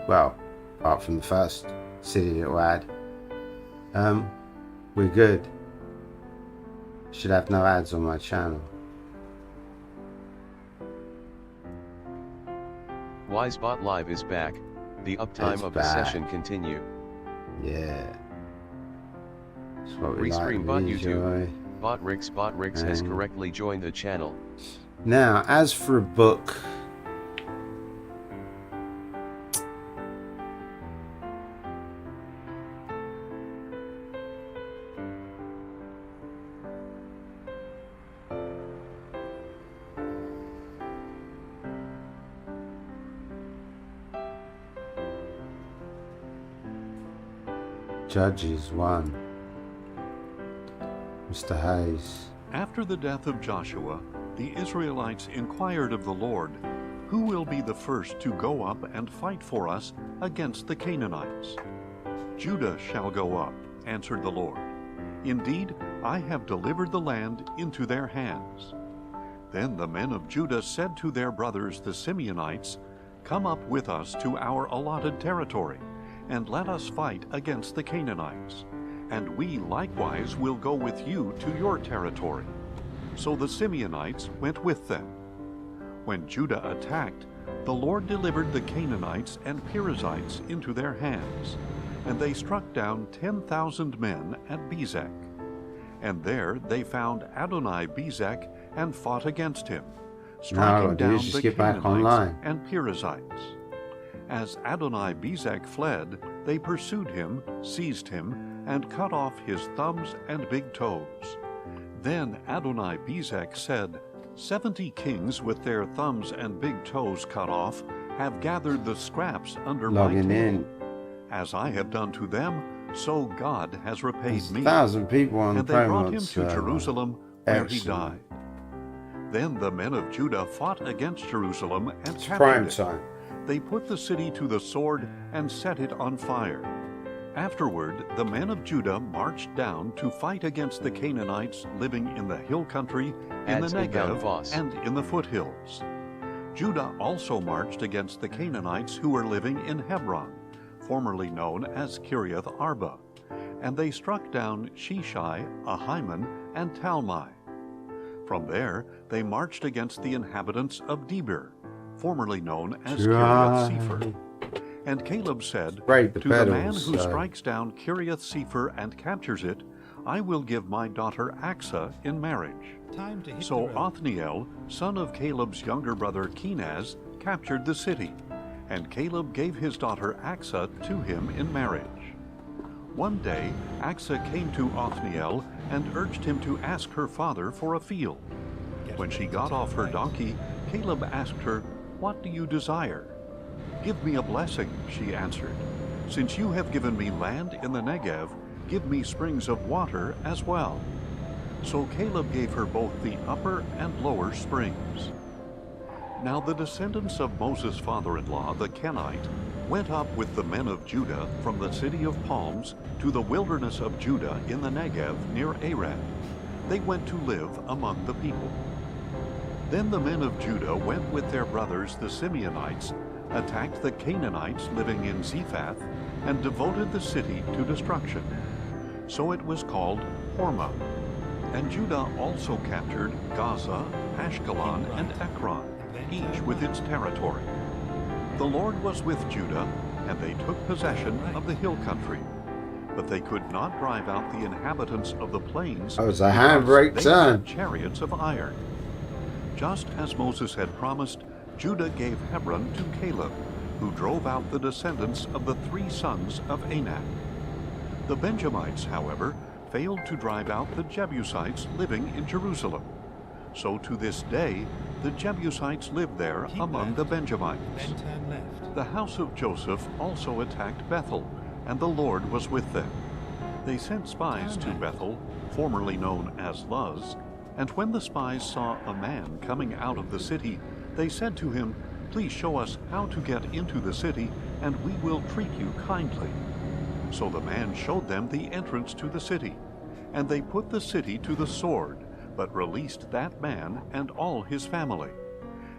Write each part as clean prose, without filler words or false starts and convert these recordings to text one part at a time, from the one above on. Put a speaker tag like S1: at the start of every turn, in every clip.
S1: Well, apart from the first city it'll add. We're good. Should have no ads on my channel.
S2: Wisebot Live is back. The uptime of the session continue.
S1: Yeah. That's what we
S2: Restream
S1: like.
S2: bot YouTube. Botrix has correctly joined the channel.
S1: Now, as for a book, Judges 1. Mr. Hayes.
S3: After the death of Joshua, the Israelites inquired of the Lord, "Who will be the first to go up and fight for us against the Canaanites?" "Judah shall go up," answered the Lord. "Indeed, I have delivered the land into their hands." Then the men of Judah said to their brothers the Simeonites, "Come up with us to our allotted territory, and let us fight against the Canaanites. And we likewise will go with you to your territory." So the Simeonites went with them. When Judah attacked, the Lord delivered the Canaanites and Perizzites into their hands, and they struck down 10,000 men at Bezek. And there they found Adoni-Bezek and fought against him, striking down the Canaanites and Perizzites. As Adoni-Bezek fled, they pursued him, seized him, and cut off his thumbs and big toes. Then Adoni-Bezek said, 70 kings with their thumbs and big toes cut off have gathered the scraps under my table. As I have done to them, so God has repaid me.
S1: 1,000 people on
S3: and
S1: the
S3: they brought him to Jerusalem, where he died. Then the men of Judah fought against Jerusalem and captured it. They put the city to the sword and set it on fire. Afterward, the men of Judah marched down to fight against the Canaanites living in the hill country, in the Negev, and in the foothills. Judah also marched against the Canaanites who were living in Hebron, formerly known as Kiriath Arba, and they struck down Sheshai, Ahiman, and Talmai. From there, they marched against the inhabitants of Debir, formerly known as Kiriath-Sepher. And Caleb said, "To the man who strikes down Kiriath-Sepher and captures it, I will give my daughter Axa in marriage." So Othniel, son of Caleb's younger brother Kenaz, captured the city, and Caleb gave his daughter Axa to him in marriage. One day Axa came to Othniel and urged him to ask her father for a field. When she got off her donkey, Caleb asked her, "What do you desire?" "Give me a blessing," she answered. "Since you have given me land in the Negev, give me springs of water as well." So Caleb gave her both the upper and lower springs. Now the descendants of Moses' father-in-law, the Kenite, went up with the men of Judah from the city of palms to the wilderness of Judah in the Negev near Arad. They went to live among the people. Then the men of Judah went with their brothers the Simeonites, attacked the Canaanites living in Zephath, and devoted the city to destruction. So it was called Hormah. And Judah also captured Gaza, Ashkelon, and Ekron, each with its territory. The Lord was with Judah, and they took possession of the hill country. But they could not drive out the inhabitants of the plains
S1: because they had
S3: chariots of iron. Just as Moses had promised, Judah gave Hebron to Caleb, who drove out the descendants of the 3 sons of Anak. The Benjamites, however, failed to drive out the Jebusites living in Jerusalem. So to this day, the Jebusites live there among the Benjamites. The house of Joseph also attacked Bethel, and the Lord was with them. They sent spies to Bethel, formerly known as Luz, and when the spies saw a man coming out of the city, they said to him, "Please show us how to get into the city, and we will treat you kindly." So the man showed them the entrance to the city, and they put the city to the sword, but released that man and all his family.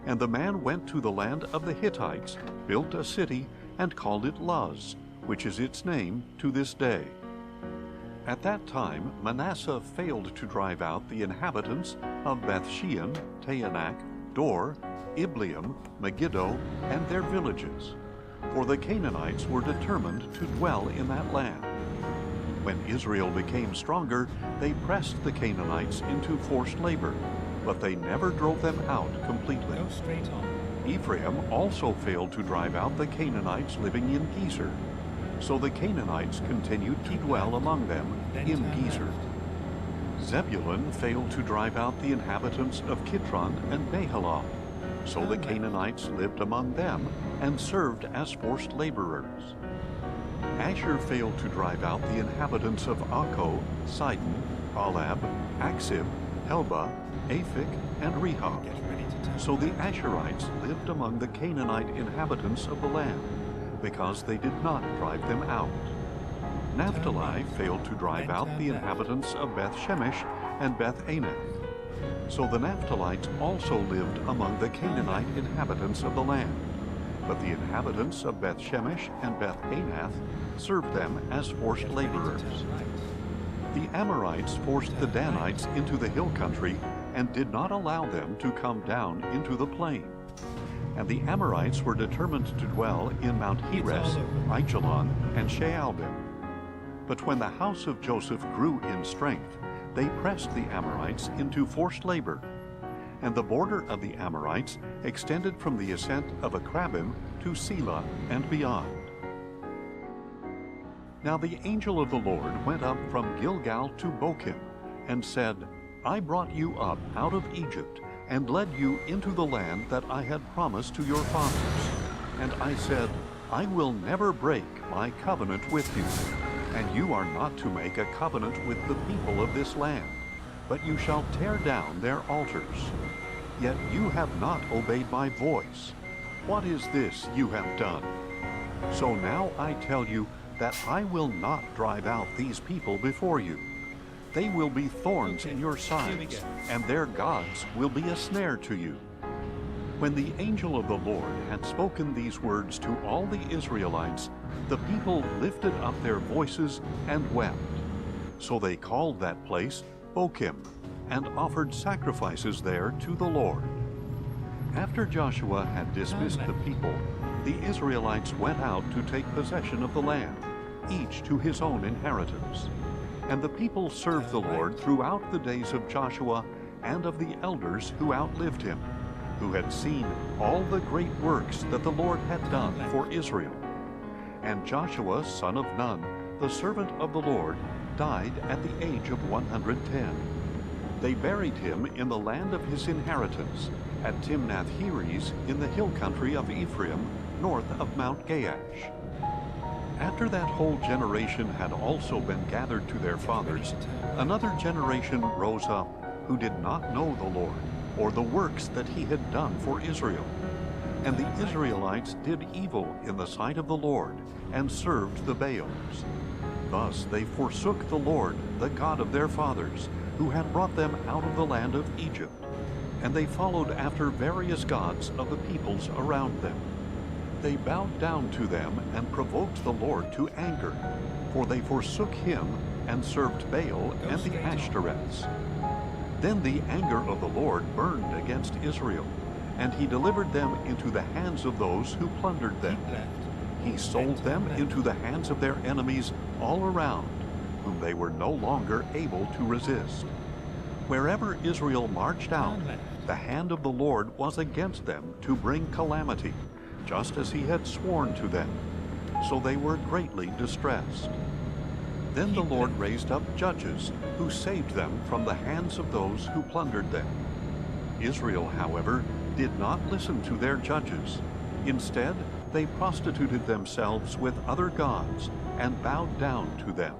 S3: And the man went to the land of the Hittites, built a city, and called it Luz, which is its name to this day. At that time Manasseh failed to drive out the inhabitants of Beth-shean, Taanach, Dor, Ibleam, Megiddo, and their villages, for the Canaanites were determined to dwell in that land. When Israel became stronger, they pressed the Canaanites into forced labor, but they never drove them out completely.
S4: Go straight on.
S3: Ephraim also failed to drive out the Canaanites living in Gezer, so the Canaanites continued to dwell among them in Gezer. Zebulun failed to drive out the inhabitants of Kitron and Nahalal, so the Canaanites lived among them and served as forced laborers. Asher failed to drive out the inhabitants of Akko, Sidon, Alab, Aksib, Helba, Aphik, and Rehob.
S4: Get ready to turn.
S3: So the Asherites lived among the Canaanite inhabitants of the land, because they did not drive them out. Naphtali failed to drive out the inhabitants of Beth-shemesh and Beth-anath. So the Naphtalites also lived among the Canaanite inhabitants of the land, but the inhabitants of Beth-shemesh and Beth-anath served them as forced laborers. The Amorites forced the Danites into the hill country and did not allow them to come down into the plain. And the Amorites were determined to dwell in Mount Heres, Aichalon, and Shaalbim. But when the house of Joseph grew in strength, they pressed the Amorites into forced labor. And the border of the Amorites extended from the ascent of Akrabim to Selah and beyond. Now the angel of the Lord went up from Gilgal to Bochim, and said, I brought you up out of Egypt, and led you into the land that I had promised to your fathers. And I said, I will never break my covenant with you, and you are not to make a covenant with the people of this land, but you shall tear down their altars. Yet you have not obeyed my voice. What is this you have done? So now I tell you that I will not drive out these people before you. They will be thorns in your sides, and their gods will be a snare to you. When the angel of the Lord had spoken these words to all the Israelites, the people lifted up their voices and wept. So they called that place Bochim, and offered sacrifices there to the Lord. After Joshua had dismissed the people, the Israelites went out to take possession of the land, each to his own inheritance. And the people served the Lord throughout the days of Joshua and of the elders who outlived him, who had seen all the great works that the Lord had done for Israel. And Joshua, son of Nun, the servant of the Lord, died at the age of 110. They buried him in the land of his inheritance, at Timnath-Heres in the hill country of Ephraim, north of Mount Gaash. After that whole generation had also been gathered to their fathers, another generation rose up, who did not know the Lord, or the works that he had done for Israel. And the Israelites did evil in the sight of the Lord, and served the Baals. Thus they forsook the Lord, the God of their fathers, who had brought them out of the land of Egypt. And they followed after various gods of the peoples around them. They bowed down to them and provoked the Lord to anger, for they forsook him and served Baal and the Ashtoreths. Then the anger of the Lord burned against Israel, and he delivered them into the hands of those who plundered them. He sold them into the hands of their enemies all around, whom they were no longer able to resist. Wherever Israel marched out, the hand of the Lord was against them to bring calamity, just as he had sworn to them. So they were greatly distressed. Then the Lord raised up judges, who saved them from the hands of those who plundered them. Israel, however, did not listen to their judges. Instead, they prostituted themselves with other gods and bowed down to them.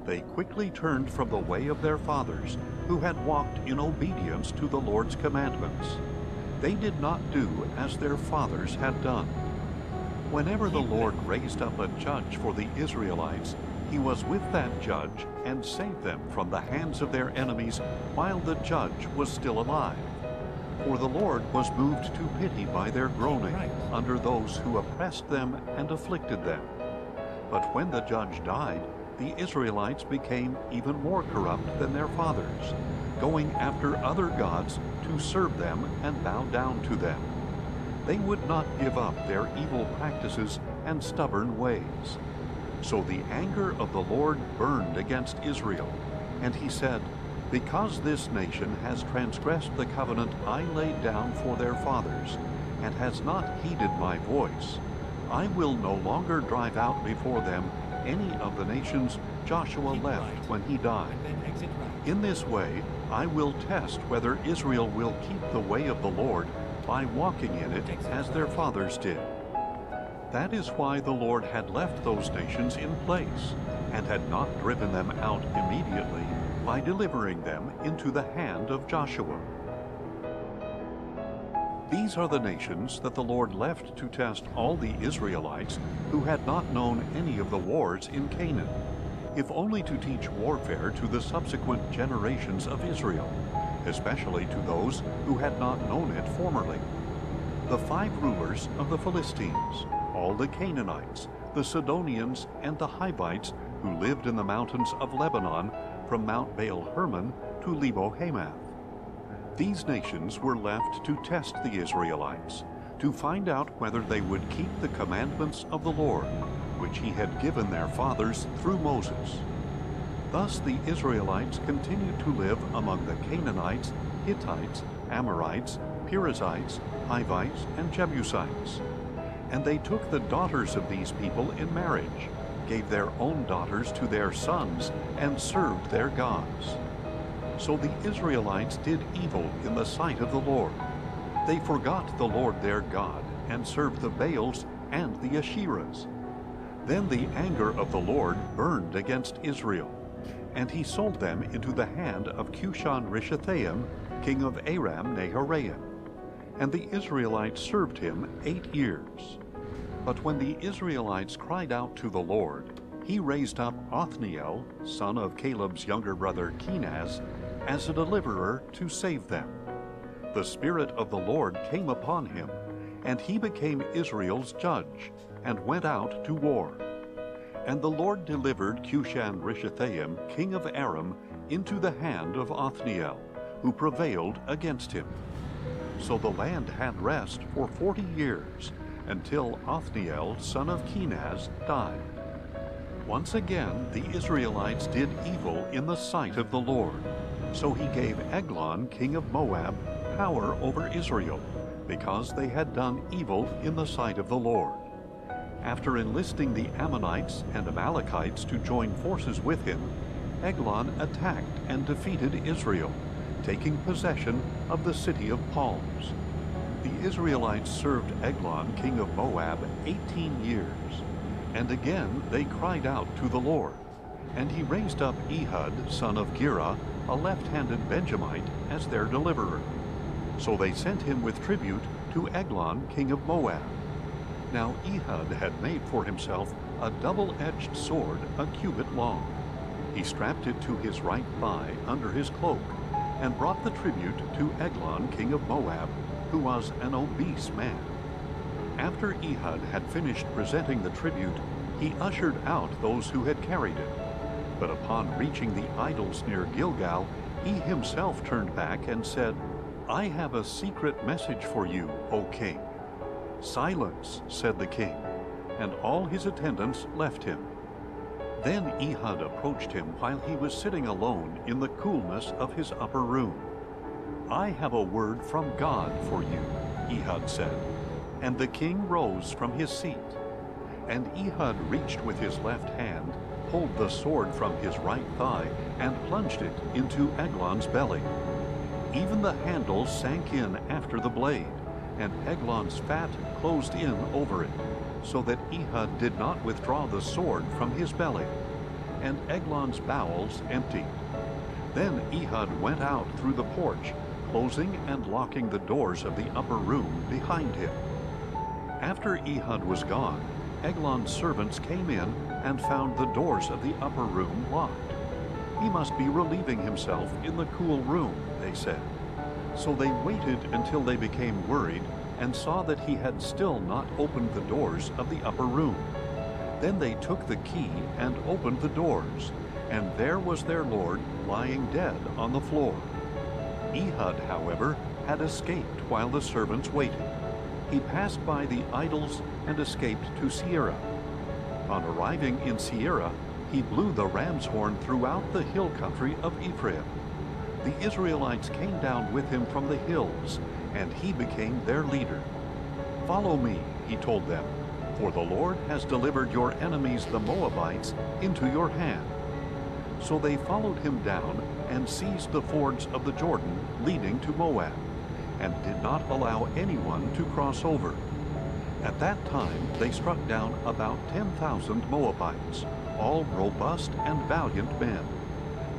S3: They quickly turned from the way of their fathers, who had walked in obedience to the Lord's commandments. They did not do as their fathers had done. Whenever the Lord raised up a judge for the Israelites, he was with that judge and saved them from the hands of their enemies while the judge was still alive. For the Lord was moved to pity by their groaning under those who oppressed them and afflicted them. But when the judge died, the Israelites became even more corrupt than their fathers, going after other gods to serve them and bow down to them. They would not give up their evil practices and stubborn ways. So the anger of the Lord burned against Israel, and he said, "Because this nation has transgressed the covenant I laid down for their fathers, and has not heeded my voice, I will no longer drive out before them any of the nations Joshua left when he died. In this way I will test whether Israel will keep the way of the Lord by walking in it as their fathers did." That is why the Lord had left those nations in place, and had not driven them out immediately by delivering them into the hand of Joshua. These are the nations that the Lord left to test all the Israelites who had not known any of the wars in Canaan, if only to teach warfare to the subsequent generations of Israel, especially to those who had not known it formerly. The 5 rulers of the Philistines, all the Canaanites, the Sidonians, and the Hivites who lived in the mountains of Lebanon, from Mount Baal-Hermon to Lebo-Hamath. These nations were left to test the Israelites, to find out whether they would keep the commandments of the Lord, which he had given their fathers through Moses. Thus the Israelites continued to live among the Canaanites, Hittites, Amorites, Perizzites, Hivites, and Jebusites. And they took the daughters of these people in marriage, gave their own daughters to their sons, and served their gods. So the Israelites did evil in the sight of the Lord. They forgot the Lord their God, and served the Baals and the Asherahs. Then the anger of the Lord burned against Israel, and he sold them into the hand of Cushan-Rishathaim, king of Aram-Naharaim. And the Israelites served him 8 years. But when the Israelites cried out to the Lord, he raised up Othniel, son of Caleb's younger brother Kenaz, as a deliverer to save them. The Spirit of the Lord came upon him, and he became Israel's judge, and went out to war. And the Lord delivered Cushan-Rishathaim, king of Aram, into the hand of Othniel, who prevailed against him. So the land had rest for 40 years, until Othniel, son of Kenaz, died. Once again the Israelites did evil in the sight of the Lord. So he gave Eglon, king of Moab, power over Israel, because they had done evil in the sight of the Lord. After enlisting the Ammonites and Amalekites to join forces with him, Eglon attacked and defeated Israel, taking possession of the city of palms. The Israelites served Eglon, king of Moab, 18 years. And again they cried out to the Lord. And he raised up Ehud, son of Gera, a left-handed Benjamite, as their deliverer. So they sent him with tribute to Eglon, king of Moab. Now Ehud had made for himself a double-edged sword, a cubit long. He strapped it to his right thigh under his cloak, and brought the tribute to Eglon, king of Moab, who was an obese man. After Ehud had finished presenting the tribute, he ushered out those who had carried it. But upon reaching the idols near Gilgal, he himself turned back and said, "I have a secret message for you, O king." "Silence," said the king, and all his attendants left him. Then Ehud approached him while he was sitting alone in the coolness of his upper room. "I have a word from God for you," Ehud said. And the king rose from his seat. And Ehud reached with his left hand, pulled the sword from his right thigh, and plunged it into Eglon's belly. Even the handle sank in after the blade, and Eglon's fat closed in over it, so that Ehud did not withdraw the sword from his belly, and Eglon's bowels emptied. Then Ehud went out through the porch, closing and locking the doors of the upper room behind him. After Ehud was gone, Eglon's servants came in and found the doors of the upper room locked. "He must be relieving himself in the cool room," they said. So they waited until they became worried and saw that he had still not opened the doors of the upper room. Then they took the key and opened the doors, and there was their lord lying dead on the floor. Ehud, however, had escaped while the servants waited. He passed by the idols and escaped to Seirah. On arriving in Seirah, he blew the ram's horn throughout the hill country of Ephraim. The Israelites came down with him from the hills, and he became their leader. "Follow me," he told them, "for the Lord has delivered your enemies the Moabites into your hand." So they followed him down and seized the fords of the Jordan leading to Moab, and did not allow anyone to cross over. At that time they struck down about 10,000 Moabites, all robust and valiant men.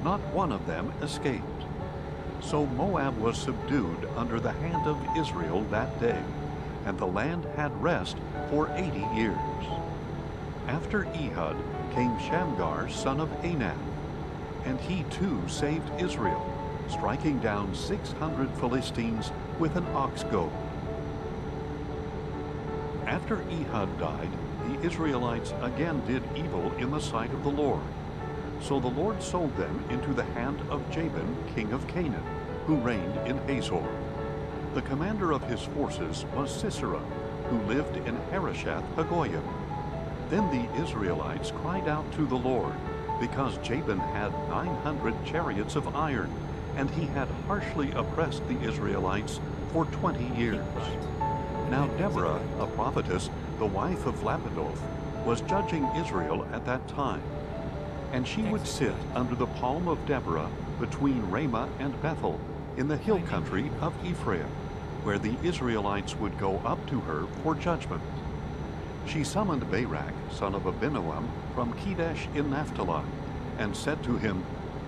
S3: Not one of them escaped. So Moab was subdued under the hand of Israel that day, and the land had rest for 80 years. After Ehud came Shamgar son of Anath, and he too saved Israel, striking down 600 Philistines with an ox goad. After Ehud died, the Israelites again did evil in the sight of the Lord. So the Lord sold them into the hand of Jabin, king of Canaan, who reigned in Hazor. The commander of his forces was Sisera, who lived in Harosheth Hagoyim. Then the Israelites cried out to the Lord, because Jabin had 900 chariots of iron, and he had harshly oppressed the Israelites for 20 years. Now Deborah, a prophetess, the wife of Lapidoth, was judging Israel at that time. And she would sit under the palm of Deborah between Ramah and Bethel, in the hill country of Ephraim, where the Israelites would go up to her for judgment. She summoned Barak, son of Abinoam, from Kedesh in Naphtali, and said to him,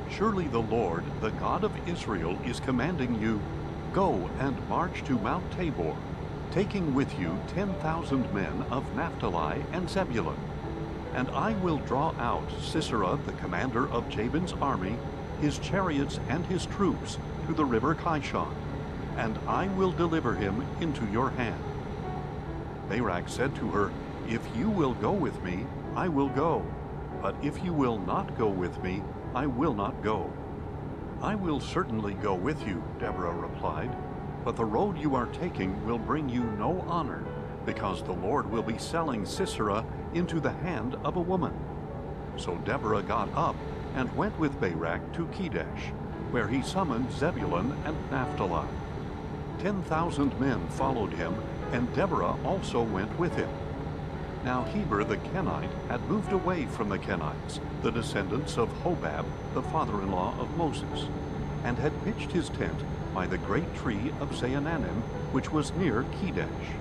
S3: "Surely the Lord, the God of Israel, is commanding you, go and march to Mount Tabor, taking with you 10,000 men of Naphtali and Zebulun. And I will draw out Sisera, the commander of Jabin's army, his chariots and his troops, to the river Kishon, and I will deliver him into your hand." Barak said to her, "If you will go with me, I will go. But if you will not go with me, I will not go." "I will certainly go with you," Deborah replied, "but the road you are taking will bring you no honor, because the Lord will be selling Sisera into the hand of a woman." So Deborah got up and went with Barak to Kedesh, where he summoned Zebulun and Naphtali. 10,000 men followed him, and Deborah also went with him. Now Heber the Kenite had moved away from the Kenites, the descendants of Hobab, the father-in-law of Moses, and had pitched his tent by the great tree of Zaananim, which was near Kedesh.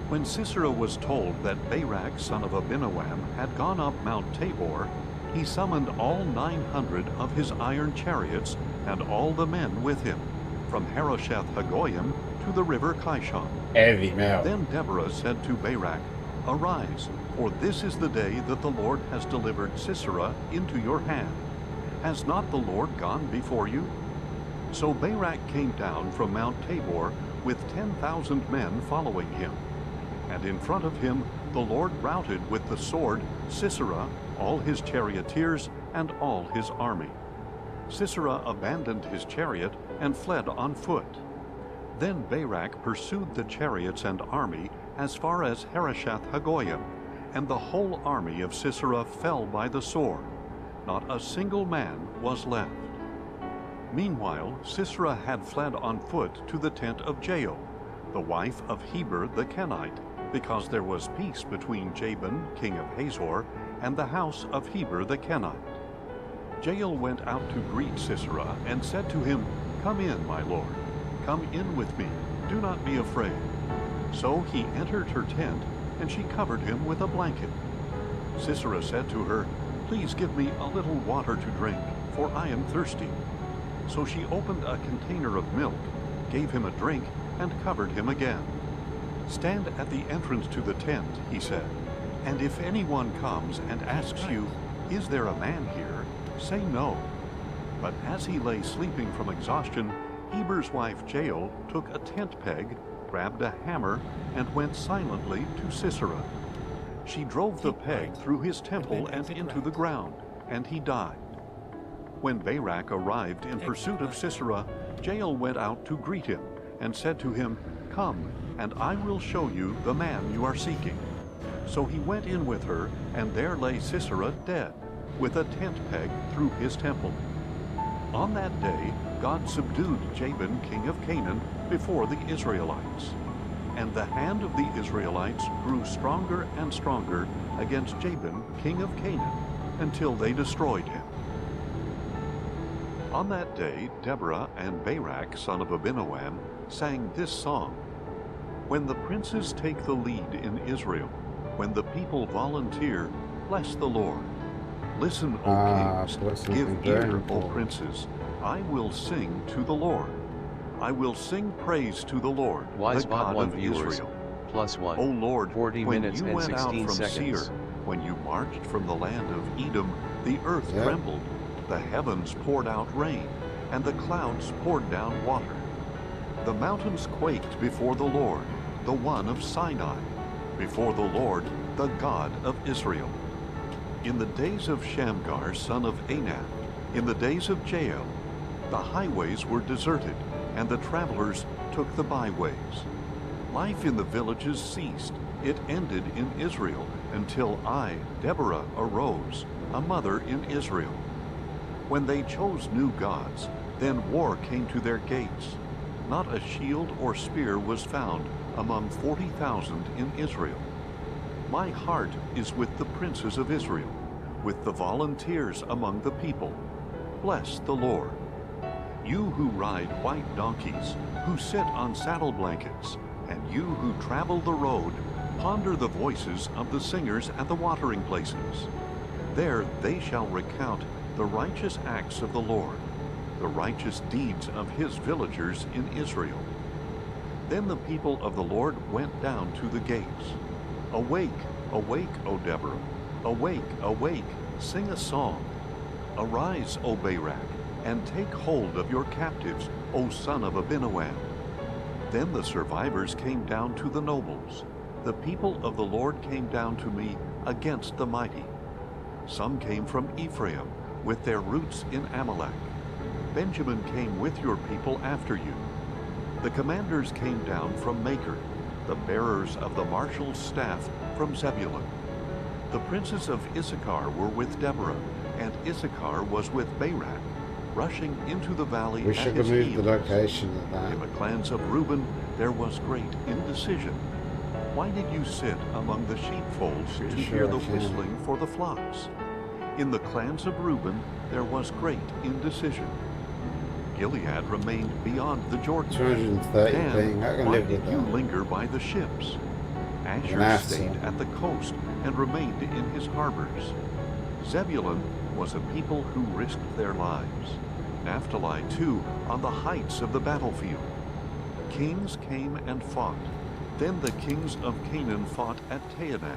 S3: When Sisera was told that Barak son of Abinoam had gone up Mount Tabor, he summoned all 900 of his iron chariots and all the men with him, from Harosheth Hagoyim to the river Kishon.
S1: Heavy mouth.
S3: Then Deborah said to Barak, "Arise, for this is the day that the Lord has delivered Sisera into your hand. Has not the Lord gone before you?" So Barak came down from Mount Tabor with 10,000 men following him. And in front of him the Lord routed with the sword Sisera, all his charioteers, and all his army. Sisera abandoned his chariot and fled on foot. Then Barak pursued the chariots and army as far as Harosheth Hagoyim, and the whole army of Sisera fell by the sword. Not a single man was left. Meanwhile, Sisera had fled on foot to the tent of Jael, the wife of Heber the Kenite, because there was peace between Jabin, king of Hazor, and the house of Heber the Kenite. Jael went out to greet Sisera and said to him, "Come in, my lord. Come in with me. Do not be afraid." So he entered her tent, and she covered him with a blanket. Sisera said to her, "Please give me a little water to drink, for I am thirsty." So she opened a container of milk, gave him a drink, and covered him again. "Stand at the entrance to the tent," he said, "and if anyone comes and asks you, 'Is there a man here?' say no." But as he lay sleeping from exhaustion, Heber's wife Jael took a tent peg, grabbed a hammer, and went silently to Sisera. She drove the peg through his temple and into the ground, and he died. When Barak arrived in pursuit of Sisera, Jael went out to greet him and said to him, "Come, and I will show you the man you are seeking." So he went in with her, and there lay Sisera dead, with a tent peg through his temple. On that day, God subdued Jabin, king of Canaan, before the Israelites. And the hand of the Israelites grew stronger and stronger against Jabin, king of Canaan, until they destroyed him. On that day, Deborah and Barak, son of Abinoam, sang this song: When the princes take the lead in Israel, when the people volunteer, bless the Lord. Listen, O kings, give ear, O princes. I will sing to the Lord. I will sing praise to the Lord,
S2: Wise
S3: the
S2: bot
S3: God
S2: 1
S3: of
S2: viewers,
S3: Israel.
S2: +1,
S3: O Lord,
S2: 40
S3: when
S2: minutes
S3: you
S2: and
S3: went out
S2: 16
S3: from
S2: seconds.
S3: Seir, when you marched from the land of Edom, the earth trembled, the heavens poured out rain, and the clouds poured down water. The mountains quaked before the Lord, the one of Sinai, before the Lord, the God of Israel. In the days of Shamgar, son of Anath, in the days of Jael, the highways were deserted, and the travelers took the byways. Life in the villages ceased. It ended in Israel until I, Deborah, arose, a mother in Israel. When they chose new gods, then war came to their gates. Not a shield or spear was found among 40,000 in Israel. My heart is with the princes of Israel, with the volunteers among the people. Bless the Lord. You who ride white donkeys, who sit on saddle blankets, and you who travel the road, ponder the voices of the singers at the watering places. There they shall recount the righteous acts of the Lord, the righteous deeds of his villagers in Israel. Then the people of the Lord went down to the gates. Awake, awake, O Deborah! Awake, awake, sing a song. Arise, O Barak, and take hold of your captives, O son of Abinoam. Then the survivors came down to the nobles. The people of the Lord came down to me against the mighty. Some came from Ephraim, with their roots in Amalek. Benjamin came with your people after you. The commanders came down from Maker, the bearers of the marshal's staff from Zebulun. The princes of Issachar were with Deborah, and Issachar was with Barak, rushing into the valley
S1: We
S3: at
S1: should
S3: his
S1: remove the
S3: heels.
S1: location of that.
S3: In the clans of Reuben there was great indecision. Why did you sit among the sheepfolds to hear the whistling for the flocks? In the clans of Reuben there was great indecision. Gilead remained beyond the Jordan.
S1: 230 thing. I can
S3: Why
S1: live
S3: did
S1: with
S3: you
S1: that.
S3: linger by the ships? Asher
S1: Manasseh.
S3: stayed at the coast and remained in his harbors. Zebulun was a people who risked their lives. Naphtali, too, on the heights of the battlefield. Kings came and fought. Then the kings of Canaan fought at Taanach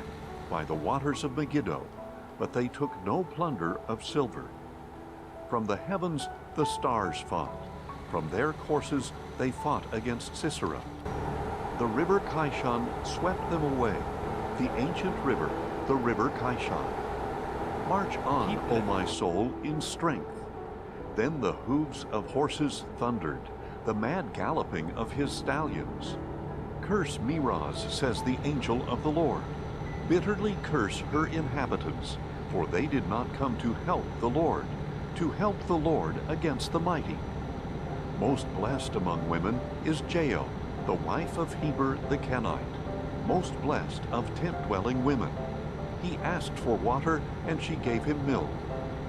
S3: by the waters of Megiddo, but they took no plunder of silver. From the heavens the stars fought. From their courses they fought against Sisera. The river Kishon swept them away, the ancient river, the river Kishon. March on, O my soul, in strength. Then the hooves of horses thundered, the mad galloping of his stallions. Curse Meroz, says the angel of the Lord. Bitterly curse her inhabitants, for they did not come to help the Lord against the mighty. Most blessed among women is Jael, the wife of Heber the Kenite, most blessed of tent-dwelling women. He asked for water, and she gave him milk.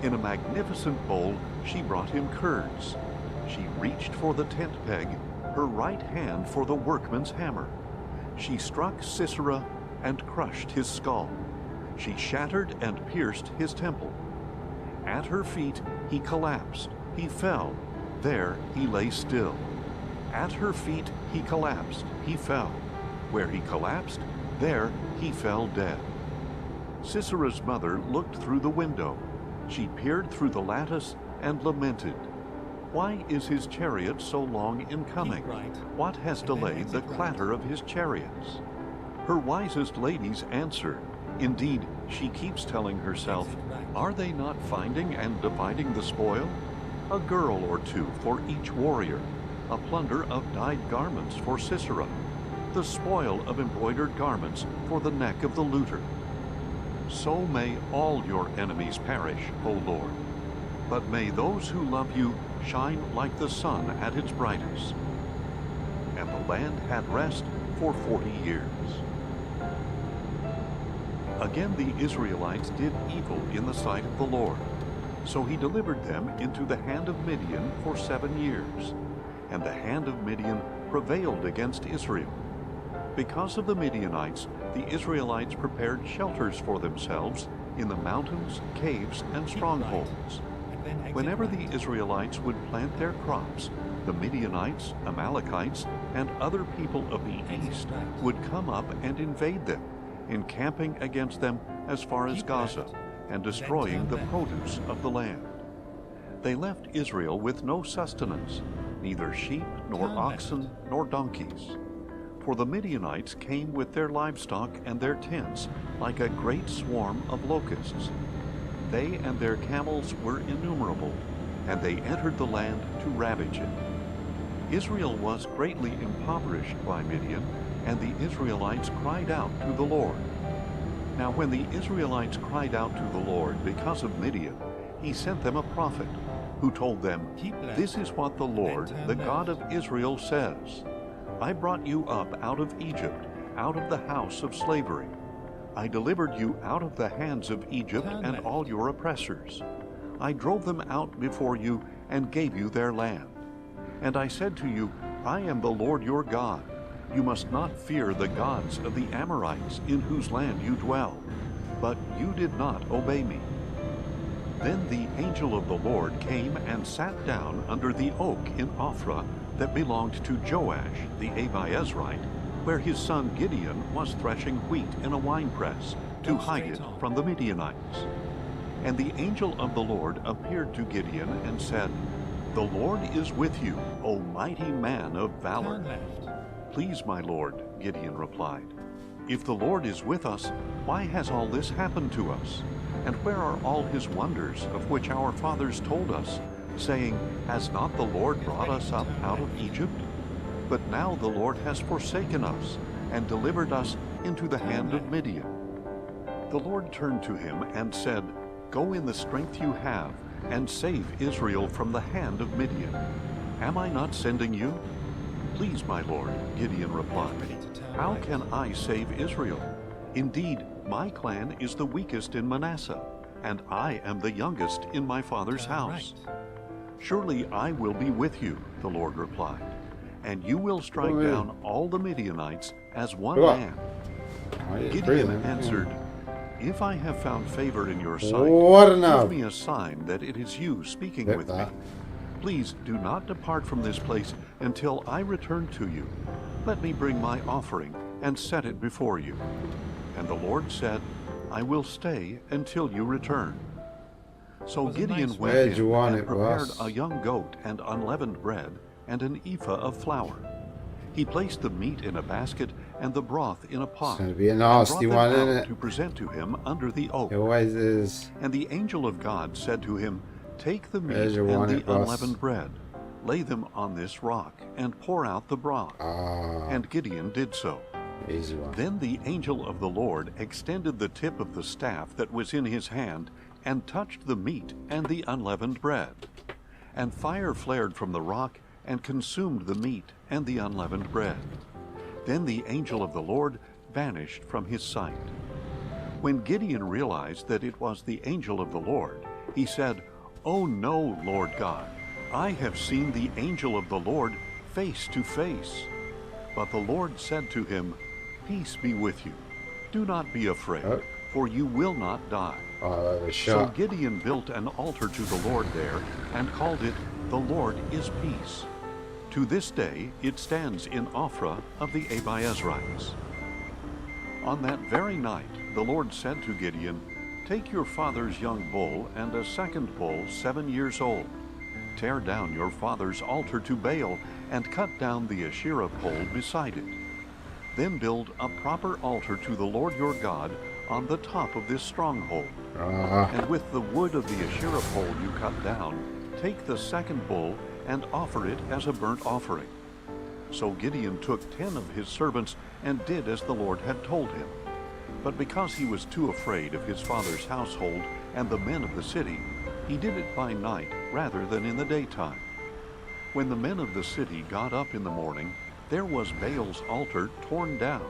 S3: In a magnificent bowl she brought him curds. She reached for the tent peg, her right hand for the workman's hammer. She struck Sisera and crushed his skull. She shattered and pierced his temple. At her feet he collapsed, he fell. There he lay still. At her feet he collapsed, he fell. Where he collapsed, there he fell dead. Sisera's mother looked through the window. She peered through the lattice and lamented. Why is his chariot so long in coming? What has delayed the clatter of his chariots? Her wisest ladies answered. Indeed, she keeps telling herself, are they not finding and dividing the spoil? A girl or two for each warrior, a plunder of dyed garments for Sisera, the spoil of embroidered garments for the neck of the looter. So may all your enemies perish, O Lord, but may those who love you shine like the sun at its brightest. And the land had rest for 40 years. Again the Israelites did evil in the sight of the Lord. So he delivered them into the hand of Midian for 7 years. And the hand of Midian prevailed against Israel. Because of the Midianites, the Israelites prepared shelters for themselves in the mountains, caves, and strongholds. Whenever the Israelites would plant their crops, the Midianites, Amalekites, and other people of the east would come up and invade them, encamping against them as far as Gaza, and destroying the produce of the land. They left Israel with no sustenance, neither sheep, nor oxen, nor donkeys. For the Midianites came with their livestock and their tents like a great swarm of locusts. They and their camels were innumerable, and they entered the land to ravage it. Israel was greatly impoverished by Midian, and the Israelites cried out to the Lord. Now when the Israelites cried out to the Lord because of Midian, he sent them a prophet, who told them, "This is what the Lord, the God of Israel, says. I brought you up out of Egypt, out of the house of slavery. I delivered you out of the hands of Egypt and all your oppressors. I drove them out before you and gave you their land. And I said to you, I am the Lord your God. You must not fear the gods of the Amorites in whose land you dwell. But you did not obey me." Then the angel of the Lord came and sat down under the oak in Ophrah that belonged to Joash the Abiezrite, where his son Gideon was threshing wheat in a winepress to hide it from the Midianites. And the angel of the Lord appeared to Gideon and said, "The Lord is with you, O mighty man of valor." "Please, my Lord," Gideon replied, "if the Lord is with us, why has all this happened to us? And where are all his wonders of which our fathers told us, saying, Has not the Lord brought us up out of Egypt? But now the Lord has forsaken us and delivered us into the hand of Midian." The Lord turned to him and said, "Go in the strength you have and save Israel from the hand of Midian. Am I not sending you?" "Please, my Lord," Gideon replied, "how can I save Israel? Indeed, my clan is the weakest in Manasseh, and I am the youngest in my father's house." "Surely I will be with you," the Lord replied, "and you will strike down all the Midianites as one man." Gideon answered, "If I have found favor in your sight, give me a sign that it is you speaking with me. Please do not depart from this place until I return to you. Let me bring my offering and set it before you." And the Lord said, "I will stay until you return." So Gideon went in and prepared a young goat and unleavened bread and an ephah of flour. He placed the meat in a basket and the broth in a pot,
S1: It's going to be a nasty one, isn't it?
S3: to present to him under the oak.
S1: It always is.
S3: And the angel of God said to him, "Take the meat and the unleavened bread, lay them on this rock, and pour out the broth." And Gideon did so.
S1: Easy one.
S3: Then the angel of the Lord extended the tip of the staff that was in his hand and touched the meat and the unleavened bread. And fire flared from the rock and consumed the meat and the unleavened bread. Then the angel of the Lord vanished from his sight. When Gideon realized that it was the angel of the Lord, he said, "Oh no, Lord God, I have seen the angel of the Lord face to face." But the Lord said to him, "Peace be with you. Do not be afraid, for you will not die." So Gideon built an altar to the Lord there and called it, "The Lord is Peace." To this day it stands in Ophrah of the Abiezrites. On that very night the Lord said to Gideon, "Take your father's young bull and a second bull 7 years old. tear down your father's altar to Baal and cut down the Asherah pole beside it. Then build a proper altar to the Lord your God on the top of this stronghold. And with the wood of the Asherah pole you cut down, take the second bull and offer it as a burnt offering. So Gideon took 10 of his servants and did as the Lord had told him. But because he was too afraid of his father's household and the men of the city, he did it by night rather than in the daytime. When the men of the city got up in the morning, there was Baal's altar torn down,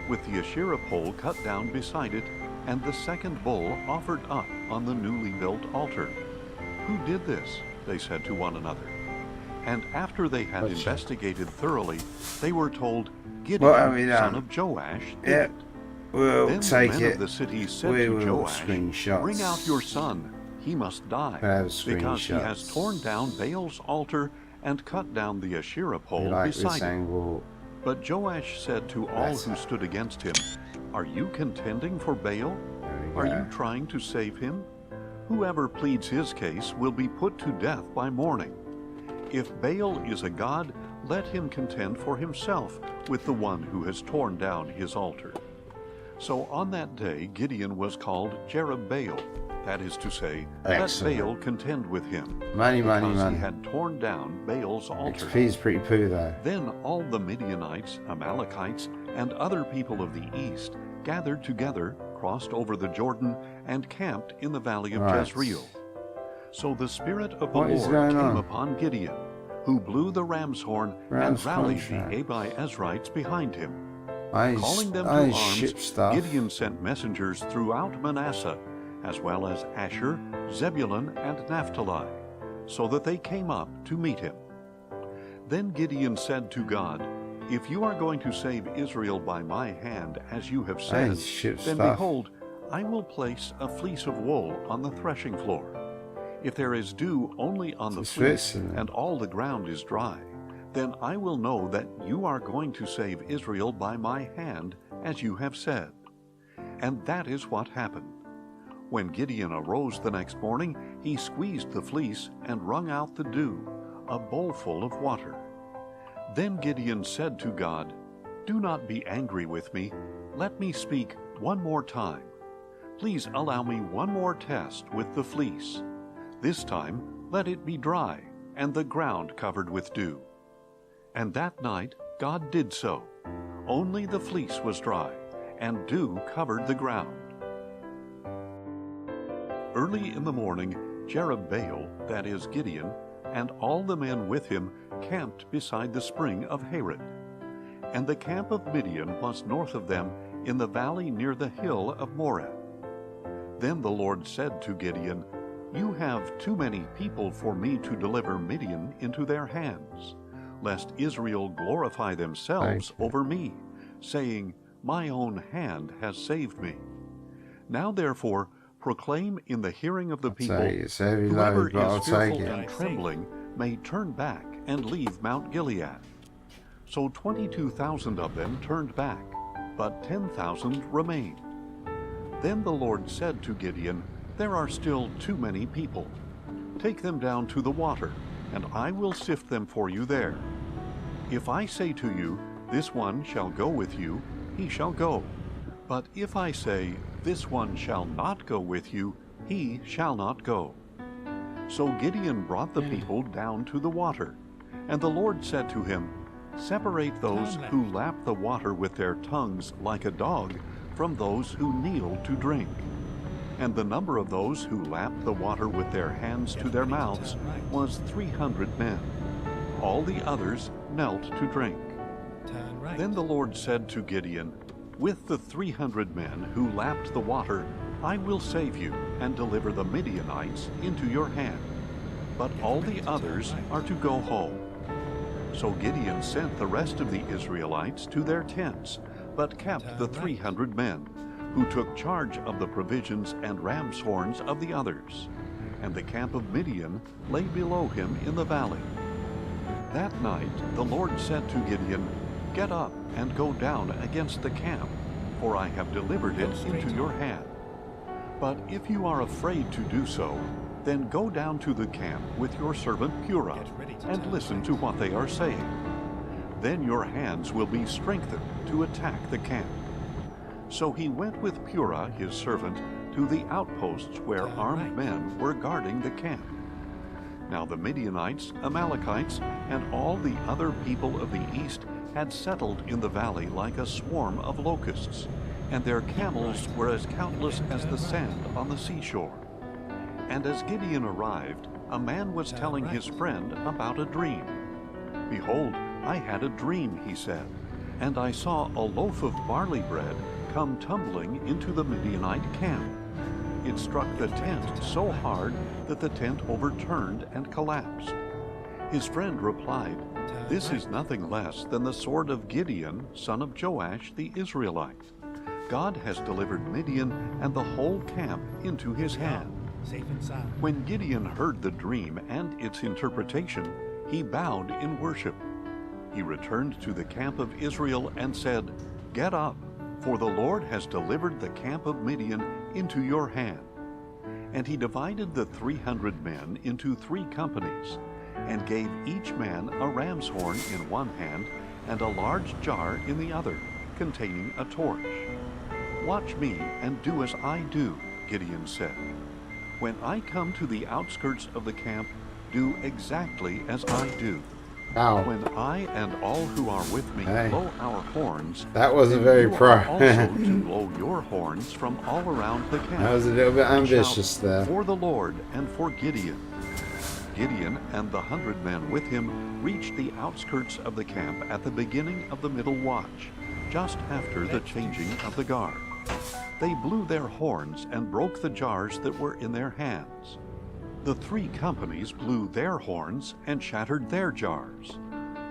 S3: with the Asherah pole cut down beside it, and the second bull offered up on the newly built altar. Who did this? They said to one another. And after they had investigated thoroughly, they were told, Gideon, son of Joash, did it.
S1: We'll
S3: then
S1: take
S3: the men
S1: it.
S3: of the city said to Joash,
S1: screenshots.
S3: Bring out your son, he must die, because he has torn down Baal's altar and cut down the Asherah pole beside it. But Joash said to all who stood against him, Are you contending for Baal? Are you trying to save him? Whoever pleads his case will be put to death by morning. If Baal is a god, let him contend for himself with the one who has torn down his altar. So on that day Gideon was called Jerubbaal, that is to say, let Baal contend with him, because he had torn down Baal's altar.
S1: XP's pretty poo though.
S3: Then all the Midianites, Amalekites, and other people of the east gathered together, crossed over the Jordan, and camped in the valley of Jezreel. So the Spirit of the Lord came upon Gideon, who blew the ram's horn and rallied the Abiezrites behind him. Calling them to arms, Gideon sent messengers throughout Manasseh, as well as Asher, Zebulun, and Naphtali, so that they came up to meet him. Then Gideon said to God, If you are going to save Israel by my hand, as you have said, then behold, I will place a fleece of wool on the threshing floor. If there is dew only on the fleece, and all the ground is dry, then I will know that you are going to save Israel by my hand, as you have said. And that is what happened. When Gideon arose the next morning, he squeezed the fleece and wrung out the dew, a bowlful of water. Then Gideon said to God, Do not be angry with me. Let me speak one more time. Please allow me one more test with the fleece. This time let it be dry, and the ground covered with dew. And that night God did so. Only the fleece was dry, and dew covered the ground. Early in the morning, Jerubbaal, that is Gideon, and all the men with him camped beside the spring of Harod. And the camp of Midian was north of them in the valley near the hill of Moreh. Then the Lord said to Gideon, You have too many people for me to deliver Midian into their hands, lest Israel glorify themselves over me, saying, My own hand has saved me. Now therefore proclaim in the hearing of the people, Whoever is fearful and trembling may turn back and leave Mount Gilead. So 22,000 of them turned back, but 10,000 remained. Then the Lord said to Gideon, There are still too many people. Take them down to the water, and I will sift them for you there. If I say to you, This one shall go with you, he shall go. But if I say, This one shall not go with you, he shall not go. So Gideon brought the people down to the water. And the Lord said to him, Separate those who lap the water with their tongues like a dog from those who kneel to drink. And the number of those who lapped the water with their hands to their mouths was 300 men. All the others knelt to drink. Then the Lord said to Gideon, With the 300 men who lapped the water, I will save you and deliver the Midianites into your hand. But all the others are to go home. So Gideon sent the rest of the Israelites to their tents, but kept the 300 men, who took charge of the provisions and ram's horns of the others. And the camp of Midian lay below him in the valley. That night the Lord said to Gideon, Get up and go down against the camp, for I have delivered it into your hand. But if you are afraid to do so, Then go down to the camp with your servant Purah, and listen to what they are saying. Then your hands will be strengthened to attack the camp. So he went with Purah his servant to the outposts where armed men were guarding the camp. Now the Midianites, Amalekites, and all the other people of the east had settled in the valley like a swarm of locusts, and their camels were as countless as the sand on the seashore. And as Gideon arrived, a man was telling his friend about a dream. Behold, I had a dream, he said, and I saw a loaf of barley bread come tumbling into the Midianite camp. It struck the tent so hard that the tent overturned and collapsed. His friend replied, "This is nothing less than the sword of Gideon, son of Joash the Israelite. God has delivered Midian and the whole camp into his hand." When Gideon heard the dream and its interpretation, he bowed in worship. He returned to the camp of Israel and said, "Get up, for the Lord has delivered the camp of Midian into your hand." And he divided the 300 men into 3 companies, and gave each man a ram's horn in one hand and a large jar in the other, containing a torch. "Watch me and do as I do," Gideon said. "When I come to the outskirts of the camp, do exactly as I do.
S1: Ow.
S3: When I and all who are with me blow our horns,
S1: that wasn't
S3: then
S1: very
S3: you
S1: pro.
S3: are also to blow your horns from all around the camp.
S1: That was a little bit
S3: And
S1: ambitious
S3: shout,
S1: there.
S3: For the Lord and for Gideon." Gideon and the 100 men with him reached the outskirts of the camp at the beginning of the middle watch, just after the changing of the guard. They blew their horns and broke the jars that were in their hands. The 3 companies blew their horns and shattered their jars.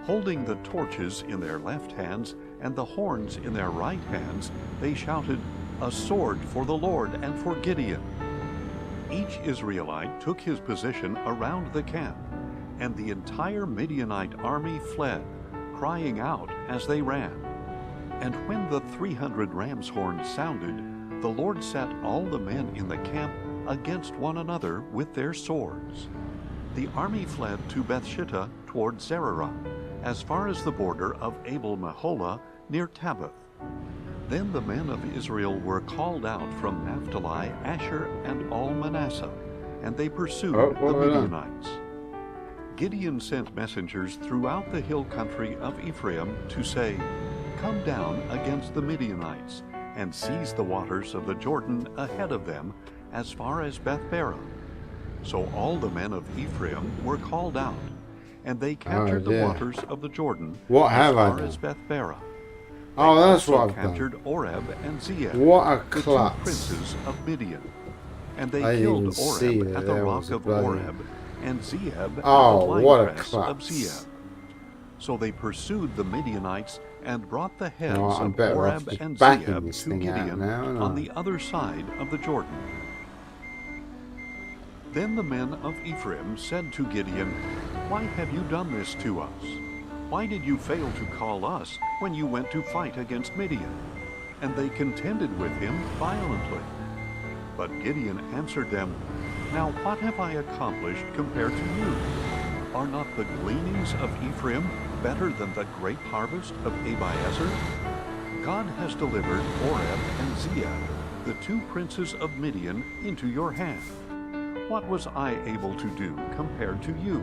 S3: Holding the torches in their left hands and the horns in their right hands, they shouted, "A sword for the Lord and for Gideon." Each Israelite took his position around the camp, and the entire Midianite army fled, crying out as they ran. And when the 300 ram's horns sounded, the Lord set all the men in the camp against one another with their swords. The army fled to Bethshittah toward Zererah, as far as the border of Abel-Meholah near Tabbath. Then the men of Israel were called out from Naphtali, Asher, and all Manasseh, and they pursued the Midianites. Gideon sent messengers throughout the hill country of Ephraim to say, "Come down against the Midianites, and seize the waters of the Jordan ahead of them, as far as Beth-barah." So all the men of Ephraim were called out, and they captured the waters of the Jordan as far as Beth-barah.
S1: Oh, that's what I've
S3: captured
S1: done.
S3: Oreb and Zeeb,
S1: What a
S3: the 2
S1: klutz.
S3: princes of Midian. And they
S1: I didn't
S3: killed
S1: even see
S3: Oreb
S1: that
S3: at the
S1: there
S3: rock
S1: was a
S3: of
S1: bloody-
S3: Oreb, and Zeeb at
S1: Oh,
S3: the
S1: what a
S3: winepress of
S1: klutz.
S3: Zeeb. So they pursued the Midianites and brought the heads
S1: Oh, I'm
S3: of
S1: better off
S3: Oreb
S1: just
S3: and
S1: backing
S3: Zeeb
S1: this
S3: to
S1: thing out
S3: Gideon
S1: now, aren't
S3: on
S1: I?
S3: the other side of the Jordan. Then the men of Ephraim said to Gideon, "Why have you done this to us? Why did you fail to call us when you went to fight against Midian?" And they contended with him violently. But Gideon answered them, "Now what have I accomplished compared to you? Are not the gleanings of Ephraim better than the grape harvest of Abiezer? God has delivered Oreb and Zeeb, the 2 princes of Midian, into your hand. What was I able to do compared to you?"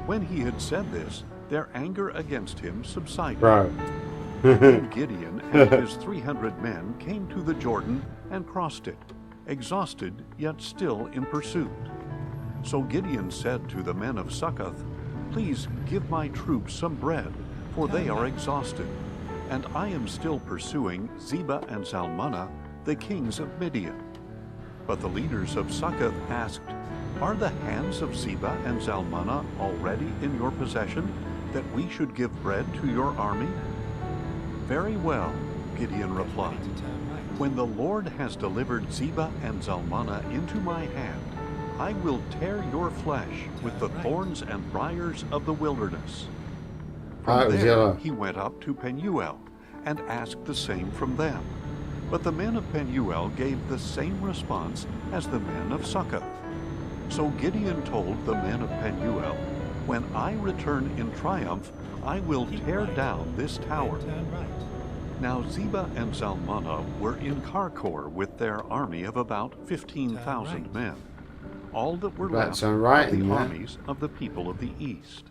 S3: When he had said this, their anger against him subsided.
S1: Bro.
S3: Then Gideon and his 300 men came to the Jordan and crossed it, exhausted yet still in pursuit. So Gideon said to the men of Succoth, "Please give my troops some bread, for they are exhausted, and I am still pursuing Zebah and Zalmunna, the kings of Midian." But the leaders of Succoth asked, "Are the hands of Zebah and Zalmunna already in your possession, that we should give bread to your army?" "Very well," Gideon replied. "When the Lord has delivered Zebah and Zalmunna into my hand, I will tear your flesh with the thorns and briars of the wilderness." From there he went up to Penuel and asked the same from them. But the men of Penuel gave the same response as the men of Succoth. So Gideon told the men of Penuel, "When I return in triumph, I will tear down this tower." Now Zebah and Zalmunna were in Karkor with their army of about 15,000 men, all that were left of the armies of the people of the east.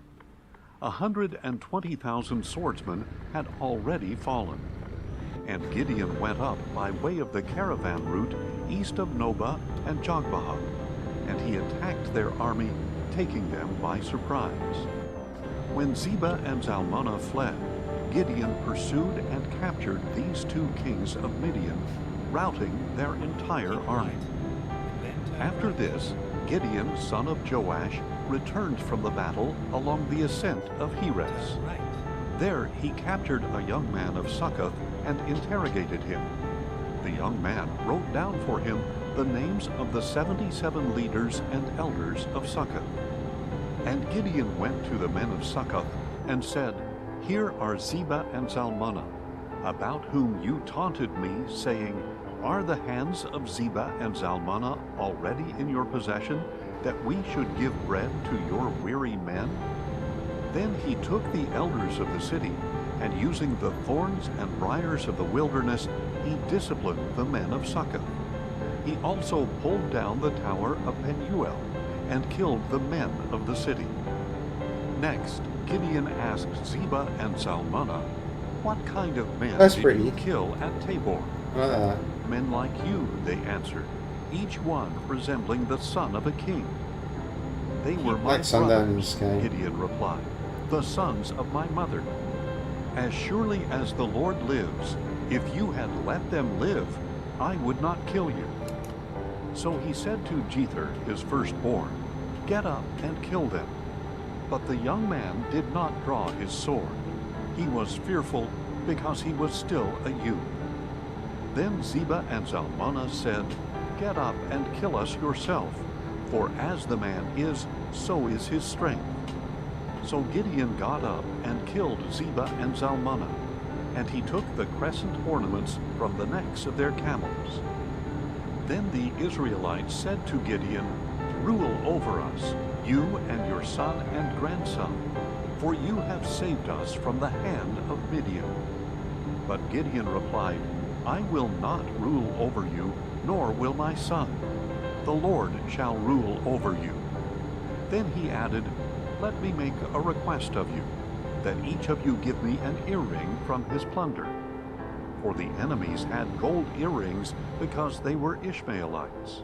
S3: 120,000 swordsmen had already fallen. And Gideon went up by way of the caravan route east of Nobah and Jogbehah, and he attacked their army, taking them by surprise. When Zebah and Zalmunna fled, Gideon pursued and captured these two kings of Midian, routing their entire army. After this, Gideon, son of Joash, returned from the battle along the ascent of Heres. There he captured a young man of Succoth and interrogated him. The young man wrote down for him the names of the 77 leaders and elders of Succoth. And Gideon went to the men of Succoth and said, "Here are Zebah and Zalmunna, about whom you taunted me, saying, 'Are the hands of Zebah and Zalmunna already in your possession, that we should give bread to your weary men?' Then he took the elders of the city, and using the thorns and briars of the wilderness, he disciplined the men of Succoth. He also pulled down the tower of Penuel, and killed the men of the city." Next, Gideon asked Zebah and Zalmunna, "What kind of men did you kill at Tabor?" "Men like you," they answered, each one resembling the son of a king. "They were my brothers," Gideon replied, "the sons of my mother. As surely as the Lord lives, if you had let them live, I would not kill you." So he said to Jether, his firstborn, "Get up and kill them." But the young man did not draw his sword. He was fearful because he was still a youth. Then Zebah and Zalmunna said, "Get up and kill us yourself, for as the man is, so is his strength." So Gideon got up and killed Zebah and Zalmunna, and he took the crescent ornaments from the necks of their camels. Then the Israelites said to Gideon, "Rule over us, you and your son and grandson, for you have saved us from the hand of Midian." But Gideon replied, "I will not rule over you, nor will my son. The Lord shall rule over you." Then he added, "Let me make a request of you, that each of you give me an earring from his plunder." For the enemies had gold earrings because they were Ishmaelites.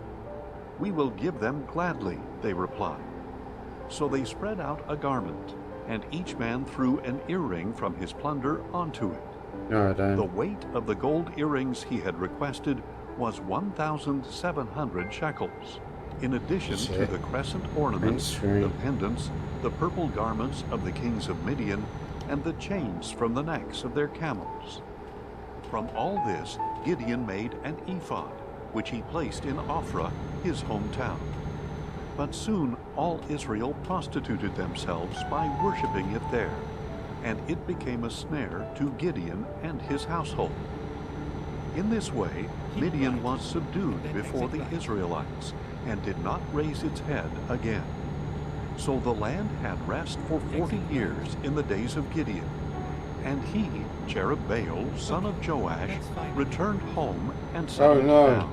S3: "We will give them gladly," they replied. So they spread out a garment, and each man threw an earring from his plunder onto it. The weight of the gold earrings he had requested was 1,700 shekels, in addition to the crescent ornaments, the pendants, the purple garments of the kings of Midian, and the chains from the necks of their camels. From all this Gideon made an ephod, which he placed in Ophrah, his hometown. But soon all Israel prostituted themselves by worshiping it there, and it became a snare to Gideon and his household. In this way Midian was subdued before the Israelites, and did not raise its head again. So the land had rest for 40 years in the days of Gideon. And he, Jerubbaal, son of Joash, returned home and settled down.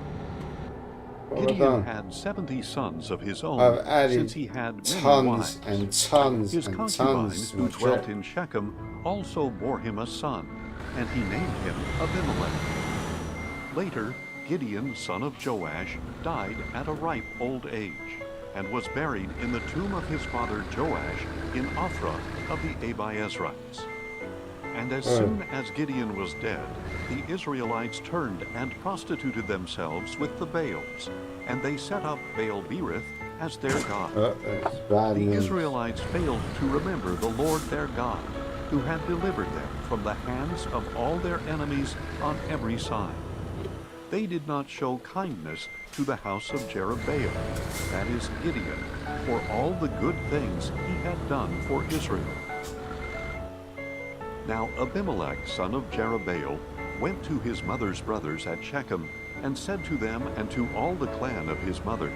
S3: Gideon had 70 sons of his own, since he had many wives. His concubines, who dwelt in Shechem, also bore him a son, and he named him Abimelech. Later, Gideon, son of Joash, died at a ripe old age, and was buried in the tomb of his father Joash in Ophrah of the Abiezrites. And as soon as Gideon was dead, the Israelites turned and prostituted themselves with the Baals, and they set up Baal-berith as their god. The Israelites failed to remember the Lord their God, who had delivered them from the hands of all their enemies on every side. They did not show kindness to the house of Jerubbaal, that is Gideon, for all the good things he had done for Israel. Now Abimelech, son of Jerubbaal, went to his mother's brothers at Shechem, and said to them and to all the clan of his mother,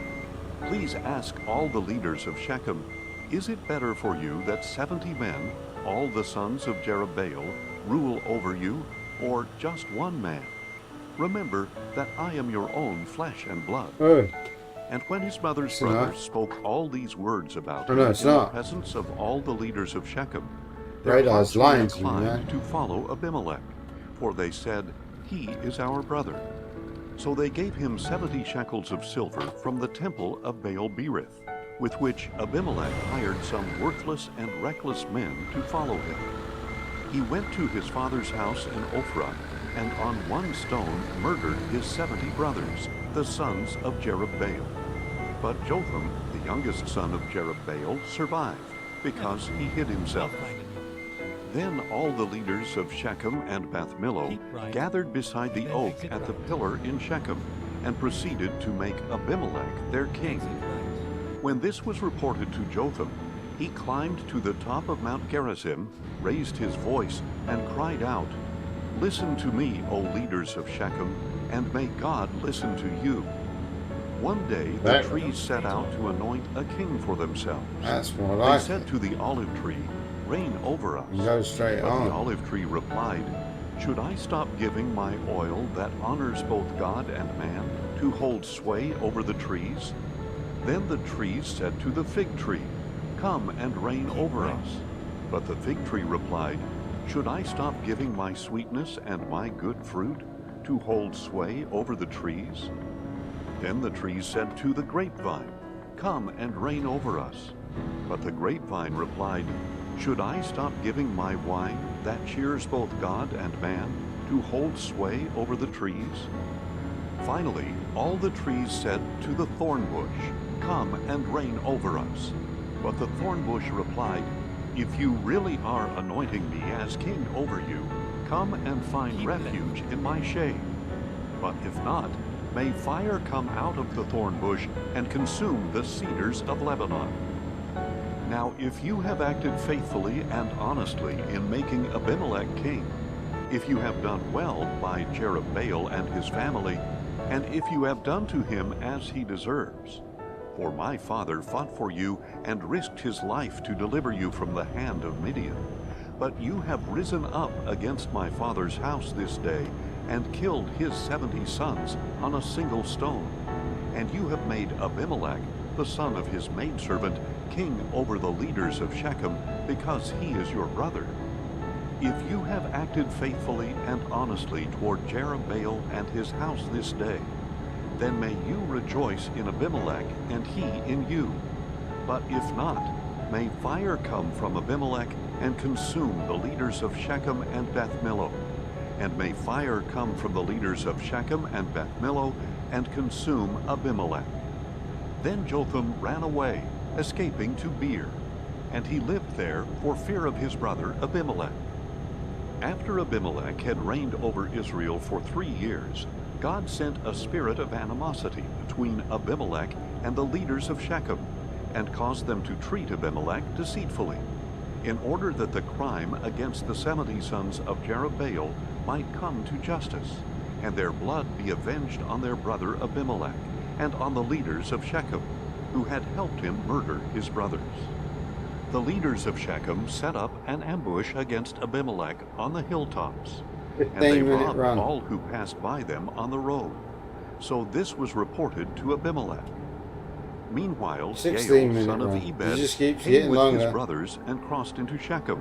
S3: Please ask all the leaders of Shechem, is it better for you that 70 men, all the sons of Jerubbaal, rule over you, or just one man? Remember that I am your own flesh and blood.
S1: Oh.
S3: And when his mother's brothers spoke all these words about him
S1: it's
S3: in the
S1: not.
S3: presence of all the leaders of Shechem, their
S1: Radar's
S3: hearts were
S1: lying to me,
S3: inclined
S1: man.
S3: to follow Abimelech, for they said, he is our brother. So they gave him 70 shekels of silver from the temple of Baal-berith, with which Abimelech hired some worthless and reckless men to follow him. He went to his father's house in Ophrah, and on one stone murdered his 70 brothers, the sons of Jerubbaal. But Jotham, the youngest son of Jerubbaal, survived, because he hid himself. Then all the leaders of Shechem and Beth Millo gathered beside the oak at the pillar in Shechem, and proceeded to make Abimelech their king. When this was reported to Jotham, he climbed to the top of Mount Gerizim, raised his voice, and cried out, "Listen to me, O leaders of Shechem, and may God listen to you." One day the trees set out to anoint a king for themselves.
S1: That's more
S3: They
S1: like
S3: said
S1: it.
S3: to the olive tree, "Reign over us."
S1: You go straight
S3: But
S1: on.
S3: the olive tree replied, "Should I stop giving my oil that honors both God and man to hold sway over the trees?" Then the trees said to the fig tree, "Come and reign over us." But the fig tree replied, "Should I stop giving my sweetness and my good fruit to hold sway over the trees?" Then the trees said to the grapevine, "Come and reign over us." But the grapevine replied, "Should I stop giving my wine that cheers both God and man to hold sway over the trees?" Finally, all the trees said to the thorn bush, "Come and reign over us." But the thorn bush replied, "If you really are anointing me as king over you, come and find refuge in my shade. But if not, may fire come out of the thorn bush and consume the cedars of Lebanon." Now if you have acted faithfully and honestly in making Abimelech king, if you have done well by Jerubbaal and his family, and if you have done to him as he deserves, for my father fought for you and risked his life to deliver you from the hand of Midian, but you have risen up against my father's house this day, and killed his 70 sons on a single stone, and you have made Abimelech, the son of his maidservant, king over the leaders of Shechem, because he is your brother. If you have acted faithfully and honestly toward Jerubbaal and his house this day, then may you rejoice in Abimelech and he in you. But if not, may fire come from Abimelech and consume the leaders of Shechem and Beth Millo. And may fire come from the leaders of Shechem and Beth Millo and consume Abimelech. Then Jotham ran away, escaping to Beer, and he lived there for fear of his brother Abimelech. After Abimelech had reigned over Israel for 3 years, God sent a spirit of animosity between Abimelech and the leaders of Shechem, and caused them to treat Abimelech deceitfully, in order that the crime against the 70 sons of Jerubbaal might come to justice, and their blood be avenged on their brother Abimelech, and on the leaders of Shechem, who had helped him murder his brothers. The leaders of Shechem set up an ambush against Abimelech on the hilltops, and they
S1: 15-minute
S3: robbed
S1: run.
S3: all who passed by them on the road. So this was reported to Abimelech. Meanwhile,
S1: 16-minute
S3: Gaal, son of
S1: run. It
S3: Ebed,
S1: just keeps
S3: came
S1: getting
S3: with
S1: longer.
S3: his brothers and crossed into Shechem,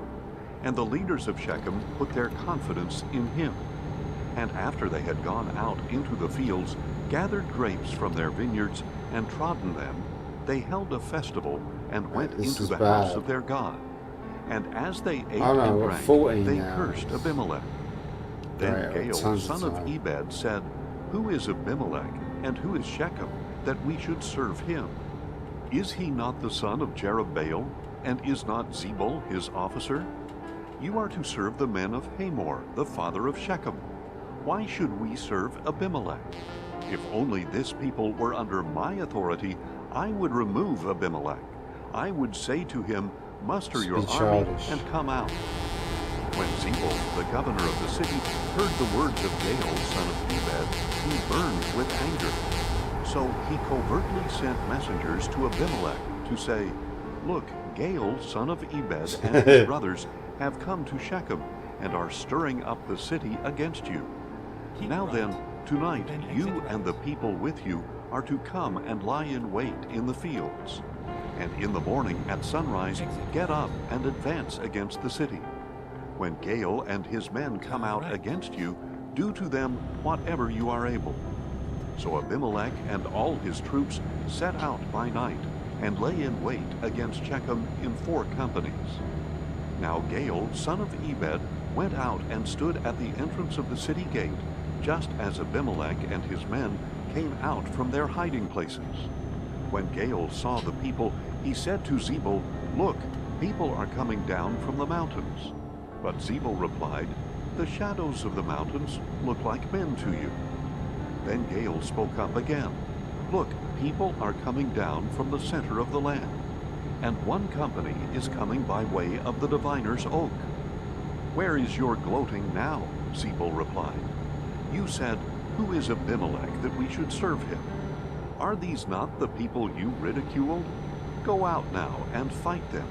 S3: and the leaders of Shechem put their confidence in him. And after they had gone out into the fields, gathered grapes from their vineyards, and trodden them, they held a festival and went
S1: This
S3: into
S1: is
S3: the house
S1: bad.
S3: of their God. And as they ate
S1: I know,
S3: and
S1: we're
S3: drank,
S1: 14
S3: they
S1: now.
S3: cursed Abimelech. Then
S1: Right,
S3: Gaal,
S1: tons of
S3: son of
S1: time.
S3: Ebed, said, "Who is Abimelech, and who is Shechem, that we should serve him? Is he not the son of Jerubbaal, and is not Zebul his officer? You are to serve the men of Hamor, the father of Shechem. Why should we serve Abimelech? If only this people were under my authority, I would remove Abimelech. I would say to him, muster your
S1: Be
S3: army
S1: childish.
S3: and come out." When Zebul, the governor of the city, heard the words of Gaal, son of Ebed, he burned with anger. So he covertly sent messengers to Abimelech to say, "Look, Gaal, son of Ebed, and his brothers have come to Shechem and are stirring up the city against you. Now then, tonight you and the people with you are to come and lie in wait in the fields. And in the morning at sunrise, get up and advance against the city. When Gaal and his men come out against you, do to them whatever you are able." So Abimelech and all his troops set out by night and lay in wait against Shechem in 4 companies. Now Gaal, son of Ebed, went out and stood at the entrance of the city gate, just as Abimelech and his men came out from their hiding places. When Gaal saw the people, he said to Zebul, "Look, people are coming down from the mountains." But Zebul replied, "The shadows of the mountains look like men to you." Then Gaal spoke up again, "Look, people are coming down from the center of the land, and one company is coming by way of the diviner's oak." "Where is your gloating now?" Zebul replied. "You said, 'Who is Abimelech that we should serve him?' Are these not the people you ridiculed? Go out now and fight them."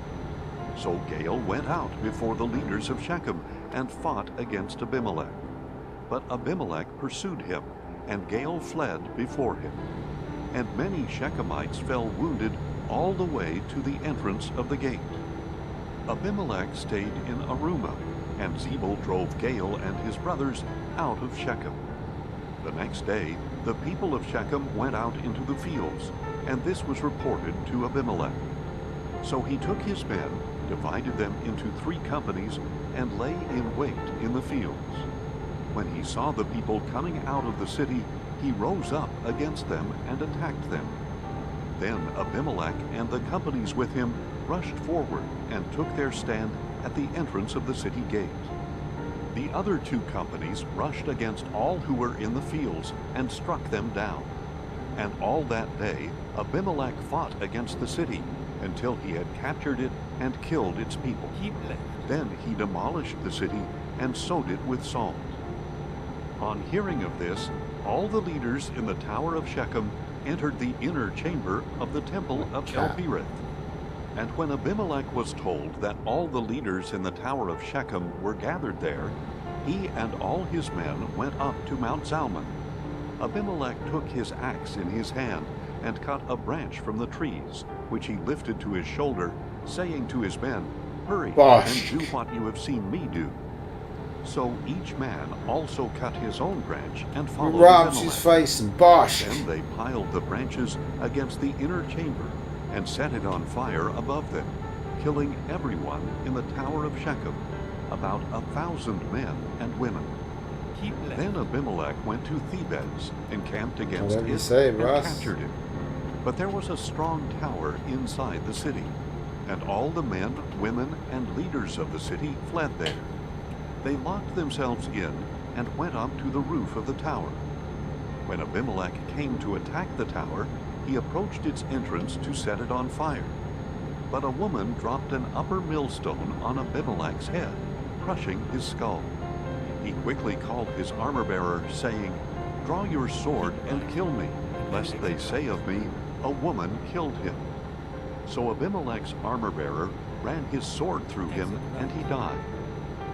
S3: So Gaal went out before the leaders of Shechem and fought against Abimelech. But Abimelech pursued him, and Gaal fled before him. And many Shechemites fell wounded all the way to the entrance of the gate. Abimelech stayed in Arumah, and Zebul drove Gaal and his brothers out of Shechem. The next day, the people of Shechem went out into the fields, and this was reported to Abimelech. So he took his men, divided them into 3 companies, and lay in wait in the fields. When he saw the people coming out of the city, he rose up against them and attacked them. Then Abimelech and the companies with him rushed forward and took their stand at the entrance of the city gate. The other 2 companies rushed against all who were in the fields and struck them down. And all that day Abimelech fought against the city until he had captured it and killed its people. Then he demolished the city and sowed it with salt. On hearing of this, all the leaders in the tower of Shechem entered the inner chamber of the temple of El-Berith. And when Abimelech was told that all the leaders in the tower of Shechem were gathered there, he and all his men went up to Mount Zalmon. Abimelech took his axe in his hand and cut a branch from the trees, which he lifted to his shoulder, saying to his men, "Hurry and do what you have seen me do." So each man also cut his own branch and followed
S1: Rams his face and bosh.
S3: Then they piled the branches against the inner chamber and set it on fire above them, killing everyone in the tower of Shechem, about 1,000 men and women. Then Abimelech went to Thebez, encamped against it, and captured it. But there was a strong tower inside the city, and all the men, women, and leaders of the city fled there. They locked themselves in and went up to the roof of the tower. When Abimelech came to attack the tower, he approached its entrance to set it on fire. But a woman dropped an upper millstone on Abimelech's head, crushing his skull. He quickly called his armor-bearer, saying, "Draw your sword and kill me, lest they say of me, 'A woman killed him.'" So Abimelech's armor-bearer ran his sword through him, and he died.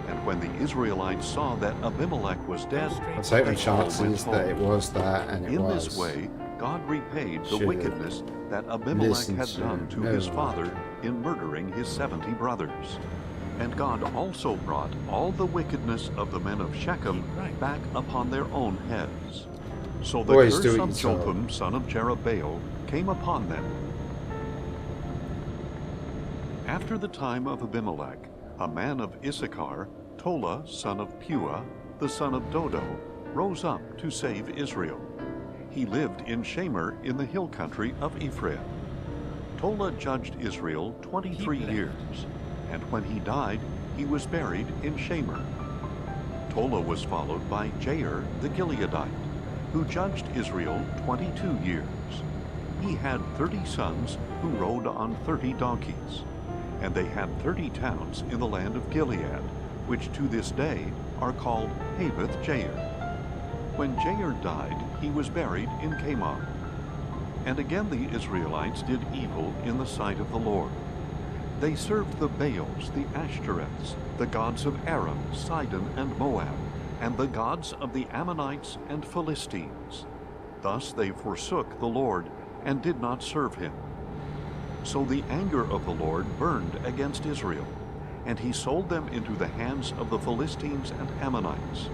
S3: And when the Israelites saw that Abimelech was dead,
S1: I'll take the chances that it was that, and it
S3: in
S1: was.
S3: this way, God repaid the
S1: Should've
S3: wickedness that Abimelech had
S1: listened
S3: done
S1: to
S3: to his
S1: no.
S3: father in murdering his 70 brothers. And God also brought all the wickedness of the men of Shechem back upon their own heads. So the
S1: Boys,
S3: curse
S1: do
S3: of
S1: it so.
S3: Jotham, son of Jerubbaal, came upon them. After the time of Abimelech, a man of Issachar, Tola, son of Puah, the son of Dodo, rose up to save Israel. He lived in Shamer in the hill country of Ephraim. Tola judged Israel 23 years, and when he died, he was buried in Shamer. Tola was followed by Jair the Gileadite, who judged Israel 22 years. He had 30 sons who rode on 30 donkeys, and they had 30 towns in the land of Gilead, which to this day are called Haveth Jair. When Jair died, he was buried in Kamon. And again the Israelites did evil in the sight of the Lord. They served the Baals, the Ashtoreths, the gods of Aram, Sidon, and Moab, and the gods of the Ammonites and Philistines. Thus they forsook the Lord, and did not serve him. So the anger of the Lord burned against Israel, and he sold them into the hands of the Philistines and Ammonites,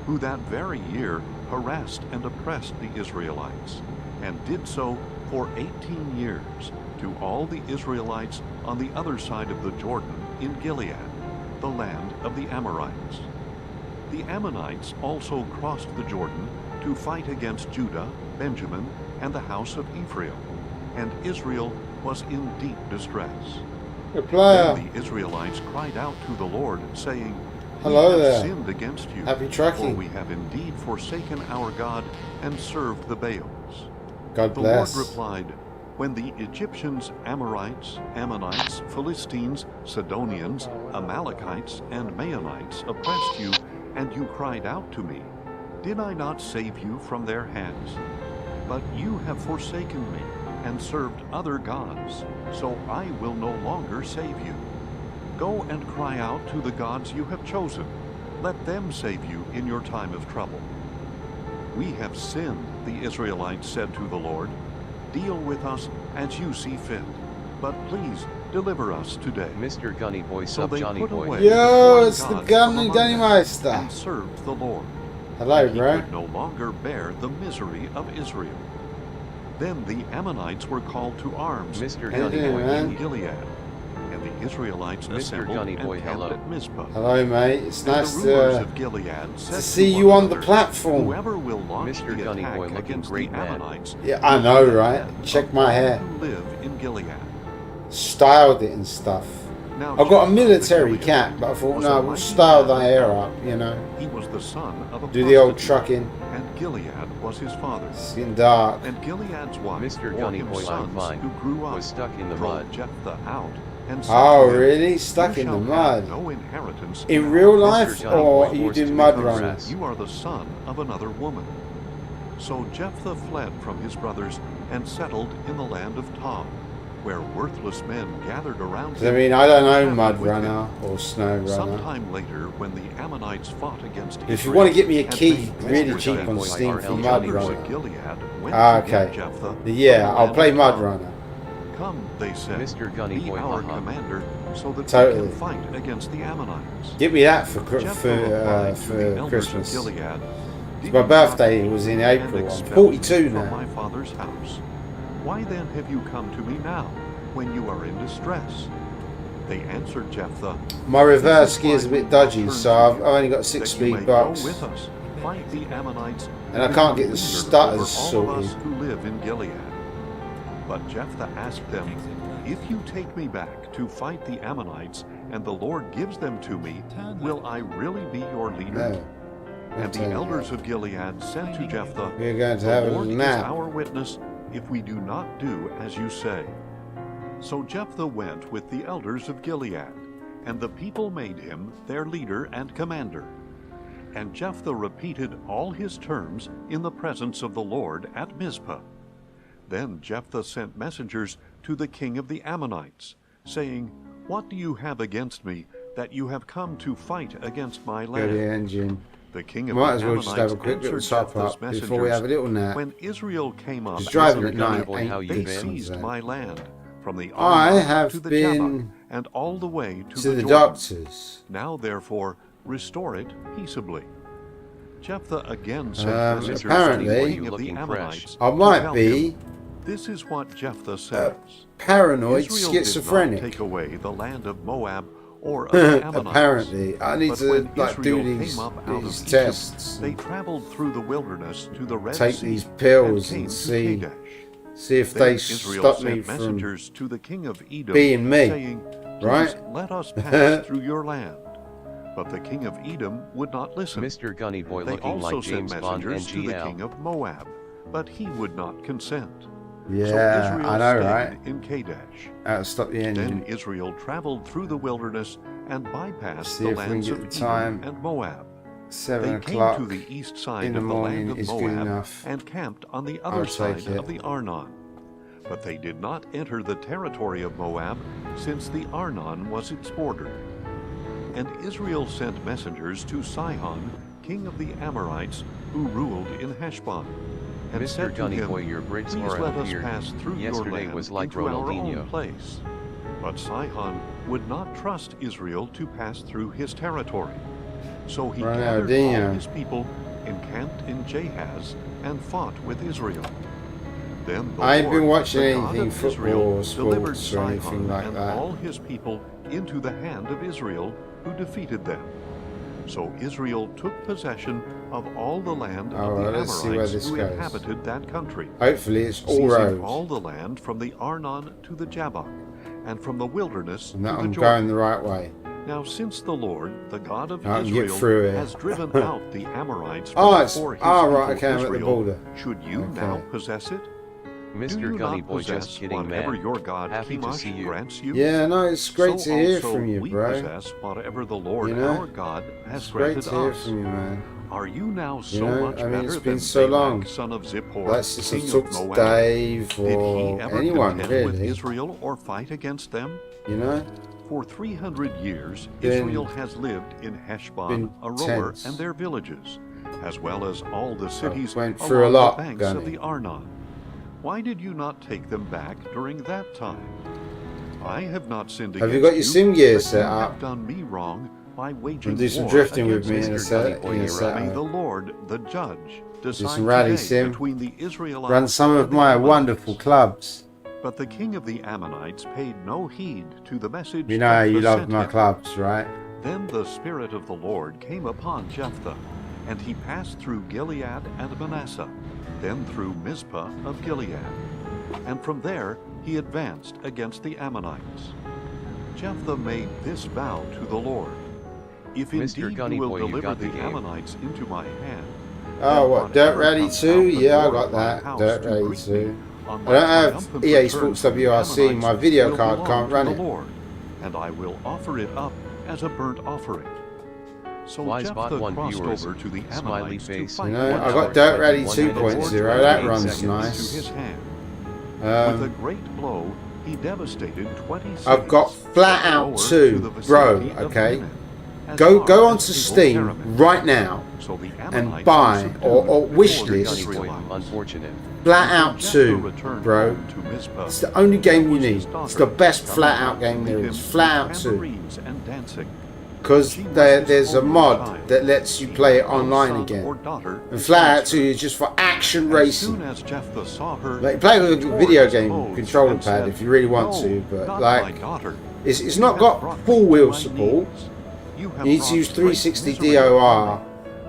S3: who that very year harassed and oppressed the Israelites, and did so for 18 years to all the Israelites on the other side of the Jordan in Gilead, the land of the Amorites. The Ammonites also crossed the Jordan to fight against Judah, Benjamin, and the house of Ephraim, and Israel was in deep distress. Then the Israelites cried out to the Lord, saying,
S1: Hello
S3: We have
S1: there.
S3: sinned against you,
S1: Happy trucking.
S3: for we have indeed forsaken our God and served the Baals.
S1: God
S3: The
S1: bless.
S3: Lord replied, When the Egyptians, Amorites, Ammonites, Philistines, Sidonians, Amalekites, and Maonites oppressed you, and you cried out to me, did I not save you from their hands? But you have forsaken me, and served other gods, so I will no longer save you. Go and cry out to the gods you have chosen. Let them save you in your time of trouble. We have sinned, the Israelites said to the Lord. Deal with us as you see fit, but please deliver us today.
S2: Mr. Gunny Boy
S3: So
S2: sub
S3: they
S2: Johnny
S3: put
S2: Boy.
S3: away
S1: Yo,
S3: the
S1: it's the
S3: foreign gods
S1: Gunny
S3: from among them,
S1: Meister.
S3: and served the Lord.
S1: Hello,
S3: And he
S1: bro.
S3: could no longer bear the misery of Israel. Then the Ammonites were called to arms
S2: Mr.
S1: How you
S2: Gunny
S1: doing,
S2: Boy.
S1: man?
S3: in Gilead, and the Israelites
S2: Mr.
S3: assembled
S2: Gunny
S3: and
S2: Boy,
S3: camped
S2: hello.
S3: at Mizpah.
S1: Hello, mate. It's
S3: And
S1: nice
S3: the rulers
S1: to
S3: of Gilead said
S1: see
S3: one
S1: you on the
S3: another,
S1: platform.
S3: Whoever will launch
S2: Mr.
S3: the
S2: Gunny
S3: attack
S2: Boy looking
S3: against
S2: great,
S3: the
S2: man.
S3: Ammonites
S1: Yeah, I
S3: will
S1: know,
S3: be the
S1: right?
S3: death
S1: Check
S3: of
S1: my
S3: all
S1: hair.
S3: who live in Gilead.
S1: Styled it and stuff.
S3: Now
S1: I've got a
S3: Jephthah the
S1: military
S3: Gileadite
S1: cap, but I thought,
S3: was
S1: no,
S3: a
S1: we'll
S3: mighty
S1: style
S3: man
S1: the
S3: of
S1: hair
S3: valor.
S1: up, you know.
S3: He was the son of a
S1: Do the old
S3: prostitute,
S1: trucking.
S3: and Gilead was his father.
S1: Skin dark.
S3: And Gilead's wife
S2: Mr.
S3: bore
S2: Gunny
S3: him
S2: Boy, I'm
S3: sons
S2: fine.
S3: who grew up,
S2: Was stuck in the
S3: drove
S2: mud.
S3: Jephthah out, and said
S1: Oh,
S3: to him,
S1: really? Stuck
S3: You
S1: in the
S3: shall
S1: mud.
S3: have no inheritance
S1: In
S3: our
S1: real
S3: land,
S1: life,
S2: Mr. Johnny
S1: or
S2: Boy
S1: you
S2: forced
S1: do
S2: to
S1: mud
S2: become
S1: running?
S2: grass.
S3: You are the son of another woman. So Jephthah fled from his brothers and settled in the land of Tob, where worthless men gathered around
S1: 'Cause I
S3: him.
S1: mean, I don't
S3: and
S1: know
S3: traveled
S1: mud
S3: with him.
S1: runner or snow runner.
S3: Sometime later, when the Ammonites fought against
S1: If you
S3: Israel
S1: want to get me a
S3: and
S1: key
S3: made war
S1: really
S3: with
S1: cheap
S3: them,
S1: on
S2: Boy,
S1: Steam
S2: RL
S1: for
S3: the
S1: Mud
S2: Johnny
S3: elders
S2: Boy.
S3: of
S1: Runner.
S3: Gilead went
S1: Ah,
S3: to get
S1: okay.
S3: Jephthah
S1: Yeah,
S3: from the
S1: I'll
S3: land
S1: play
S3: of
S1: Mud
S3: Tob.
S1: Runner.
S3: Come, they said,
S2: Mr. Gunny
S3: be
S2: Boy,
S3: our
S2: haha.
S3: commander, so that
S1: Totally.
S3: we can fight against the Ammonites.
S1: Get me that for
S3: Jephthah replied to the elders
S1: Christmas.
S3: of Gilead,
S1: It's
S3: Did
S1: my
S3: you not
S1: birthday. It
S3: hate
S1: was in
S3: me and
S1: April. I'm
S3: expel
S1: 42
S3: me from
S1: now.
S3: my father's house? Why then have you come to me now, when you are in distress? They answered Jephthah,
S1: My reverse
S3: "This is
S1: gear is a
S3: why
S1: bit
S3: we will
S1: dodgy,
S3: turn
S1: so
S3: to
S1: I've
S3: you,
S1: only got
S3: that
S1: 6
S3: you may
S1: speed
S3: go
S1: box.
S3: with us, fight the Ammonites,
S1: And I can't get the
S3: become leader
S1: stutters
S3: over all of us
S1: sorted.
S3: who live in Gilead." But Jephthah asked them, "If you take me back to fight the Ammonites, and the Lord gives them to me, will I really be your leader?"
S1: No.
S3: And the elders of Gilead said to Jephthah,
S1: We're going to
S3: "The
S1: have a
S3: Lord
S1: little
S3: is
S1: nap.
S3: our witness if we do not do as you say." So Jephthah went with the elders of Gilead, and the people made him their leader and commander. And Jephthah repeated all his terms in the presence of the Lord at Mizpah. Then Jephthah sent messengers to the king of the Ammonites, saying, "What do you have against me, that you have come to fight against my
S1: Go to the
S3: land?"
S1: engine.
S3: The king of
S1: Might
S3: the
S1: as well just have a
S3: Ammonites
S1: quick little
S3: answered
S1: top
S3: Jephthah's
S1: up before we have a
S3: messengers,
S1: little nap.
S3: "When Israel came up
S1: Because
S3: as
S1: driving
S3: a
S1: at
S2: Gunny
S1: night
S2: Boy,
S1: ain't
S2: how you
S3: they
S2: been?
S3: seized
S1: decent.
S3: my land, from the
S1: I
S3: Arnon
S1: have
S3: to the
S1: been
S3: Jabbok, and all the way to
S1: to the
S3: Jordan.
S1: doctors.
S3: Now therefore restore it peaceably." Jephthah again sent messengers
S1: apparently-
S3: to the king of the
S2: Looking
S3: Ammonites
S1: I
S3: to
S1: might
S3: tell
S1: be
S3: him, "This is what Jephthah says.
S1: paranoid
S3: Israel did not
S1: schizophrenic.
S3: take away the land of Moab or of the Ammonites.
S1: Apparently. I need
S3: But
S1: to
S3: when
S1: like
S3: Israel
S1: do
S3: came
S1: these
S3: up out
S1: these
S3: of
S1: tests.
S3: Egypt, they traveled through the wilderness to the Red
S1: Take
S3: Sea
S1: these pills
S3: and came
S1: and
S3: to
S1: see
S3: Kadesh.
S1: if
S3: Then
S1: they
S3: Israel
S1: stop me
S3: sent
S1: from
S3: messengers to the king of Edom,
S1: being me,
S3: saying, "Please
S1: right?
S3: let us pass through your land." But the king of Edom would not listen.
S2: Mr. Gunny Boy
S3: They
S2: looking
S3: also
S2: like
S3: sent
S2: James Bond
S3: messengers to the
S2: NGL.
S3: king of Moab, but he would not consent. So
S1: Yeah,
S3: Israel
S1: I know,
S3: stayed
S1: right?
S3: in Kadesh.
S1: Stop the
S3: Then
S1: engine.
S3: Israel traveled through the wilderness and bypassed
S1: See
S3: the
S1: if we can
S3: lands
S1: get
S3: of
S1: the
S3: Edom
S1: time.
S3: and Moab.
S1: 7
S3: They came
S1: o'clock
S3: to the east side
S1: in the
S3: of the land
S1: morning
S3: of
S1: is good
S3: Moab
S1: enough.
S3: and camped on the
S1: I'll
S3: other
S1: take
S3: side
S1: it.
S3: of the Arnon. but they did not enter the territory of Moab, since the Arnon was its border. And Israel sent messengers to Sihon, king of the Amorites, who ruled in Heshbon, and
S2: Mr.
S3: said to
S2: Gunny
S3: him,
S2: Boy, your bricks
S3: "Please
S2: are
S3: let us
S2: appeared.
S3: pass through your
S2: Yesterday
S3: land
S2: was like
S3: into our own
S2: Ronaldinho."
S3: place." But Sihon would not trust Israel to pass through his territory. So he gathered all his people, encamped in Jahaz, and fought with Israel. Then the
S1: I ain't been
S3: Lord,
S1: watching
S3: the God
S1: anything
S3: of
S1: football
S3: Israel,
S1: or
S3: delivered
S1: sports or anything
S3: Sihon
S1: like
S3: and
S1: that.
S3: all his people into the hand of Israel, who defeated them. So Israel took possession of all the land of the
S1: let's see where
S3: Amorites
S1: this
S3: who
S1: goes.
S3: inhabited that country,
S1: Hopefully it's all
S3: seizing
S1: roads.
S3: all the land from the Arnon to the Jabbok, and from the wilderness
S1: And
S3: to
S1: that
S3: the
S1: I'm
S3: Jordan.
S1: going the right way.
S3: Now since the Lord, the God of
S1: I can get
S3: Israel,
S1: through it.
S3: has driven out the Amorites
S1: Oh,
S3: from
S1: it's
S3: before his
S1: right.
S3: people
S1: Okay, I'm at the
S3: Israel,
S1: border.
S3: should you
S1: Okay.
S3: now possess it? Do
S2: Mr.
S3: you
S2: Gunny
S3: not
S2: Boy,
S3: possess
S2: just kidding,
S3: whatever
S2: man.
S3: your God
S2: Happy to
S3: Chemosh
S2: see you.
S3: grants you?
S1: Yeah, no, it's great
S3: So
S1: to hear
S3: also
S1: from you,
S3: we
S1: bro.
S3: possess whatever the Lord
S1: You know?
S3: our God has
S1: It's great
S3: granted
S1: to hear
S3: us.
S1: from you, man.
S3: Are you now so
S1: You know,
S3: much
S1: I mean,
S3: better
S1: it's
S3: than
S1: been so
S3: Balak,
S1: long.
S3: son of Zippor,
S1: Like since I've
S3: king
S1: talked
S3: of
S1: to
S3: Moab?
S1: Dave
S3: Did he
S1: or
S3: ever
S1: anyone,
S3: contend with
S1: really.
S3: Israel or fight against them?
S1: You know?
S3: For 300 years,
S1: Been-
S3: Israel has lived in Heshbon, Aroer,
S1: tense.
S3: and their villages, as well as all the cities
S1: went through a
S3: along
S1: lot,
S3: the banks
S1: Gunny.
S3: of the Arnon. Why did you not take them back during that time? I have not sinned against
S1: Have you got your sim gear
S3: but
S1: set
S3: you
S1: up?
S3: have done me wrong by waging
S1: And do some
S3: war
S1: drifting with
S3: against
S1: me in a
S3: Israel.
S1: set. In a
S3: May
S1: set
S3: the Lord, the judge, decide
S1: some rally
S3: today
S1: sim.
S3: between the Israelites
S1: Run some of
S3: and the
S1: my
S3: Ammonites.
S1: wonderful clubs.
S3: But the king of the Ammonites paid no heed to the message
S1: You know how you
S3: Jephthah
S1: love
S3: sent
S1: my
S3: him.
S1: clubs, right?
S3: Then the Spirit of the Lord came upon Jephthah, and he passed through Gilead and Manasseh, then through Mizpah of Gilead. And from there he advanced against the Ammonites. Jephthah made this vow to the Lord: "If
S2: Mr.
S3: indeed
S2: Gunny
S3: you will
S2: Boy, you
S3: deliver
S2: got the
S3: the
S2: game.
S3: Ammonites into my hand,
S1: Oh,
S3: then
S1: what? Dirt
S3: whatever
S1: Rally
S3: comes
S1: 2?
S3: out the
S1: Yeah, I
S3: door
S1: got
S3: of my
S1: that.
S3: house
S1: Dirt
S3: to
S1: Rally
S3: greet
S1: 2.
S3: me on
S1: I
S3: my
S1: don't have
S3: triumphant
S1: EA
S3: return
S1: Sports
S3: from the
S1: WRC. My
S3: Ammonites
S1: video
S3: will
S1: card
S3: belong
S1: can't
S3: to
S1: run
S3: the
S1: it.
S3: Lord, and I will offer it up as a burnt offering." So
S2: Wise bot
S3: Jephthah
S2: 1
S3: crossed
S2: viewers,
S3: over to the
S2: smiley
S3: Ammonites to
S2: face.
S3: fight
S1: You know,
S3: with
S1: I
S3: them.
S1: got Dirt Rally
S2: 21
S3: And the Lord
S1: 2.0.
S3: delivered
S1: That
S3: the
S1: runs
S3: Ammonites
S1: nice.
S3: into his hand. With a
S1: Um,
S3: great blow, he devastated 20 cities.
S1: I've got Flat
S3: from
S1: Out
S3: Aroer
S1: 2,
S3: to the
S1: bro,
S3: vicinity of
S1: okay?
S3: Minnith, as
S1: Go
S3: far
S1: onto
S3: as
S1: Steam
S3: Abel-Keramim.
S1: right now
S3: So the
S1: and
S3: Ammonites
S1: buy
S3: were
S1: or
S3: subdued
S1: wish
S3: before the
S1: list
S2: Gunny Boy,
S3: Israelites.
S2: unfortunate.
S1: Flat
S3: And when
S1: Out
S3: Jephthah
S1: 2,
S3: returned
S1: bro.
S3: home to Mizpah,
S1: It's the only game you
S3: was
S1: need.
S3: his
S1: It's the
S3: daughter
S1: best
S3: coming
S1: Flat
S3: out
S1: Out game
S3: to
S1: there
S3: meet
S1: is.
S3: him
S1: Flat
S3: with
S1: Out 2.
S3: tambourines and dancing.
S1: Because
S3: She was his
S1: there's a
S3: only
S1: mod
S3: child.
S1: that lets you
S3: He
S1: play
S3: had
S1: it
S3: no
S1: online
S3: son
S1: again.
S3: or daughter
S1: And
S3: to
S1: Flat Out
S3: dance
S1: 2
S3: her.
S1: is just for action
S3: As
S1: racing.
S3: soon as Jephthah saw her,
S1: Like, play it with
S3: he
S1: a
S3: tore
S1: video
S3: his
S1: game
S3: clothes
S1: controller
S3: and
S1: pad
S3: said,
S1: if you really want
S3: "No,
S1: to, but
S3: not
S1: like,
S3: my daughter.
S1: it's
S3: You
S1: not
S3: have
S1: got
S3: brought me
S1: full
S3: to
S1: wheel
S3: my
S1: support.
S3: knees. You have
S1: You need to
S3: brought
S1: use
S3: great
S1: 360
S3: misery
S1: DOR.
S3: upon me,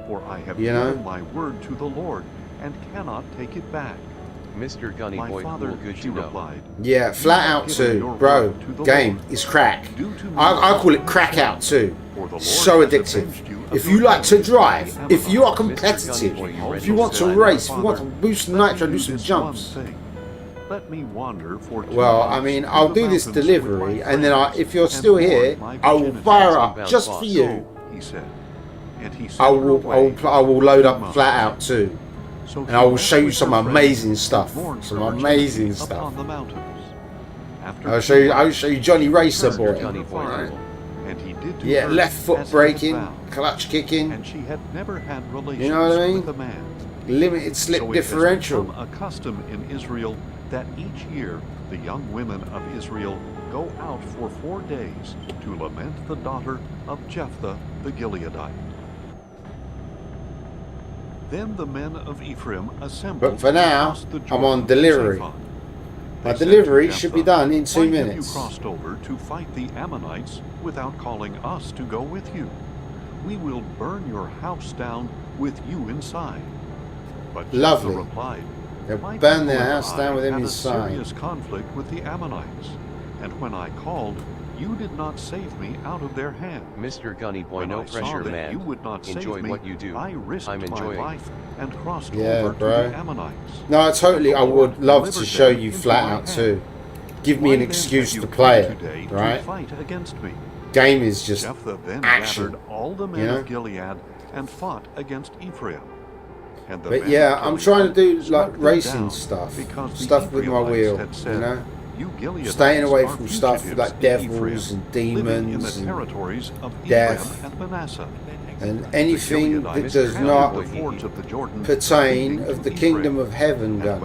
S3: for I have
S1: You know?
S3: given my word to the Lord and cannot take it back."
S2: Mr. Gunny
S3: "My
S2: Boy,
S3: father,"
S2: cool, good
S3: she
S2: to know.
S3: replied,
S1: Yeah, Flat
S3: have
S1: Out
S3: given
S1: 2,
S3: your
S1: bro.
S3: word to the
S1: Game
S3: Lord.
S1: is crack.
S3: "Do to me
S1: I
S3: as
S1: call it
S3: you
S1: Crack
S3: said,
S1: Out 2.
S3: for the Lord
S1: So
S3: has
S1: addictive.
S3: avenged you of
S1: If
S3: your
S1: you like to
S3: enemies, the
S1: drive, if you are
S3: Ammonites."
S1: competitive,
S2: Boy, you
S3: Also
S1: if you want to
S3: said,
S1: race,
S3: "My
S1: if you want to
S3: father,
S1: boost
S3: let me
S1: nitro, do some
S3: this
S1: jumps.
S3: one thing. Let me wander for 2
S1: Well, I
S3: months
S1: mean,
S3: through
S1: I'll
S3: the
S1: do this
S3: mountains
S1: delivery,
S3: with my
S1: and then
S3: friends
S1: if you're
S3: and
S1: still
S3: mourn
S1: here,
S3: my
S1: I will
S3: virginity."
S1: fire
S2: Some
S1: up
S2: bounce
S1: just
S2: boss.
S1: for you.
S3: "So," he said, and he sent
S1: I
S3: her
S1: will
S3: away
S1: load
S3: for 2
S1: up
S3: months.
S1: Flat Out 2,
S3: So
S1: and
S3: she
S1: I will
S3: went
S1: show you
S3: with
S1: some
S3: her friends
S1: amazing
S3: and
S1: stuff.
S3: mourned
S1: Some
S3: her
S1: amazing
S3: virginity
S1: stuff.
S3: upon the mountains. After
S1: I'll
S3: 2
S1: show you. I'll
S3: months,
S1: show you Johnny
S3: she
S1: Racer
S3: returned
S1: boy.
S3: to
S2: Johnny
S3: her
S2: boy,
S3: father,
S2: cool.
S3: and he did to
S1: Yeah,
S3: her
S1: left foot
S3: as he had
S1: braking,
S3: vowed,
S1: clutch kicking,
S3: and she had never had relations
S1: you know what I mean?
S3: with a man.
S1: Limited slip
S3: So it
S1: differential.
S3: has become a custom in Israel that each year the young women of Israel go out for 4 days to lament the daughter of Jephthah the Gileadite. Then the men of Ephraim assembled.
S1: But for now,
S3: across the
S1: I'm
S3: Jordan
S1: on
S3: to
S1: delivery.
S3: Zaphon.
S1: My
S3: They said to
S1: delivery should be
S3: Jephthah,
S1: done in 2
S3: "Why have you
S1: minutes.
S3: crossed over to fight the Ammonites without calling us to go with you? We will burn your house down with you inside." But Jephthah
S1: Lovely.
S3: replied,
S1: They'll
S3: "My
S1: burn
S3: people
S1: their
S3: and
S1: house down
S3: I
S1: with him
S3: had a
S1: inside.
S3: serious conflict with the Ammonites, and when I called, you did not save me out of their hand.
S2: Mr. Gunny Boy,
S3: When
S2: no
S3: I saw
S2: pressure,
S3: that
S2: man.
S3: you would not
S2: Enjoy
S3: save me,
S2: what you do.
S3: I risked
S2: I'm
S3: my
S2: enjoying.
S3: life and crossed
S1: Yeah,
S3: over to
S1: bro.
S3: the Ammonites.
S1: No, I totally. I
S3: The Lord
S1: would love to
S3: delivered
S1: show
S3: them
S1: you
S3: into
S1: Flat
S3: my
S1: Out
S3: hand.
S1: too. Give me
S3: Why
S1: an
S3: then
S1: excuse
S3: have you
S1: to
S3: come
S1: play it,
S3: today
S1: right?
S3: to fight against me?
S1: Game is just
S3: Jephthah then
S1: action,
S3: gathered all the men
S1: you know?
S3: of Gilead and fought against Ephraim.
S1: But yeah, I'm trying to do like racing stuff with my wheel, you know, staying away from stuff like devils and demons and death and anything that does not pertain of the kingdom of heaven, God.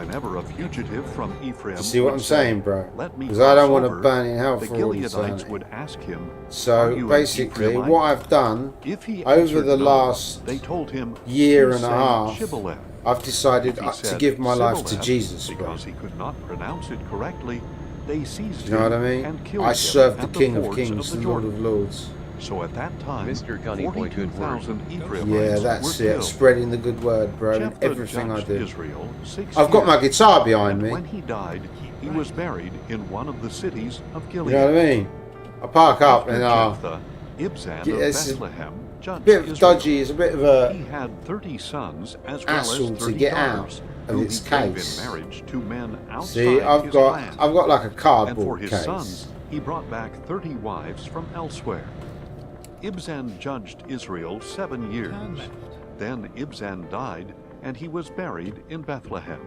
S1: You see what I'm saying, bro? Because I don't want to burn in hell for all eternity. So basically, what I've done over the last year and a half, I've decided to give my life to Jesus, bro.
S3: He could not pronounce it correctly. They seized
S1: You know what I
S3: him
S1: mean? I serve the King of Kings, the Lord of Lords.
S3: So at that time,
S2: Mr. Gunny Boy, good word.
S1: Yeah, that's it. Spreading the good word, bro, in everything I do. I've got my guitar behind me.
S3: When he died, he was buried in one of the cities of Gilead.
S1: You know what I mean? I park up and
S3: it's
S1: a bit of dodgy. It's a bit of a
S3: he had 30 sons as well
S1: hassle
S3: as 30
S1: to get
S3: daughters,
S1: out of its case.
S3: in marriage to men outside
S1: See, I've got like a
S3: and for
S1: cardboard
S3: his
S1: case.
S3: sons, he brought back 30 wives from elsewhere. Ibzan judged Israel 7 years. Then Ibzan died, and he was buried in Bethlehem.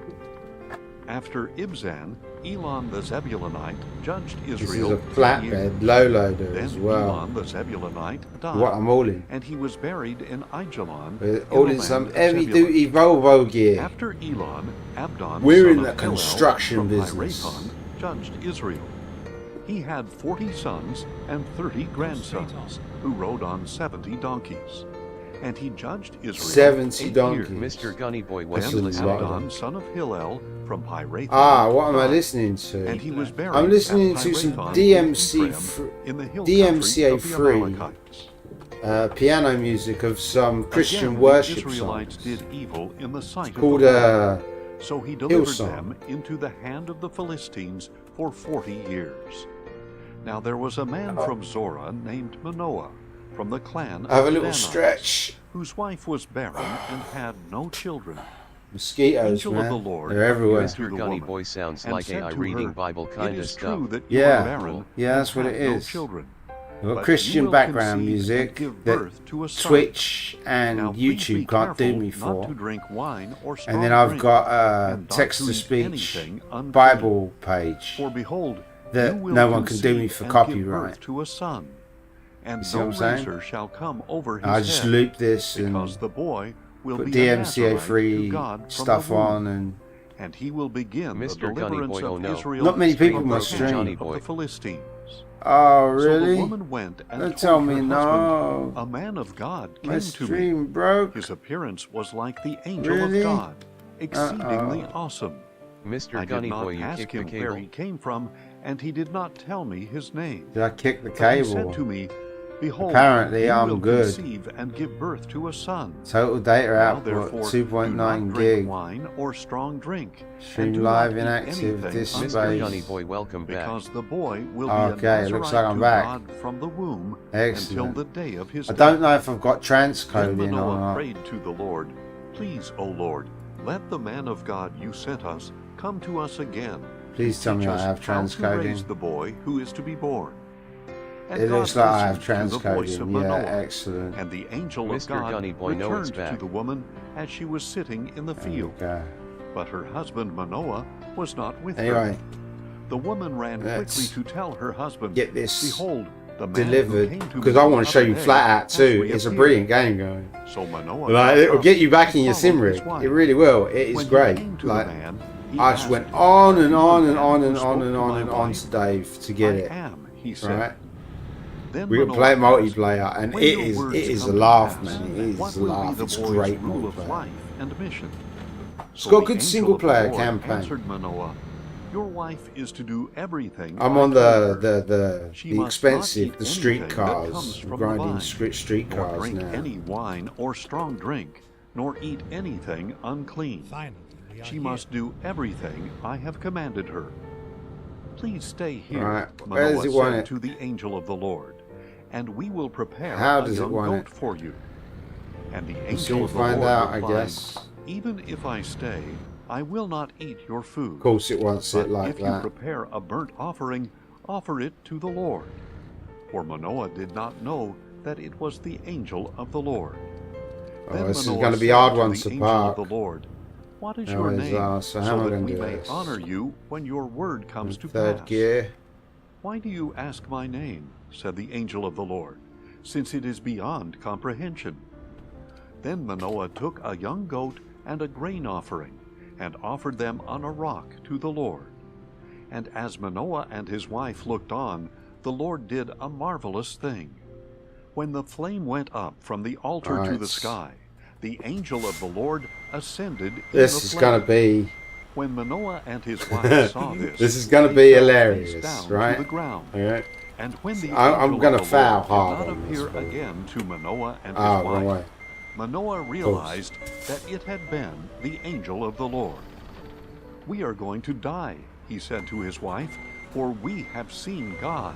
S3: After Ibzan, Elon the Zebulunite judged Israel.
S1: This is a flatbed low loader
S3: then
S1: as well.
S3: Elon the Zebulunite died,
S1: What I'm all in.
S3: and he was buried in Aijalon.
S1: We're all in some heavy duty Volvo gear.
S3: After Elon, Abdon,
S1: We're
S3: son
S1: in
S3: of
S1: the
S3: Hillel
S1: construction
S3: from
S1: business.
S3: Pirathon, judged Israel. He had 40 sons and 30 grandsons, who rode on 70 donkeys. And he judged Israel
S1: 70
S3: 8
S1: donkeys.
S3: years.
S2: Mr. Gunny Boy,
S3: Then
S2: what's
S1: That's a
S2: listening?
S1: lot.
S3: Abdon, son of Hillel, from Pirathon.
S1: Ah, what am I
S3: died,
S1: listening to?
S3: And he was buried
S1: I'm listening
S3: at
S1: to some
S3: Pirathon
S1: DMC
S3: in the hill
S1: DMCA
S3: country of the
S1: free
S3: Amalekites.
S1: piano music of some Christian
S3: Again, the
S1: worship
S3: Israelites
S1: songs.
S3: did evil in the sight
S1: Called
S3: of the Lord. So he delivered
S1: Hillsong.
S3: them into the hand of the Philistines for 40 years. Now there was a man from Zorah named Manoah, from the clan
S1: Have a
S3: of the
S1: little
S3: Danites,
S1: stretch.
S3: whose wife was barren and had no children.
S1: Mosquitoes,
S3: Angel of the
S1: man.
S3: Lord
S1: They're everywhere.
S3: appeared to
S2: Mr.
S3: the
S2: Gunny
S3: woman
S2: Boy sounds
S3: and
S2: like
S3: said
S2: AI
S3: to
S2: reading
S3: her,
S2: Bible
S3: "It
S2: kind of
S3: is
S2: stuff.
S3: true that you
S1: Yeah.
S3: are barren
S1: Yeah,
S3: and
S1: that's what
S3: have
S1: it
S3: no
S1: is.
S3: children.
S1: I've
S3: But
S1: got Christian
S3: you will
S1: background
S3: conceive
S1: music
S3: and give
S1: that
S3: birth to a son.
S1: Twitch and
S3: Now, please be
S1: YouTube can't do
S3: careful
S1: me
S3: not
S1: for.
S3: to drink wine or
S1: And
S3: strong
S1: then I've
S3: drink,
S1: got
S3: and
S1: a
S3: not
S1: text
S3: to
S1: to
S3: eat
S1: speech
S3: anything unclean.
S1: Bible page
S3: For behold,
S1: that
S3: you will
S1: no one can do me
S3: conceive
S1: for
S3: and give
S1: copyright.
S3: birth to a son, and
S1: see
S3: no
S1: what I'm saying?
S3: razor shall come over his
S1: I just
S3: head,
S1: loop this and
S3: because the boy will
S1: put
S3: be a
S1: DMCA
S3: Nazarite
S1: free
S3: to God from
S1: stuff
S3: the womb,
S1: on, and
S3: and he will begin
S2: Mr.
S3: the
S2: Gunny
S3: deliverance
S2: Boy, oh
S3: of
S2: no.
S3: Israel
S1: Not many people
S3: from
S1: must
S3: the
S1: stream.
S3: hand
S2: Johnny
S3: of
S2: Boy.
S3: the Philistines.
S1: oh
S3: So the
S1: really?
S3: woman went and
S1: Don't
S3: told
S1: tell
S3: her
S1: me
S3: husband,
S1: no.
S3: a man of God
S1: My
S3: came to me.
S1: stream broke.
S3: His appearance was like the angel
S1: Really?
S3: of God, exceedingly awesome. I
S2: Mr.
S3: did
S2: Gunny
S3: not
S2: Boy, you
S3: ask
S2: kicked the
S3: him where
S2: cable.
S3: he came from, and he did not tell me his name.
S1: Did I kick the
S3: But he said
S1: cable?
S3: to me, Behold,
S1: Apparently
S3: you
S1: I'm
S3: will
S1: good.
S3: conceive and give birth to a son.
S1: Total data
S3: Now
S1: output
S3: therefore, do
S1: 2.9
S3: not drink
S1: gig.
S3: wine or strong drink,
S1: Stream
S3: and do
S1: live
S3: not eat
S1: inactive
S3: anything
S1: display.
S2: Mr. Gunny
S3: unclean,
S2: Boy, welcome back.
S3: because the boy will be
S1: Okay,
S3: a
S1: it looks
S3: Nazarite
S1: like I'm
S3: to
S1: back.
S3: God from the womb
S1: Excellent.
S3: until the day of his
S1: I
S3: death.
S1: don't know if I've got
S3: Then
S1: transcoding or
S3: Manoah
S1: not.
S3: prayed to the Lord, Please, O Lord, let the man of God you sent us come to us again.
S1: Please tell me
S3: Teach
S1: I
S3: us
S1: have
S3: how to raise
S1: transcoding.
S3: the boy who is to be born. And
S1: It
S3: God
S1: looks like I have
S3: listened to the voice of
S1: transcoding. Yeah,
S3: Manoah.
S1: excellent.
S3: And the angel
S2: Mr.
S3: of God
S2: Gunny Boy, no, it's
S3: returned to
S2: back.
S3: the woman as she was sitting in the field.
S1: Okay.
S3: But her husband Manoah was not with her.
S1: Anyway,
S3: The woman ran quickly
S1: let's
S3: to tell her husband,
S1: get this
S3: Behold, the man who
S1: delivered
S3: came to
S1: because
S3: me
S1: I
S3: the
S1: want to show
S3: other
S1: you
S3: day
S1: flat out
S3: has
S1: too. It's a
S3: reappeared."
S1: brilliant game going.
S3: So Manoah
S1: Like
S3: got
S1: it'll
S3: up
S1: get you back in
S3: and
S1: your sim
S3: followed his
S1: rig.
S3: wife.
S1: It really will. It is
S3: When he
S1: great.
S3: came to
S1: Like
S3: the man, he
S1: I just
S3: asked,
S1: went on and
S3: "Are you
S1: on
S3: the
S1: and
S3: man
S1: on
S3: who
S1: and
S3: spoke
S1: on
S3: to
S1: and on
S3: my
S1: and on
S3: wife?"
S1: to Dave to get
S3: I
S1: it.
S3: am, he said.
S1: Right?
S3: Then
S1: We can
S3: Manoah
S1: play
S3: asked,
S1: multiplayer, and
S3: "When
S1: it
S3: your
S1: is
S3: words
S1: a
S3: come to
S1: laugh,
S3: pass,
S1: man. It
S3: what
S1: is a
S3: will be
S1: laugh.
S3: the
S1: It's
S3: boy's
S1: great
S3: rule of
S1: multiplayer.
S3: life and mission?"
S1: It's
S3: So
S1: got
S3: the
S1: good
S3: angel
S1: single
S3: of the
S1: player
S3: Lord
S1: campaign.
S3: answered Manoah, "Your wife is to do everything
S1: I'm
S3: I
S1: on
S3: told her.
S1: the
S3: She must not
S1: expensive,
S3: eat
S1: the street
S3: anything that comes
S1: cars,
S3: from the
S1: grinding
S3: vine,
S1: street
S3: nor
S1: cars
S3: drink
S1: now.
S3: any wine or strong drink, nor eat anything unclean.
S4: Finally, we are
S3: She
S4: here.
S3: must do everything I have commanded her. Please stay here,"
S1: Right, where does
S3: Manoah
S1: it want
S3: said
S1: it?
S3: to the angel of the Lord, "and we will prepare
S1: How
S3: a
S1: does it
S3: young
S1: want
S3: goat
S1: it?
S3: for you." And the
S1: We'll
S3: angel
S1: soon
S3: of the
S1: find
S3: Lord
S1: out, I
S3: replied,
S1: guess.
S3: "Even if I stay, I will not eat your food.
S1: Of course, it wants
S3: But
S1: it like
S3: if you
S1: that.
S3: prepare a burnt offering, offer it to the Lord." For Manoah did not know that it was the angel of the Lord.
S1: Oh, this is going to be hard ones to park.
S3: The Lord, what is
S1: Oh,
S3: your name,
S1: so how am I
S3: that
S1: going
S3: we
S1: to do
S3: may
S1: this?
S3: honor you when your word comes to
S1: Third
S3: pass?
S1: gear.
S3: Why do you ask my name, said the angel of the Lord, since it is beyond comprehension? Then Manoah took a young goat and a grain offering, and offered them on a rock to the Lord. And as Manoah and his wife looked on, the Lord did a marvelous thing. When the flame went up from the altar to the sky, the angel of the Lord ascended in the flame.
S1: This is going to be...
S3: When Manoah and his wife saw this,
S1: this is going to be hilarious, right?
S3: To the ground.
S1: Alright.
S3: And when the
S1: I'm going to foul
S3: did
S1: hard
S3: not
S1: on this
S3: appear
S1: one.
S3: again to Manoah and his
S1: wrong way.
S3: wife, Manoah realized that it had been the angel of the Lord. We are going to die, he said to his wife, for we have seen God.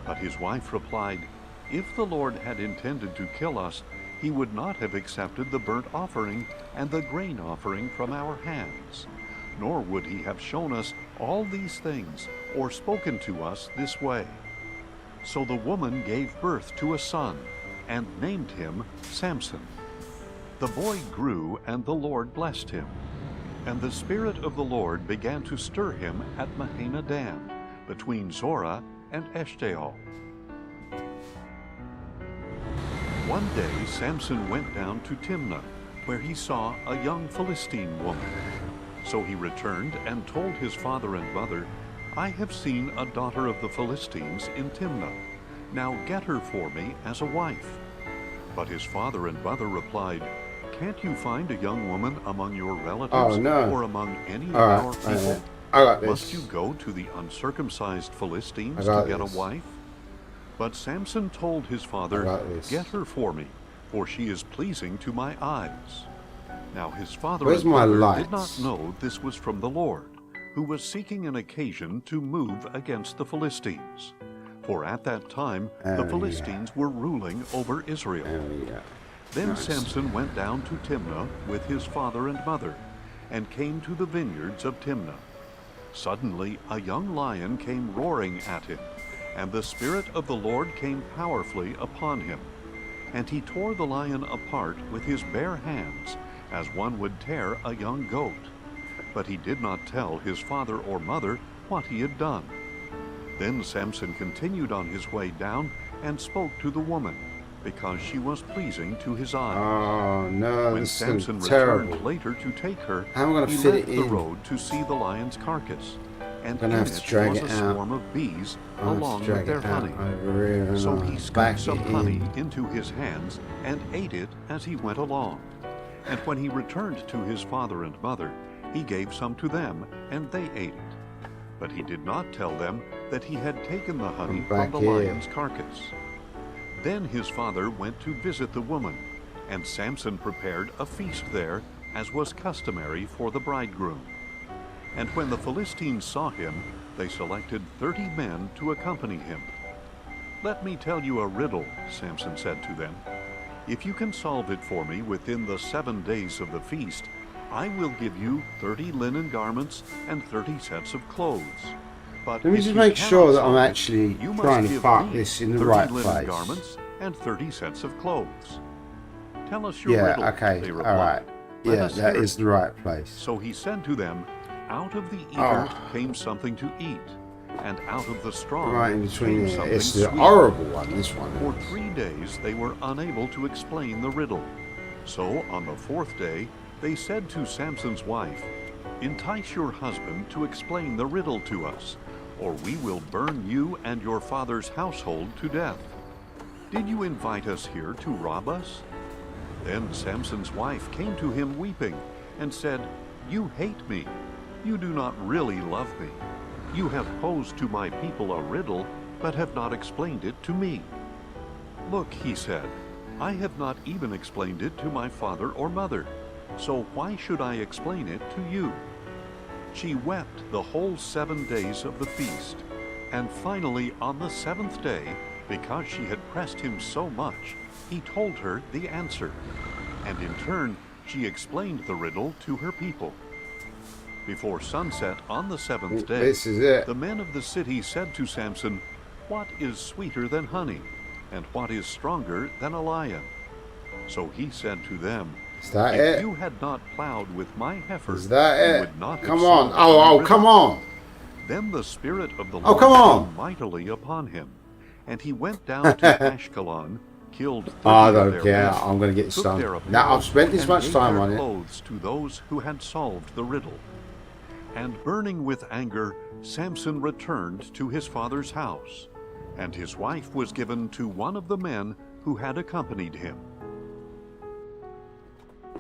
S3: But his wife replied, if the Lord had intended to kill us, he would not have accepted the burnt offering and the grain offering from our hands, nor would he have shown us all these things or spoken to us this way. So the woman gave birth to a son and named him Samson. The boy grew, and the Lord blessed him. And the Spirit of the Lord began to stir him at Mahanadan, between Zorah and Eshtaol. One day Samson went down to Timnah, where he saw a young Philistine woman. So he returned and told his father and mother, I have seen a daughter of the Philistines in Timnah. Now get her for me as a wife. But his father and mother replied, can't you find a young woman among your relatives or among any of our people?
S1: I got this.
S3: Must you go to the uncircumcised Philistines to get a wife? But Samson told his father, get her for me, for she is pleasing to my eyes. Now his father and mother did not know this was from the Lord, who was seeking an occasion to move against the Philistines. For at that time the Philistines were ruling over Israel. Then Samson went down to Timnah with his father and mother, and came to the vineyards of Timnah. Suddenly a young lion came roaring at him, and the Spirit of the Lord came powerfully upon him. And he tore the lion apart with his bare hands, as one would tear a young goat. But he did not tell his father or mother what he had done. Then Samson continued on his way down and spoke to the woman, because she was pleasing to his eyes.
S1: Oh no,
S3: when
S1: this
S3: Samson
S1: is terrible.
S3: returned later to take her,
S1: How am I going to
S3: he
S1: fit
S3: left
S1: it
S3: the
S1: in?
S3: road to see the lion's carcass, and
S1: I'm
S3: in
S1: going to have to
S3: it
S1: drag
S3: was
S1: it
S3: a
S1: out.
S3: swarm of bees
S1: I'm going to
S3: along
S1: drag
S3: with their
S1: it out
S3: honey.
S1: over here.
S3: So he
S1: back
S3: scooped some
S1: it
S3: honey
S1: in.
S3: into his hands and ate it as he went along. And when he returned to his father and mother, he gave some to them, and they ate it. But he did not tell them that he had taken the honey from the lion's carcass. Then his father went to visit the woman, and Samson prepared a feast there, as was customary for the bridegroom. And when the Philistines saw him, they selected 30 men to accompany him. Let me tell you a riddle, Samson said to them. If you can solve it for me within the 7 days of the feast, I will give you 30 linen garments and 30 sets of clothes. But
S1: let me just make sure that I'm actually trying to park this in the right place.
S3: Garments and 30 sets of clothes. Tell us your riddle,
S1: okay,
S3: they replied.
S1: Yeah, that is the right place.
S3: So he said to them, out of the eater came something to eat, and out of the strong
S1: right in between
S3: came something
S1: it's the
S3: sweet.
S1: horrible one, this one.
S3: For 3 days they were unable to explain the riddle. So on the 4th day they said to Samson's wife, entice your husband to explain the riddle to us, or we will burn you and your father's household to death. Did you invite us here to rob us? Then Samson's wife came to him weeping, and said, you hate me. You do not really love me. You have posed to my people a riddle, but have not explained it to me. Look, he said, I have not even explained it to my father or mother, so why should I explain it to you? She wept the whole 7 days of the feast, and finally on the 7th day, because she had pressed him so much, he told her the answer, and in turn she explained the riddle to her people. Before sunset on the 7th day,
S1: this is it.
S3: The men of the city said to Samson, what is sweeter than honey, and what is stronger than a lion? So he said to them,
S1: Is that
S3: if
S1: it?
S3: you had not plowed with my heifer,
S1: Is that
S3: you
S1: it?
S3: would not have
S1: Come on.
S3: sown
S1: Oh,
S3: my
S1: oh,
S3: river."
S1: come on.
S3: Then the Spirit of the
S1: Oh,
S3: Lord
S1: come on.
S3: came mightily upon him, and he went down to Ashkelon, killed 30
S1: I
S3: of
S1: don't
S3: their
S1: care.
S3: men,
S1: I'm going to get this
S3: took
S1: done.
S3: their
S1: Now,
S3: apparel,
S1: I've spent this
S3: and
S1: much
S3: gave
S1: time
S3: their
S1: on it.
S3: clothes to those who had solved the riddle. And burning with anger, Samson returned to his father's house, and his wife was given to one of the men who had accompanied him.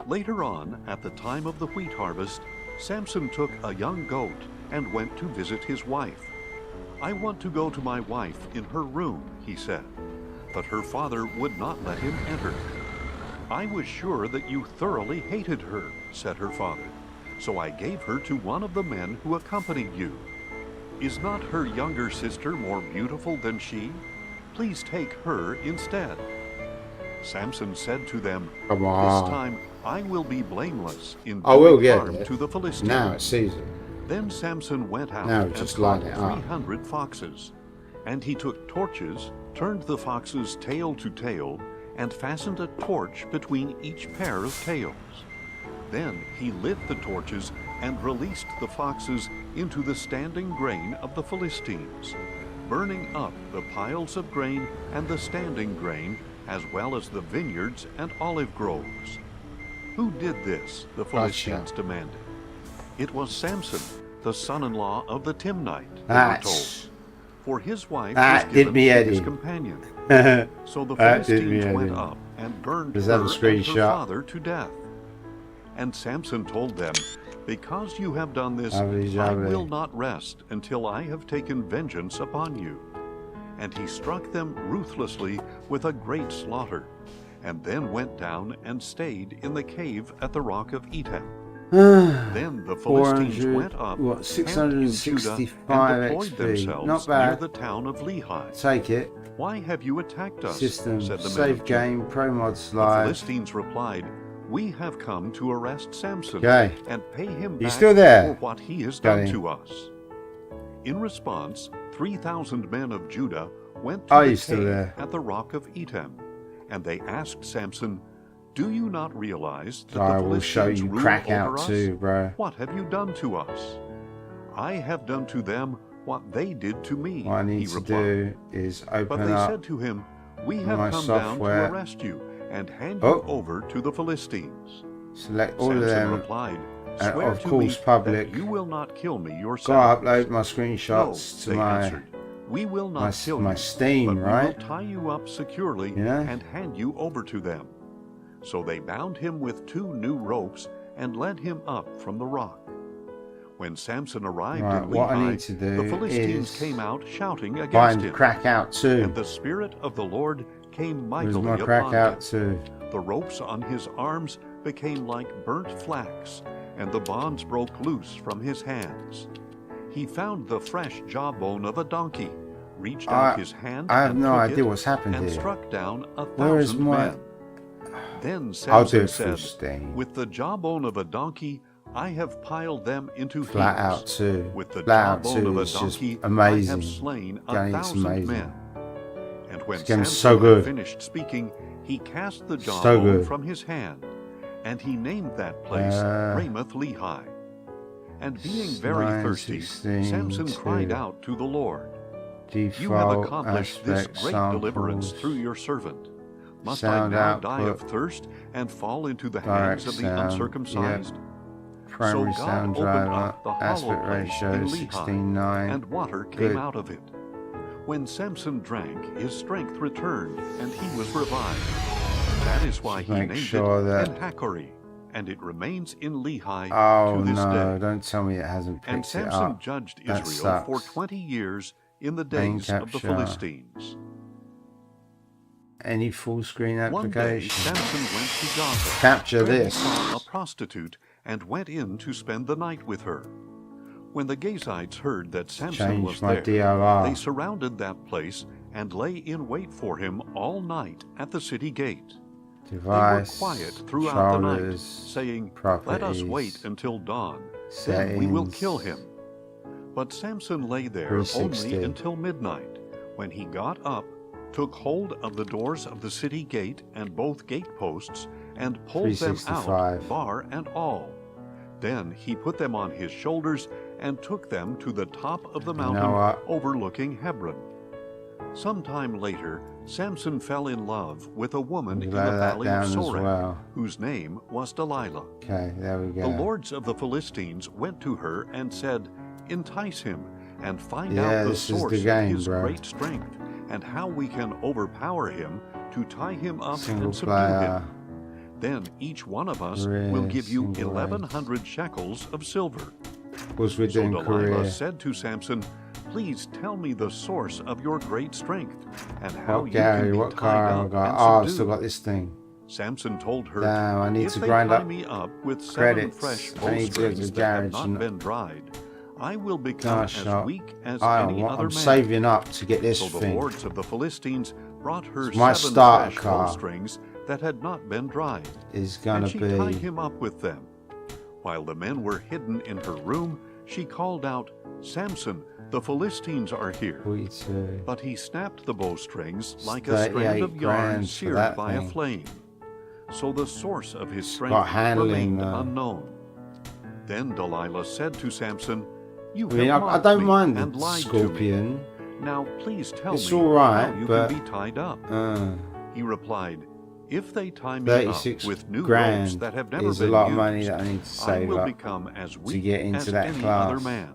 S3: Later on, at the time of the wheat harvest, Samson took a young goat and went to visit his wife. "I want to go to my wife in her room," he said, but her father would not let him enter. "I was sure that you thoroughly hated her," said her father, "so I gave her to one of the men who accompanied you. Is not her younger sister more beautiful than she? Please take her instead." Samson said to them,
S1: Come on.
S3: "This time I will be blameless in
S1: I will
S3: doing
S1: get
S3: harm
S1: it.
S3: to the Philistines."
S1: Now it sees it.
S3: Then Samson went out
S1: Now
S3: and
S1: just
S3: caught
S1: line it up.
S3: 300 foxes. And he took torches, turned the foxes tail to tail, and fastened a torch between each pair of tails. Then he lit the torches and released the foxes into the standing grain of the Philistines, burning up the piles of grain and the standing grain, as well as the vineyards and olive groves. Who did this? The Philistines demanded. It was Samson, the son-in-law of the Timnite, they were told, for his wife was given to his companion. So the Philistines went up and burned her and her father to death. And Samson told them, "Because you have done this, I will not rest until I have taken vengeance upon you." And he struck them ruthlessly with a great slaughter, and then went down and stayed in the cave at the rock of Etam. Then the Philistines went up, camped in Judah, and deployed themselves near the town of Lehi.
S1: Take it.
S3: "Why have you attacked us?"
S1: System,
S3: said the men
S1: save
S3: of Judah.
S1: game, pro mods
S3: The
S1: live.
S3: Philistines replied, "We have come to arrest Samson and pay him back
S1: still there?
S3: for what he has done to us." In response, 3,000 men of Judah went to the cave at the rock of Etam, and they asked Samson, "Do you not realize that the Philistines rule over us?
S1: Bro.
S3: What have you done to us?" "I have done to them what they did to me,"
S1: What I need to do is open
S3: But they
S1: up
S3: said to him, "We have
S1: my
S3: come
S1: software.
S3: down to arrest you and hand you over to the Philistines."
S1: Select all
S3: Samson
S1: of them,
S3: replied,
S1: and
S3: "Swear
S1: of
S3: to
S1: course
S3: me
S1: public.
S3: that you will not kill me
S1: Gotta
S3: yourself."
S1: upload my
S3: "No,"
S1: screenshots to
S3: they
S1: my
S3: answered, "we will not kill you,
S1: Steam,
S3: but
S1: right?
S3: we will tie you up securely and hand you over to them." So they bound him with 2 new ropes and led him up from the rock. When Samson arrived in Lehi, the Philistines came out shouting against him.
S1: Crackout 2.
S3: And the Spirit of the Lord came
S1: Where's
S3: mightily
S1: my
S3: upon
S1: Crackout
S3: him.
S1: 2?
S3: The ropes on his arms became like burnt flax, and the bonds broke loose from his hands. He found the fresh jawbone of a donkey, reached out his hand
S1: I have
S3: and
S1: no
S3: took
S1: idea
S3: it,
S1: what's happened
S3: and
S1: here.
S3: struck down 1,000
S1: Where is my...
S3: men. Then
S1: I'll do
S3: Samson
S1: it
S3: said,
S1: thing.
S3: "With the jawbone of a donkey, I have piled them into
S1: Flat
S3: heaps.
S1: out 2.
S3: With the
S1: Flat out
S3: jawbone
S1: 2
S3: of a
S1: is just
S3: donkey,
S1: amazing.
S3: I have slain
S1: Gang, it's
S3: 1,000
S1: amazing.
S3: men." And when
S1: This game's
S3: Samson
S1: so good.
S3: had finished speaking, he cast the
S1: So
S3: jawbone
S1: good.
S3: from his hand, and he named that place Ramoth Lehi. And being very thirsty,
S1: 9:16
S3: Samson cried
S1: to
S3: out to the Lord,
S1: Default
S3: "You have accomplished this
S1: aspect
S3: great
S1: samples,
S3: deliverance through your servant. Must I
S1: sound
S3: now die
S1: output,
S3: of thirst and fall into the
S1: direct
S3: hands of the
S1: sound,
S3: uncircumcised?"
S1: primary
S3: So God
S1: sound
S3: opened
S1: driver,
S3: up the hollow
S1: aspect
S3: place
S1: ratio
S3: in Lehi,
S1: 16:9.
S3: and water came
S1: Good.
S3: out of it. When Samson drank, his strength returned, and he was revived. That is why he
S1: Make
S3: named
S1: sure
S3: it
S1: that-
S3: En-Hakkore, and it remains in Lehi
S1: Oh
S3: to this
S1: no,
S3: day.
S1: don't tell me it hasn't
S3: And
S1: picked it
S3: Samson
S1: up.
S3: judged
S1: That
S3: Israel for
S1: sucks.
S3: 20 years in the
S1: Main
S3: days of the
S1: capture.
S3: Philistines.
S1: Any full screen
S3: One day
S1: application.
S3: Samson went to Gaza.
S1: Capture
S3: There he
S1: this.
S3: saw a prostitute and went in to spend the night with her. When the Gazites heard that Samson
S1: Change
S3: was
S1: my
S3: there,
S1: DLR.
S3: they surrounded that place and lay in wait for him all night at the city gate.
S1: Device,
S3: They were quiet throughout the night,
S1: controllers,
S3: saying, "Let
S1: properties,
S3: us wait until dawn,
S1: settings,
S3: then we will kill him." But Samson lay there
S1: 360.
S3: only until midnight, when he got up, took hold of the doors of the city gate and both gate posts, and pulled them
S1: 365.
S3: out, bar and all. Then he put them on his shoulders and took them to the top of the mountain overlooking Hebron. Sometime later, Samson fell in love with a woman in the valley of Sorek, whose name was Delilah.
S1: Okay, there we go.
S3: The lords of the Philistines went to her and said, "Entice him and find out the source of his great strength and how we can overpower him to tie him up and subdue him. Then each one of us will give you 1,100 shekels of silver." So Delilah said to Samson, "Please tell me the source of your great strength and how you can be tied up and
S1: I've still got this thing.
S3: Samson told her,
S1: Damn, I need
S3: "If
S1: to
S3: they
S1: grind
S3: tie
S1: up
S3: me up with 7
S1: credits.
S3: fresh
S1: I need to go to
S3: bowstrings
S1: the
S3: that have
S1: garage
S3: not been dried, I will become as weak as any other
S1: I'm
S3: man."
S1: saving up to get this
S3: So the
S1: thing.
S3: lords of the Philistines brought her
S1: It's my
S3: 7
S1: starter
S3: fresh
S1: car.
S3: bowstrings that had not been dried,
S1: Is gonna
S3: and she tied
S1: be
S3: him up with them. While the men were hidden in her room, she called out, "Samson, the Philistines are here."
S1: 42.
S3: But he snapped the bowstrings like a strand of yarn seared by a flame. So the source of his strength remained unknown. Then Delilah said to Samson, "You have
S1: I
S3: mocked
S1: don't
S3: me
S1: mind
S3: and
S1: the
S3: lied to
S1: Scorpion.
S3: me. Now please tell
S1: It's
S3: me
S1: all right,
S3: how you
S1: but
S3: can be tied up." He replied, "If they tie me up
S1: 36
S3: with new ropes
S1: grand
S3: that have never
S1: is
S3: been
S1: a lot of
S3: used,
S1: money that I need to
S3: I
S1: save
S3: will
S1: up
S3: become as
S1: to
S3: weak
S1: get into
S3: as
S1: that
S3: any
S1: class.
S3: other man."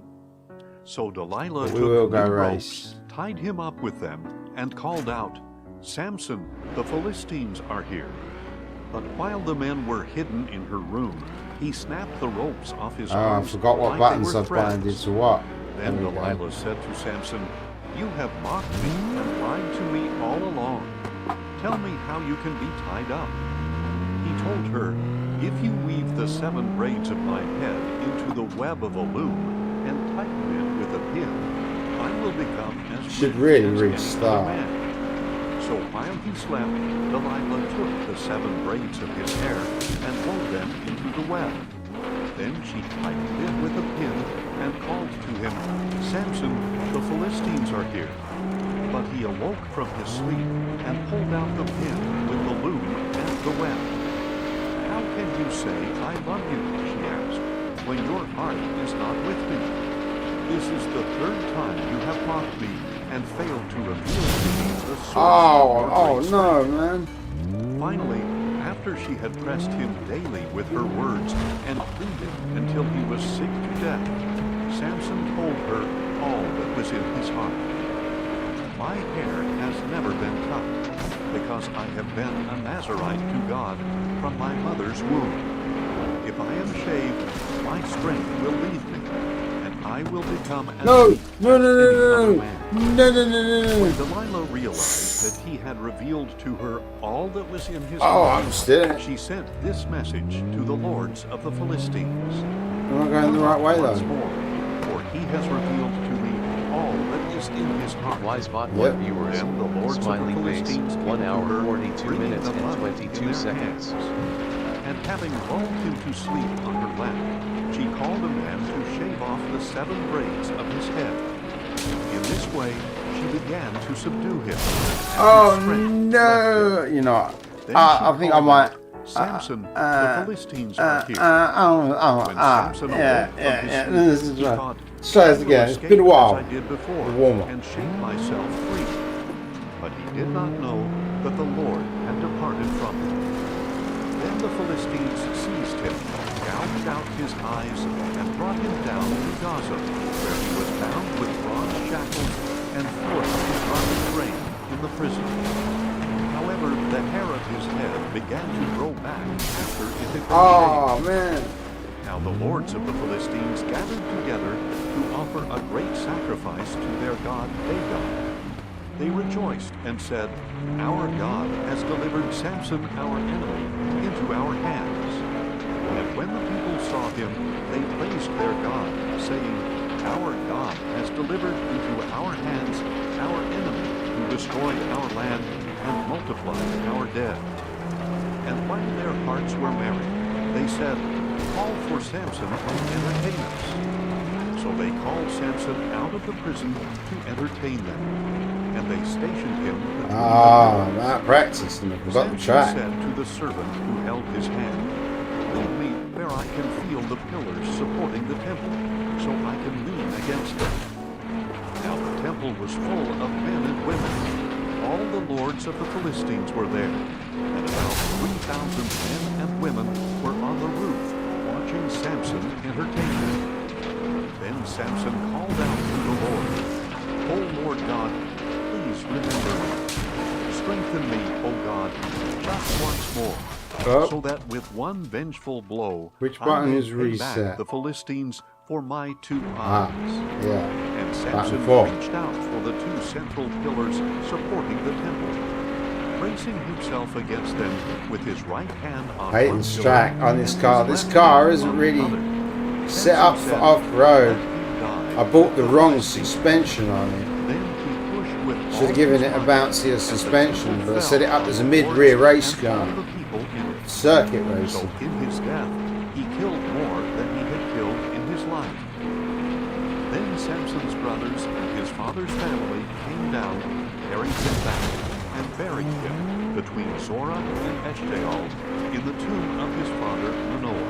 S3: So Delilah
S1: But we will
S3: took
S1: go
S3: new
S1: race.
S3: ropes, tied him up with them, and called out, "Samson, the Philistines are here." But while the men were hidden in her room, he snapped the ropes off his
S1: I
S3: arms
S1: forgot what
S3: like
S1: buttons
S3: they were
S1: I've binded
S3: threads.
S1: to what.
S3: Then
S1: There we go.
S3: Delilah said to Samson, "You have mocked me and lied to me all along. Tell me how you can be tied up." He told her, "If you weave the 7 braids of my head into the web of a loom and tighten it with a pin, I will become as
S1: Should
S3: weak
S1: really
S3: as any
S1: restart.
S3: other man." So while he slept, Delilah took the 7 braids of his hair and wove them into the web. Then she tightened it with a pin and called to him, "Samson, the Philistines are here." But he awoke from his sleep and pulled out the pin with the loom and the web. "How can you say, 'I love you,'" she asked, "when your heart is not with me? This is the 3rd time you have mocked me and failed to reveal to me the source of your great
S1: no,
S3: strength."
S1: man.
S3: Finally, after she had pressed him daily with her words and pleaded until he was sick to death, Samson told her all that was in his heart. "My hair has never been cut, because I have been a Nazirite to God from my mother's womb. If I am shaved, my strength will leave me, and I will become as weak as any other man." When Delilah realized that he had revealed to her all that was in his heart, she sent this message to the lords of the Philistines.
S1: Am I going the right way
S3: Once
S1: though?
S3: more, for he has revealed to me all that is in his heart.
S2: Wisebot 1 viewers,
S3: Then the lords
S2: smiley
S3: of the
S2: face,
S3: Philistines
S2: 1
S3: came to
S2: hour
S3: her,
S2: 42
S3: bringing
S2: minutes
S3: the
S2: and
S3: money
S2: 22
S3: in their
S2: seconds.
S3: hands. And having lulled him to sleep on her lap, she called a man to shave off the 7 braids of his head. In this way, she began to subdue him.
S1: Oh no! You know, I think I might.
S3: "Samson, the Philistines are here." When Samson awoke from his
S1: This
S3: sleep,
S1: is
S3: he
S1: right.
S3: thought,
S1: Try
S3: "I
S1: this
S3: will
S1: again. It's
S3: escape
S1: been a while.
S3: as I did before,
S1: Warm up.
S3: and shake myself free." But he did not know that the Lord had departed from him. Then the Philistines seized him, gouged out his eyes, and brought him down to Gaza, where he was bound with bronze shackles and forced to run the grain in the prison. However, the hair of his head began to grow back after it had been shaved.
S1: Man.
S3: Now the lords of the Philistines gathered together to offer a great sacrifice to their god Dagon. They rejoiced and said, "Our God has delivered Samson, our enemy, into our hands." And when the people saw him, they praised their God, saying, "Our God has delivered into our hands our enemy who destroyed our land and multiplied our dead." And while their hearts were merry, they said, "Call for Samson to entertain us." So So they called Samson out of the prison to entertain them, and they stationed him between the
S1: that practice and I forgot the
S3: Samson
S1: track.
S3: said to the servant who held his hand, "Lead me where I can feel the pillars supporting the temple, so I can lean against them." Now the temple was full of men and women. All the lords of the Philistines were there, and about 3,000 men and women were on the roof, watching Samson entertain them. Then Samson called out to the Lord, "O Lord God, please remember me. Strengthen me, O God, just once more, so that with one vengeful blow
S1: Which
S3: I
S1: button
S3: may
S1: is
S3: pay
S1: reset?
S3: back the Philistines for my 2 eyes."
S1: Yeah.
S3: And Samson reached out for the 2 central pillars supporting the temple, bracing himself against them with his right hand on
S1: Height
S3: one
S1: and
S3: pillar
S1: track on
S3: and
S1: this
S3: his
S1: car. This
S3: left
S1: car
S3: hand
S1: isn't
S3: on
S1: really
S3: the other.
S1: set up
S3: Samson
S1: for
S3: said,
S1: off-road.
S3: "Let him die
S1: I bought the
S3: with
S1: wrong
S3: Philistines."
S1: suspension on it.
S3: Then he pushed with
S1: Should
S3: all
S1: have given
S3: his
S1: it a
S3: might,
S1: bouncier
S3: and the
S1: suspension,
S3: temple
S1: but I set it
S3: fell
S1: up
S3: on
S1: as a
S3: the
S1: mid-rear
S3: lords
S1: race
S3: and
S1: car.
S3: all the people in it.
S1: Circuit
S3: So
S1: racing.
S3: in his death, he killed more than he had killed in his life. Then Samson's brothers and his father's family came down, carried him back, and buried him between Zorah and Eshtaol in the tomb of his father Manoah.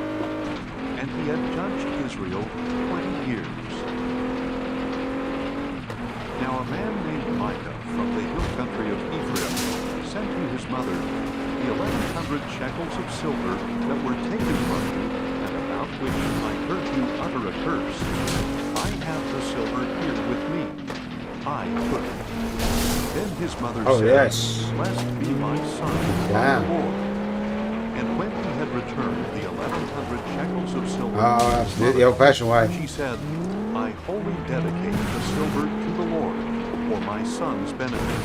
S3: And he had judged Israel 20 years. Now a man named Micah from the hill country of Ephraim sent to his mother, "The 1,100 shekels of silver that were taken from you, and about which I heard you utter a curse, I have the silver here with me. I took it." Then his mother said,
S1: Yes.
S3: "Blessed be my son by the Lord." And when he had returned the 1,100 shekels of silver to his
S1: That's
S3: mother,
S1: the old-fashioned way.
S3: she said, "I wholly dedicate the silver to the Lord for my son's benefit,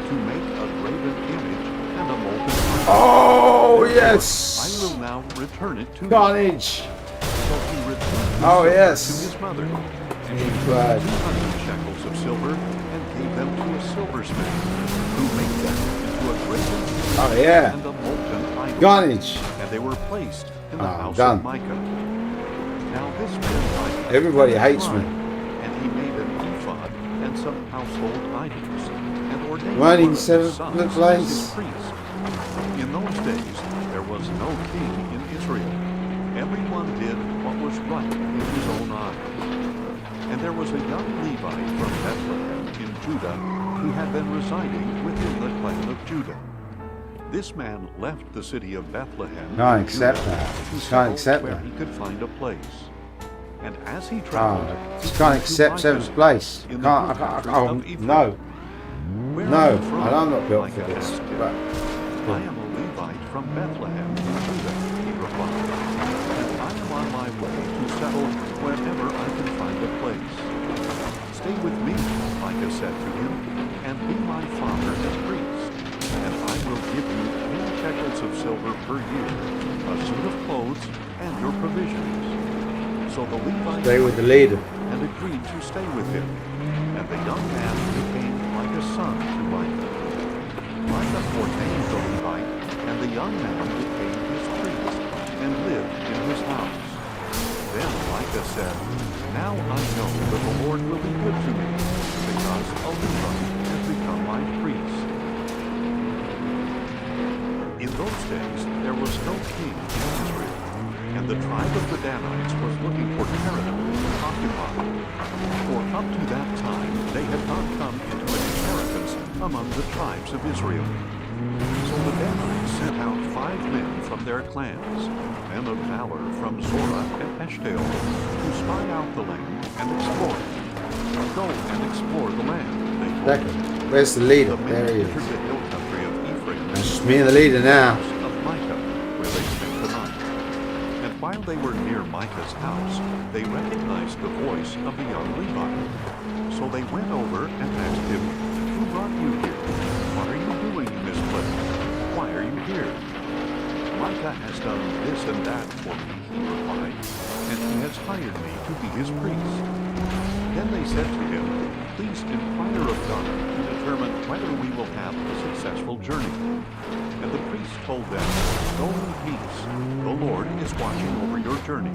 S3: to make a graven image and a molten idol.
S1: Oh,
S3: Therefore,
S1: yes.
S3: I will now return it to you."
S1: Carnage.
S3: So he returned the
S1: Oh,
S3: silver
S1: yes.
S3: to his mother, and she took
S1: Glad.
S3: 200 shekels of silver and gave them to a silversmith, who made them into a graven image
S1: Oh, yeah.
S3: and a molten idol.
S1: Carnage.
S3: And they were placed in the house
S1: done.
S3: of Micah. Now this man Micah
S1: Everybody
S3: was
S1: hates
S3: blind,
S1: me.
S3: and he made an ephod and some household items, and ordained
S1: Running
S3: one of his
S1: seventh
S3: sons as
S1: place.
S3: his priest. In those days there was no king in Israel. Everyone did what was right in his own eyes. And there was a young Levite from Bethlehem in Judah who had been residing within the clan of Judah. This man left the city of Bethlehem
S1: Can't
S3: in
S1: accept
S3: Judah
S1: that.
S3: to
S1: Just
S3: settle
S1: can't accept
S3: where
S1: that.
S3: he could find a place. And as he
S1: Oh,
S3: traveled, he
S1: just
S3: came
S1: can't
S3: to
S1: accept
S3: Micah
S1: seventh place.
S3: in
S1: Can't.
S3: the
S1: I
S3: hill
S1: can't.
S3: country
S1: Oh,
S3: of Ephraim.
S1: no.
S3: "Where
S1: No.
S3: are you from?"
S1: I'm not built for
S3: Micah
S1: this.
S3: asked him.
S1: But
S3: "I am a Levite from Bethlehem in Judah," he replied, "and I am on my way to settle wherever I can find a place." "Stay with me," Micah said to him, "and be my father as priest, and I will give you 10 shekels of silver per year, a suit of clothes, and your provisions." So the Levite
S1: stay with the leader.
S3: and agreed to stay with him, and the young man became like a son to Micah. Micah ordained the Levite, and the young man became his priest, and lived in his house. Then Micah said, "Now I know that the Lord will be good to me, because a Levite has become my priest." In those days there was no king in Israel, and the tribe of the Danites was looking for territory to occupy. For up to that time they had not come into an inheritance among the tribes of Israel. So the Danites sent out 5 men from their clans, men of valor from Zorah and Eshtaol, to spy out the land and explore it. "Go and explore the land," they told them.
S1: Where's the leader?
S3: The
S1: There
S3: men
S1: he
S3: entered
S1: is.
S3: the hill country of Ephraim.
S1: That's just me and the leader now.
S3: Of Micah, where they spent the night. And while they were near Micah's house, they recognized the voice of the young Levite. So they went over and asked him, "Who brought you here? What are you doing in this place? Why are you here?" "Micah has done this and that for me," he replied, "and he has hired me to be his priest." Then they said to him, "Please inquire of God to determine whether we will have a successful journey." And the priest told them, "Go in peace. The Lord is watching over your journey."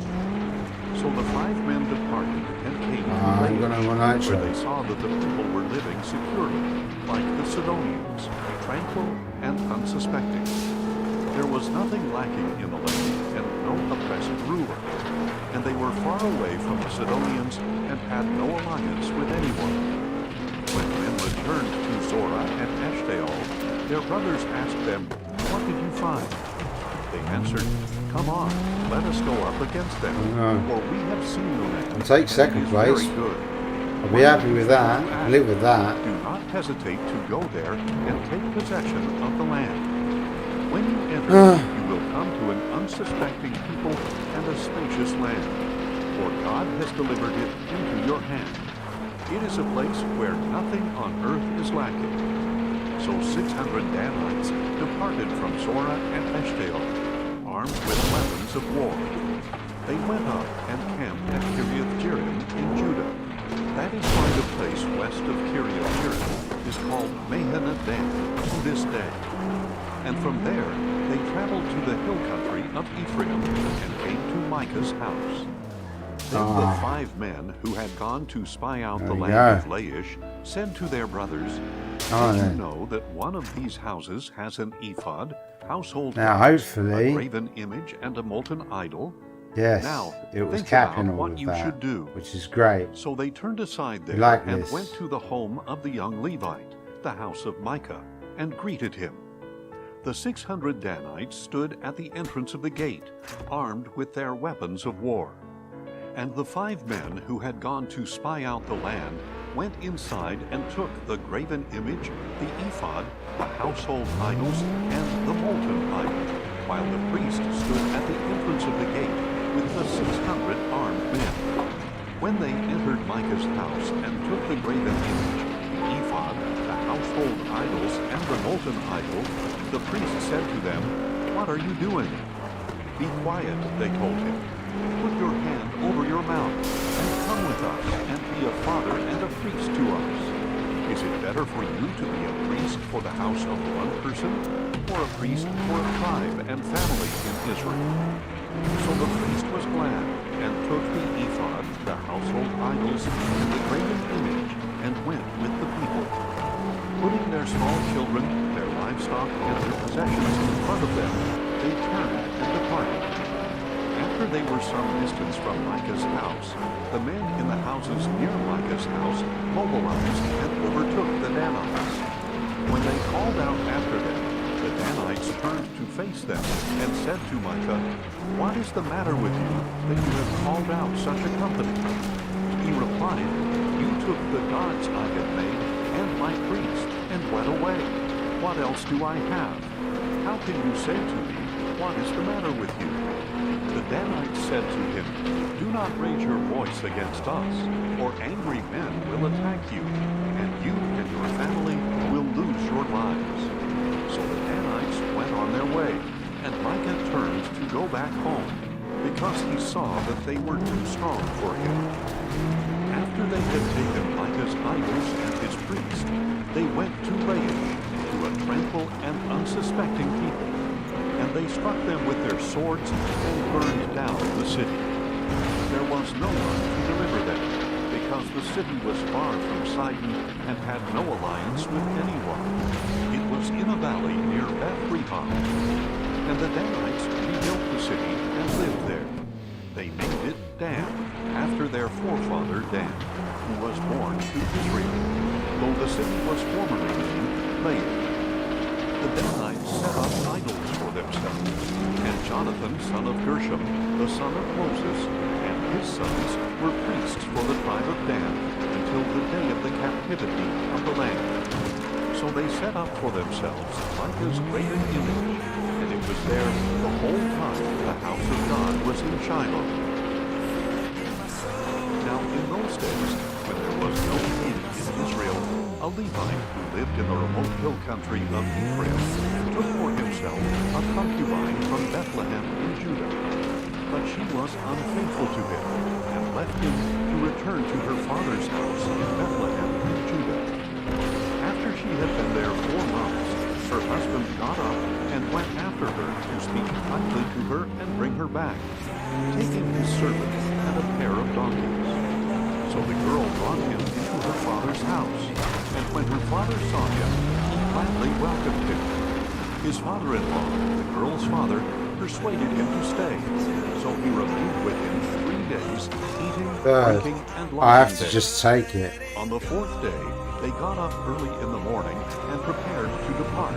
S3: So the 5 men departed and came to Laish, where they saw that the people were living securely, like the Sidonians, tranquil and unsuspecting. There was nothing lacking in the land, and no oppressive ruler. And they were far away from the Sidonians and had no alliance with anyone. When men returned to Zorah and Eshtaol, their brothers asked them, "What did you find?" They answered, "Come on, let us go up against them, for we have seen the land.
S1: I'll take second place.
S3: Very good.
S1: I'll be happy with that. Live with that.
S3: Do not hesitate to go there and take possession of the land. When you enter, you will come to an unsuspecting people and a spacious land, for God has delivered it into your hand. It is a place where nothing on earth is lacking." So 600 Danites departed from Zorah and Eshtaol, armed with weapons of war. They went up and camped at Kiriath-Jearim in Judah. That is why the place west of Kiriath-Jearim is called Mahaneh-dan to this day. And from there they traveled to the hill country of Ephraim and came to Micah's house. Then the 5 men who had gone to spy out the land of Laish said to their brothers, "Did you know that one of these houses has an ephod, household gods, a graven image, and a molten idol?"
S1: Yes,
S3: now,
S1: it was
S3: think
S1: capping
S3: about
S1: all
S3: what
S1: of
S3: you
S1: that,
S3: should do.
S1: which is great.
S3: So they turned aside there
S1: like
S3: and
S1: this.
S3: went to the home of the young Levite, the house of Micah, and greeted him. The 600 Danites stood at the entrance of the gate, armed with their weapons of war. And the 5 men who had gone to spy out the land went inside and took the graven image, the ephod, the household idols, and the molten idol, while the priest stood at the entrance of the gate with the 600 armed men. When they entered Micah's house and took the graven image, the ephod, the household idols, and the molten idol, the priest said to them, "What are you doing?" "Be quiet," they told him. "Put your hand over your mouth and come with us and be a father and a priest to us. Is it better for you to be a priest for the house of one person, or a priest for a tribe and family in Israel?" So the priest was glad and took the ephod, the household idols, and the graven image, and went with the people. Putting their small children, their livestock, and their possessions in front of them, they turned and departed. After they were some distance from Micah's house, the men in the houses near Micah's house mobilized and overtook the Danites. When they called out after them, the Danites turned to face them and said to Micah, "What is the matter with you that you have called out such a company?" He replied, "You took the gods I had made and my priest and went away. What else do I have? How can you say to me, 'What is the matter with you?'" The Danites said to him, "Do not raise your voice against us, or angry men will attack you, and you and your family will lose your lives." So the Danites went on their way, and Micah turned to go back home, because he saw that they were too strong for him. After they had taken Micah's idols and his priest, they went to Laish, to a tranquil and unsuspecting people, and they struck them with their swords and burned down the city. There was no one to deliver them, because the city was far from Sidon and had no alliance with anyone. It was in a valley near Beth-rehob. And the Danites rebuilt the city and lived there. They named it Dan, after their forefather Dan, who was born to Israel, though the city was formerly named Laish. The Danites set up idols for themselves, and Jonathan, son of Gershom, the son of Moses, and his sons were priests for the tribe of Dan until the day of the captivity of the land. So they set up for themselves Micah's graven image, and it was there the whole time the house of God was in Shiloh. Now in those days, when there was no king in Israel, a Levite who lived in the remote hill country of Ephraim took for himself a concubine from Bethlehem in Judah. But she was unfaithful to him, and left him to return to her father's house in Bethlehem in Judah. After she had been there 4 months, her husband got up and went after back, taking his servant and a pair of donkeys. So the girl brought him into her father's house, and when her father saw him, he gladly welcomed him. His father-in-law, the girl's father, persuaded him to stay, so he remained with him 3 days, eating, drinking, and lodging
S1: I have to
S3: there.
S1: just take it.
S3: On the 4th day, they got up early in the morning and prepared to depart.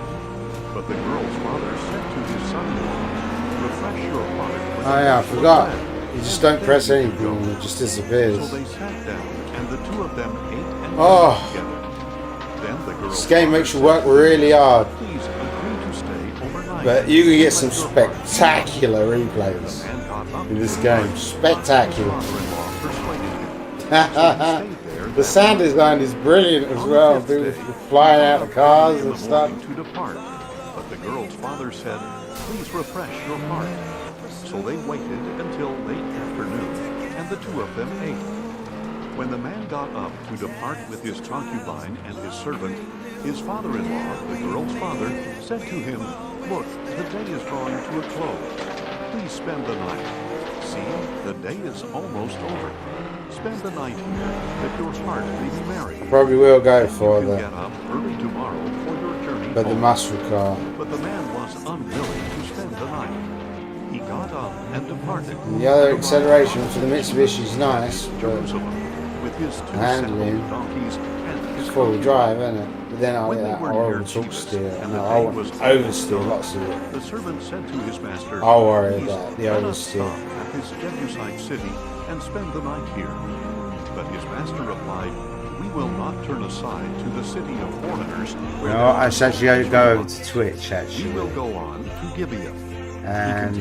S3: But the girl's father said to his son-in-law, "Refresh your heart with
S1: Oh yeah, I forgot. You just don't press anything and it just disappears.
S3: So they sat down, and the two of them ate and
S1: Oh.
S3: drank together. Then the girl's
S1: This game
S3: father
S1: makes you
S3: said
S1: work
S3: to her,
S1: really hard,
S3: "Please agree to stay overnight."
S1: but you can get some
S3: Let your heart
S1: spectacular
S3: The
S1: replays
S3: man got up
S1: in this
S3: to
S1: game.
S3: depart.
S1: Spectacular.
S3: His father-in-law persuaded him. So he stayed there
S1: The
S3: that
S1: sound
S3: night.
S1: design is brilliant as
S3: On the
S1: well.
S3: 5th
S1: People
S3: day,
S1: flying
S3: they
S1: out
S3: got
S1: of
S3: up
S1: cars
S3: early in
S1: and
S3: the
S1: stuff.
S3: morning to depart. But the girl's father said, "Please refresh your heart." So they waited until late afternoon, and the two of them ate. When the man got up to depart with his concubine and his servant, his father-in-law, the girl's father, said to him, "Look, the day is drawing to a close. Please spend the night. See, the day is almost over. Spend the night here, that your heart may be merry.
S1: Probably will go
S3: And
S1: for
S3: you can
S1: the
S3: get up early tomorrow for your journey
S1: but the
S3: home."
S1: muscle car.
S3: But the man was unwilling to spend the night. He got up and departed.
S1: And the other
S3: and
S1: acceleration
S3: arrived
S1: for the Mitsubishi is nice, but
S3: Jerusalem, with his two
S1: handling,
S3: saddled donkeys and his
S1: it's full
S3: concubine.
S1: drive, isn't it? But then I
S3: When
S1: get
S3: they
S1: that
S3: were near
S1: horrible talk
S3: Jebus,
S1: steer.
S3: and
S1: No,
S3: the
S1: I
S3: day
S1: want
S3: was
S1: oversteer
S3: almost
S1: lots of
S3: gone,
S1: it.
S3: the servant said to his master,
S1: I'll worry
S3: "Please,
S1: about the
S3: let us
S1: oversteer.
S3: stop at this Jebusite city and spend the night here." But his master replied, "We will not turn aside to the city of foreigners where
S1: No,
S3: there
S1: I
S3: are
S1: should actually
S3: no
S1: go over to
S3: Israelites.
S1: Twitch
S3: We
S1: actually.
S3: will go on to Gibeah."
S1: And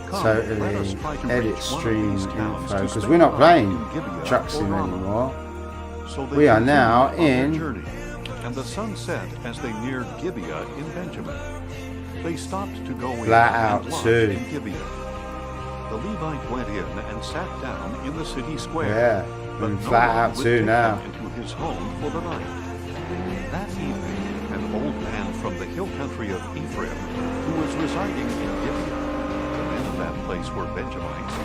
S1: totally edit stream info because we're not playing Truck Sim anymore.
S3: So they
S1: We are
S3: continued
S1: now
S3: on their
S1: in
S3: journey, and the sun set as they neared Gibeah in Benjamin. They stopped to go in
S1: Flat
S3: and
S1: Out
S3: lodge
S1: 2.
S3: in Gibeah. The Levite went in and sat down in the city square.
S1: Yeah,
S3: but
S1: and
S3: no
S1: Flat
S3: one
S1: Out
S3: would
S1: 2
S3: take
S1: now.
S3: him into his home for the night. That evening, an old man from the hill country of Ephraim, who was residing in Gibeah, the men of that place were Benjamites,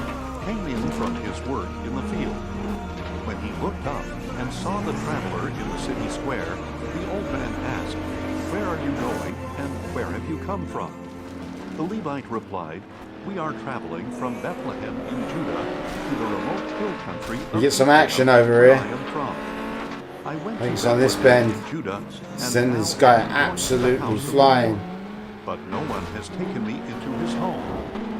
S3: came in from his work in the field. When he looked up and saw the traveler in the city square, the old man asked, "Where are you going, and where have you come from?" The Levite replied, "We are traveling from Bethlehem in Judah to the remote hill country
S1: You
S3: of
S1: get some
S3: Ephraim,
S1: action over
S3: where
S1: here.
S3: I am from. I went
S1: I think
S3: to
S1: it's on this
S3: Bethlehem
S1: bend.
S3: in Judah, and
S1: Send
S3: now
S1: this guy
S3: I am going to the
S1: absolutely
S3: house of the
S1: flying.
S3: Lord. But no one has taken me into his home,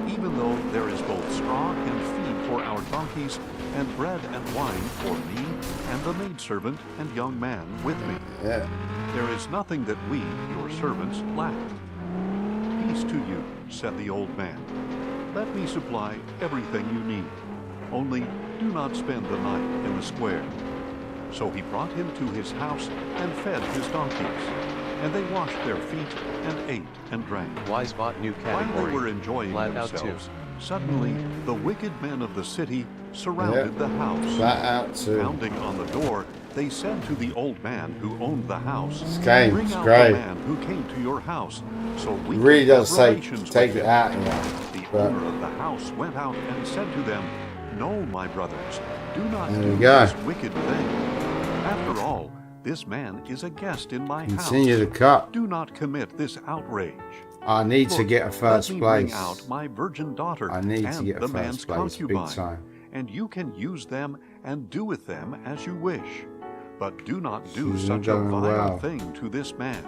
S3: even though there is both straw and feed for our donkeys, and bread and wine for me and the maidservant and young man with me.
S1: Yeah.
S3: There is nothing that we, your servants, lack." "Peace to you," said the old man. "Let me supply everything you need. Only do not spend the night in the square." So he brought him to his house and fed his donkeys. And they washed their feet and ate and drank.
S2: Wisebot new
S3: While
S2: category.
S3: they were enjoying
S2: Flat Out 2.
S3: themselves, suddenly the wicked men of the city surrounded the house.
S1: Flat Out 2.
S3: Pounding on the door, they said to the old man who owned the house,
S1: This game
S3: "Bring
S1: is
S3: out
S1: great.
S3: the man who came to your house, so we
S1: It really
S3: can
S1: does
S3: have
S1: say
S3: relations
S1: take
S3: with
S1: it
S3: him."
S1: out here.
S3: The
S1: But
S3: owner of the house went out and said to them, "No, my brothers, do not
S1: There
S3: do
S1: we go.
S3: this wicked thing. After all, this man is a guest in my
S1: continue the
S3: house.
S1: cut.
S3: Do not commit this outrage.
S1: I need to
S3: Look,
S1: get a first
S3: let me
S1: place.
S3: bring out my virgin daughter
S1: I need to
S3: and
S1: get a
S3: the
S1: first
S3: man's
S1: place big
S3: concubine,
S1: time.
S3: and you can use them and do with them as you wish. But do not do
S1: She's
S3: such a
S1: going
S3: vile
S1: well.
S3: thing to this man."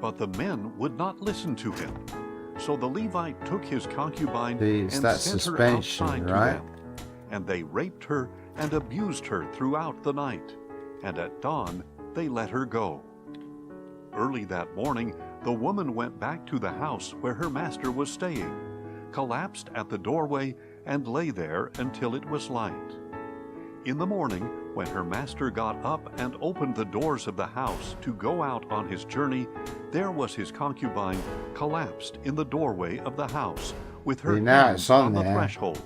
S3: But the men would not listen to him. So the Levite took his concubine
S1: See, it's
S3: and
S1: that
S3: sent her
S1: suspension,
S3: outside
S1: right?
S3: to them. And they raped her and abused her throughout the night. And at dawn they let her go. Early that morning, the woman went back to the house where her master was staying, collapsed at the doorway, and lay there until it was light. In the morning, when her master got up and opened the doors of the house to go out on his journey, there was his concubine collapsed in the doorway of the house, with her
S1: See, now
S3: hands
S1: it's on
S3: the
S1: there.
S3: threshold.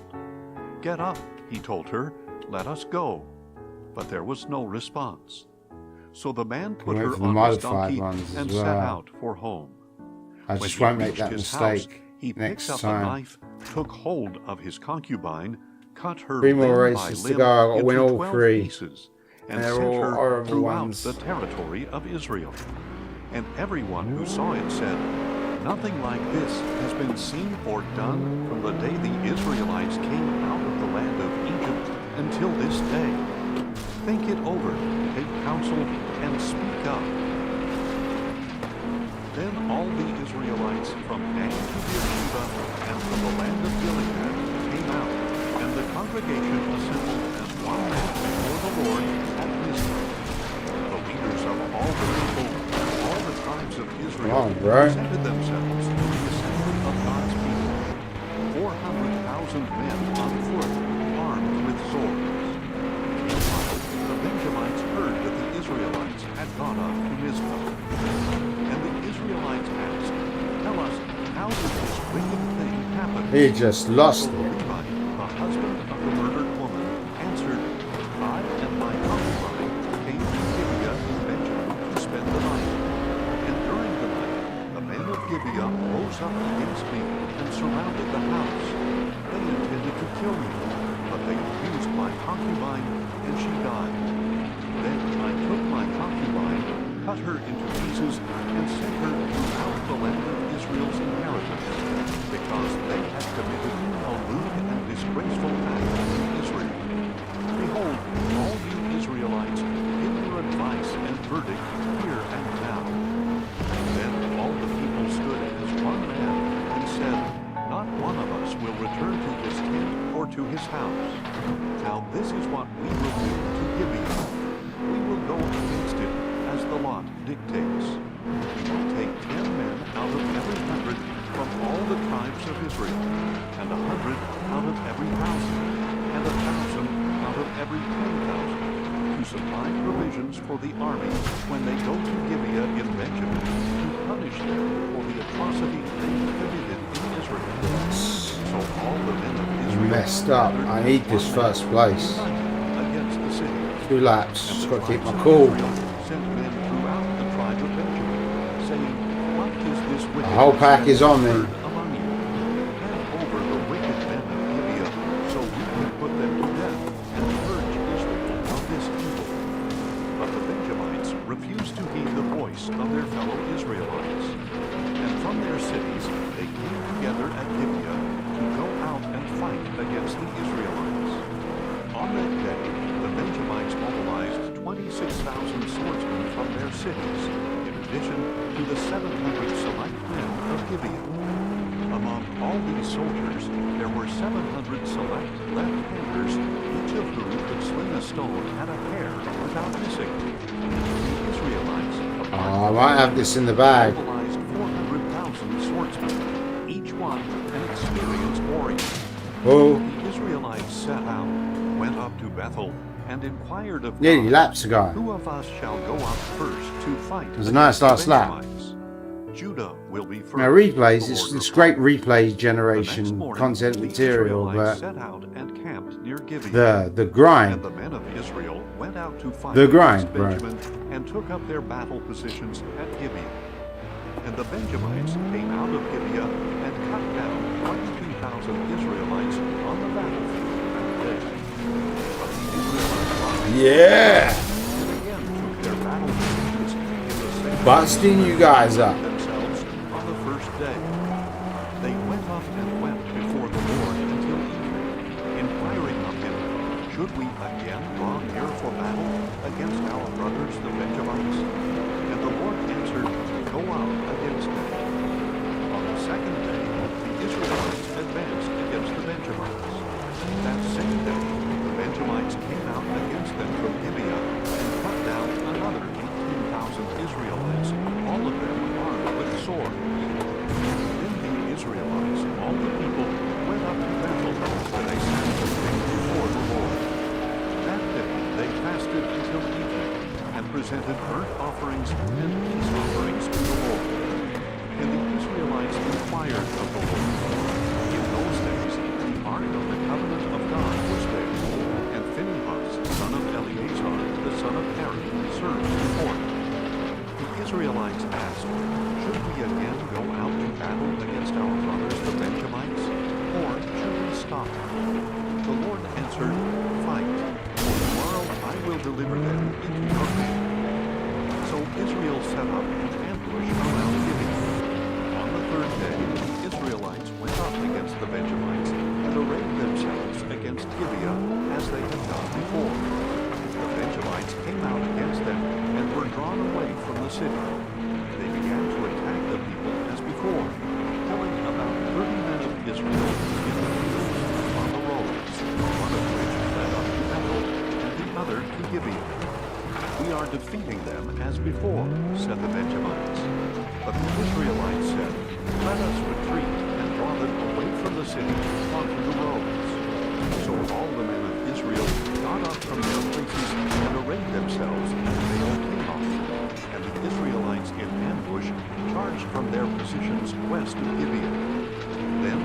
S3: "Get up," he told her, "let us go." But there was no response. So the man put
S1: Wait
S3: her
S1: for the
S3: on his
S1: modified
S3: donkey
S1: ones as
S3: and
S1: well.
S3: set out for home.
S1: I
S3: When
S1: just
S3: he
S1: won't make
S3: reached
S1: that
S3: his
S1: mistake.
S3: house, He picked up a knife, took hold of his concubine, cut her
S1: 3 more
S3: limb by
S1: races to
S3: limb
S1: go. I've got to
S3: into
S1: win all
S3: 12
S1: 3.
S3: pieces, and
S1: And they're
S3: sent
S1: all
S3: her
S1: horrible
S3: throughout
S1: ones.
S3: the territory of Israel. And everyone who saw it said, "Nothing like this has been seen or done from the day the Israelites came out of the land of Egypt until this day. Think it over, take counsel, and speak up." Then all the Israelites from Dan to Beersheba and from the land of Gilead came out, and the congregation assembled as one man before the Lord at Mizpah. The leaders of all the people, all the tribes of Israel, presented themselves to the assembly of God's people, 400,000 men on foot, armed with swords. Meanwhile, the Benjamites heard that the Israelites had gone up to Mizpah. And the Israelites asked, "Tell us, how did this wicked thing happen?"
S1: He just lost
S3: So
S1: it.
S3: Levi, the husband of the murdered woman, answered, "I and my concubine came to Gibeah in Benjamin to spend the night. And during the night, the men of Gibeah rose up against me and surrounded the house. They intended to kill me, but they abused my concubine, and she died. Then I took my concubine, cut her into pieces, and sent her throughout the land of Israel's inheritance, because they had committed a lewd and disgraceful act in Israel. Behold, all you Israelites, give your advice and verdict here and now." Then all the people stood as one man and said, "Not one of us will return to his tent or to his house. Now this is what we will do to Gibeah. We will go against it as the lot dictates. We will take 10 men out of every 100 from all the tribes of Israel, and 100 out of every 1,000, and 1,000 out of every 10,000, to supply provisions for the army when they go to Gibeah in Benjamin, to punish them for the atrocity they committed in Israel." So all the men of Israel
S1: Messed up. I need this first place.
S3: against the city.
S1: 2 laps. Just got to keep my
S3: Tribes of
S1: cool.
S3: Israel sent men throughout the tribe of Benjamin, saying, "What is this
S1: The
S3: wickedness
S1: whole pack
S3: that
S1: is on me.
S3: occurred among you? Hand over the wicked men of Gibeah, so we can put them to death and purge Israel of this evil." But the Benjamites refused to heed the voice of their fellow Israelites. And from their cities they came together at Gibeah to go out and fight against the Israelites. On that day, the Benjamites mobilized 26,000 swordsmen from their cities, in addition to the 700 select men of Gibeah. Among all these soldiers, there were 700 select left-handers, each of whom could sling a stone at a hair without missing. The Israelites,
S1: Oh, I might have this in the bag.
S3: mobilized 400,000 swordsmen, each one an experienced warrior.
S1: Oh,
S3: The Israelites set out, went up to Bethel, and inquired of
S1: nearly
S3: God,
S1: laps ago.
S3: "Who of us shall go up first to fight?"
S1: It was a nice last lap.
S3: Benjamites? "Judah will be first."
S1: Now replays,
S3: the
S1: it's
S3: Lord
S1: great
S3: replied.
S1: replay
S3: The next
S1: generation
S3: morning,
S1: content
S3: the
S1: material,
S3: Israelites
S1: but
S3: set out and camped near Gibeah.
S1: the
S3: And
S1: grind,
S3: the men of Israel went out to fight
S1: The
S3: against
S1: grind, bro.
S3: Benjamin and took up their battle positions at Gibeah. And the Benjamites came out of Gibeah and cut down 22,000 Israelites on the battlefield that day. But the Israelites
S1: yeah,
S3: and again took their battle positions in the same
S1: busting you guys up.
S3: themselves on the first day. They went up and wept before the Lord until evening, inquiring of him, "Should we again draw near for battle against our brothers the Benjamites?" And the Lord answered, "Go out against them." On the second day, the Israelites advanced against the Benjamites. That same day, the Benjamites came out against them from Gibeah and cut down another 18,000 Israelites, all of them armed with swords. Then the Israelites, all the people, went up to Bethel, where they sat before the Lord. That day they fasted until evening, and presented burnt offerings and peace offerings to the Lord. And the Israelites inquired of the Lord. In those days, the ark of the covenant of God was there, and Phinehas, son of Eleazar, the son of Aaron, served before it. The Israelites asked, "Should we again go out to battle against our brothers the the Benjamites, or should we stop? The Lord answered, fight, for tomorrow I will deliver them into your hand. So Israel set up an ambush around Gibeon. On the third day, the Israelites went up against the Benjamites and arrayed themselves against Gibeah as they had done before. The Benjamites came out against them and were drawn away from the city. They began to attack the people as before, killing about 30 men of Israel in the fields on the roads, one of which led up to Bethel and the other to Gibeon. We are defeating them as before, said the Benjamites. But the Israelites said, let us retreat and draw them away from the city onto the roads. So all the men of Israel got up from their places and arrayed themselves as Baal came off. And the Israelites in ambush charged from their positions west of Gibeon. Then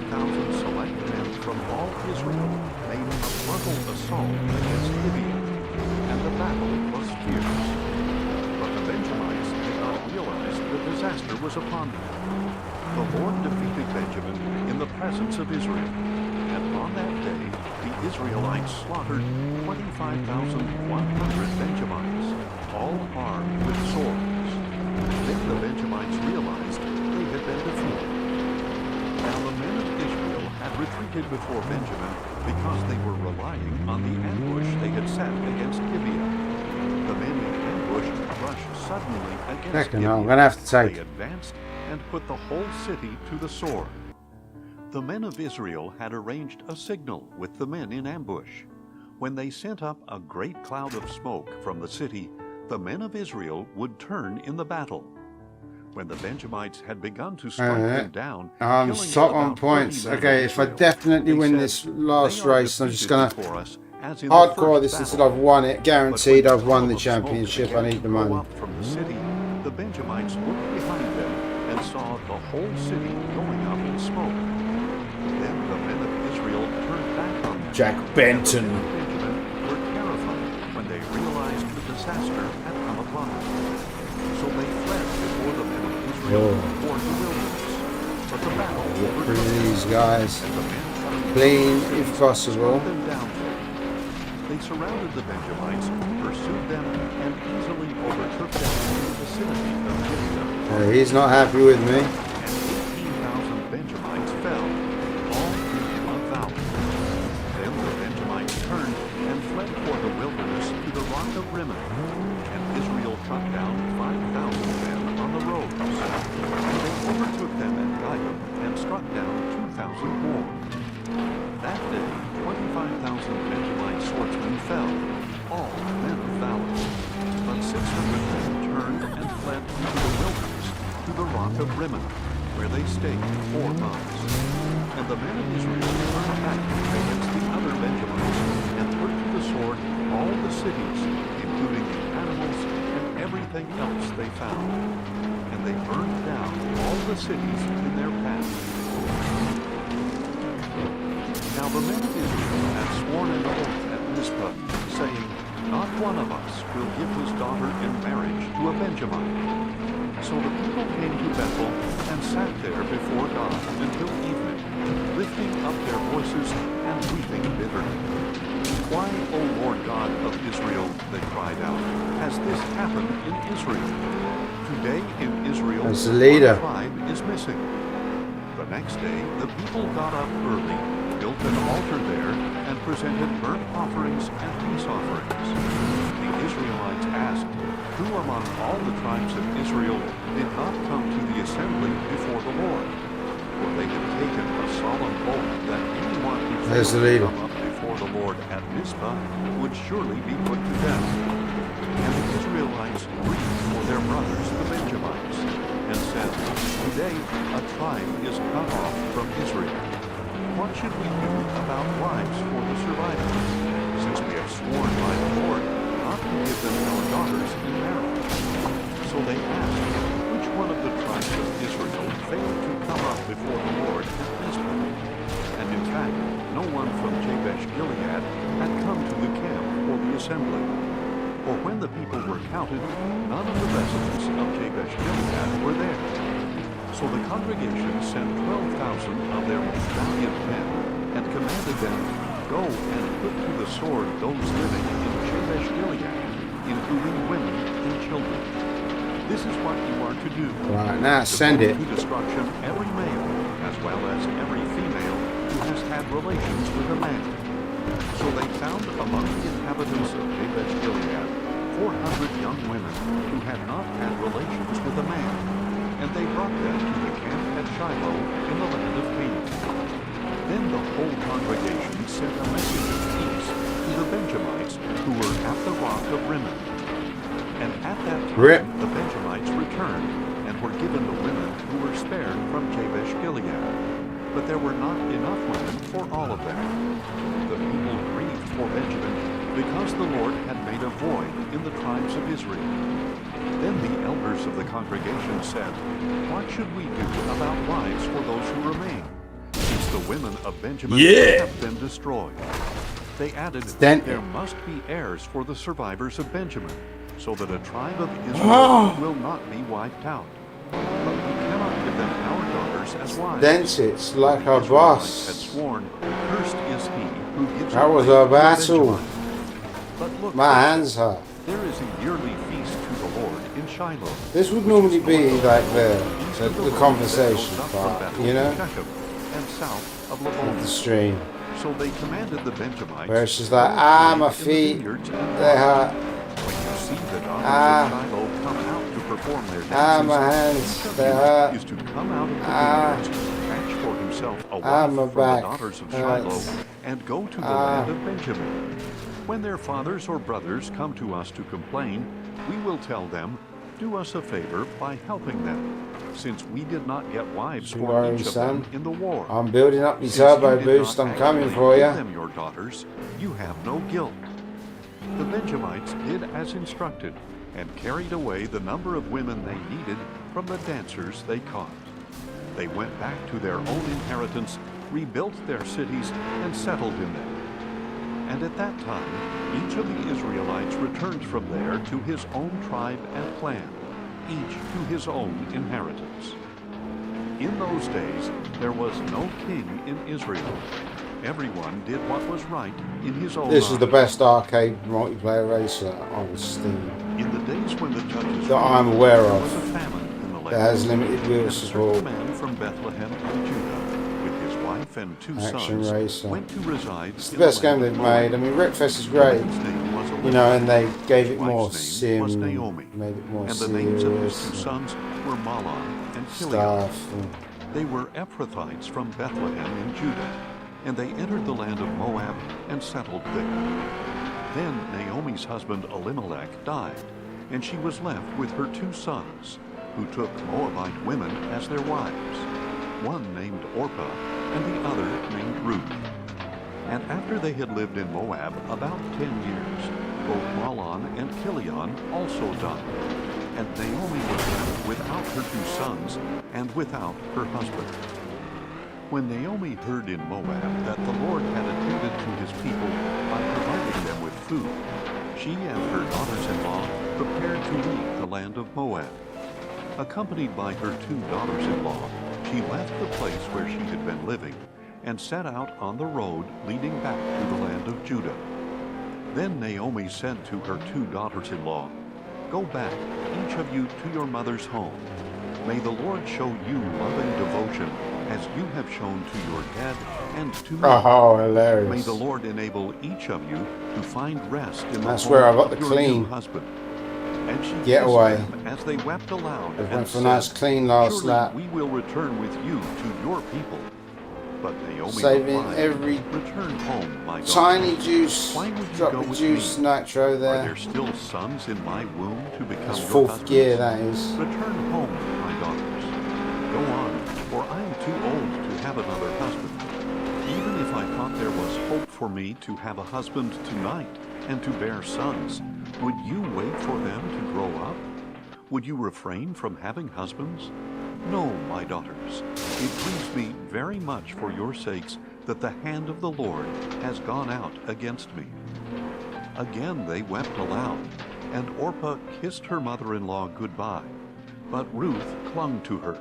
S3: 10,000 select men from all Israel made a frontal assault against Gibeon, and the battle was fierce. But the Benjamites did not realize the disaster was upon them. The Lord defeated Benjamin in the presence of Israel, and on that day the Israelites slaughtered 25,100 Benjamites, all armed with swords. Then the Benjamites realized they had been defeated. Now the men of Israel had retreated before Benjamin because they were relying on the ambush they had set against Gibeah. The men in ambush rushed suddenly against Gibeah.
S1: I'm gonna have to take.
S3: They advanced and put the whole city to the sword. The men of Israel had arranged a signal with the men in ambush. When they sent up a great cloud of smoke from the city, the men of Israel would turn in the battle. When the Benjamites had begun to strike them down,
S1: I'm stuck on points. Okay, if I definitely win this last race, I'm just gonna hardcore this until I've won it. Guaranteed I've won the championship. I need the money.
S3: From the city, the Benjamites looked behind them and saw the whole city going up in smoke. Then the men of Israel turned back on them.
S1: Jack Benton.
S3: The men of Benjamin were terrified when they realized the disaster had come upon them. So they fled before the men of Israel toward the wilderness. But the battle overtook them,
S1: these guys.
S3: and the men coming
S1: Clean,
S3: from the city
S1: if possible.
S3: struck them down there. They surrounded the Benjamites, pursued them, and easily overtook them in the vicinity of Gibeah.
S1: He's not happy with me.
S3: And 18,000 Benjamites fell, all in one valley. Then the Benjamites turned and fled for the wilderness to the rock of Rimmon. And Israel cut down 5,000 men on the roads. And they overtook them at Gilgal and struck down 2,000 more. That day 25,000 Benjamite swordsmen fell, all men of valor. But 600 men turned and fled into the wilderness to the rock of Rimmon, where they stayed 4 months. And the men of Israel turned back against the other Benjamites and put to the sword all the cities, including the animals and everything else they found. And they burned down all the cities in their path. Now the men of Israel had sworn an oath at Mizpah, saying, not one of us will give his daughter in marriage to a Benjamite. So the people came to Bethel and sat there before God until evening, lifting up their voices and weeping bitterly. Why, O Lord God of Israel, they cried out, has this happened in Israel? Today in Israel,
S1: As the leader.
S3: one tribe is missing. The next day, the people got up early, built an altar there, and presented burnt offerings and peace offerings. The Israelites asked, who among all the tribes of Israel did not come to the assembly before the Lord? For they had taken a solemn oath that anyone who failed to come up before the Lord at Mizpah would surely be put to death. And the Israelites grieved for their brothers, the Benjamites, and said, today a tribe is cut off from Israel. What should we do about wives for the survivors, since we have sworn by the Lord not to give them our daughters in marriage? So they asked, which one of the tribes of Israel failed to come up before the Lord at Mizpah? And in fact, no one from Jabesh Gilead had come to the camp for the assembly. For when the people were counted, none of the residents of Jabesh Gilead were there. So the congregation sent 12,000 of their most valiant men and commanded them, "Go and put to the sword those living in Jabesh Gilead, including women and children. This is what you are to do.
S1: Right, now send it.
S3: To destruction every male, as well as every female who has had relations with a man." So they found among the inhabitants of Jabesh Gilead 400 young women who had not had relations with a man, and they brought them to the camp at Shiloh in the land of Canaan. Then the whole congregation sent a message of peace to the Benjamites who were at the rock of Rimmon. And at that time the Benjamites returned and were given the women who were spared from Jabesh Gilead. But there were not enough women for all of them. The people grieved for Benjamin because the Lord had made a void in the tribes of Israel. Then the elders of the congregation said, "What should we do about wives for those who remain, since the women of Benjamin have been destroyed?" They added, "There must be heirs for the survivors of Benjamin, so that a tribe of Israel will not be wiped out. But we cannot give them our daughters as wives."
S1: Then it's like our boss
S3: had sworn, "Cursed is he who gives
S1: that was
S3: away
S1: our
S3: to
S1: battle.
S3: Benjamin." But look,
S1: My hands hurt.
S3: there is a yearly feast to the Lord in Shiloh.
S1: This would normally be like the conversation part, you know,
S3: and south of
S1: of the
S3: Lebanon.
S1: stream.
S3: So they commanded the Benjamites,
S1: Where it's just like, my feet, they hurt.
S3: When you see the daughters of Shiloh come out to perform their dances,
S1: my hands,
S3: each of
S1: they
S3: you
S1: hurt.
S3: is to come out of the vineyards, catch for himself a wife
S1: my
S3: from
S1: back
S3: the daughters of
S1: hurts.
S3: Shiloh, and go to the land of Benjamin. When their fathers or brothers come to us to complain, we will tell them, "Do us a favor by helping them, since we did not get wives for
S1: Worry,
S3: each of
S1: son.
S3: them in the war.
S1: I'm building up my
S3: Since you
S1: turbo
S3: did
S1: boost.
S3: not
S1: I'm coming
S3: actually
S1: for
S3: give
S1: you."
S3: them your daughters, you have no guilt." The Benjamites did as instructed, and carried away the number of women they needed from the dancers they caught. They went back to their own inheritance, rebuilt their cities, and settled in them. And at that time, each of the Israelites returned from there to his own tribe and clan, each to his own inheritance. In those days, there was no king in Israel. Everyone did what was right in his own
S1: This is the
S3: eyes.
S1: best arcade multiplayer racer on Steam
S3: In the days when the judges
S1: that I'm aware
S3: there was
S1: of.
S3: a famine in the land.
S1: That has limited wheel
S3: And a certain
S1: support.
S3: man from Bethlehem of Judah, with his wife and two
S1: Action
S3: sons,
S1: racer.
S3: went to reside
S1: It's the
S3: in
S1: best
S3: the
S1: game
S3: land
S1: they've
S3: of Moab.
S1: made. I mean, Wreckfest is great,
S3: His name was
S1: you know, and they gave it
S3: His
S1: more
S3: wife's name was
S1: sim,
S3: Naomi,
S1: made it more
S3: and the names of his two
S1: serious
S3: sons were Mahlon and Chilion.
S1: stuff.
S3: They were Ephrathites from Bethlehem in Judah, and they entered the land of Moab and settled there. Then Naomi's husband Elimelech died, and she was left with her two sons, who took Moabite women as their wives, one named Orpah and the other named Ruth. And after they had lived in Moab about 10 years, both Mahlon and Chilion also died, and Naomi was left without her two sons and without her husband. When Naomi heard in Moab that the Lord had attended to his people by providing them with food, she and her daughters-in-law prepared to leave the land of Moab. Accompanied by her two daughters-in-law, she left the place where she had been living and set out on the road leading back to the land of Judah. Then Naomi said to her two daughters-in-law, "Go back, each of you, to your mother's home. May the Lord show you loving devotion as you have shown to your dead and to me.
S1: Oh,
S3: May
S1: hilarious.
S3: the Lord enable each of you to find rest in the
S1: That's
S3: home
S1: where I got
S3: of
S1: the
S3: your
S1: clean
S3: new husband." And she
S1: Get
S3: kissed
S1: away.
S3: them as they wept aloud
S1: They
S3: and
S1: went for a
S3: said,
S1: nice clean last
S3: "Surely
S1: lap.
S3: we will return with you to your people." But Naomi
S1: Saving
S3: replied,
S1: every
S3: "Return home, my daughter.
S1: tiny juice,
S3: Why would you
S1: drop
S3: go
S1: of
S3: with
S1: juice,
S3: me?
S1: nitro
S3: Are
S1: there.
S3: there still sons in my womb to become
S1: That's
S3: your
S1: fourth
S3: husbands?
S1: gear, that is.
S3: Return home, my daughters. Go on, for I am too old to have another husband. Even if I thought there was hope for me to have a husband tonight and to bear sons, would you wait for them to grow up? Would you refrain from having husbands? No, my daughters. It grieves me very much for your sakes that the hand of the Lord has gone out against me. Again they wept aloud, and Orpah kissed her mother-in-law goodbye, but Ruth clung to her.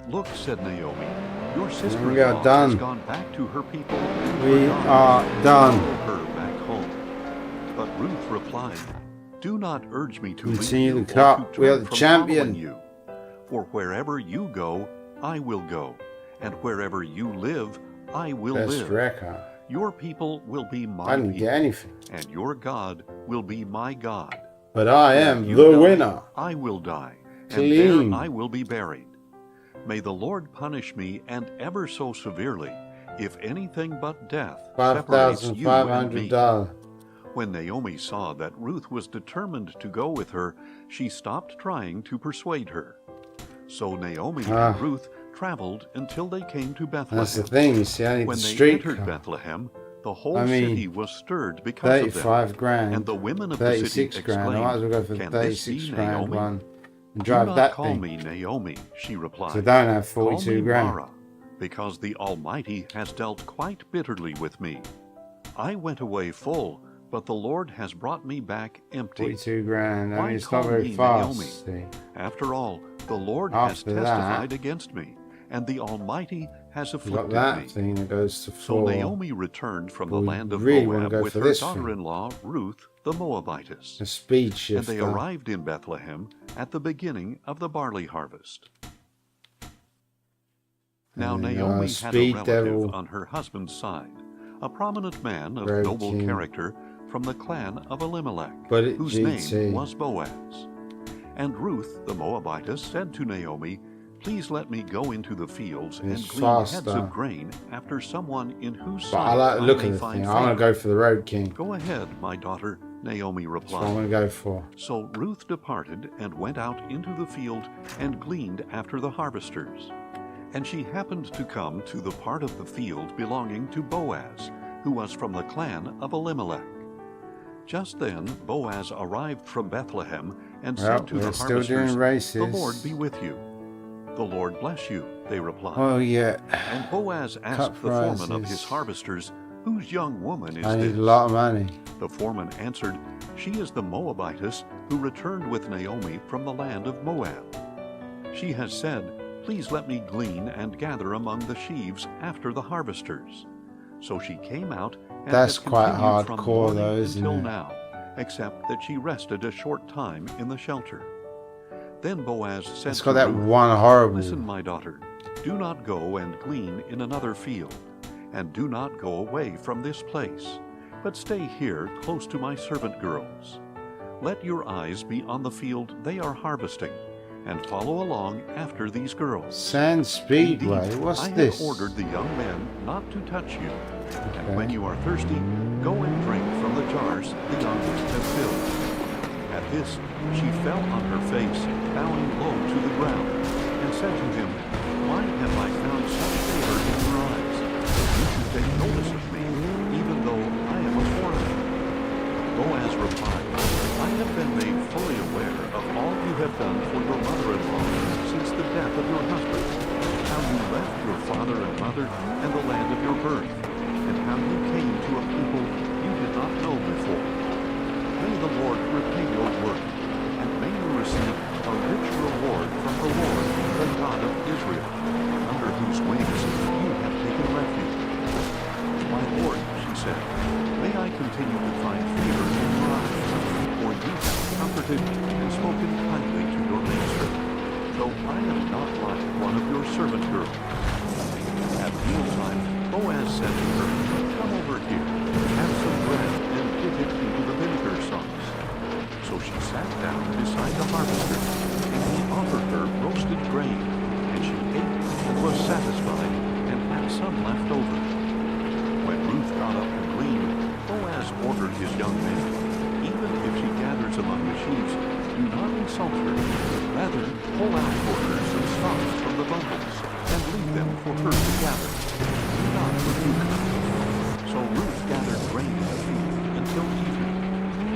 S3: "Look," said Naomi, "your sister
S1: We are
S3: has
S1: done.
S3: gone back to her people and
S1: We
S3: forgotten
S1: are
S3: to
S1: done.
S3: follow her back home." But Ruth replied, "Do not urge me to leave
S1: Continue
S3: you
S1: the
S3: or
S1: cup.
S3: to
S1: We are
S3: turn
S1: the
S3: from
S1: champion.
S3: following you. For wherever you go, I will go, and wherever you live, I will
S1: Best
S3: live.
S1: wrecker.
S3: Your people will be my
S1: I didn't
S3: people,
S1: get anything.
S3: and your God will be my God.
S1: But I
S3: Where
S1: am
S3: you
S1: the
S3: die,
S1: winner.
S3: I will die, and
S1: Clean.
S3: there I will be buried. May the Lord punish me, and ever so severely, if anything but death separates you and me."
S1: $5,500.
S3: When Naomi saw that Ruth was determined to go with her, she stopped trying to persuade her. So Naomi and Ruth traveled until they came to Bethlehem.
S1: That's the thing, you see, I need
S3: When
S1: the
S3: they
S1: street
S3: entered
S1: car.
S3: Bethlehem, the whole city was stirred because of them.
S1: 35 grand.
S3: And the women of the city
S1: 36 grand. I
S3: exclaimed,
S1: might as well go for the
S3: "Can this
S1: 36
S3: be
S1: grand
S3: Naomi?"
S1: one and
S3: "Do
S1: drive
S3: not
S1: that
S3: call
S1: thing.
S3: me Naomi," she replied.
S1: So don't have
S3: "Call
S1: 42
S3: me
S1: grand.
S3: Mara, because the Almighty has dealt quite bitterly with me. I went away full, but the Lord has brought me back empty.
S1: 42 grand. I
S3: Why
S1: mean, it's
S3: call
S1: not very
S3: me
S1: fast.
S3: Naomi?
S1: See.
S3: After all, the Lord has
S1: After
S3: testified
S1: that,
S3: against me, and the Almighty has
S1: You've got
S3: afflicted
S1: that
S3: me."
S1: thing that goes to
S3: So
S1: 4.
S3: Naomi returned from the
S1: Well, we
S3: land of
S1: really wanna
S3: Moab
S1: go
S3: with
S1: for
S3: her
S1: this thing.
S3: daughter-in-law, Ruth the Moabitess.
S1: The speed
S3: And
S1: shifter.
S3: they arrived in Bethlehem at the beginning of the barley harvest. Now Naomi had a
S1: Speed
S3: relative
S1: Devil.
S3: on her husband's side, a prominent man of
S1: Road
S3: noble
S1: King.
S3: character from the clan of Elimelech,
S1: But it
S3: whose
S1: GT.
S3: name was Boaz. And Ruth the Moabitess said to Naomi, "Please let me go into the fields and
S1: It's
S3: glean heads
S1: faster.
S3: of grain after someone in whose
S1: But
S3: sight
S1: I like the look
S3: may
S1: of the
S3: find
S1: thing. I want to
S3: favor."
S1: go for the Road King.
S3: "Go ahead, my daughter," Naomi
S1: That's what I'm
S3: replied.
S1: going to go for.
S3: So Ruth departed and went out into the field and gleaned after the harvesters. And she happened to come to the part of the field belonging to Boaz, who was from the clan of Elimelech. Just then Boaz arrived from Bethlehem and
S1: Well,
S3: said to the
S1: they're still doing
S3: harvesters,
S1: races.
S3: "The Lord be with you." "The Lord bless you," they replied.
S1: Oh, yeah.
S3: And Boaz
S1: Cut
S3: asked the foreman of
S1: prices.
S3: his harvesters, "Whose young woman is
S1: I
S3: this?"
S1: need a lot of money.
S3: The foreman answered, "She is the Moabitess who returned with Naomi from the land of Moab. She has said, 'Please let me glean and gather among the sheaves after the harvesters.' So she came out and
S1: That's
S3: has
S1: quite
S3: continued from
S1: hardcore
S3: morning
S1: though, isn't
S3: until
S1: it?
S3: now, except that she rested a short time in the shelter." Then Boaz said
S1: It's
S3: to
S1: got that
S3: Ruth,
S1: one horrible.
S3: "Listen, my daughter, do not go and glean in another field, and do not go away from this place, but stay here close to my servant girls. Let your eyes be on the field they are harvesting, and follow along after these girls.
S1: Sand Speedway.
S3: Indeed,
S1: What's
S3: I
S1: this?
S3: have ordered the young men not to touch you,
S1: Okay.
S3: and when you are thirsty, go and drink from the jars the youngest have filled." At this, she fell on her face, bowing low to the ground, and said to him, "Why have I found such favor in your eyes, that you should take notice of me, even though I am a foreigner?" Boaz replied, "I have been made fully aware of all you have done for your mother-in-law since the death of your husband, how you left your father and mother and the land of your birth, and how you came to a people you did not know before. May the Lord repay your work, and may you receive a rich reward from the Lord, the God of Israel, under whose wings you have taken refuge." "My Lord," she said, "may I continue to find favor in your eyes, for you have comforted and spoken kindly to your maidservant, though I am not like one of your servant girls." At mealtime, Boaz said to her, "Come over here, have some bread, and dip it into the vinegar sauce." So she sat down beside the harvester, and he offered her roasted grain, and she ate and was satisfied, and had some left over. When Ruth got up to glean, Boaz ordered his young men, "Even if she gathers among the sheaves, do not insult her. Rather, pull out for her some stalks from the bundles, and leave them for her to gather. Do not rebuke her." So Ruth gathered grain in the field until evening,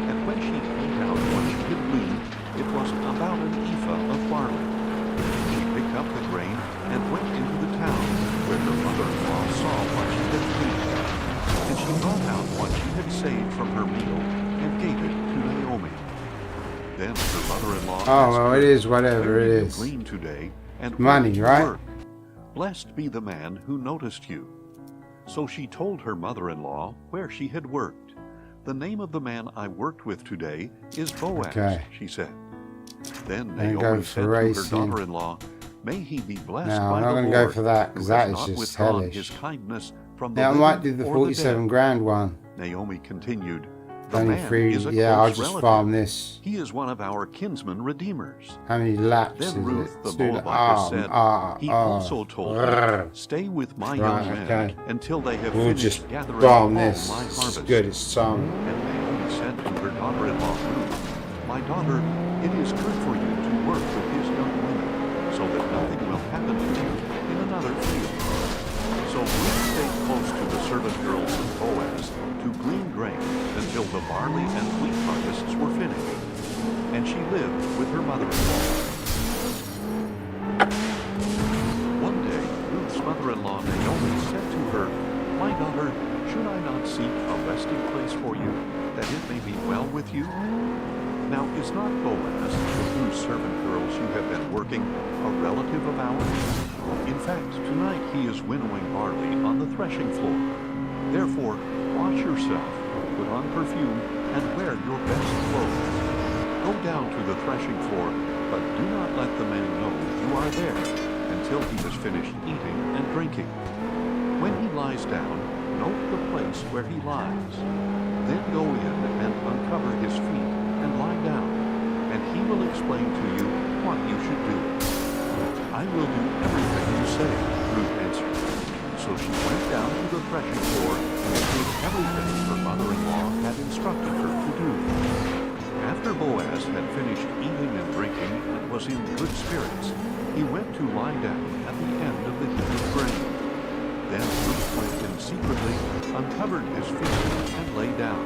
S3: and when she ate out what she had gleaned, it was about an ephah of barley. She picked up the grain and went into the town, where her mother-in-law saw what she had gleaned. And she brought out what she had saved from her meal and gave it to Naomi. Then her mother-in-law
S1: Oh,
S3: asked
S1: well,
S3: her,
S1: it is whatever
S3: "Where
S1: it
S3: did you
S1: is.
S3: glean today, and where
S1: Money,
S3: did you
S1: right?
S3: work?" Blessed be the man who noticed you." So she told her mother-in-law where she had worked. "The name of the man I worked with today is Boaz," she said. Then Naomi said to her daughter-in-law, "May he be blessed by the Lord,
S1: I'm not going to go for that, because that is just hellish. Now, I might do the 47 grand one.
S3: Naomi continued, "The
S1: Only
S3: man
S1: 3,
S3: is a
S1: yeah, I'll
S3: close
S1: just
S3: relative.
S1: farm this.
S3: He is one of our kinsman redeemers."
S1: How many laps is
S3: Then Ruth
S1: it?
S3: the
S1: Let's do the
S3: Moabitess said, "He also told me,
S1: Grrr.
S3: stay with my
S1: Right,
S3: young men
S1: okay.
S3: until they have
S1: We'll
S3: finished
S1: just
S3: gathering
S1: farm
S3: all
S1: this.
S3: my
S1: It's
S3: harvest."
S1: good, it's time.
S3: And Naomi said to her daughter-in-law Ruth, "My daughter, it is good for you to work with his young women, so that nothing will happen to you in another field." So Ruth stayed close to the servant girls of Boaz to glean grain until the barley and wheat harvests were finished. And she lived with her mother-in-law. One day, Ruth's mother-in-law Naomi said to her, "My daughter, should I not seek a resting place for you, that it may be well with you?" Now, is not Boaz, with whose servant girls you have been working, a relative of ours? In fact, tonight he is winnowing barley on the threshing floor. Therefore, wash yourself, put on perfume, and wear your best clothes. Go down to the threshing floor, but do not let the man know you are there until he has finished eating and drinking. When he lies down, note the place where he lies. Then go in and uncover his feet and lie down, and he will explain to you what you should do. "I will do everything you say," Ruth answered. So she went down to the threshing floor and did everything her mother-in-law had instructed her to do. After Boaz had finished eating and drinking and was in good spirits, he went to lie down at the end of the heap of grain. Then Ruth went in secretly, uncovered his feet, and lay down.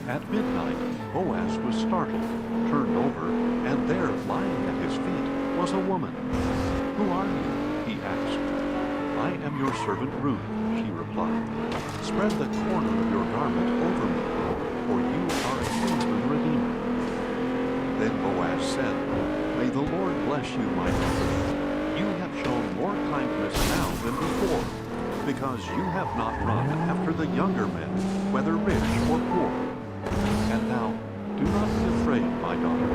S3: At midnight, Boaz was startled, turned over, and there, lying at his feet, was a woman. "Who are you?" he asked. "I am your servant Ruth," she replied. "Spread the corner of your garment over me, for you are a kinsman redeemer." Then Boaz said, "May the Lord bless you, my daughter. You have shown more kindness now than before, because you have not run after the younger men, whether rich or poor. And now, do not be afraid, my daughter.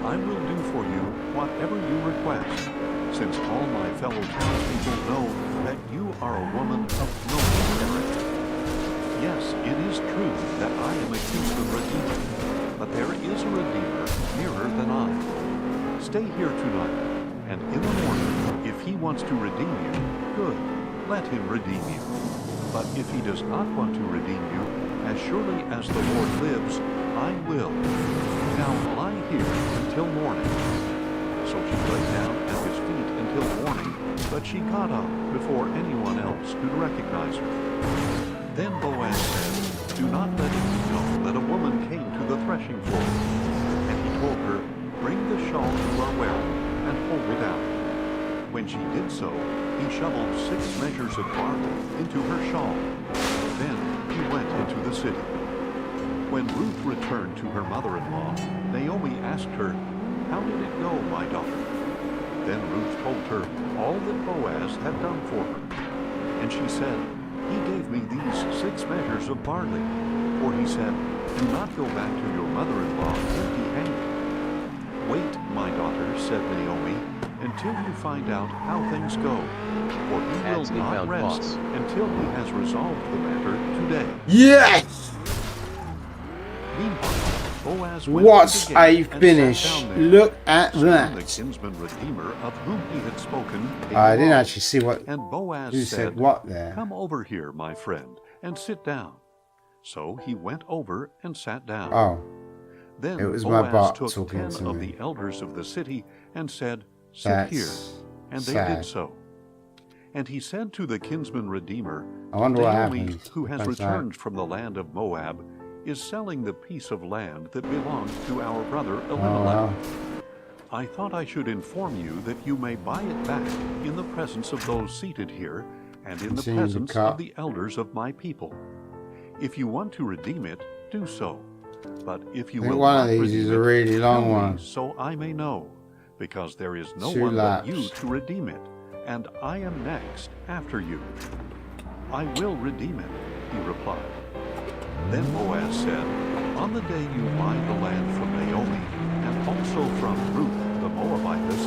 S3: I will do for you whatever you request, since all my fellow townspeople know that you are a woman of noble character. Yes, it is true that I am a kinsman redeemer, but there is a redeemer nearer than I. Stay here tonight, and in the morning, if he wants to redeem you, good, let him redeem you. But if he does not want to redeem you, as surely as the Lord lives, I will. Now lie here until morning." So she lay down at his feet until morning, but she got up before anyone else could recognize her. Then Boaz said, "Do not let it be known that a woman came to the threshing floor." And he told her, "Bring the shawl you are wearing and hold it out." When she did so, he shoveled 6 measures of barley into her shawl. Then he went into the city. When Ruth returned to her mother-in-law, Naomi asked her, "How did it go, my daughter?" Then Ruth told her all that Boaz had done for her. And she said, "He gave me these 6 measures of barley." For he said, "Do not go back to your mother-in-law empty-handed." "Wait, my daughter," said Naomi, "until you find out how things go. For he will not rest until he has resolved the matter today."
S1: Yes!
S3: Meanwhile, Boaz went
S1: What
S3: to the
S1: a
S3: gate and
S1: finish.
S3: sat down there.
S1: Look at
S3: Soon the
S1: that.
S3: kinsman redeemer of whom he had spoken came
S1: I didn't
S3: along.
S1: actually see what
S3: And Boaz
S1: you said. What there?
S3: "Come over here, my friend, and sit down." So he went over and sat down.
S1: Oh,
S3: Then
S1: it was my
S3: Boaz
S1: butt
S3: took
S1: talking
S3: 10
S1: to
S3: of
S1: me.
S3: the elders of the city and said, "Sit
S1: That's
S3: here." And they
S1: sad.
S3: did so. And he said to the kinsman redeemer,
S1: I wonder what
S3: "Naomi,
S1: happened.
S3: who has
S1: That's
S3: returned from the land of Moab, is selling the piece of land that belonged to our brother
S1: Oh,
S3: Elimelech.
S1: well.
S3: I thought I should inform you that you may buy it back in the presence of those seated here and in the
S1: Continue to
S3: presence
S1: cut.
S3: of the elders of my people. If you want to redeem it, do so. But if you
S1: I think
S3: will
S1: one
S3: not
S1: of these
S3: redeem
S1: is
S3: it,
S1: a really long
S3: tell me
S1: one.
S3: so I may know, because there is no
S1: 2
S3: one but you
S1: laps.
S3: to redeem it, and I am next after you. I will redeem it, he replied. Then Boaz said, on the day you buy the land from Naomi, and also from Ruth the Moabitess,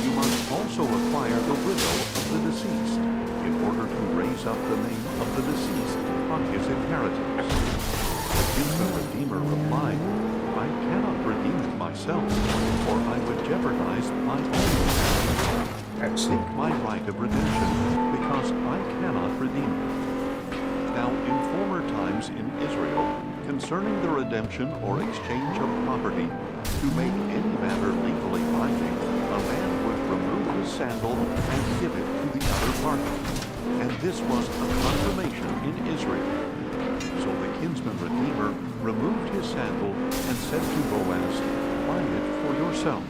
S3: you must also acquire the widow of the deceased, in order to raise up the name of the deceased on his inheritance. The kinsman redeemer replied, I cannot redeem it myself, for I would jeopardize my own inheritance. Take my right of redemption, because I cannot redeem it. Now in former times in Israel, concerning the redemption or exchange of property, to make any matter legally binding, a man would remove his sandal and give it to the other party. And this was a confirmation in Israel. So the kinsman redeemer removed his sandal and said to Boaz, buy it for yourself.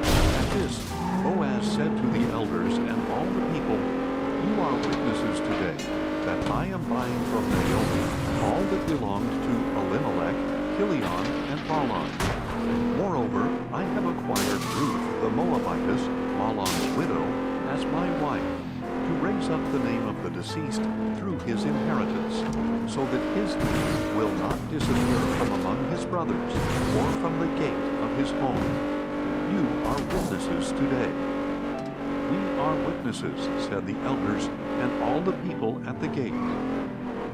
S3: At this, Boaz said to the elders and all the people, you are witnesses today that I am buying from Naomi all that belonged to Elimelech, Chilion, and Mahlon. Moreover, I have acquired Ruth the Moabitess, Mahlon's widow, as my wife, to raise up the name of the deceased through his inheritance, so that his name will not disappear from among his brothers, or from the gate of his home. You are witnesses today. We are witnesses, said the elders and all the people at the gate.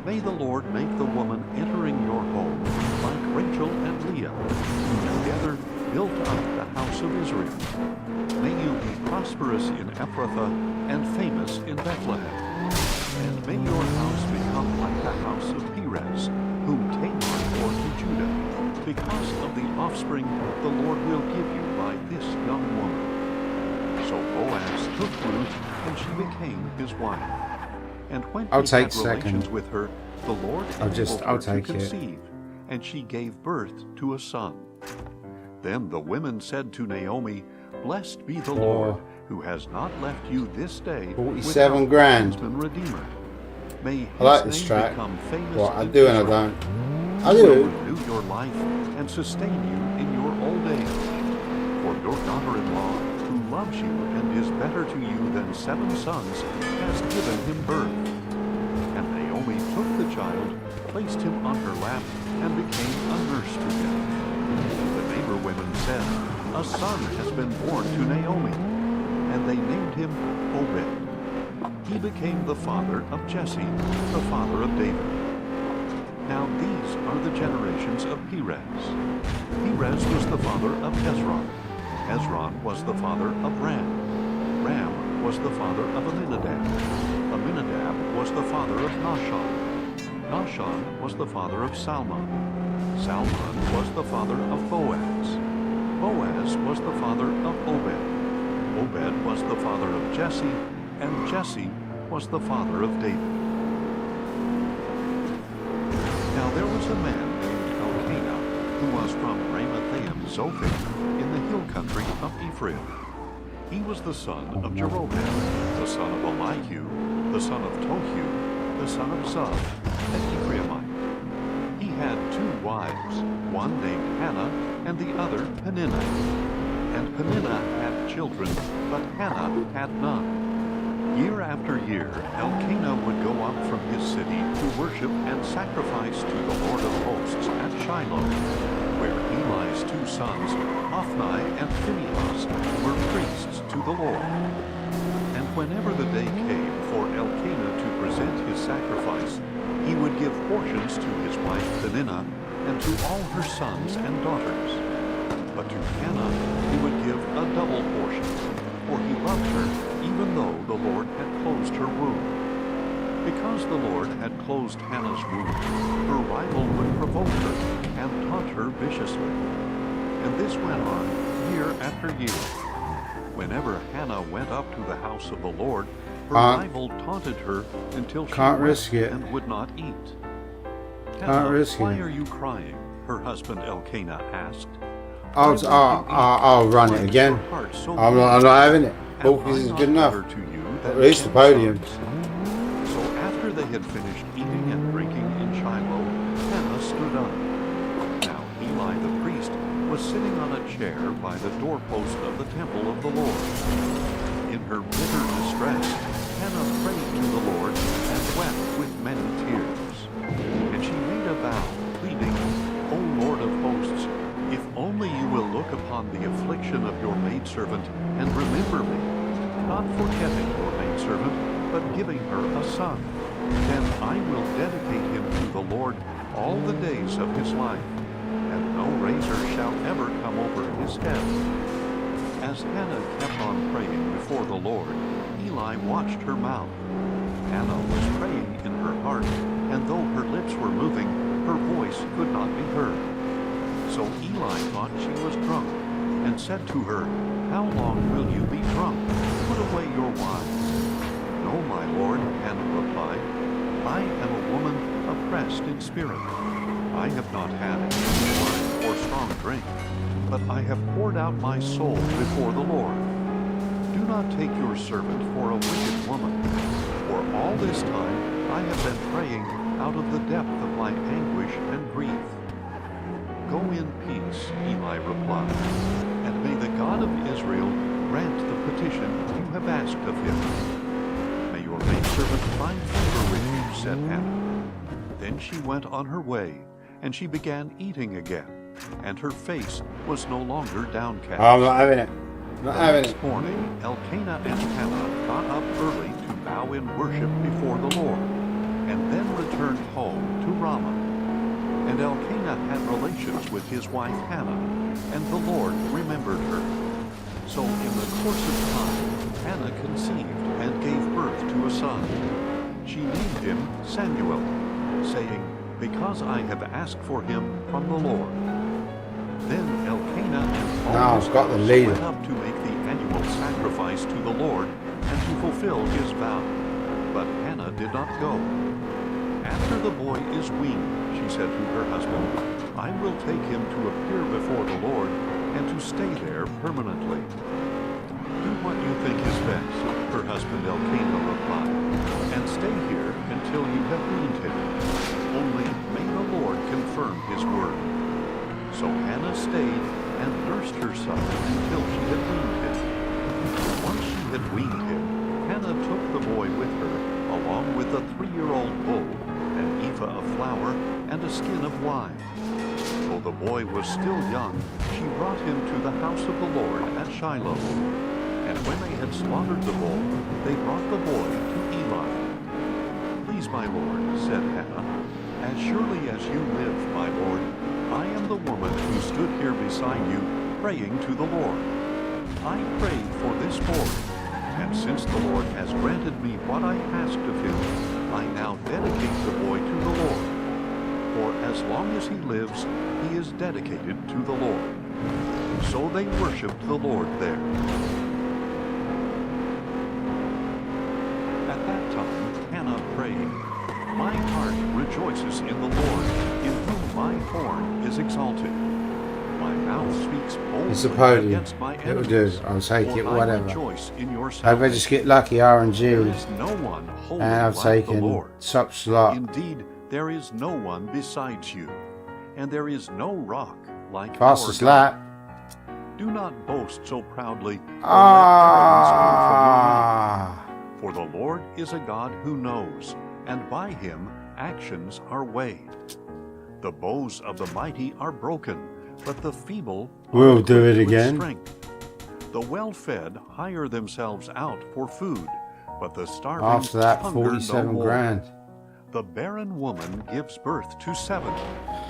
S3: May the Lord make the woman entering your home like Rachel and Leah, who together built up the house of Israel. May you be prosperous in Ephrathah and famous in Bethlehem. And may your house become like the house of Perez, whom Tamar bore to Judah, because of the offspring the Lord will give you by this young woman. So Boaz took Ruth, and she became his wife. And when he had relations with her, the Lord enabled her to conceive, and she gave birth to a son. Then the women said to Naomi, blessed be the Lord, who has not left you this day
S1: 47 grand.
S3: Redeemer. May
S1: I like
S3: his
S1: this
S3: name
S1: track.
S3: become famous
S1: Well, I
S3: in
S1: do and I
S3: Israel.
S1: don't. I
S3: He will
S1: do.
S3: renew your life and sustain you in your old age. For your daughter-in-law, who loves you and is better to you than 7 sons, has given him birth. And Naomi took the child, placed him on her lap, and became a nurse to him. The neighbor women said, a son has been born to Naomi. And they named him Obed. He became the father of Jesse, the father of David. Now these are the generations of Perez. Perez was the father of Hezron. Hezron was the father of Ram. Ram was the father of Aminadab. Aminadab was the father of Nahshon. Nahshon was the father of Salmon. Salmon was the father of Boaz. Boaz was the father of Obed. Obed was the father of Jesse, and Jesse was the father of David. Now there was a man named Elkanah, who was from Ramathaim Zophim, in the hill country of Ephraim. He was the son of Jeroham, the son of Elihu, the son of Tohu, the son of Zoph, an Ephraimite. He had 2 wives, one named Hannah, and the other Peninnah. And Peninnah had children, but Hannah had none. Year after year, Elkanah would go up from his city to worship and sacrifice to the Lord of hosts at Shiloh, where Eli's 2 sons, Hophni and Phinehas, were priests to the Lord. And whenever the day came for Elkanah to present his sacrifice, he would give portions to his wife Peninnah and to all her sons and daughters. But to Hannah he would give a double portion, for he loved her, even though the Lord had closed her womb. Because the Lord had closed Hannah's womb, her rival would provoke her and taunt her viciously. And this went on year after year. Whenever Hannah went up to the house of the Lord, her rival taunted her until she wept and would not eat. Hannah, why are you crying? Her husband Elkanah asked.
S1: I'll run it again. I'm not having it. This is good enough. At least the podium.
S3: So after they had finished eating and drinking in Shiloh, Hannah stood up. Now Eli the priest was was sitting on a chair by the doorpost of the temple of the Lord. In her bitter distress, Hannah prayed to the Lord and wept with many tears. And she made a vow, pleading, O Lord of hosts, if only you will look upon the affliction of your maidservant and remember me, not forgetting your maidservant, but giving her a son, then I will dedicate him to the Lord all the days of his life, and no razor shall ever come over his head. As Hannah kept on praying before the Lord, Eli watched her mouth. Hannah was praying in her heart, and though her lips were moving, her voice could not be heard. So Eli thought she was drunk, and said to her, How long will you be drunk? Put away your wine. No, my lord, Hannah replied. I am a woman oppressed in spirit. I have not had any wine or strong drink, but I have poured out my soul before the Lord. Do not take your servant for a wicked woman, for all this time I have been praying out of the depth of my anguish and grief. Go in peace, Eli replied, and may the God of Israel grant the petition you have asked of him. May your maidservant find favor with you, said Hannah. Then she went on her way, and she began eating again, and her face was no longer downcast.
S1: I'm not having it. Not
S3: The
S1: having
S3: next
S1: it.
S3: morning, Elkanah and Hannah got up early to bow in worship before the Lord, and then returned home to Ramah. And Elkanah had relations with his wife Hannah, and the Lord remembered her. So in the course of time, Hannah conceived and gave birth to a son. She named him Samuel, saying, Because I have asked for him from the Lord. Then Elkanah and all his house went up to make the annual sacrifice to the Lord and to fulfill his vow. But Hannah did not go. After the boy is weaned, she said to her husband, I will take him to appear before the Lord and to stay there permanently. Do what you think is best, her husband Elkanah replied, and stay here until you have weaned him. Only may the Lord confirm his word. So Hannah stayed and nursed her son until she had weaned him. Once she had weaned him, Hannah took the boy with her, along with a 3-year-old bull, an ephah of flour, and a skin of wine. Though the boy was still young, she brought him to the house of the Lord at Shiloh. And when they had slaughtered the bull, they brought the boy to Eli. Please, my lord, said Hannah, as surely as you live, my lord, I am the woman who stood here beside you, praying to the Lord. I prayed for this boy, and since the Lord has granted me what I asked of him, I now dedicate the boy to the Lord. For as long as he lives, he is dedicated to the Lord. So they worshipped the Lord there. At that time, Hannah prayed, My heart rejoices in the Lord, in whom my horn is exalted. My mouth speaks boldly against my enemies.
S1: It'll do. I'll take it, whatever.
S3: Rejoice in your
S1: I hope I just get lucky RNG.
S3: There is no one holy
S1: And I've
S3: like the
S1: taken
S3: Lord.
S1: such lot.
S3: Indeed, there is no one besides you, and there is no rock like
S1: Fastest
S3: our God.
S1: lap.
S3: Do not boast so proudly, or let
S1: Ah.
S3: arrogance come from your mouth. For the Lord is a God who knows, and by him actions are weighed. The bows of the mighty are broken, but the feeble
S1: We'll do
S3: equipped
S1: it
S3: with
S1: again.
S3: strength. The well-fed hire themselves out for food, but the starving
S1: After that,
S3: hunger
S1: 47
S3: no more.
S1: grand.
S3: The barren woman gives birth to 7,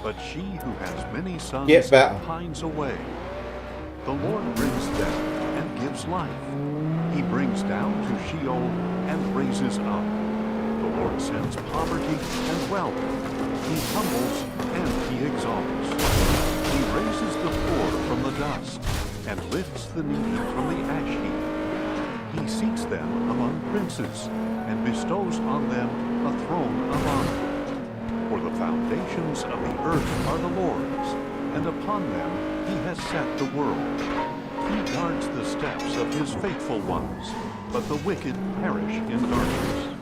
S3: but she who has many sons
S1: Get better.
S3: pines away. The Lord brings death and gives life. He brings down to Sheol and raises up. The Lord sends poverty and wealth. He humbles and he exalts. He raises the poor from the dust and lifts the needy from the ash heap. He seats them among princes and bestows on them a throne of honor. For the foundations of the earth are the Lord's, and upon them he has set the world. He guards the steps of his faithful ones, but the wicked perish in darkness.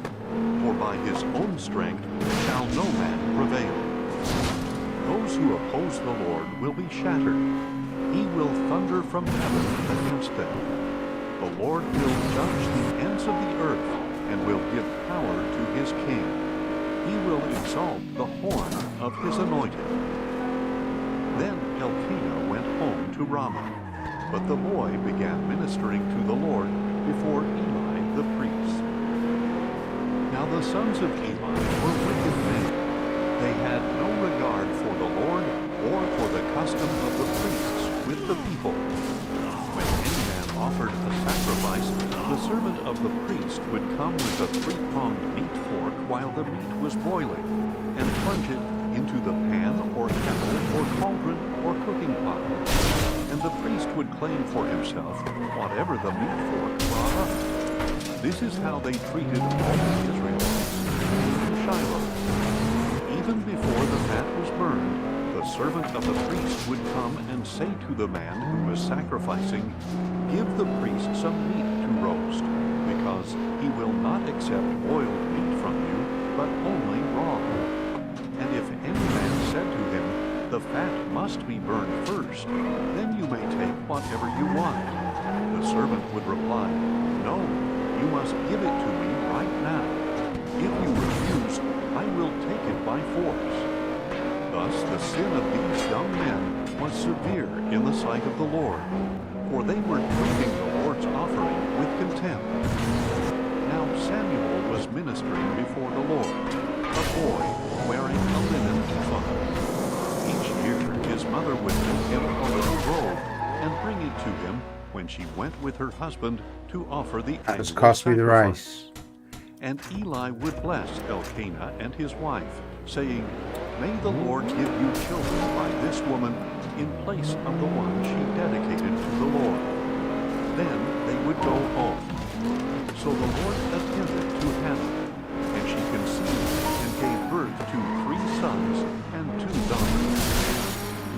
S3: For by his own strength shall no man prevail. Those who oppose the Lord will be shattered. He will thunder from heaven against them. The Lord will judge the ends of the earth and will give power to his king. He will exalt the horn of his anointed. Then Elkanah went home to Ramah, but the boy began ministering to the Lord before Eli the priest. Now the sons of Eli were wicked men. They had no regard for the Lord or for the custom of the priests with the people. When any man offered a sacrifice, the servant of the priest would come with a three-pronged meat fork while the meat was boiling, and plunge it into the pan or kettle or cauldron or cooking pot. And the priest would claim for himself whatever the meat fork brought up. This is how they treated all the Israelites in Shiloh. Even before the fat was burned, the servant of the priest would come and say to the man who was sacrificing, "Give the priest some meat to roast, because he will not accept boiled meat from you, but only raw." And if any man said to him, "The fat must be burned first, then you may take whatever you want," the servant would reply, "No, you must give it to me right now. If you refuse, I will take it by force." Thus the sin of these young men was severe in the sight of the Lord, for they were treating the Lord's offering with contempt. Now Samuel was ministering before the Lord, a boy wearing a linen ephod. Each year his mother would make him a little robe and bring it to him when she went with her husband to offer the
S1: That has
S3: annual
S1: cost me the
S3: sacrifice.
S1: race.
S3: And Eli would bless Elkanah and his wife, saying, "May the Lord give you children by this woman in place of the one she dedicated to the Lord." Then they would go home. So the Lord attended to Hannah, and she conceived and gave birth to 3 sons and 2 daughters.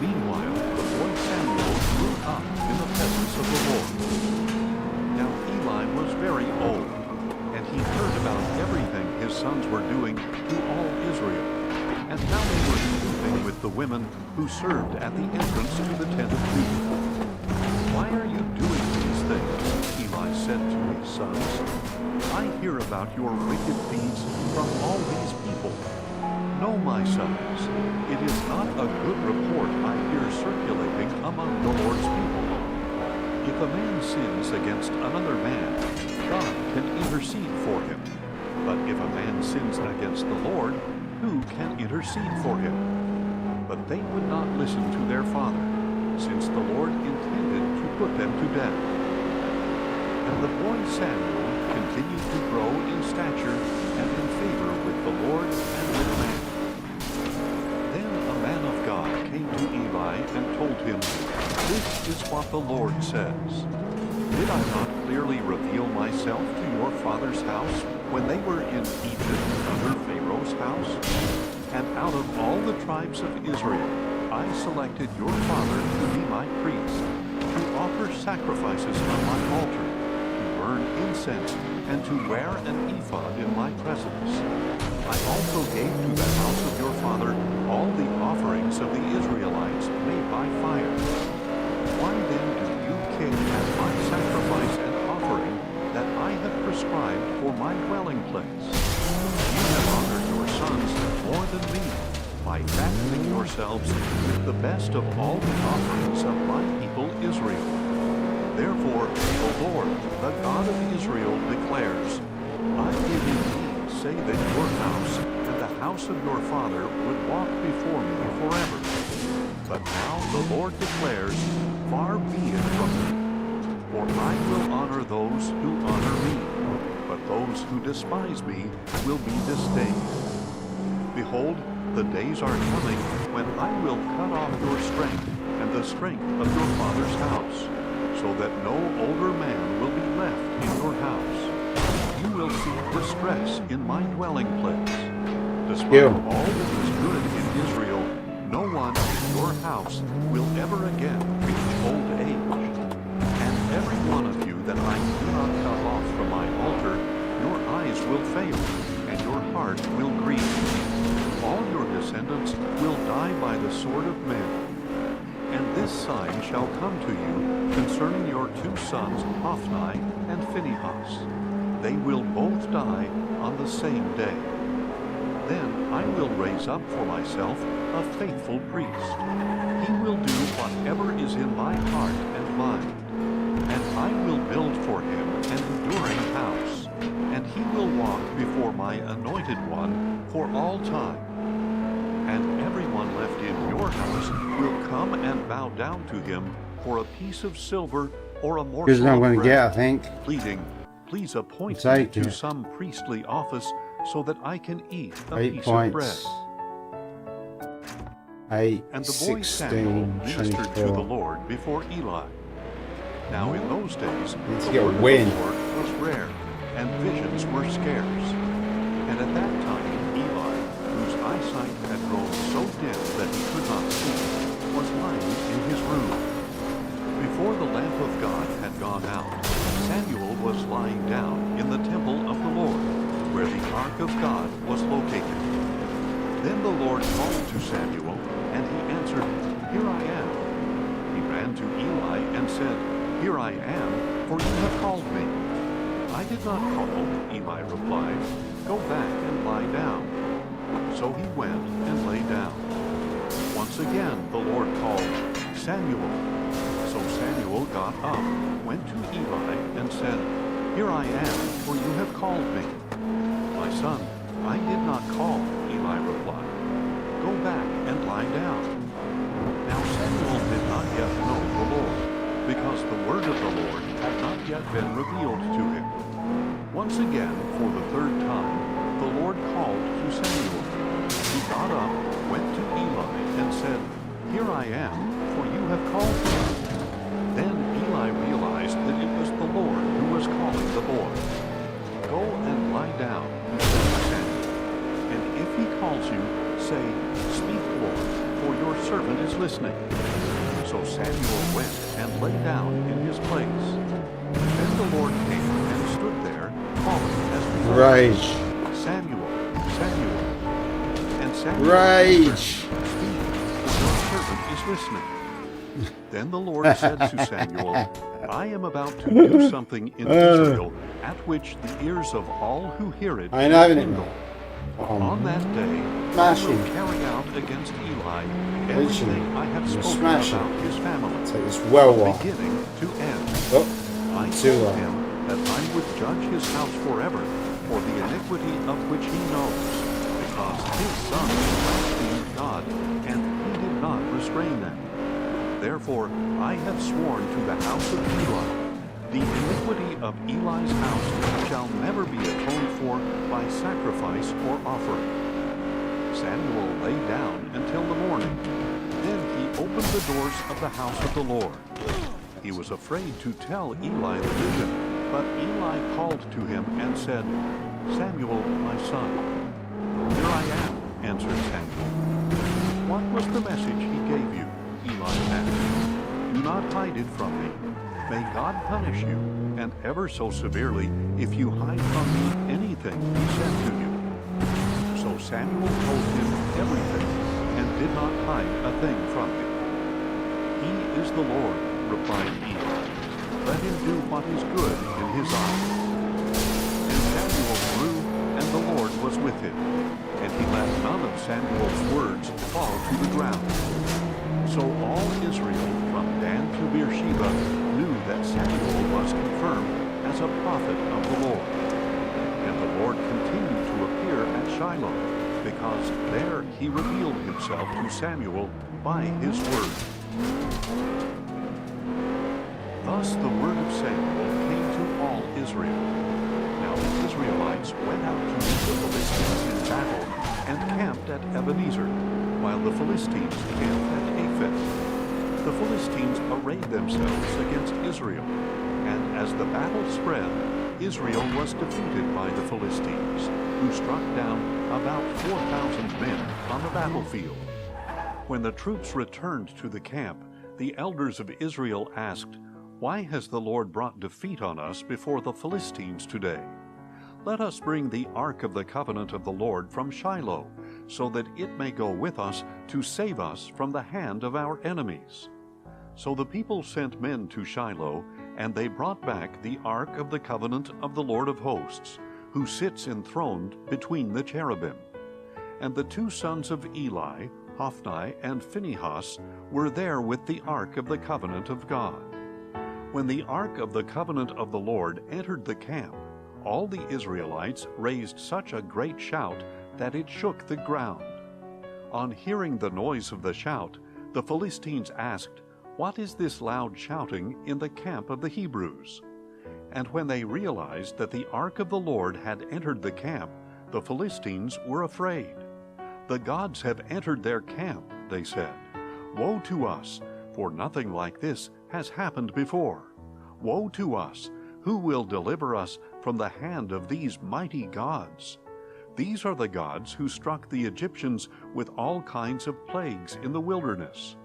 S3: Meanwhile, the boy Samuel grew up in the presence of the Lord. Now Eli was very old, and he heard about everything his sons were doing to all Israel, and how they were sleeping with the women who served at the entrance to the tent of meeting. "Why are you doing these things?" Eli said to his sons. "I hear about your wicked deeds from all these people. No, my sons, it is not a good report I hear circulating among the Lord's people. If a man sins against another man, God can intercede for him. But if a man sins against the Lord, who can intercede for him?" But they would not listen to their father, since the Lord intended to put them to death. And the boy Samuel continued to grow in stature and in favor with the Lord and with man. Then a man of God came to Eli and told him, "This is what the Lord says. Did I not clearly reveal myself to your father's house when they were in Egypt under Pharaoh's house? And out of all the tribes of Israel, I selected your father to be my priest, to offer sacrifices on my altar, to burn incense, and to wear an ephod in my presence. I also gave to the house of your father all the offerings of the Israelites made by fire. Why then do you king at my sacrifice and offering that I have prescribed for my dwelling place? You have honored your sons more than me, by fattening yourselves with the best of all the offerings of my people Israel. Therefore, the Lord, the God of Israel, declares, I did indeed say that your house and the house of your father would walk before me forever. But now the Lord declares, far be it from me. For I will honor those who honor me, but those who despise me will be disdained. Behold, the days are coming when I will cut off your strength and the strength of your father's house, so that no older man will be left in your house. You will see distress in my dwelling place. Despite all that is good in Israel, no one in your house will ever again reach old age. And every one of you that I do not cut off from my altar, your eyes will fail, and your heart will grieve. All your descendants will die by the sword of men. And This sign shall come to you concerning your 2 sons, Hophni and Phinehas. They will both die on the same day. Then I will raise up for myself a faithful priest. He will do whatever is in my heart and mind. And I will build for him an enduring house, and he will walk before my anointed one for all time. And everyone left in your house will come and bow down to him for a piece of silver or a morsel
S1: Here's what I'm
S3: of
S1: going to
S3: bread,
S1: get, I think.
S3: pleading, please appoint me
S1: Take
S3: to
S1: it.
S3: some priestly office so that I can eat a
S1: 8
S3: piece of bread.
S1: points. 8,
S3: And the boy Samuel
S1: 16,
S3: ministered to the
S1: 24.
S3: Lord before Eli. Now in those days,
S1: Let's
S3: the
S1: get a
S3: word of
S1: win.
S3: the Lord was rare, and visions were scarce. And at that time Eli, whose eyesight had grown so dim that he could not see, was lying in his room. Before the lamp of God had gone out, Samuel was lying down in the temple of the Lord, where the ark of God was located. Then the Lord called to Samuel, and he answered, Here I am. He ran to Eli and said, Here I am, for you have called me. I did not call, Eli replied. Go back and lie down. So he went and lay down. Once again the Lord called, Samuel. So Samuel got up, went to Eli, and said, Here I am, for you have called me. My son, I did not call, Eli replied. Go back and lie down. Now Samuel did not yet know the Lord, because the word of the Lord had not yet been revealed to him. Once again, for the 3rd time, the Lord called to Samuel. He got up, went to Eli, and said, Here I am, for you have called me. Then Eli realized that it was the Lord who was calling the boy. Go and lie down, he said to Samuel. And if he calls you, say, Speak, Lord, for your servant is listening. So Samuel went and lay down in his place. Then the Lord came and stood there, calling as before,
S1: Rage.
S3: Samuel, Samuel. And Samuel
S1: Rage.
S3: answered, Speak, for your servant is listening. Then the Lord said to Samuel, I am about to do something in Israel at which the ears of all who hear it
S1: I ain't
S3: will
S1: having it,
S3: tingle.
S1: man.
S3: On that day, I
S1: Smash
S3: will
S1: him.
S3: carry out against Eli
S1: Lynch
S3: everything
S1: him.
S3: I have
S1: You'll
S3: spoken
S1: smash him.
S3: about his family,
S1: Take this well
S3: from
S1: off.
S3: beginning to end.
S1: Oh,
S3: I
S1: too
S3: told
S1: long.
S3: him that I would judge his house forever for the iniquity of which he knows, because his sons blasphemed God, and he did not restrain them. Therefore I have sworn to the house of Eli, the iniquity of Eli's house shall never be atoned for by sacrifice or offering. Samuel lay down until the morning. Then he opened the doors of the house of the Lord. He was afraid to tell Eli the vision, but Eli called to him and said, Samuel, my son. Here I am, answered Samuel. What was the message he gave you? Eli asked. Do not hide it from me. May God punish you, and ever so severely, if you hide from me anything he said to you. So Samuel told him everything, and did not hide a thing from him. He is the Lord, replied Eli. Let him do what is good in his eyes. And Samuel grew, and the Lord was with him, and he let none of Samuel's words fall to the ground. So all Israel, from Dan to Beersheba, knew that Samuel was confirmed as a prophet of the Lord. And the Lord continued to appear at Shiloh, because there he revealed himself to Samuel by his word. Thus the word of Samuel came to all Israel. Now the Israelites went out to meet the Philistines in battle, and camped at Ebenezer, while the Philistines camped at Aphek. The Philistines arrayed themselves against Israel, and as the battle spread, Israel was defeated by the Philistines, who struck down about 4,000 men on the battlefield. When the troops returned to the camp, the elders of Israel asked, Why has the Lord brought defeat on us before the Philistines today? Let us bring the ark of the covenant of the Lord from Shiloh, so that it may go with us to save us from the hand of our enemies. So the people sent men to Shiloh, and they brought back the ark of the covenant of the Lord of hosts, who sits enthroned between the cherubim. And the two sons of Eli, Hophni and Phinehas, were there with the ark of the covenant of God. When the ark of the covenant of the Lord entered the camp, all the Israelites raised such a great shout that it shook the ground. On hearing the noise of the shout, the Philistines asked, "What is this loud shouting in the camp of the Hebrews?" And when they realized that the ark of the Lord had entered the camp, the Philistines were afraid. "The gods have entered their camp," they said. "Woe to us, for nothing like this has happened before. Woe to us! Who will deliver us from the hand of these mighty gods? These are the gods who struck the Egyptians with all kinds of plagues in the wilderness.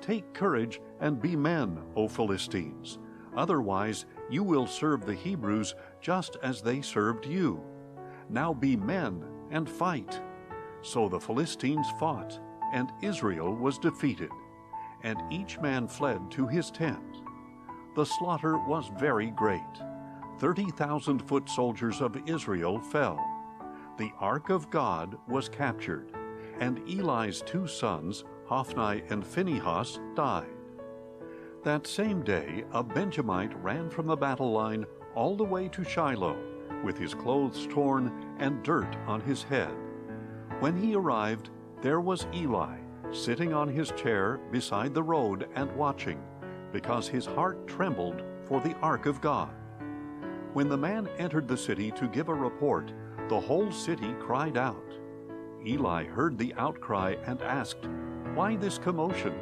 S3: Take courage and be men, O Philistines. Otherwise you will serve the Hebrews just as they served you. Now be men and fight." So the Philistines fought, and Israel was defeated, and each man fled to his tent. The slaughter was very great. 30,000 foot soldiers of Israel fell. The ark of God was captured, and Eli's two sons, Hophni and Phinehas, died. That same day a Benjamite ran from the battle line all the way to Shiloh, with his clothes torn and dirt on his head. When he arrived, there was Eli, sitting on his chair beside the road and watching, because his heart trembled for the ark of God. When the man entered the city to give a report, the whole city cried out. Eli heard the outcry and asked, "Why this commotion?"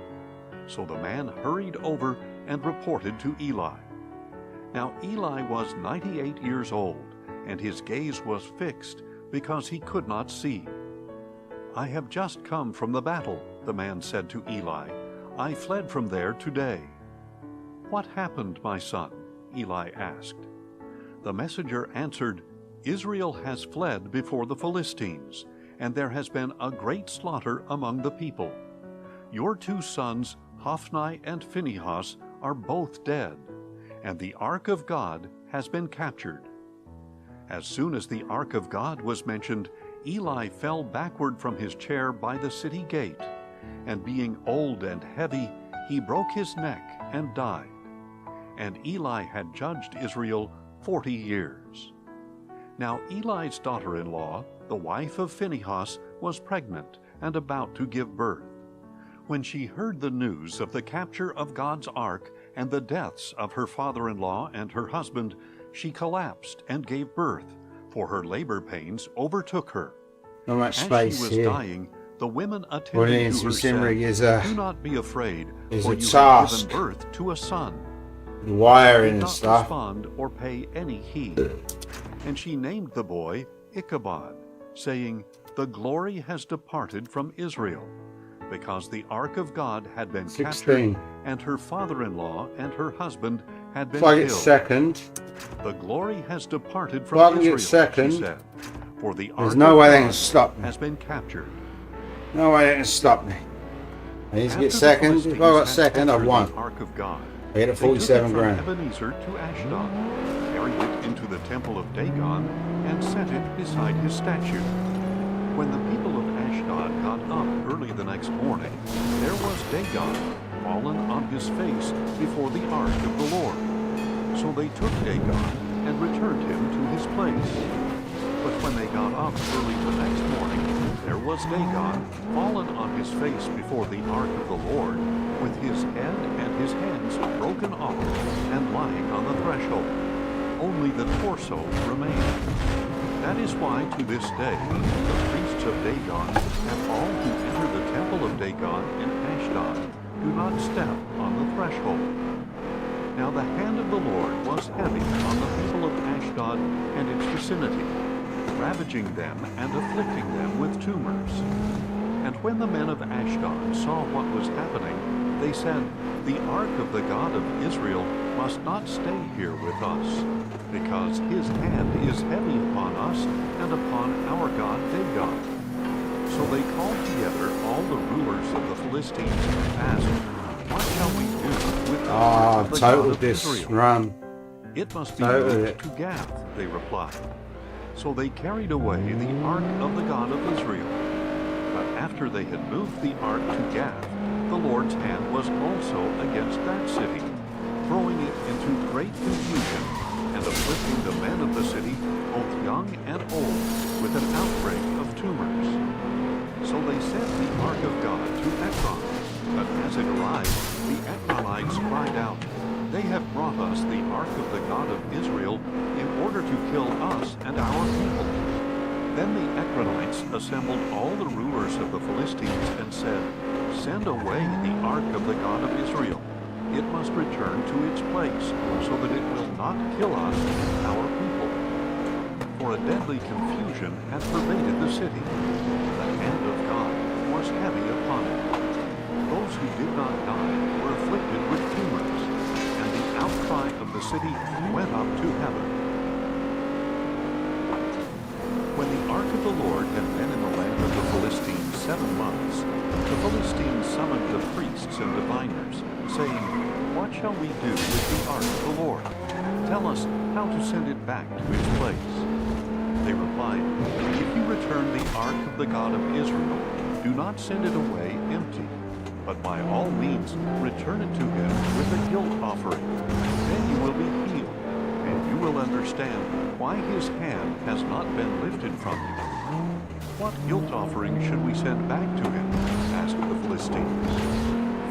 S3: So the man hurried over and reported to Eli. Now Eli was 98 years old, and his gaze was fixed because he could not see. "I have just come from the battle," the man said to Eli. "I fled from there today." "What happened, my son?" Eli asked. The messenger answered, "Israel has fled before the Philistines, and there has been a great slaughter among the people. Your two sons, Hophni and Phinehas, are both dead, and the ark of God has been captured." As soon as the ark of God was mentioned, Eli fell backward from his chair by the city gate, and being old and heavy, he broke his neck and died. And Eli had judged Israel 40 years. Now Eli's daughter-in-law, the wife of Phinehas, was pregnant and about to give birth. When she heard the news of the capture of God's ark and the deaths of her father-in-law and her husband, she collapsed and gave birth, for her labor pains overtook her.
S1: Not much
S3: As
S1: space
S3: she was
S1: here.
S3: dying, the women
S1: What it
S3: attending
S1: is
S3: to her
S1: simmering
S3: said,
S1: is
S3: "Do not be afraid,
S1: is
S3: for
S1: a
S3: you have
S1: task.
S3: given birth to a son."
S1: wiring
S3: Did
S1: and
S3: not
S1: stuff.
S3: respond or pay any heed. And she named the boy Ichabod, saying, "The glory has departed from Israel," because the ark of God had been
S1: 16.
S3: captured, and her father-in-law and her husband had been
S1: If I get
S3: killed.
S1: second,
S3: "The glory has departed from
S1: If I can
S3: Israel,"
S1: get second,
S3: she said, "for the
S1: there's
S3: ark
S1: no
S3: of
S1: way they
S3: God
S1: can stop me.
S3: has been captured."
S1: No way they can stop me. I need to
S3: After
S1: get
S3: the
S1: second. If I got
S3: Philistines had
S1: second, I
S3: captured
S1: won.
S3: the ark of God,
S1: I get a
S3: they took it
S1: 47
S3: from
S1: grand.
S3: Ebenezer to Ashdod, carried it into the temple of Dagon, and set it beside his statue. When the people of Ashdod got up early the next morning, there was Dagon fallen on his face before the ark of the Lord. So they took Dagon and returned him to his place. But when they got up early the next morning, there was Dagon fallen on his face before the ark of the Lord, with his head and his hands broken off and lying on the threshold. Only the torso remained. That is why to this day the priests of Dagon and all who enter the temple of Dagon in Ashdod do not step on the threshold. Now the hand of the Lord was heavy on the people of Ashdod and its vicinity, ravaging them and afflicting them with tumors. And when the men of Ashdod saw what was happening, they said, "The ark of the God of Israel must not stay here with us, because his hand is heavy upon us and upon our god Dagon." So they called together all the rulers of the Philistines and asked, what shall we do with the
S1: Ah,
S3: ark of the God
S1: total
S3: of
S1: this
S3: Israel?
S1: run.
S3: It must be
S1: Total
S3: moved
S1: it.
S3: to Gath, they replied. So they carried away the ark of the God of Israel. But after they had moved the ark to Gath, the Lord's hand was also against that city, throwing it into great confusion and afflicting the men of the city, both young and old, with an outbreak of tumors. So they sent the ark of God to Ekron. But as it arrived, the Ekronites cried out, "They have brought us the ark of the God of Israel in order to kill us and our people." Then the Ekronites assembled all the rulers of the Philistines and said, "Send away the ark of the God of Israel. It must return to its place, so that it will not kill us and our people." For a deadly confusion had pervaded the city. The hand of God was heavy upon it. Those who did not die were afflicted with tumors, and the outcry of the city went up to heaven. When the ark of the Lord had been in the land of the Philistines 7 months, the Philistines summoned the priests and diviners, saying, "What shall we do with the ark of the Lord? Tell us how to send it back to its place." They replied, "If you return the ark of the God of Israel, do not send it away empty, but by all means return it to him with a guilt offering. Then you will be healed, and you will understand why his hand has not been lifted from you." "What guilt offering should we send back to him?" asked the Philistines.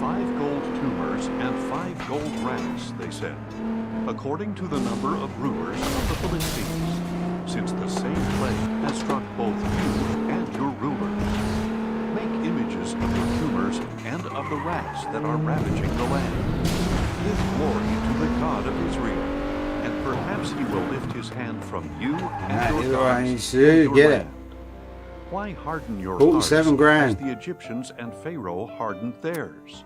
S3: 5 gold tumors and 5 gold rats, they said, according to the number of rulers of the Philistines, since the same plague has struck both you and your rulers. Make images of the tumors and of the rats that are ravaging the land. Give glory to the God of Israel, and perhaps he will lift his hand from you and your gods and your
S1: Get
S3: land.
S1: it.
S3: Why harden your
S1: 47
S3: hearts
S1: grand.
S3: as the Egyptians and Pharaoh hardened theirs?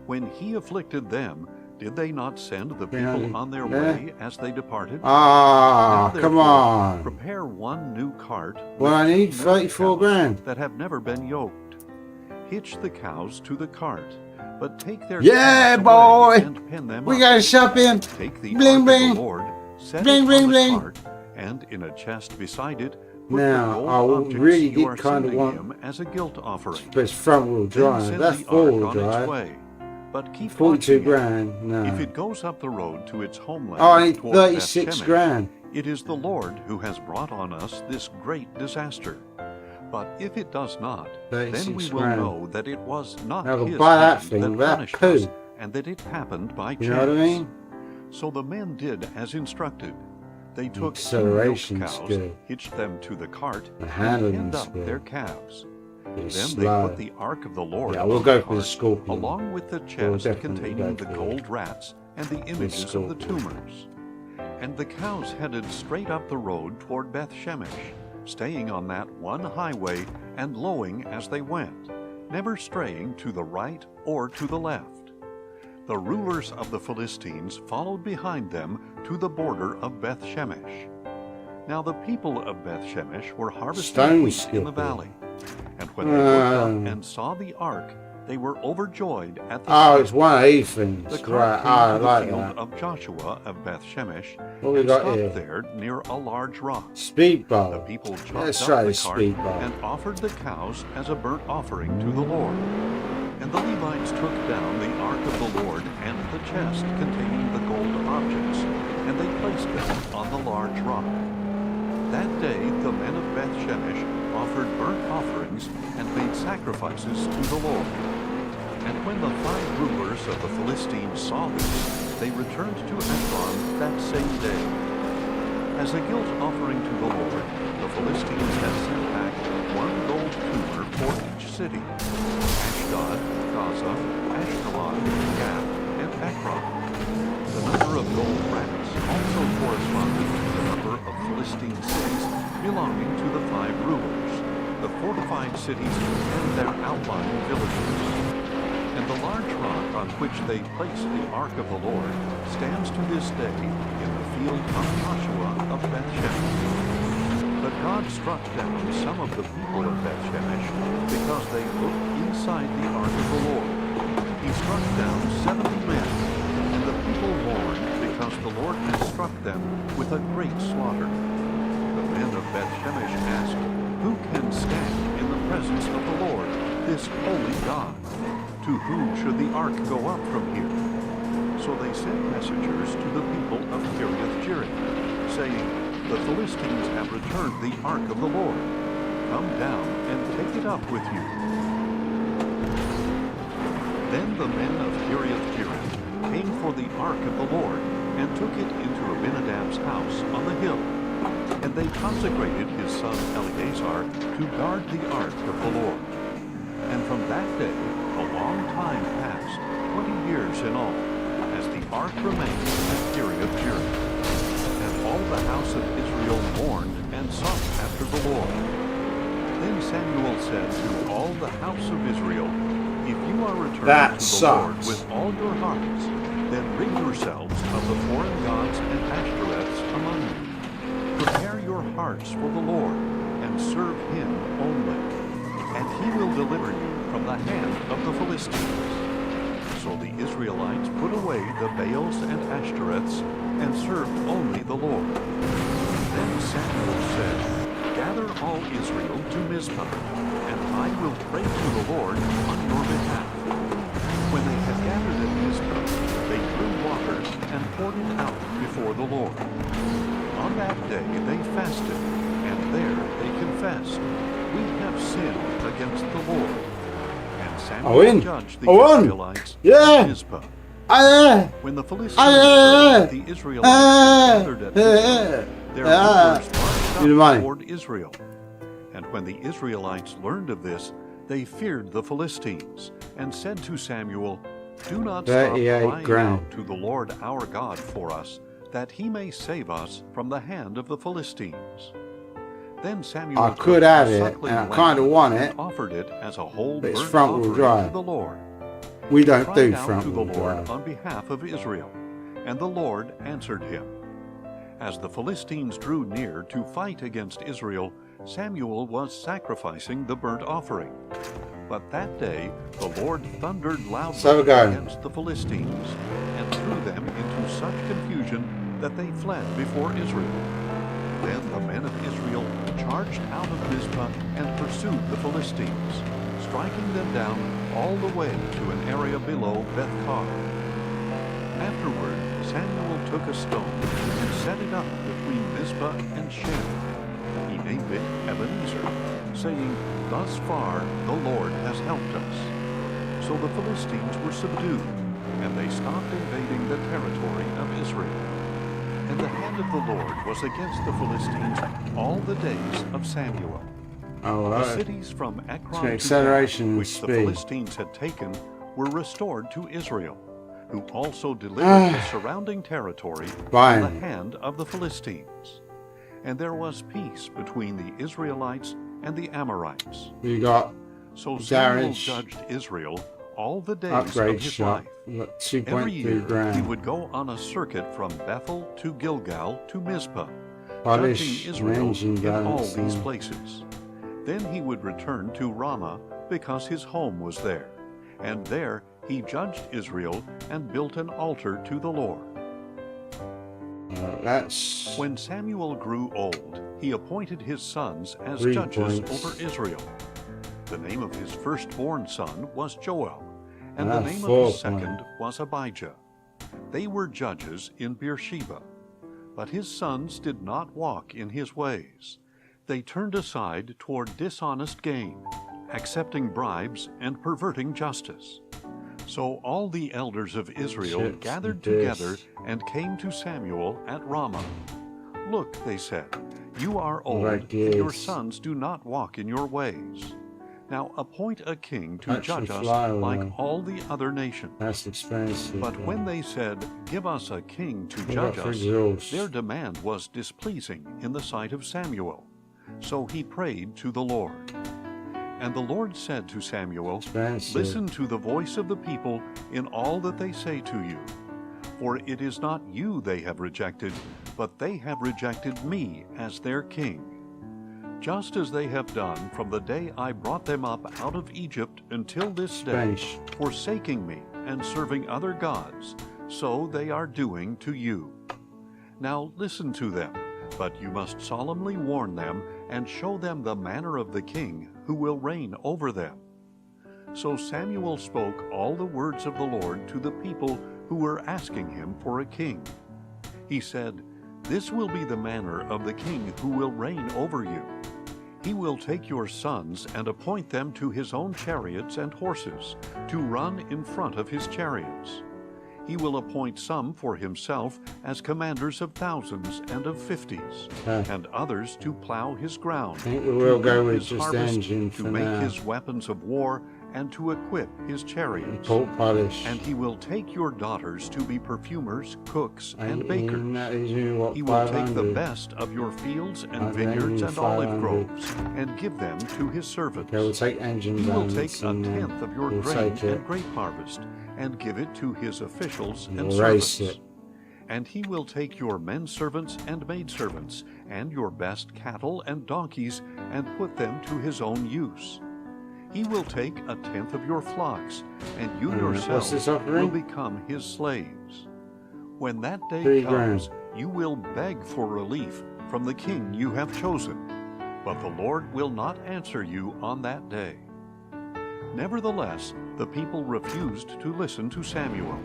S3: When he afflicted them, did they not send the people on their way as they departed?
S1: Ah,
S3: Now,
S1: come
S3: therefore,
S1: on.
S3: prepare 1 new cart
S1: Well, I
S3: with
S1: need
S3: 2 milk
S1: 34
S3: cows
S1: grand.
S3: that have never been yoked. Hitch the cows to the cart, but take their
S1: Yeah,
S3: calves
S1: boy.
S3: away and pen them
S1: We
S3: up.
S1: got shopping.
S3: Take the
S1: Bling,
S3: ark
S1: bling.
S3: of the Lord, set
S1: Bling,
S3: it
S1: bling,
S3: on the
S1: bling.
S3: cart, and in a chest beside it, put
S1: Now,
S3: the gold
S1: I
S3: objects
S1: really
S3: you are
S1: did kind of
S3: sending
S1: want
S3: him as a guilt offering.
S1: but it's front wheel
S3: Then
S1: drive.
S3: send
S1: That's
S3: the
S1: four
S3: ark
S1: wheel
S3: on its
S1: drive.
S3: way, but keep
S1: 42
S3: watching it.
S1: grand. No.
S3: If it goes up the road to its homeland
S1: Oh, I need
S3: toward
S1: 36
S3: Beth-Shemesh,
S1: grand.
S3: it is the Lord who has brought on us this great disaster. But if it does not, then
S1: 36
S3: we will
S1: grand.
S3: know that it was not
S1: Now,
S3: his
S1: buy that
S3: hand
S1: thing,
S3: that
S1: that
S3: punished
S1: poo.
S3: us, and that it happened by
S1: You
S3: chance.
S1: know what I mean?
S3: So the men did as instructed. They took 2 milk
S1: Acceleration's
S3: cows,
S1: good.
S3: hitched them to the cart,
S1: The
S3: and
S1: handling's
S3: pinned up
S1: good.
S3: their calves.
S1: It's
S3: Then they
S1: slow.
S3: put the ark of the Lord
S1: Yeah,
S3: on
S1: we'll
S3: the
S1: go for the
S3: cart,
S1: Scorpion.
S3: along with the
S1: We'll
S3: chest
S1: definitely
S3: containing
S1: go
S3: the
S1: for
S3: gold rats and the images of the
S1: Scorpion.
S3: tumors. And the cows headed straight up the road toward Beth-Shemesh, staying on that one highway and lowing as they went, never straying to the right or to the left. The rulers of the Philistines followed behind them to the border of Beth-Shemesh. Now the people of Beth-Shemesh were harvesting
S1: Stone
S3: wheat in the
S1: skipper.
S3: valley, and when they looked up and saw the ark, they were overjoyed at the
S1: Oh,
S3: sight.
S1: it's one of Ethan's.
S3: The cart
S1: Right.
S3: came
S1: Oh, I
S3: to the
S1: like
S3: field
S1: that.
S3: of Joshua of Beth-Shemesh
S1: What we
S3: and
S1: got
S3: stopped
S1: here?
S3: there near a large rock. The
S1: Speedboat.
S3: people chopped
S1: Let's
S3: up
S1: try
S3: the
S1: the
S3: cart
S1: speedboat.
S3: and offered the cows as a burnt offering to the Lord. And the Levites took down the ark of the Lord and the chest containing the gold objects, and they placed them on the large rock. That day the men of Beth-Shemesh offered burnt offerings and made sacrifices to the Lord. And when the 5 rulers of the Philistines saw this, they returned to Ekron that same day. As a guilt offering to the Lord, the Philistines had sent back 1 gold tumor for each city: Ashdod, Gaza, Ashkelon, Gath, and Ekron. The number of gold rats also corresponded to the number of Philistine cities belonging to the 5 rulers, the fortified cities and their outlying villages. And the large rock on which they placed the ark of the Lord stands to this day in the field of Joshua of Beth-Shemesh. But God struck down some of the people of Beth-Shemesh because they looked inside the ark of the Lord. He he struck down 70 men, and the people mourned because the Lord had struck them with a great slaughter. The men of Beth-Shemesh asked, "Who can stand in the presence of the Lord, this holy God? To whom should the ark go up from here?" So they sent messengers to the people of Kiriath-Jearim, saying, "The Philistines have returned the ark of the Lord. Come down and take it up with you." Then the men of Kiriath-Jearim came for the ark of the Lord and took it into Abinadab's house on the hill. And they consecrated his son Eleazar to guard the ark of the Lord. And from that day a long time passed, 20 years in all, as the ark remained at Kiriath-Jearim. And all the house of Israel mourned and sought after the Lord. Then Samuel said to all the house of Israel, "If you are returned to the Lord with all your hearts, then rid yourselves of the foreign gods and Ashtoreths among you. Prepare your hearts for the Lord, and serve him only, and he will deliver you from the hand of the Philistines." So the Israelites put away the Baals and Ashtoreths, and served only the Lord. Then Samuel said, "Gather all Israel to Mizpah, and I will pray to the Lord on your behalf." When they had gathered at Mizpah, they drew water and poured it out before the Lord. On that day they fasted, and there they confessed, "We have sinned against the Lord." And Samuel judged the Israelites at Mizpah. When the Philistines heard that the Israelites had gathered at Mizpah, their rulers marched up toward Israel. And when the Israelites learned of this, they feared the Philistines, and said to Samuel, "Do not stop crying out to the Lord our God for us, that he may save us from the hand of the Philistines." Then Samuel
S1: I could have it, and I kind of want it,
S3: offered it as a whole
S1: but it's
S3: burnt
S1: front-wheel
S3: offering
S1: drive.
S3: to the Lord.
S1: We don't do
S3: Cried out to
S1: front-wheel
S3: the Lord
S1: drive.
S3: on behalf of Israel, and the Lord answered him. As the Philistines drew near to fight against Israel, Samuel was sacrificing the burnt offering. But that day the Lord thundered loudly against the Philistines, and threw them into such confusion that they fled before Israel. Then the men of Israel charged out of Mizpah and pursued the Philistines, striking them down all the way to an area below Beth-kar. Afterward Samuel took a stone and set it up between Mizpah and Shen. He named it Ebenezer, saying, "Thus far the Lord has helped us." So the Philistines were subdued, and they stopped invading the territory of Israel. And the hand of the Lord was against the Philistines all the days of Samuel. The cities from Ekron to Dan, which the Philistines had taken, were restored to Israel, who also delivered the surrounding territory from the hand of the Philistines. And there was peace between the Israelites and the Amorites. So Samuel judged Israel all the days of his life. Every year he would go on a circuit from Bethel to Gilgal to Mizpah, judging Israel in all these places. Then he would return to Ramah, because his home was there, and there he judged Israel and built an altar to the Lord. When Samuel grew old, he appointed his sons as judges over Israel. The name of his firstborn son was Joel, and the name of his second was Abijah. They were judges in Beersheba. But his sons did not walk in his ways. They turned aside toward dishonest gain, accepting bribes and perverting justice. So all the elders of Israel gathered together and came to Samuel at Ramah. "Look," they said, "you are old, and your sons do not walk in your ways. Now appoint a king to judge us like all the other nations."
S1: That's expensive.
S3: But when they said, "Give us a king to judge us," their demand was displeasing in the sight of Samuel. So he prayed to the Lord. And the Lord said to Samuel, "Listen to the voice of the people in all that they say to you. For it is not you they have rejected, but they have rejected me as their king. Just as they have done from the day I brought them up out of Egypt until this day, forsaking me and serving other gods, so they are doing to you. Now listen to them, but you must solemnly warn them and show them the manner of the king who will reign over them." So Samuel spoke all the words of the Lord to the people who were asking him for a king. He said, "This will be the manner of the king who will reign over you. He will take your sons and appoint them to his own chariots and horses, to run in front of his chariots. He will appoint some for himself as commanders of thousands and of fifties, and others to plow his ground,
S1: I think we will
S3: to
S1: go
S3: reap
S1: with
S3: his
S1: just
S3: harvest,
S1: engine
S3: to
S1: for
S3: make
S1: now.
S3: his weapons of war, and to equip his chariots.
S1: Pork polish.
S3: And he will take your daughters to be perfumers, cooks, and bakers. He will take the best of your fields and vineyards and olive groves, and give them to his servants.
S1: Okay, we'll take engines.
S3: He will take a tenth of your
S1: we'll
S3: grain
S1: take it.
S3: and grape harvest, and give it to his officials and
S1: We'll race
S3: servants.
S1: it.
S3: And he will take your menservants and maidservants, and your best cattle and donkeys, and put them to his own use. He will take a tenth of your flocks, and you
S1: What's
S3: yourselves
S1: this
S3: will
S1: offering?
S3: become his slaves. When that day
S1: 3
S3: comes,
S1: grand.
S3: you will beg for relief from the king you have chosen, but the Lord will not answer you on that day." Nevertheless, the people refused to listen to Samuel.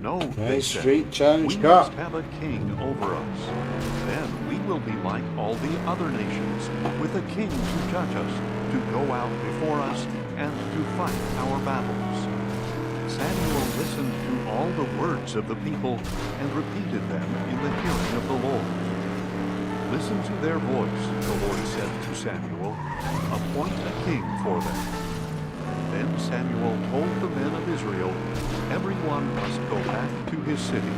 S3: "No," they
S1: Okay,
S3: said,
S1: street challenge
S3: "we
S1: car.
S3: must have a king over us. Then we will be like all the other nations, with a king to judge us, to go out before us, and to fight our battles." Samuel listened to all the words of the people and repeated them in the hearing of the Lord. "Listen to their voice," the Lord said to Samuel. "Appoint a king for them." Then Samuel told the men of Israel, "Everyone must go back to his city."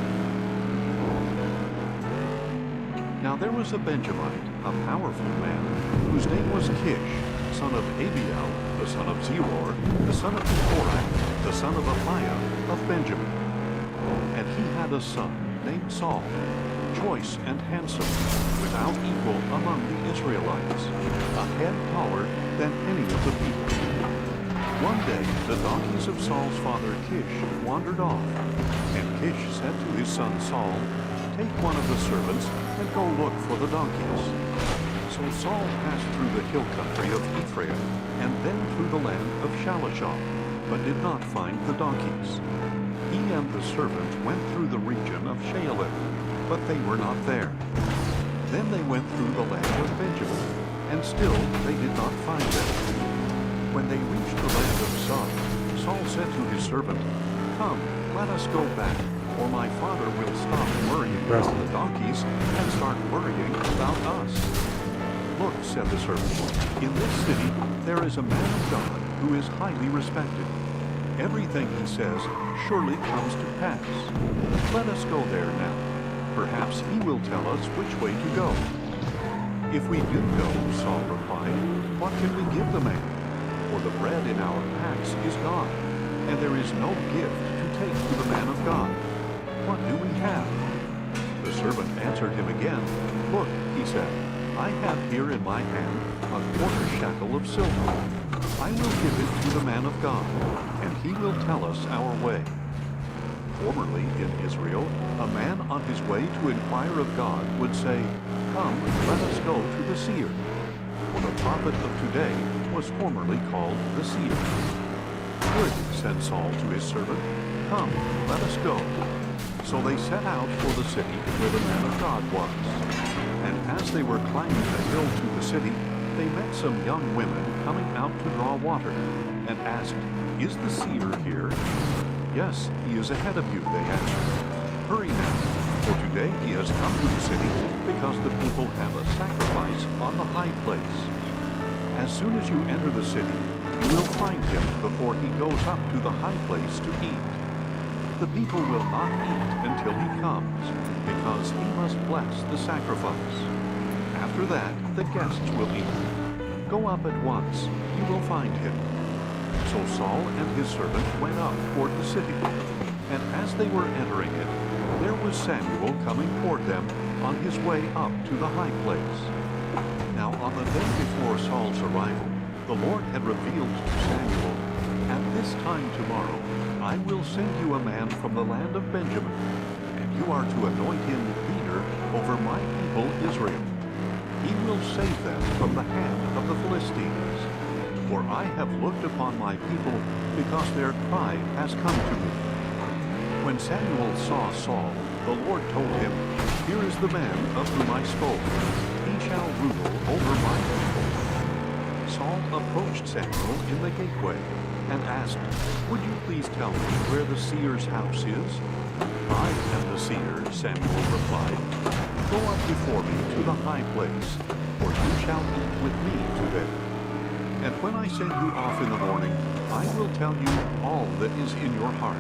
S3: Now there was a Benjamite, a powerful man, whose name was Kish, son of Abiel, the son of Zeror, the son of Korah, the son of Aphiah, of Benjamin. And he had a son named Saul, choice and handsome, without equal among the Israelites, a head taller than any of the people. One day the donkeys of Saul's father Kish wandered off, and Kish said to his son Saul, "Take one of the servants and go look for the donkeys." So Saul passed through the hill country of Ephraim, and then through the land of Shalishah, but did not find the donkeys. He and the servant went through the region of Shaalim, but they were not there. Then they went through the land of Benjamin, and still they did not find them. When they reached the land of Zoph, Saul said to his servant, "Come, let us go back, or my father will stop worrying about the donkeys and start worrying about us." "Look," said the servant, "in this city there is a man of God who is highly respected. Everything he says surely comes to pass. Let us go there now. Perhaps he will tell us which way to go." "If we do go," Saul replied, "what can we give the man? For the bread in our packs is gone, and there is no gift to take to the man of God. What do we have?" The servant answered him again. "Look," he said, "I have here in my hand a quarter shekel of silver. I will give it to the man of God, and he will tell us our way." Formerly in Israel, a man on his way to inquire of God would say, "Come, let us go to the seer." For the prophet of today was formerly called the seer. "Good," said Saul to his servant, "come, let us go." So they set out for the city where the man of God was. And as they were climbing the hill to the city, they met some young women coming out to draw water, and asked, "Is the seer here?" "Yes, he is ahead of you," they answered. "Hurry now, for today he has come to the city, because the people have a sacrifice on the high place. As soon as you enter the city, you will find him before he goes up to the high place to eat. The people will not eat until he comes, because he must bless the sacrifice. After that, the guests will eat. Go up at once, you will find him." So Saul and his servant went up toward the city, and as they were entering it, there was Samuel coming toward them on his way up to the high place. Now on the day before Saul's arrival, the Lord had revealed to Samuel, "At this time tomorrow, I will send you a man from the land of Benjamin, and you are to anoint him leader over my people Israel. He will save them from the hand of the Philistines. For I have looked upon my people, because their cry has come to me. When Samuel saw Saul, the Lord told him, Here is the man of whom I spoke. He shall rule over my people. Saul approached Samuel in the gateway and asked, Would you please tell me where the seer's house is? I am the seer, Samuel replied. Go up before me to the high place, for you shall eat with me today. And when I send you off in the morning, I will tell you all that is in your heart.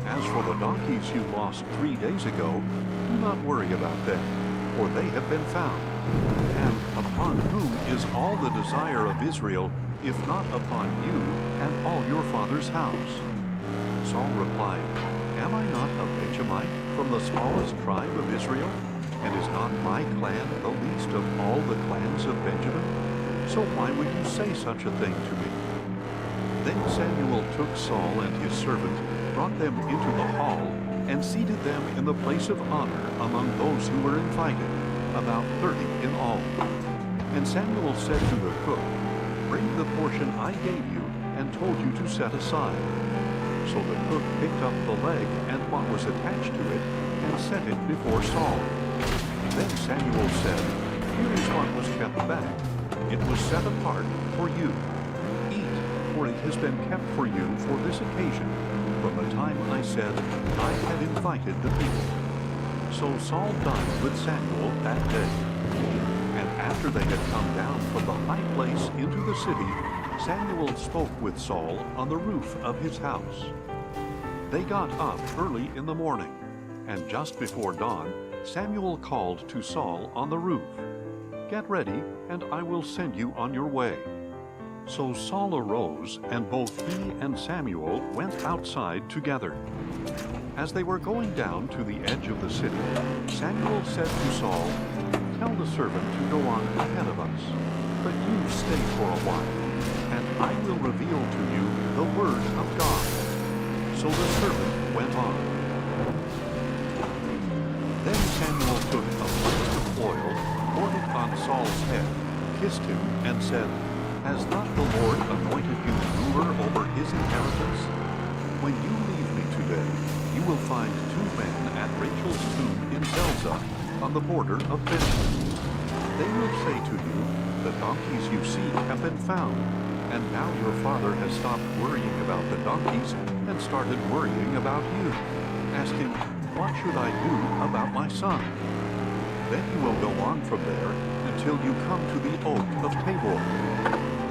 S3: As for the donkeys you lost 3 days ago, do not worry about them, for they have been found. And upon whom is all the desire of Israel, if not upon you and all your father's house? Saul replied, Am I not a Benjamite from the smallest tribe of Israel? And is not my clan the least of all the clans of Benjamin? So why would you say such a thing to me? Then Samuel took Saul and his servant, brought them into the hall, and seated them in the place of honor among those who were invited, about 30 in all. And Samuel said to the cook, Bring the portion I gave you and told you to set aside. So the cook picked up the leg and what was attached to it, and set it before Saul. Then Samuel said, Here is what was kept back. It was set apart for you. Eat, for it has been kept for you for this occasion, from the time I said I had invited the people. So Saul dined with Samuel that day. And after they had come down from the high place into the city, Samuel spoke with Saul on the roof of his house. They got up early in the morning, and just before dawn, Samuel called to Saul on the roof, Get ready, and I will send you on your way. So Saul arose, and both he and Samuel went outside together. As they were going down to the edge of the city, Samuel said to Saul, Tell the servant to go on ahead of us, but you stay for a while, and I will reveal to you the word of God. So the servant went on. Then Samuel took a flask of oil, poured it on Saul's head, kissed him, and said, Has not the Lord anointed you ruler over his inheritance? When you leave me today, you will find 2 men at Rachel's tomb in Zelzah, on the border of Benjamin. They will say to you, The donkeys you seek have been found, and now your father has stopped worrying about the donkeys and started worrying about you, asking, What should I do about my son? Then you will go on from there until you come to the oak of Tabor.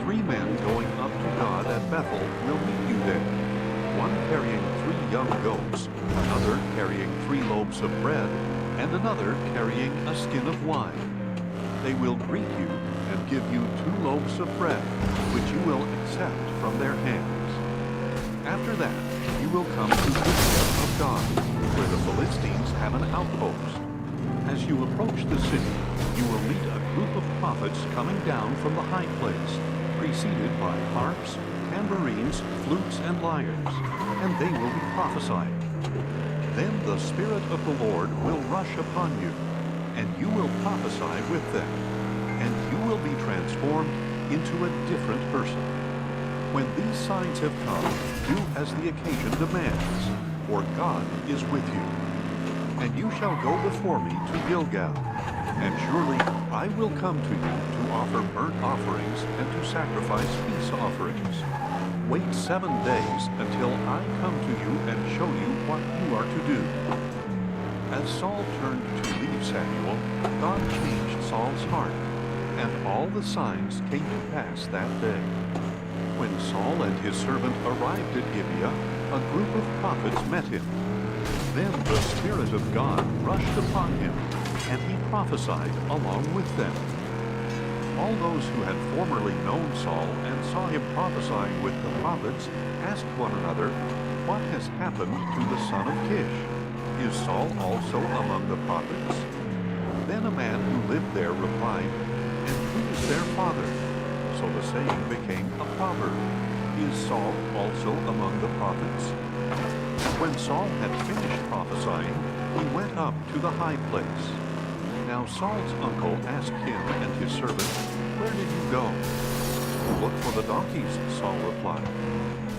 S3: 3 men going up to God at Bethel will meet you there, one carrying 3 young goats, another carrying 3 loaves of bread, and another carrying a skin of wine. They will greet you and give you 2 loaves of bread, which you will accept from their hands. After that, you will come to Gibeah of God, where the Philistines have an outpost. As you approach the city, you will meet a group of prophets coming down from the high place, preceded by harps, tambourines, flutes, and lyres, and they will be prophesying. Then the Spirit of the Lord will rush upon you, and you will prophesy with them, and you will be transformed into a different person. When these signs have come, do as the occasion demands, for God is with you. And you shall go before me to Gilgal, and surely I will come to you to offer burnt offerings and to sacrifice peace offerings. Wait 7 days until I come to you and show you what you are to do. As Saul turned to leave Samuel, God changed Saul's heart, and all the signs came to pass that day. When Saul and his servant arrived at Gibeah, a group of prophets met him. Then the Spirit of God rushed upon him, and he prophesied along with them. All those who had formerly known Saul and saw him prophesying with the prophets asked one another, What has happened to the son of Kish? Is Saul also among the prophets? Then a man who lived there replied, And who is their father? So the saying became a proverb, is Saul also among the prophets? When Saul had finished prophesying, he went up to the high place. Now Saul's uncle asked him and his servant, "Where did you go?" "Look for the donkeys," Saul replied.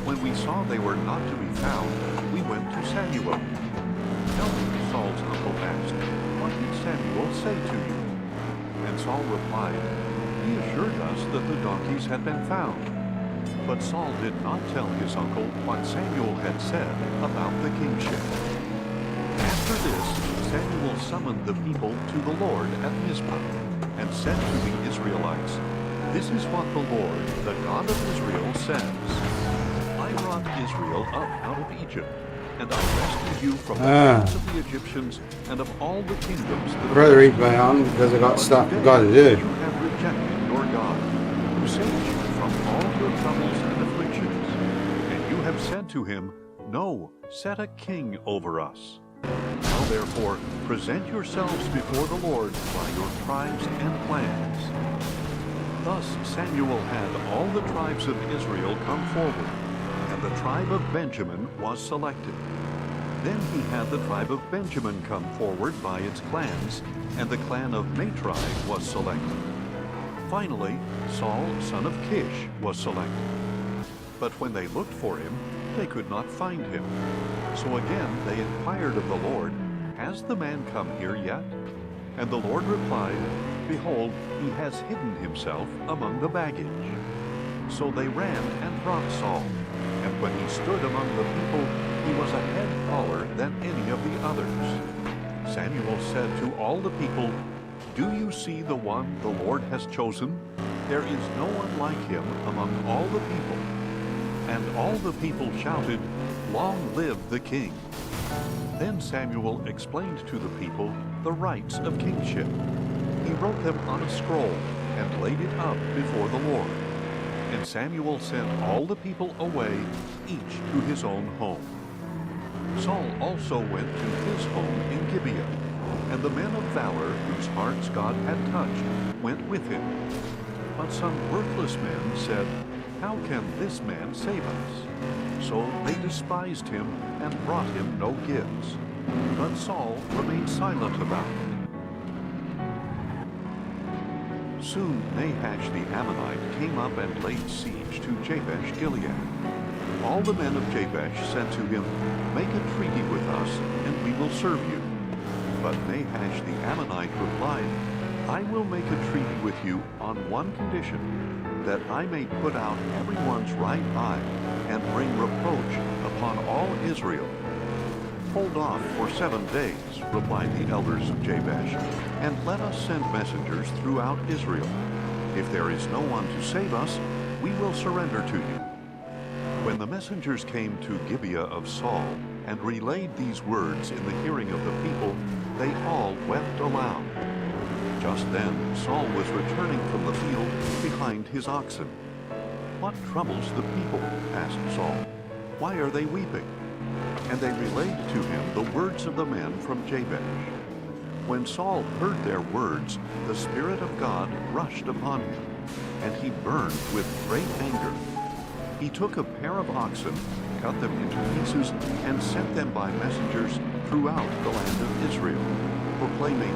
S3: "When we saw they were not to be found, we went to Samuel." "Tell me," Saul's uncle asked, "what did Samuel say to you?" And Saul replied, "He assured us that the donkeys had been found." But Saul did not tell his uncle what Samuel had said about the kingship. After this, Samuel summoned the people to the Lord at Mizpah, and said to the Israelites, "This is what the Lord, the God of Israel, says. I brought Israel up out of Egypt, and I rescued you from the hands of the Egyptians and of all the kingdoms that
S1: Brother, read my on because I got stuff I got to do.
S3: You have rejected your God, who saved you from all your troubles and afflictions. And you have said to him, 'No, set a king over us.' Now therefore, present yourselves before the Lord by your tribes and clans." Thus Samuel had all the tribes of Israel come forward, and the tribe of Benjamin was selected. Then he had the tribe of Benjamin come forward by its clans, and the clan of Matri was selected. Finally, Saul, son of Kish, was selected. But when they looked for him, they could not find him. So again they inquired of the Lord, "Has the man come here yet?" And the Lord replied, "Behold, he has hidden himself among the baggage." So they ran and brought Saul, and when he stood among the people, he was a head taller than any of the others. Samuel said to all the people, "Do you see the one the Lord has chosen? There is no one like him among all the people." And all the people shouted, "Long live the king!" Then Samuel explained to the people the rights of kingship. He wrote them on a scroll and laid it up before the Lord. And Samuel sent all the people away, each to his own home. Saul also went to his home in Gibeah, and the men of valor whose hearts God had touched went with him. But some worthless men said, "How can this man save us?" So they despised him and brought him no gifts. But Saul remained silent about it. Soon Nahash the Ammonite came up and laid siege to Jabesh Gilead. All the men of Jabesh said to him, "Make a treaty with us, and we will serve you." But Nahash the Ammonite replied, "I will make a treaty with you on one condition, that I may put out everyone's right eye and bring reproach upon all Israel." "Hold off for 7 days," replied the elders of Jabesh, "and let us send messengers throughout Israel. If there is no one to save us, we will surrender to you." When the messengers came to Gibeah of Saul and relayed these words in the hearing of the people, they all wept aloud. Just then Saul was returning from the field behind his oxen. "What troubles the people?" asked Saul. "Why are they weeping?" And they relayed to him the words of the men from Jabesh. When Saul heard their words, the Spirit of God rushed upon him, and he burned with great anger. He took a pair of oxen, cut them into pieces, and sent them by messengers throughout the land of Israel, proclaiming,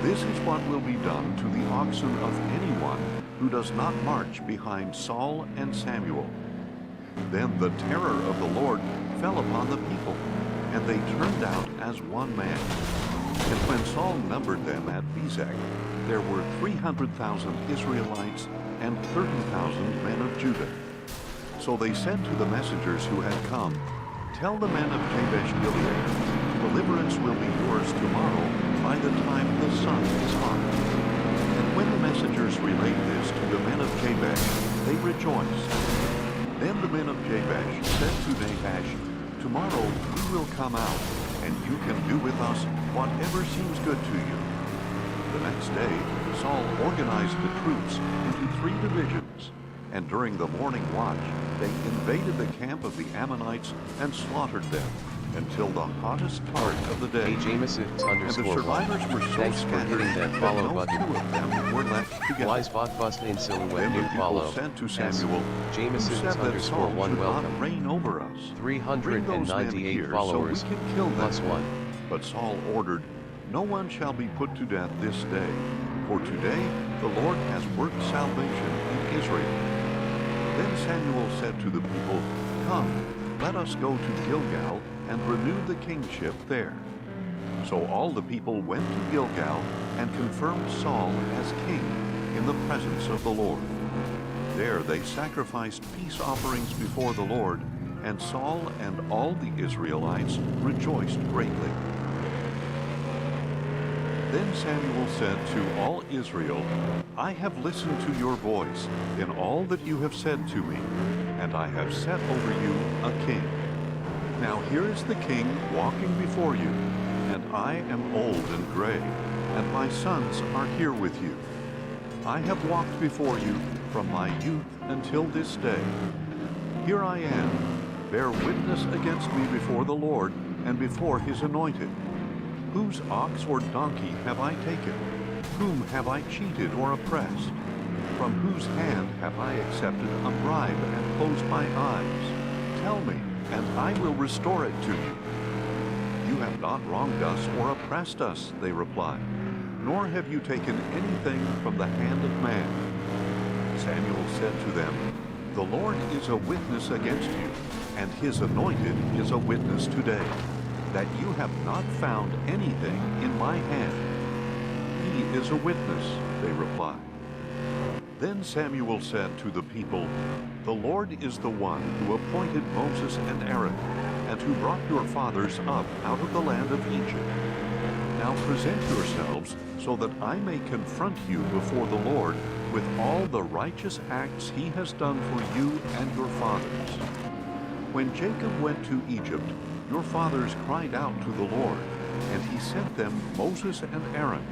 S3: "This is what will be done to the oxen of anyone who does not march behind Saul and Samuel." Then the terror of the Lord fell upon the people, and they turned out as one man. And when Saul numbered them at Bezek, there were 300,000 Israelites and 30,000 men of Judah. So they said to the messengers who had come, "Tell the men of Jabesh Gilead, deliverance will be yours tomorrow by the time the sun is hot." And when the messengers relayed this to the men of Jabesh, they rejoiced. Then the men of Jabesh said to Nahash, "Tomorrow we will come out, and you can do with us whatever seems good to you." The next day Saul organized the troops into 3 divisions, and during the morning watch they invaded the camp of the Ammonites and slaughtered them, until the hottest part of the day.
S2: Jameson
S3: And the survivors were so
S2: Thanks for
S3: scattered
S2: hitting that
S3: that
S2: follow
S3: no
S2: button.
S3: two of them were left together.
S2: Wise bot bust in silhouette
S3: Then the
S2: new
S3: people
S2: follow.
S3: said to
S2: S.
S3: Samuel, "Who
S2: Jameson
S3: said that
S2: underscore
S3: Saul
S2: one
S3: should
S2: welcome.
S3: not reign over us? Bring those men
S2: 398
S3: here
S2: followers
S3: so we can kill them."
S2: plus one.
S3: But Saul ordered, "No one shall be put to death this day, for today the Lord has worked salvation in Israel." Then Samuel said to the people, "Come, let us go to Gilgal and renew the kingship there." So all the people went to Gilgal and confirmed Saul as king in the presence of the Lord. There they sacrificed peace offerings before the Lord, and Saul and all the Israelites rejoiced greatly. Then Samuel said to all Israel, "I have listened to your voice in all that you have said to me, and I have set over you a king. Now here is the king walking before you, and I am old and gray, and my sons are here with you. I have walked before you from my youth until this day. Here I am, bear witness against me before the Lord and before his anointed. Whose ox or donkey have I taken? Whom have I cheated or oppressed? From whose hand have I accepted a bribe and closed my eyes? Tell me, and I will restore it to you." "You have not wronged us or oppressed us," they replied, "nor have you taken anything from the hand of man." Samuel said to them, "The Lord is a witness against you, and his anointed is a witness today, that you have not found anything in my hand." "He is a witness," they replied. Then Samuel said to the people, "The Lord is the one who appointed Moses and Aaron, and who brought your fathers up out of the land of Egypt. Now present yourselves so that I may confront you before the Lord with all the righteous acts he has done for you and your fathers. When Jacob went to Egypt, your fathers cried out to the Lord, and he sent them Moses and Aaron,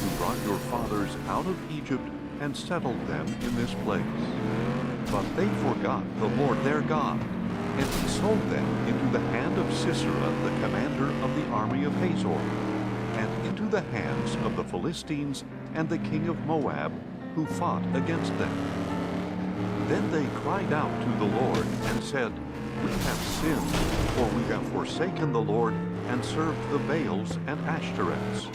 S3: who brought your fathers out of Egypt and settled them in this place. But they forgot the Lord their God, and he sold them into the hand of Sisera, the commander of the army of Hazor, and into the hands of the Philistines and the king of Moab, who fought against them. Then they cried out to the Lord and said, 'We have sinned, for we have forsaken the Lord and served the Baals and Ashtoreths.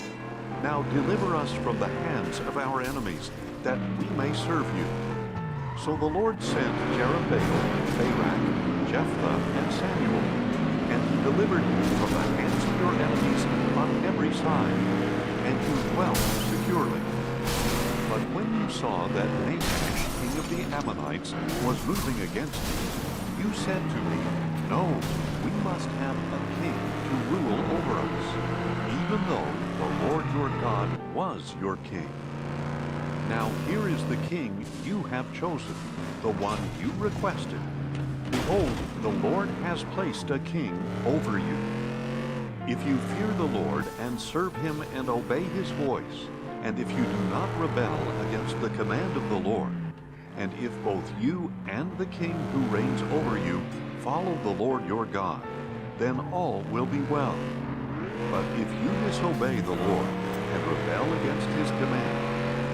S3: Now deliver us from the hands of our enemies, that we may serve you.' So the Lord sent Jerubbaal, Barak, Jephthah, and Samuel, and he delivered you from the hands of your enemies on every side, and you dwelt securely. But when you saw that Nahash, king of the Ammonites, was moving against you, you said to me, 'No, we must have a king to rule over us,' even though the Lord your God was your king. Now here is the king you have chosen, the one you requested. Behold, the Lord has placed a king over you. If you fear the Lord and serve him and obey his voice, and if you do not rebel against the command of the Lord, and if both you and the king who reigns over you follow the Lord your God, then all will be well. But if you disobey the Lord and rebel against his command,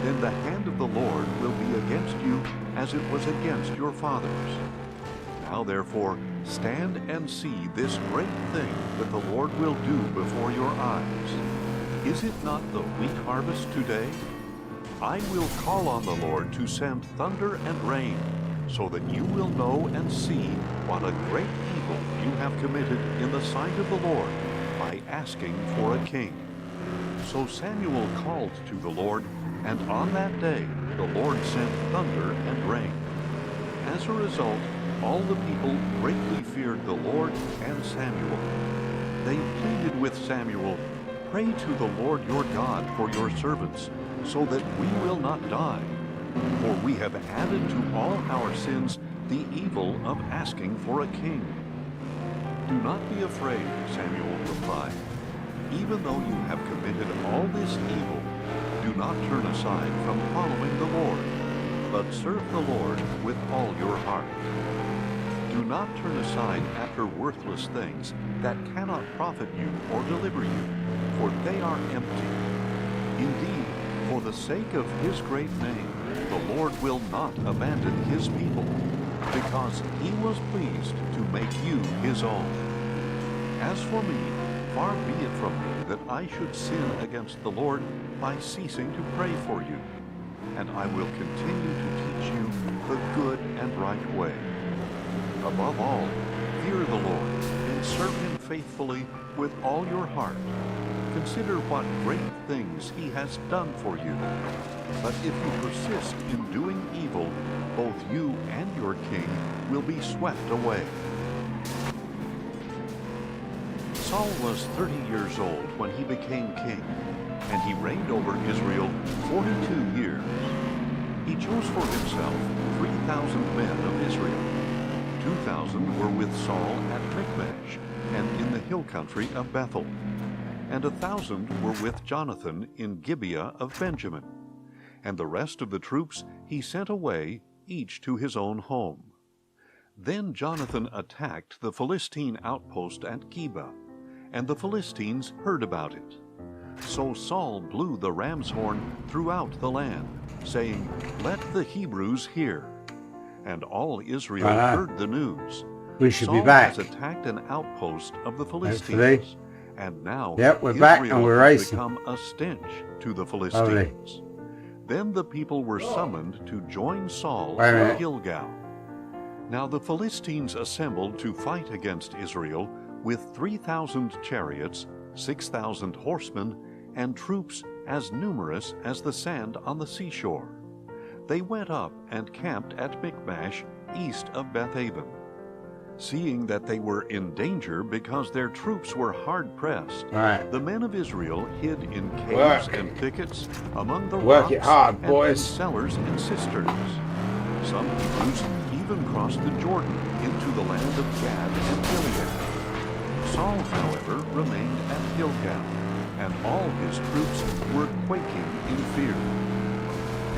S3: then the hand of the Lord will be against you as it was against your fathers. Now therefore, stand and see this great thing that the Lord will do before your eyes. Is it not the wheat harvest today? I will call on the Lord to send thunder and rain, so that you will know and see what a great evil you have committed in the sight of the Lord by asking for a king." So Samuel called to the Lord, and on that day the Lord sent thunder and rain. As a result, all the people greatly feared the Lord and Samuel. They pleaded with Samuel, "Pray to the Lord your God for your servants, so that we will not die. For we have added to all our sins the evil of asking for a king." "Do not be afraid," Samuel replied. "Even though you have committed all this evil, do not turn aside from following the Lord, but serve the Lord with all your heart. Do Do not turn aside after worthless things that cannot profit you or deliver you, for they are empty. Indeed, for the sake of his great name, the Lord will not abandon his people, because he was pleased to make you his own. As for me, far be it from me that I should sin against the Lord by ceasing to pray for you, and I will continue to teach you the good and right way. Above all, fear the Lord and serve him faithfully with all your heart. Consider what great things he has done for you. But if you persist in doing evil, both you and your king will be swept away. Saul was 30 years old when he became king, and he reigned over Israel 42 years. He chose for himself 3,000 men of Israel. 2,000 were with Saul at Michmash and in the hill country of Bethel, and 1,000 were with Jonathan in Gibeah of Benjamin. And the rest of the troops he sent away, each to his own home. Then Jonathan attacked the Philistine outpost at Geba, and the Philistines heard about it. So Saul blew the ram's horn throughout the land, saying, "Let the Hebrews hear." And all Israel heard the news.
S1: We should
S3: Saul
S1: be back.
S3: has attacked an outpost of the Philistines.
S1: Hopefully.
S3: And now
S1: Yep, we're
S3: Israel
S1: back and we're
S3: has
S1: racing.
S3: become a stench to the Philistines. Then the people were summoned to join Saul at Gilgal. Now the Philistines assembled to fight against Israel with 3,000 chariots, 6,000 horsemen, and troops as numerous as the sand on the seashore. They went up and camped at Michmash, east of Bethaven. Seeing that they were in danger because their troops were hard-pressed, the men of Israel hid in caves and thickets among the rocks
S1: it hard,
S3: and
S1: boys.
S3: in cellars and cisterns. Some Hebrews even crossed the Jordan into the land of Gad and Gilead. Saul, however, remained at Gilgal, and all his troops were quaking in fear.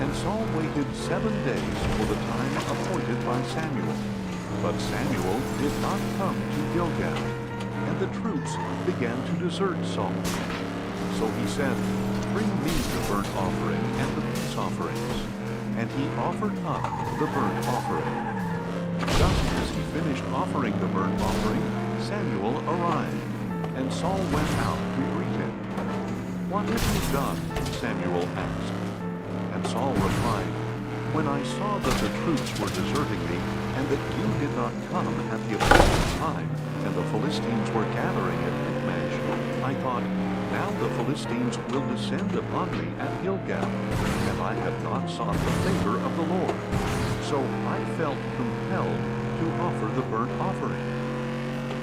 S3: And Saul waited 7 days for the time appointed by Samuel. But Samuel did not come to Gilgal, and the troops began to desert Saul. So he said, "Bring me the burnt offering and the peace offerings." And he offered up the burnt offering. Just as he finished offering the burnt offering, Samuel arrived, and Saul went out to greet him. "What have you done?" Samuel asked. And Saul replied, "When I saw that the troops were deserting me, and that you did not come at the appointed time, and the Philistines were gathering at Michmash, I thought, now the Philistines will descend upon me at Gilgal, and I have not sought the favor of the Lord. So I felt compelled to offer the burnt offering."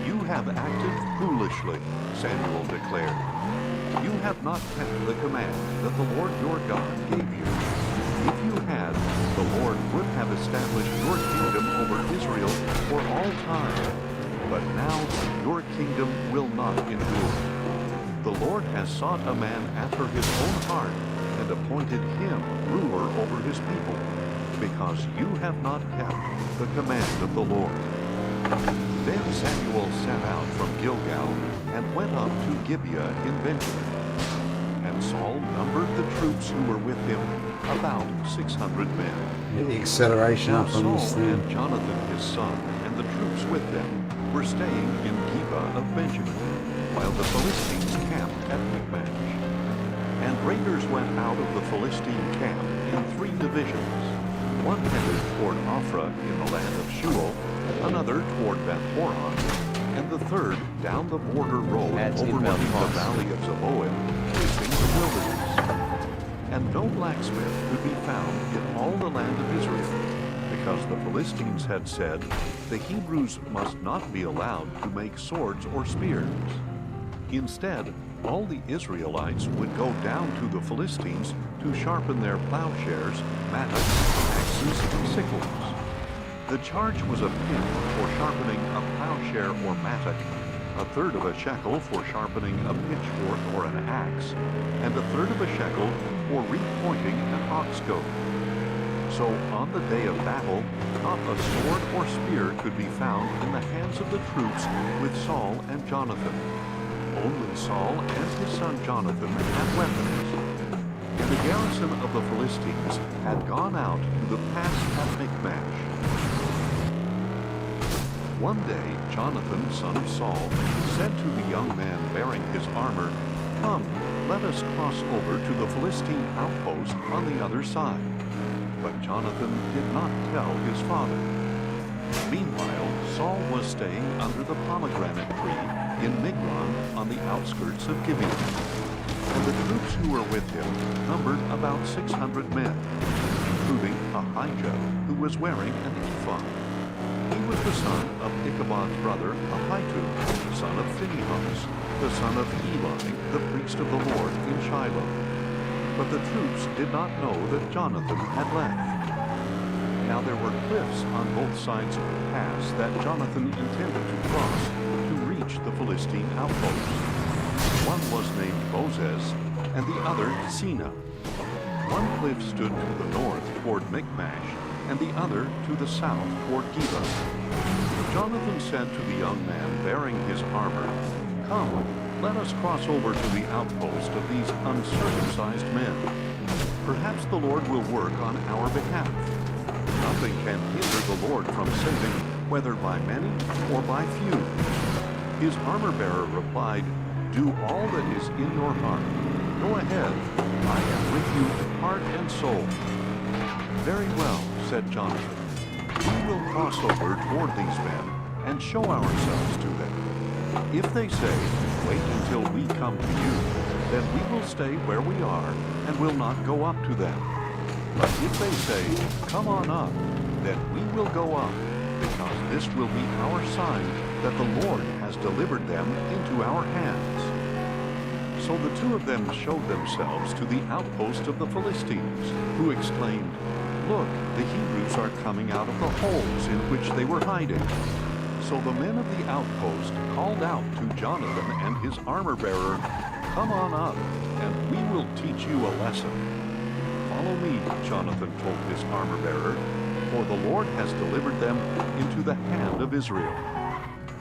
S3: "You have acted foolishly," Samuel declared. "You have not kept the command that the Lord your God gave you. If you had, the Lord would have established your kingdom over Israel for all time. But now your kingdom will not endure. The Lord has sought a man after his own heart and appointed him ruler over his people, because you have not kept the command of the Lord." Then Samuel set out from Gilgal and went up to Gibeah in Benjamin. And Saul numbered the troops who were with him, about 600 men.
S1: Get the acceleration
S3: Now
S1: up on this
S3: Saul
S1: thing.
S3: and Jonathan his son and the troops with them were staying in Gibeah of Benjamin, while the Philistines camped at Michmash. And raiders went out of the Philistine camp in 3 divisions. One headed toward Ophrah in the land of Shual, another toward Beth-horon, and the third down the border road overlooking the valley of Zeboim, facing the wilderness. And no blacksmith could be found in all the land of Israel, because the Philistines had said, "The Hebrews must not be allowed to make swords or spears." Instead, all the Israelites would go down to the Philistines to sharpen their plowshares, mattocks, axes, and sickles. The charge was a pin for sharpening a plowshare or mattock, a third of a shekel for sharpening a pitchfork or an axe, and a third of a shekel for repointing an ox goad. So on the day of battle, not a sword or spear could be found in the hands of the troops with Saul and Jonathan. Only Saul and his son Jonathan had weapons. And the garrison of the Philistines had gone out to the pass at Michmash. One day Jonathan, son of Saul, said to the young man bearing his armor, "Come, let us cross over to the Philistine outpost on the other side." But Jonathan did not tell his father. Meanwhile, Saul was staying under the pomegranate tree in Migron on the outskirts of Gibeon. And the troops who were with him numbered about 600 men, including Ahijah, who was wearing an ephod. He was the son of Ichabod's brother Ahitub, son of Phinehas, the son of Eli, the priest of the Lord in Shiloh. But the troops did not know that Jonathan had left. Now there were cliffs on both sides of the pass that Jonathan intended to cross to reach the Philistine outpost. One was named Bozez, and the other Sina. One cliff stood to the north toward Michmash, and the other to the south toward Geba. Jonathan said to the young man bearing his armor, "Come, let us cross over to the outpost of these uncircumcised men. Perhaps the Lord will work on our behalf. Nothing can hinder the Lord from saving, whether by many or by few." His armor-bearer replied, "Do all that is in your heart. Go ahead. I am with you, heart and soul." "Very well," said Jonathan. "We will cross over toward these men and show ourselves to them. If they say, 'Wait until we come to you,' then we will stay where we are and will not go up to them. But if they say, 'Come on up,' then we will go up, because this will be our sign that the Lord has delivered them into our hands." So the two of them showed themselves to the outpost of the Philistines, who exclaimed, "Look, the Hebrews are coming out of the holes in which they were hiding." So the men of the outpost called out to Jonathan and his armor-bearer, "Come on up, and we will teach you a lesson." "Follow me," Jonathan told his armor-bearer, "for the Lord has delivered them into the hand of Israel."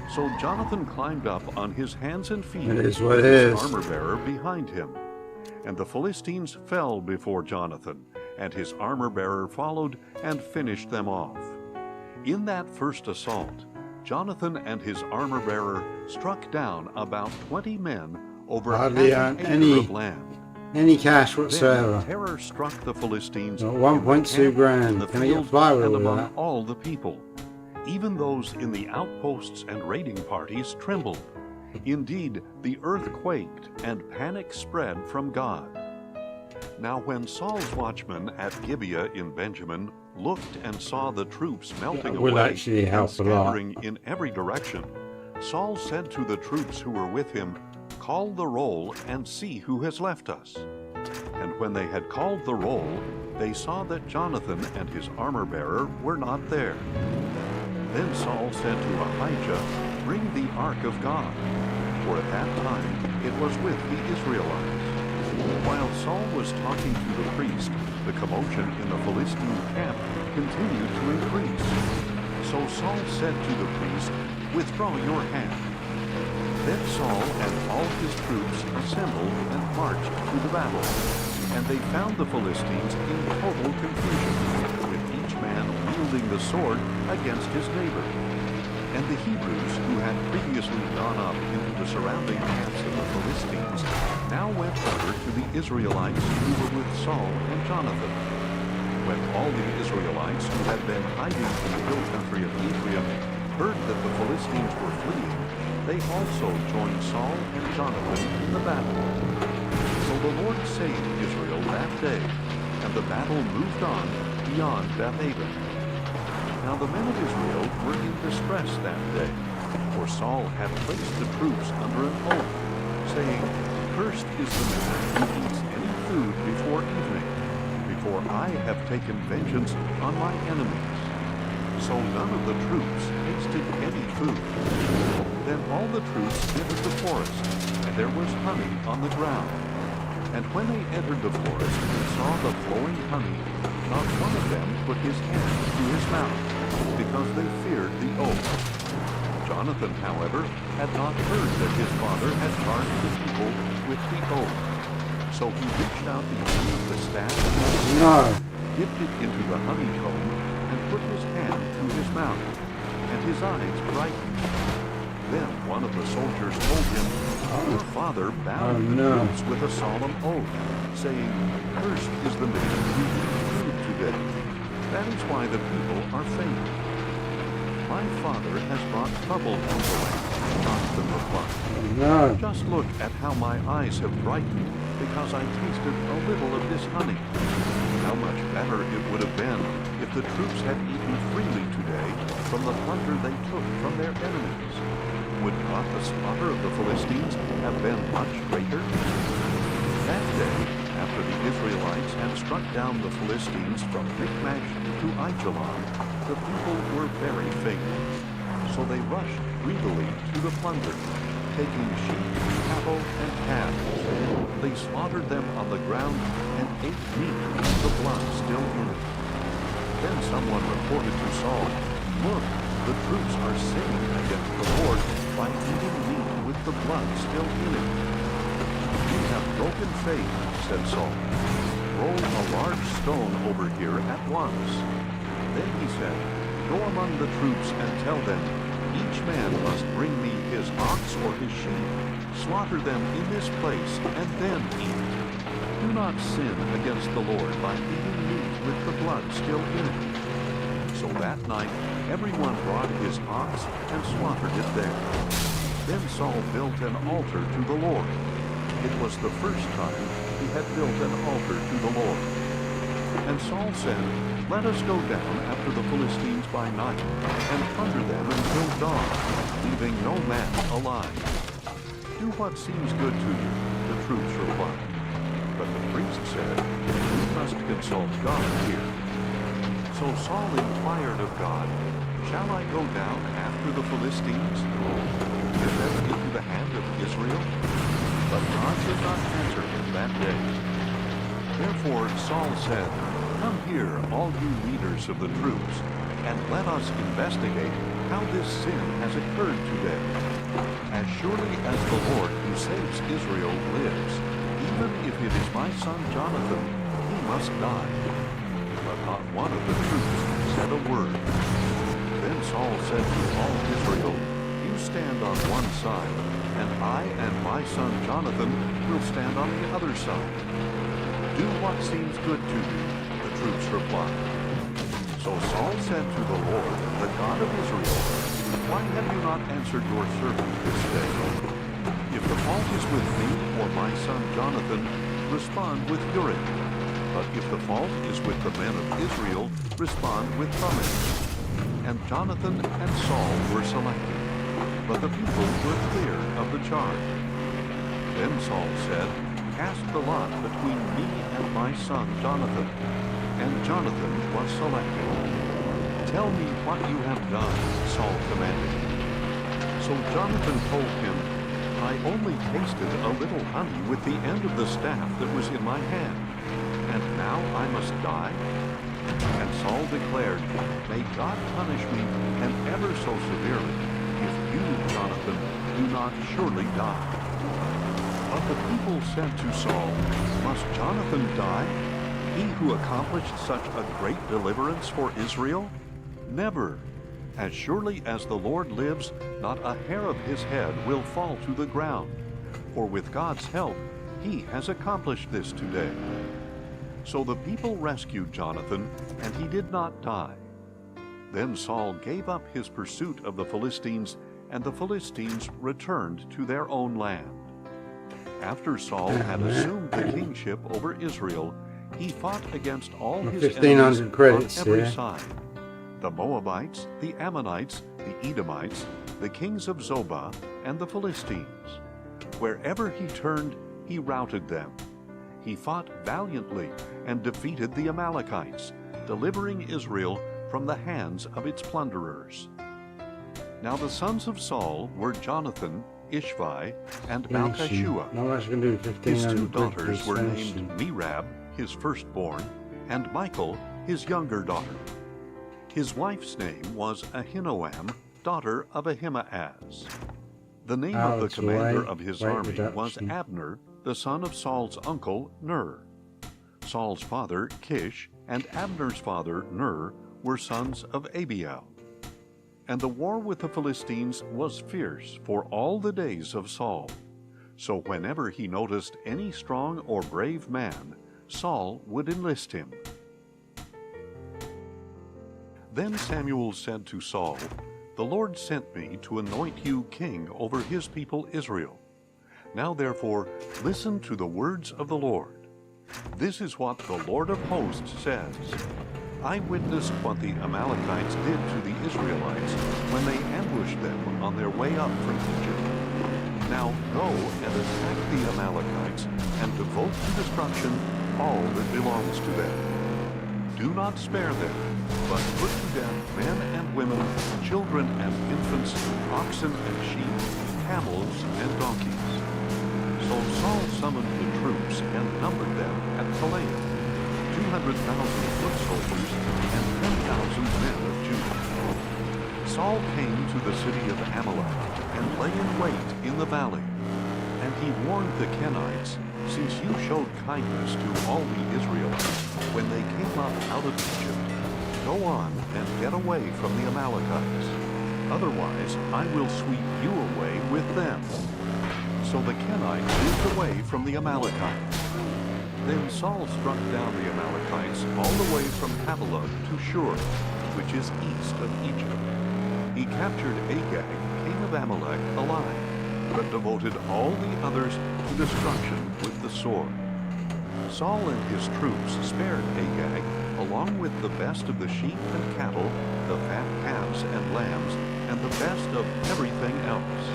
S3: So Jonathan climbed up on his hands and feet,
S1: It is what it
S3: with his
S1: is.
S3: armor-bearer behind him. And the Philistines fell before Jonathan, and his armor-bearer followed and finished them off. In that first assault, Jonathan and his armor-bearer struck down about 20 men over
S1: Hardly
S3: half
S1: earned
S3: an acre of land.
S1: any cash
S3: Then
S1: whatsoever.
S3: terror struck the Philistines
S1: Not
S3: in
S1: 1.2
S3: the camp,
S1: grand.
S3: in the
S1: Can I get
S3: field,
S1: by with
S3: and
S1: all
S3: among
S1: that?
S3: all the people. Even those in the outposts and raiding parties trembled. Indeed, the earth quaked, and panic spread from God. Now when Saul's watchmen at Gibeah in Benjamin looked and saw the troops melting
S1: That will
S3: away
S1: actually
S3: and
S1: help a lot.
S3: scattering in every direction, Saul said to the troops who were with him, "Call the roll and see who has left us." And when they had called the roll, they saw that Jonathan and his armor-bearer were not there. Then Saul said to Ahijah, "Bring the ark of God," for at that time it was with the Israelites. While Saul was talking to the priest, the commotion in the Philistine camp continued to increase. So Saul said to the priest, "Withdraw your hand." Then Saul and all his troops assembled and marched to the battle. And they found the Philistines in total confusion, with each man wielding the sword against his neighbor. And the Hebrews, who had previously gone up into the surrounding camps of the Philistines, now went over to the Israelites who were with Saul and Jonathan. When all the Israelites who had been hiding in the hill country of Ephraim heard that the Philistines were fleeing, they also joined Saul and Jonathan in the battle. So the Lord saved Israel that day, and the battle moved on beyond Bethaven. Now the men of Israel were in distress that day, for Saul had placed the troops under an oath, saying, "Cursed is the man who eats any food before evening, before I have taken vengeance on my enemies." So none of the troops tasted any food. Then all the troops entered the forest, and there was honey on the ground. And when they entered the forest and saw the flowing honey, not one of them put his hand to his mouth, because they feared the oath. Jonathan, however, had not heard that his father had charged the people with the oath. So he reached out the end of the staff, dipped it into the honeycomb, and put his hand to his mouth, and his eyes brightened. Then one of the soldiers told him, "Your father bound the troops with a solemn oath, saying, 'Cursed is the man who eats food today.' That is why the people are faint." "My father has brought trouble on the land," Jonathan replied. "Just look at how my eyes have brightened because I tasted a little of this honey. How much better it would have been if the troops had eaten freely today from the plunder they took from their enemies. Would not the slaughter of the Philistines have been much greater?" That day, after the Israelites had struck down the Philistines from Michmash to Aijalon, the people were very faint. So they rushed greedily to the plunder, taking sheep, cattle, and calves. They slaughtered them on the ground and ate meat with the blood still in it. Then someone reported to Saul, "Look, the troops are sinning against the Lord by eating meat with the blood still in it." "You have broken faith," said Saul. "Roll a large stone over here at once." Then he said, "Go among the troops and tell them, each man must bring me his ox or his sheep, slaughter them in this place, and then eat. Do not sin against the Lord by eating meat with the blood still in it." So that night everyone brought his ox and slaughtered it there. Then Saul built an altar to the Lord. It was the first time he had built an altar to the Lord. And Saul said, "Let us go down after the Philistines by night, and plunder them until dawn, leaving no man alive." "Do what seems good to you," the troops replied. But the priest said, "We must consult God here." So Saul inquired of God, "Shall I go down after the Philistines, give them into the hand of Israel?" But God did not answer him that day. Therefore Saul said, "Come here, all you leaders of the troops, and let us investigate how this sin has occurred today. As surely as the Lord who saves Israel lives, even if it is my son Jonathan, he must die." But not one of the troops said a word. Then Saul said to all Israel, "You stand on one side, and I and my son Jonathan will stand on the other side." "Do what seems good to you," the troops replied. So Saul said to the Lord, the God of Israel, "Why have you not answered your servant this day? If the fault is with me or my son Jonathan, respond with Urim. But if the fault is with the men of Israel, respond with Thummim." And Jonathan and Saul were selected, but the people were clear of the charge. Then Saul said, "Cast the lot between me and my son Jonathan." And Jonathan was selected. "Tell me what you have done," Saul commanded. So Jonathan told him, "I only tasted a little honey with the end of the staff that was in my hand, and now I must die?" And Saul declared, "May God punish me, and ever so severely, if you, Jonathan, do not surely die." But the people said to Saul, "Must Jonathan die? He who accomplished such a great deliverance for Israel? Never! As surely as the Lord lives, not a hair of his head will fall to the ground. For with God's help, he has accomplished this today." So the people rescued Jonathan, and he did not die. Then Saul gave up his pursuit of the Philistines, and the Philistines returned to their own land. After Saul had assumed the kingship over Israel, he fought against all his enemies on every side: the Moabites, the Ammonites, the Edomites, the kings of Zobah, and the Philistines. Wherever he turned, he routed them. He fought valiantly and defeated the Amalekites, delivering Israel from the hands of its plunderers. Now the sons of Saul were Jonathan, Ishvi, and Malchishua. His two daughters were named Merab, his firstborn, and Michal, his younger daughter. His wife's name was Ahinoam, daughter of Ahimaaz. The name of the commander of his army was Abner, the son of Saul's uncle, Ner. Saul's father, Kish, and Abner's father, Ner, were sons of Abiel. And the war with the Philistines was fierce for all the days of Saul. So whenever he noticed any strong or brave man, Saul would enlist him. Then Samuel said to Saul, "The Lord sent me to anoint you king over his people Israel. Now therefore, listen to the words of the Lord. This is what the Lord of hosts says. I witnessed what the Amalekites did to the Israelites when they ambushed them on their way up from Egypt. Now go and attack the Amalekites and devote to destruction all that belongs to them. Do not spare them, but put to death men and women, children and infants, oxen and sheep, camels and donkeys." So Saul summoned the troops and numbered them at Telaim, 200,000 foot soldiers and 10,000 men of Judah. Saul came to the city of Amalek and lay in wait in the valley. And he warned the Kenites, "Since you showed kindness to all the Israelites when they came up out of Egypt, go on and get away from the Amalekites. Otherwise I will sweep you away with them." So the Kenites moved away from the Amalekites. Then Saul struck down the Amalekites all the way from Havilah to Shur, which is east of Egypt. He captured Agag, king of Amalek, alive, but devoted all the others to destruction with the sword. Saul and his troops spared Agag, along with the best of the sheep and cattle, the fat calves and lambs, and the best of everything else.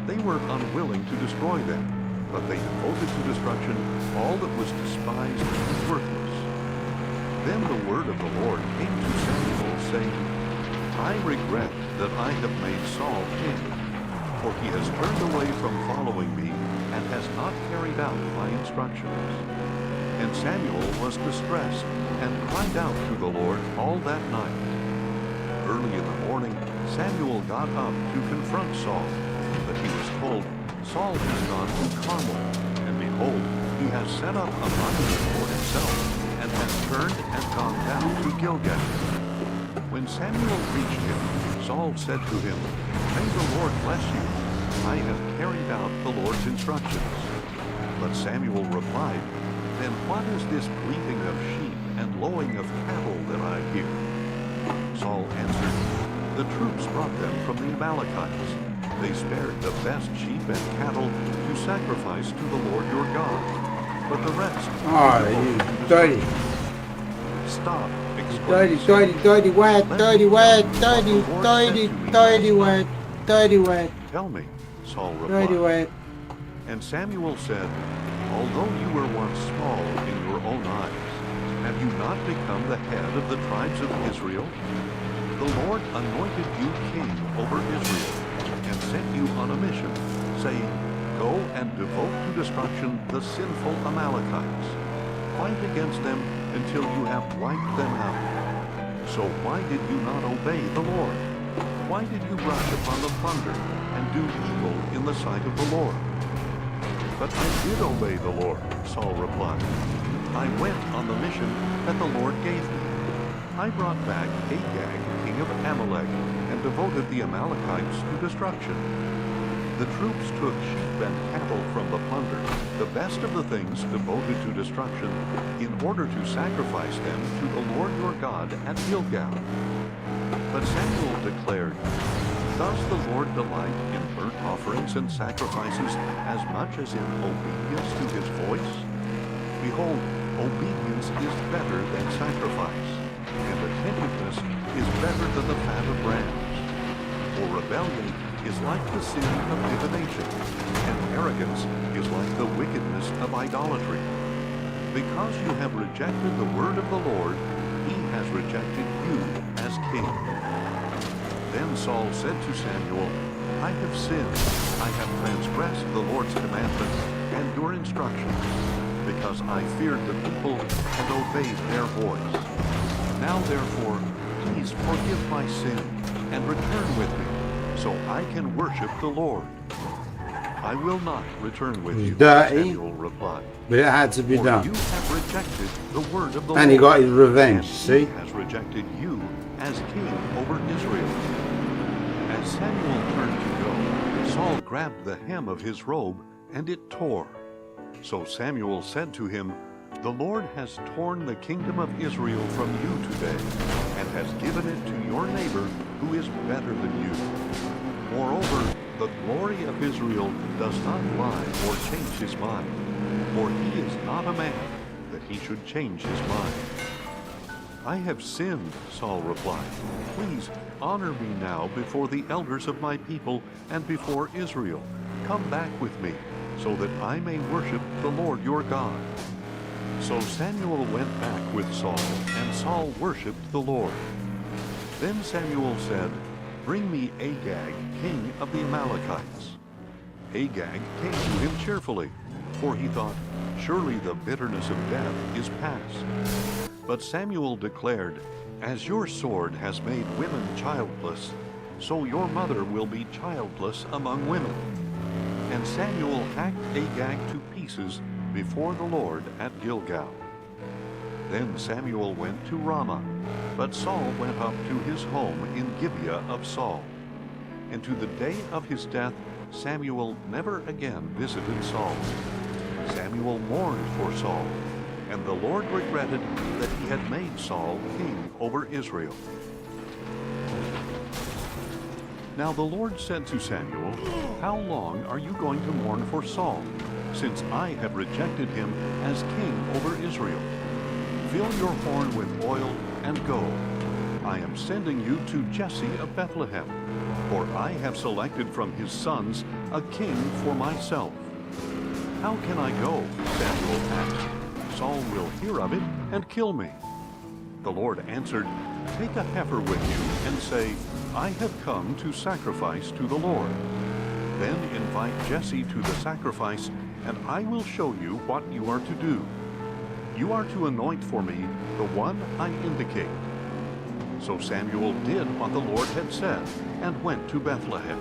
S3: They were unwilling to destroy them, but they devoted to destruction all that was despised and worthless. Then the word of the Lord came to Samuel, saying, "I regret that I have made Saul king, for he has turned away from following me and has not carried out my instructions." And Samuel was distressed and cried out to the Lord all that night. Early in the morning, Samuel got up to confront Saul, but he was told, "Saul has gone to Carmel, and behold, he has set up a monument for himself, and has turned and gone down to Gilgal." When Samuel reached him, Saul said to him, "May the Lord bless you. I have carried out the Lord's instructions." But Samuel replied, "Then what is this bleating of sheep and lowing of cattle that I hear?" Saul answered, "The troops brought them from the Amalekites. They spared the best sheep and cattle to sacrifice to the Lord your God, but the rest..."
S1: Oh, you dirty.
S3: "Stop!"
S1: Dirty, dirty, dirty word, dirty word, dirty, dirty, dirty word, dirty word.
S3: "Tell me," Saul replied.
S1: Dirty word.
S3: And Samuel said, "Although you were once small in your own eyes, have you not become the head of the tribes of Israel? The Lord anointed you king over Israel and sent you on a mission, saying, 'Go and devote to destruction the sinful Amalekites. Fight against them until you have wiped them out.' So why did you not obey the Lord? Why did you rush upon the plunder and do evil in the sight of the Lord?" "But I did obey the Lord," Saul replied. "I went on the mission that the Lord gave me. I brought back Agag, king of Amalek, and devoted the Amalekites to destruction. The troops took sheep and cattle from the plunder, the best of the things devoted to destruction, in order to sacrifice them to the Lord your God at Gilgal." But Samuel declared, "Does the Lord delight in burnt offerings and sacrifices as much as in obedience to his voice? Behold, obedience is better than sacrifice, and attentiveness is better than the fat of rams. For rebellion is like the sin of divination, and arrogance is like the wickedness of idolatry. Because you have rejected the word of the Lord, he has rejected you as king." Then Saul said to Samuel, "I have sinned. I have transgressed the Lord's commandments and your instructions, because I feared the people and obeyed their voice. Now therefore, please forgive my sin and return with me, so I can worship the Lord. I will not return with you,
S1: dirty,
S3: Samuel replied.
S1: but it had to be
S3: For
S1: done.
S3: you have rejected the word of the
S1: And
S3: Lord.
S1: he got his revenge,
S3: And
S1: see?
S3: he has rejected you as king over Israel. As Samuel turned to go, Saul grabbed the hem of his robe, and it tore. So Samuel said to him, "The Lord has torn the kingdom of Israel from you today, and has given it to your neighbor who is better than you. Moreover, the glory of Israel does not lie or change his mind, for he is not a man that he should change his mind." "I have sinned," Saul replied. "Please honor me now before the elders of my people and before Israel. Come back with me, so that I may worship the Lord your God." So Samuel went back with Saul, and Saul worshipped the Lord. Then Samuel said, "Bring me Agag, king of the Amalekites." Agag came to him cheerfully, for he thought, "Surely the bitterness of death is past." But Samuel declared, "As your sword has made women childless, so your mother will be childless among women." And Samuel hacked Agag to pieces before the Lord at Gilgal. Then Samuel went to Ramah, but Saul went up to his home in Gibeah of Saul. And to the day of his death, Samuel never again visited Saul. Samuel mourned for Saul, and the Lord regretted that he had made Saul king over Israel. Now the Lord said to Samuel, "How long are you going to mourn for Saul, since I have rejected him as king over Israel? Fill your horn with oil and go. I am sending you to Jesse of Bethlehem, for I have selected from his sons a king for myself." "How can I go?" Samuel asked. "Saul will hear of it and kill me." The Lord answered, "Take a heifer with you and say, 'I have come to sacrifice to the Lord.' Then invite Jesse to the sacrifice, and I will show you what you are to do. You are to anoint for me the one I indicate." So Samuel did what the Lord had said and went to Bethlehem.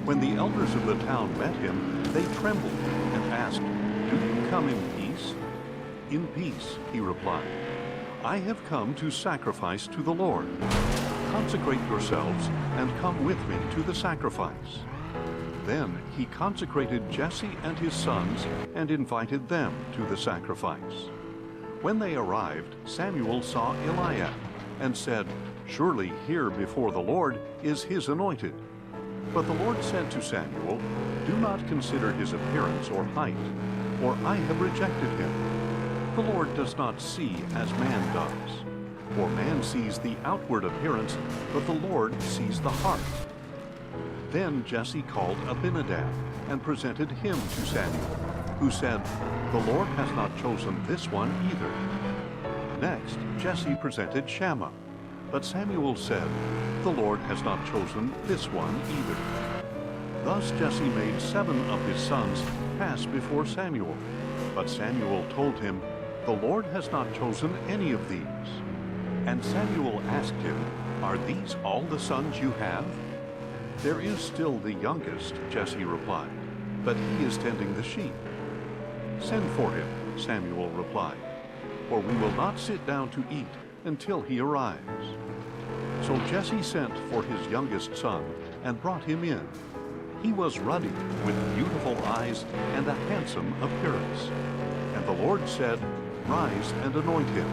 S3: When the elders of the town met him, they trembled and asked, "Do you come in peace?" "In peace," he replied. "I have come to sacrifice to the Lord. Consecrate yourselves and come with me to the sacrifice." Then he consecrated Jesse and his sons and invited them to the sacrifice. When they arrived, Samuel saw Eliab and said, "Surely here before the Lord is his anointed." But the Lord said to Samuel, "Do not consider his appearance or height, for I have rejected him. The Lord does not see as man does. For man sees the outward appearance, but the Lord sees the heart." Then Jesse called Abinadab and presented him to Samuel, who said, "The Lord has not chosen this one either." Next, Jesse presented Shammah, but Samuel said, "The Lord has not chosen this one either." Thus Jesse made 7 of his sons pass before Samuel, but Samuel told him, "The Lord has not chosen any of these." And Samuel asked him, "Are these all the sons you have?" "There is still the youngest," Jesse replied, "but he is tending the sheep." "Send for him," Samuel replied, "for we will not sit down to eat until he arrives." So Jesse sent for his youngest son and brought him in. He was ruddy, with beautiful eyes and a handsome appearance. And the Lord said, "Rise and anoint him,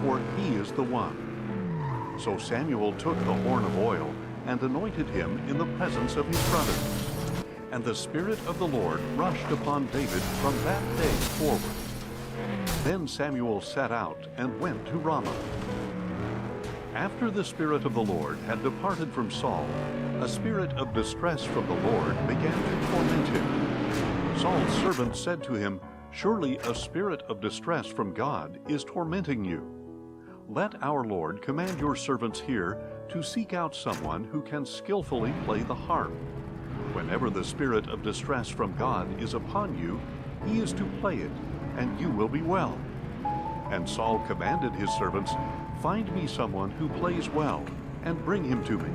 S3: for he is the one." So Samuel took the horn of oil and anointed him in the presence of his brothers. And the Spirit of the Lord rushed upon David from that day forward. Then Samuel set out and went to Ramah. After the Spirit of the Lord had departed from Saul, a spirit of distress from the Lord began to torment him. Saul's servant said to him, "Surely a spirit of distress from God is tormenting you. Let our Lord command your servants here to seek out someone who can skillfully play the harp. Whenever the spirit of distress from God is upon you, he is to play it, and you will be well." And Saul commanded his servants, "Find me someone who plays well, and bring him to me."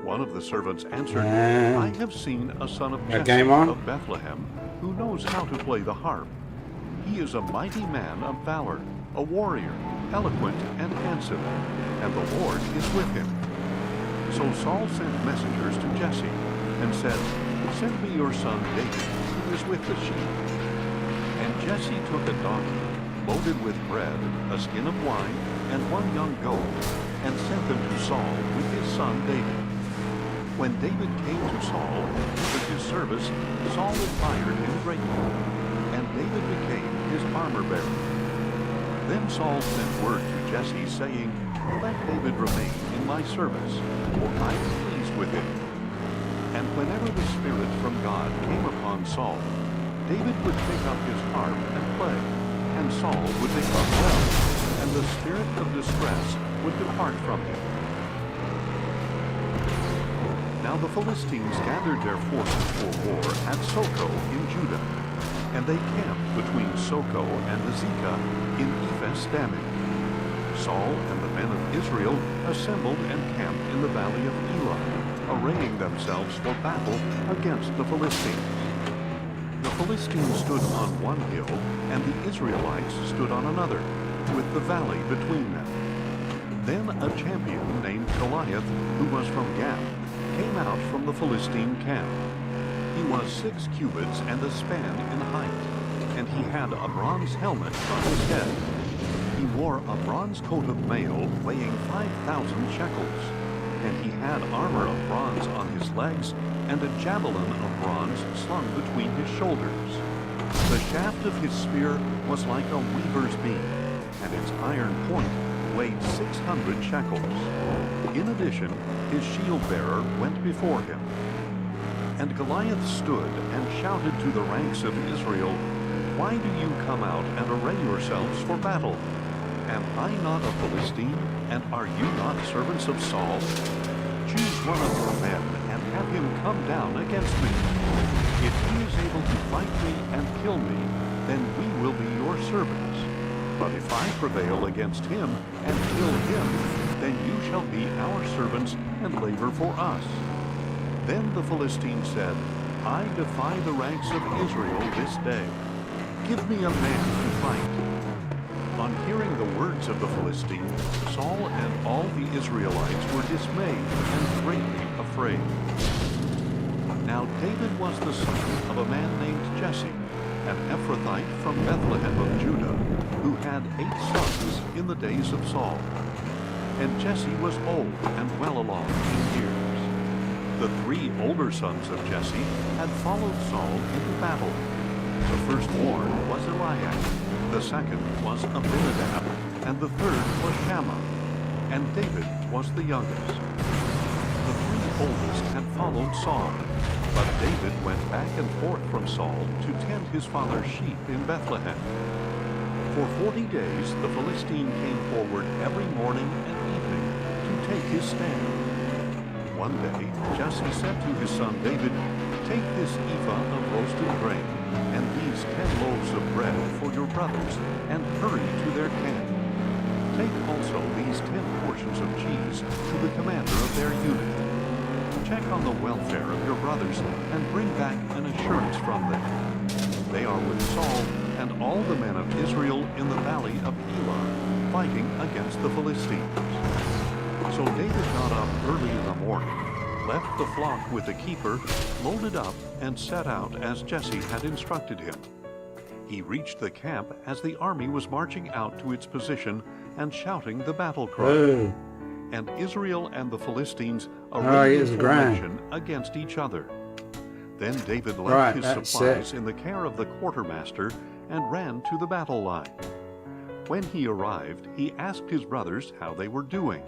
S3: One of the servants answered, "I have seen a son of Jesse of Bethlehem who knows how to play the harp. He is a mighty man of valor, a warrior, eloquent and handsome, and the Lord is with him." So Saul sent messengers to Jesse and said, "Send me your son David, who is with the sheep." And Jesse took a donkey loaded with bread, a skin of wine, and one young goat, and sent them to Saul with his son David. When David came to Saul and entered his service, Saul admired him greatly, and David became his armor-bearer. Then Saul sent word to Jesse, saying, "Let David remain in my service, for I am pleased with him." And whenever the Spirit from God came upon Saul, David would pick up his harp and play, and Saul would become well, and the spirit of distress would depart from him. Now the Philistines gathered their forces for war at Soko in Judah, and they camped between Soko and Azekah in Ephes-dammim. Saul and the men of Israel assembled and camped in the valley of Elah, arraying themselves for battle against the Philistines. The Philistines stood on one hill, and the Israelites stood on another, with the valley between them. Then a champion named Goliath, who was from Gath, came out from the Philistine camp. He was 6 cubits and a span in height, and he had a bronze helmet on his head. He wore a bronze coat of mail weighing 5,000 shekels, and he had armor of bronze on his legs, and a javelin of bronze slung between his shoulders. The shaft of his spear was like a weaver's beam, and its iron point weighed 600 shekels. In addition, his shield-bearer went before him. And Goliath stood and shouted to the ranks of Israel, "Why do you come out and array yourselves for battle? Am I not a Philistine, and are you not servants of Saul? Choose one of your men and have him come down against me. If he is able to fight me and kill me, then we will be your servants. But if I prevail against him and kill him, then you shall be our servants and labor for us." Then the Philistine said, "I defy the ranks of Israel this day. Give me a man to fight." On hearing the words of the Philistine, Saul and all the Israelites were dismayed and greatly afraid. Now David was the son of a man named Jesse, an Ephrathite from Bethlehem of Judah, who had 8 sons in the days of Saul. And Jesse was old and well along in years. The 3 older sons of Jesse had followed Saul into battle. The firstborn was Eliab, the second was Abinadab, and the third was Shammah, and David was the youngest. The 3 oldest had followed Saul, but David went back and forth from Saul to tend his father's sheep in Bethlehem. For 40 days the Philistine came forward every morning and evening to take his stand. One day Jesse said to his son David, "Take this ephah of roasted grain and these 10 loaves of bread for your brothers, and hurry to their camp. Take also these 10 portions of cheese to the commander of their unit. Check on the welfare of your brothers and bring back an assurance from them. They are with Saul and all the men of Israel in the valley of Elah, fighting against the Philistines." So David got up early in the morning, left the flock with the keeper, loaded up, and set out as Jesse had instructed him. He reached the camp as the army was marching out to its position and shouting the battle cry.
S1: Ooh.
S3: And Israel and the Philistines arrayed in formation against each other. Then David left his supplies in the care of the quartermaster and ran to the battle line. When he arrived, he asked his brothers how they were doing.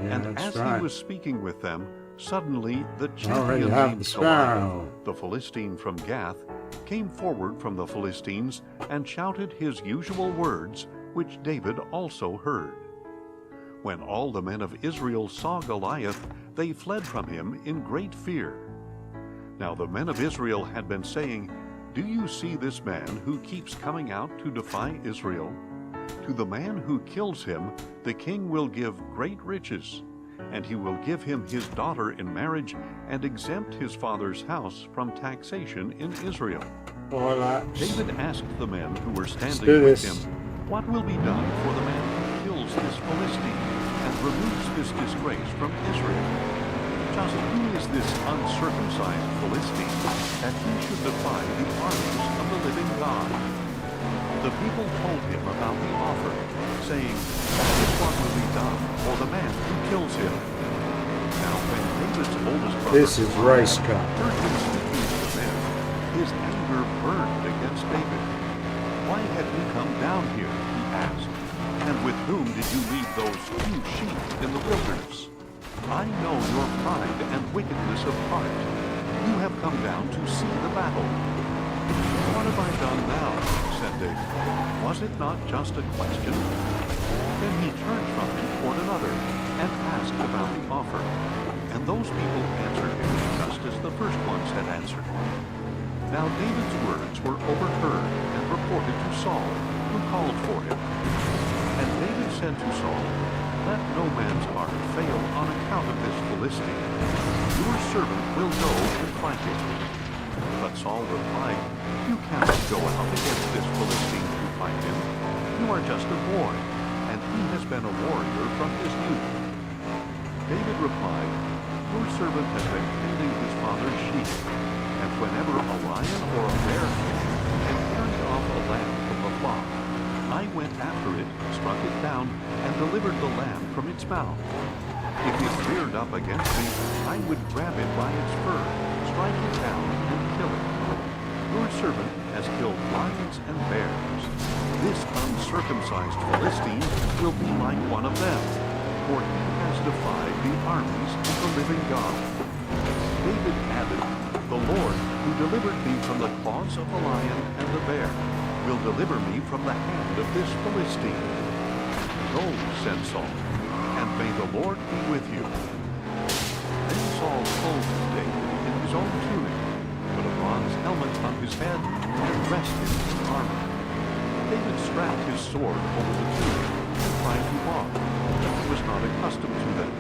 S3: And as he was speaking with them, suddenly the champion named Goliath, the Philistine from Gath, came forward from the Philistines and shouted his usual words, which David also heard. When all the men of Israel saw Goliath, they fled from him in great fear. Now the men of Israel had been saying, "Do you see this man who keeps coming out to defy Israel? To the man who kills him, the king will give great riches, and he will give him his daughter in marriage and exempt his father's house from taxation in Israel. David asked the men who were standing with him, "What will be done for the man who kills this Philistine and removes this disgrace from Israel? Just who is this uncircumcised Philistine that he should defy the armies of the living God?" The people told him about the offer, saying, "That is what will be done for the man who kills him." Now when David's oldest brother
S1: This is race car.
S3: heard him speaking to the men, his anger burned against David. "Why have you come down here?" he asked. "And with whom did you leave those few sheep in the wilderness? I know your pride and wickedness of heart. You have come down to see the battle." "What have I done now?" said David. "Was it not just a question?" Then he turned from him toward another and asked about the offer. And those people answered him just as the first ones had answered. Now David's words were overheard and reported to Saul, who called for him. And David said to Saul, "Let no man's heart fail on account of this Philistine. Your servant will go and fight him." But Saul replied, "You cannot go out against this Philistine to fight him. You are just a boy, and he has been a warrior from his youth." David replied, "Your servant has been tending his father's sheep, and whenever a lion or a bear came and carried off a lamb from the flock, I went after it, struck it down, and delivered the lamb from its mouth. If it reared up against me, I would grab it by its fur, strike it down, and kill it. Your servant has killed lions and bears. This uncircumcised Philistine will be like one of them, for he has defied the armies of the living God." David added, "The Lord, who delivered me from the claws of the lion and the bear, will deliver me from the hand of this Philistine." "Go," said Saul, "and may the Lord be with you." Then Saul clothed David in his own tunic, put a bronze helmet on his head, and dressed him in armor. David strapped his sword over the tunic and tried to walk, but he was not accustomed to them.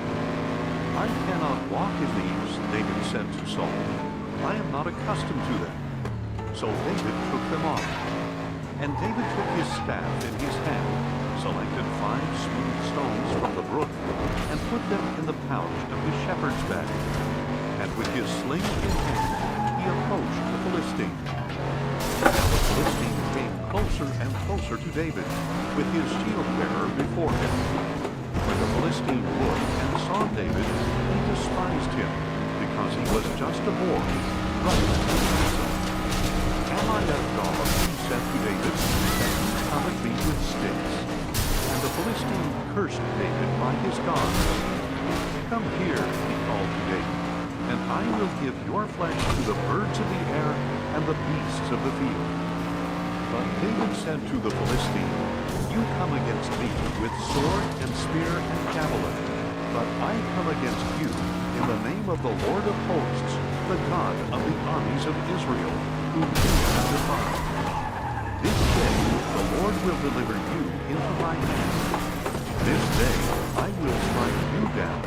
S3: "I cannot walk in these," David said to Saul. "I am not accustomed to them." So David took them off. And David took his staff in his hand, selected 5 smooth stones from the brook, and put them in the pouch of his shepherd's bag. And with his sling in hand, he approached the Philistine. Now the Philistine came closer and closer to David, with his shield-bearer before him. When the Philistine looked and saw David, he despised him, because he was just a boy, running to himself. "Am I a dog," he said to David, "that you come at me with sticks?" And the Philistine cursed David by his gods. "Come here," he called to David, "and I will give your flesh to the birds of the air and the beasts of the field." But David said to the Philistine, "You come against me with sword and spear and javelin, but I come against you in the name of the Lord of hosts, the God of the armies of Israel, whom you have defied. This day the Lord will deliver you into my hand. This day I will strike you down,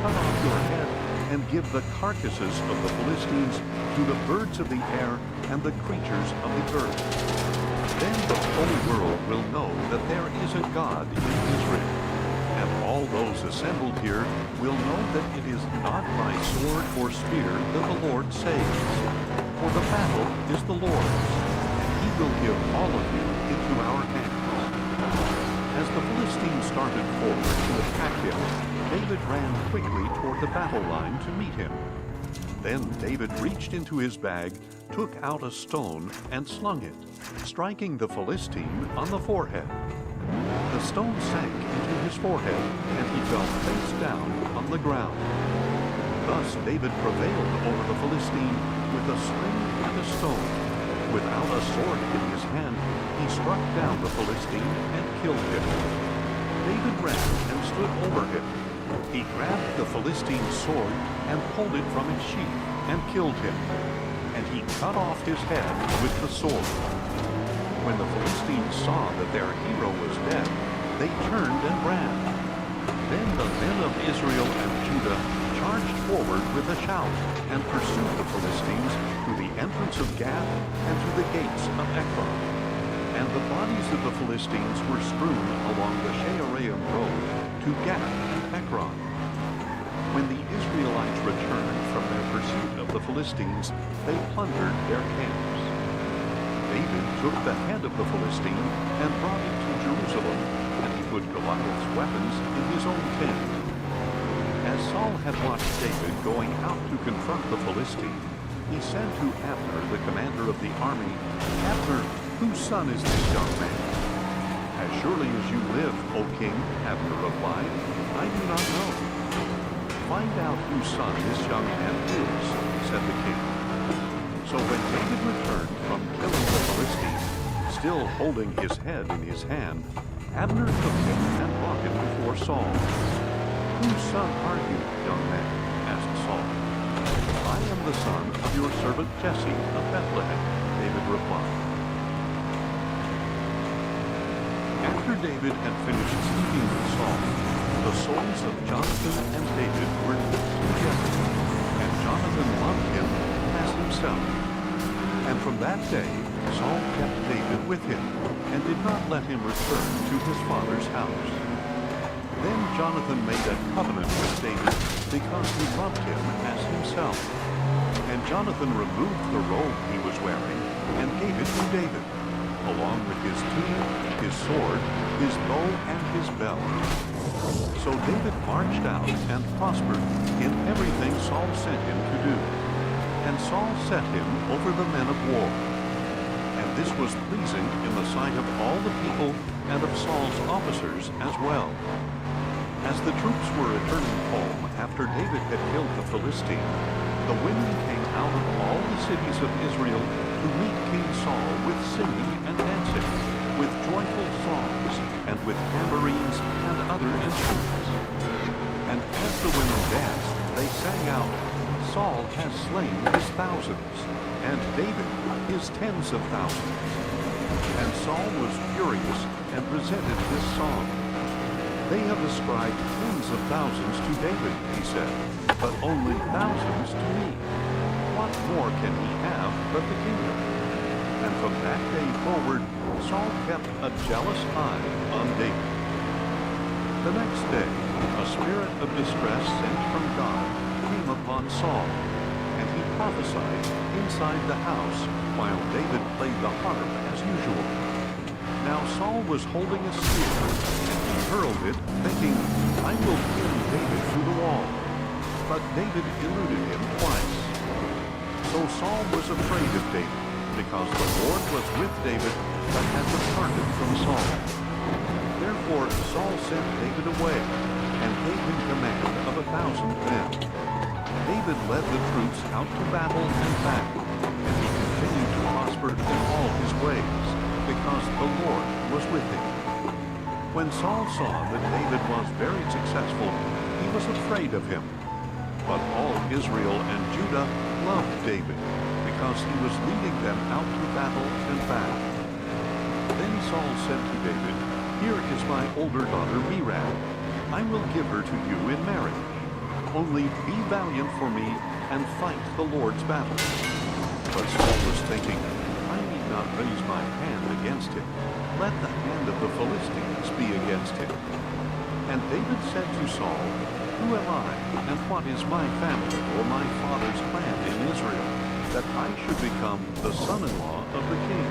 S3: cut off your head, and give the carcasses of the Philistines to the birds of the air and the creatures of the earth. Then the whole world will know that there is a God in Israel, and all those assembled here will know that it is not by sword or spear that the Lord saves. For the battle is the Lord's, and he will give all of you into our hands." As the Philistine started forward to attack him, David ran quickly toward the battle line to meet him. Then David reached into his bag, took out a stone, and slung it, striking the Philistine on the forehead. The stone sank into his forehead, and he fell face down on the ground. Thus David prevailed over the Philistine with a sling and a stone. Without a sword in his hand, he struck down the Philistine and killed him. David ran and stood over him. He grabbed the Philistine's sword and pulled it from its sheath and killed him. And he cut off his head with the sword. When the Philistines saw that their hero was dead, they turned and ran. Then the men of Israel and Judah charged forward with a shout and pursued the Philistines to the entrance of Gath and to the gates of Ekron. And the bodies of the Philistines were strewn along the Shaaraim road to Gath and Ekron. When the Israelites returned from their pursuit of the Philistines, they plundered their camps. David took the head of the Philistine and brought it to Jerusalem, and he put Goliath's weapons in his own tent. As Saul had watched David going out to confront the Philistine, he said to Abner, the commander of the army, "Abner, whose son is this young man?" "As surely as you live, O king," Abner replied, "I do not know." "Find out whose son this young man is," said the king. So when David returned from killing the Philistine, still holding his head in his hand, Abner took him and brought him before Saul. "Whose son are you, young man?" asked Saul. "I am the son of your servant Jesse of Bethlehem," David replied. After David had finished speaking with Saul, the souls of Jonathan and David were knit together, and Jonathan loved him as himself. And from that day Saul kept David with him, and did not let him return to his father's house. Then Jonathan made a covenant with David because he loved him as himself. And Jonathan removed the robe he was wearing and gave it to David, along with his tunic, his sword, his bow, and his belt. So David marched out and prospered in everything Saul sent him to do. And Saul set him over the men of war. And this was pleasing in the sight of all the people and of Saul's officers as well. As the troops were returning home after David had killed the Philistine, the women came out of all the cities of Israel to meet King Saul with singing and dancing, with joyful songs, and with tambourines and other instruments. And as the women danced, they sang out, "Saul has slain his thousands, and David his tens of thousands." And Saul was furious and presented this song. "They have ascribed tens of thousands to David," he said, "but only thousands to me. What more can he have but the kingdom?" And from that day forward, Saul kept a jealous eye on David. The next day, a spirit of distress sent from God came upon Saul, and he prophesied inside the house while David played the harp as usual. Now Saul was holding a spear, and he hurled it, thinking, "I will pin David to the wall." But David eluded him twice. So Saul was afraid of David, because the Lord was with David, but had departed from Saul. Therefore Saul sent David away, and gave him command of 1,000 men. David led the troops out to battle and back, and he continued to prosper in all his ways, because the Lord was with him. When Saul saw that David was very successful, he was afraid of him. But all Israel and Judah loved David, because he was leading them out to battle and back. Then Saul said to David, "Here is my older daughter Merab. I will give her to you in marriage. Only be valiant for me and fight the Lord's battle." But Saul was thinking, "I need not raise my hand against him. Let the hand of the Philistines be against him." And David said to Saul, "Who am I, and what is my family or my father's clan in Israel, that I should become the son-in-law of the king?"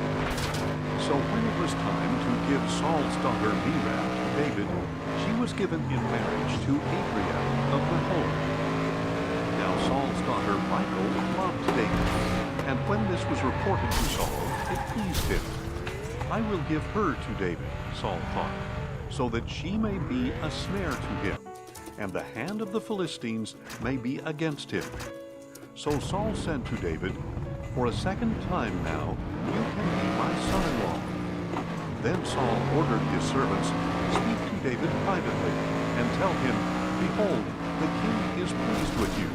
S3: So when it was time to give Saul's daughter Merab to David, she was given in marriage to Adriel of Meholah. Now Saul's daughter Michal loved David, and when this was reported to Saul, it pleased him. "I will give her to David," Saul thought, "so that she may be a snare to him, and the hand of the Philistines may be against him." So Saul said to David, "For a second time now, you can be my son-in-law." Then Saul ordered his servants, "Speak to David privately, and tell him, 'Behold, the king is pleased with you,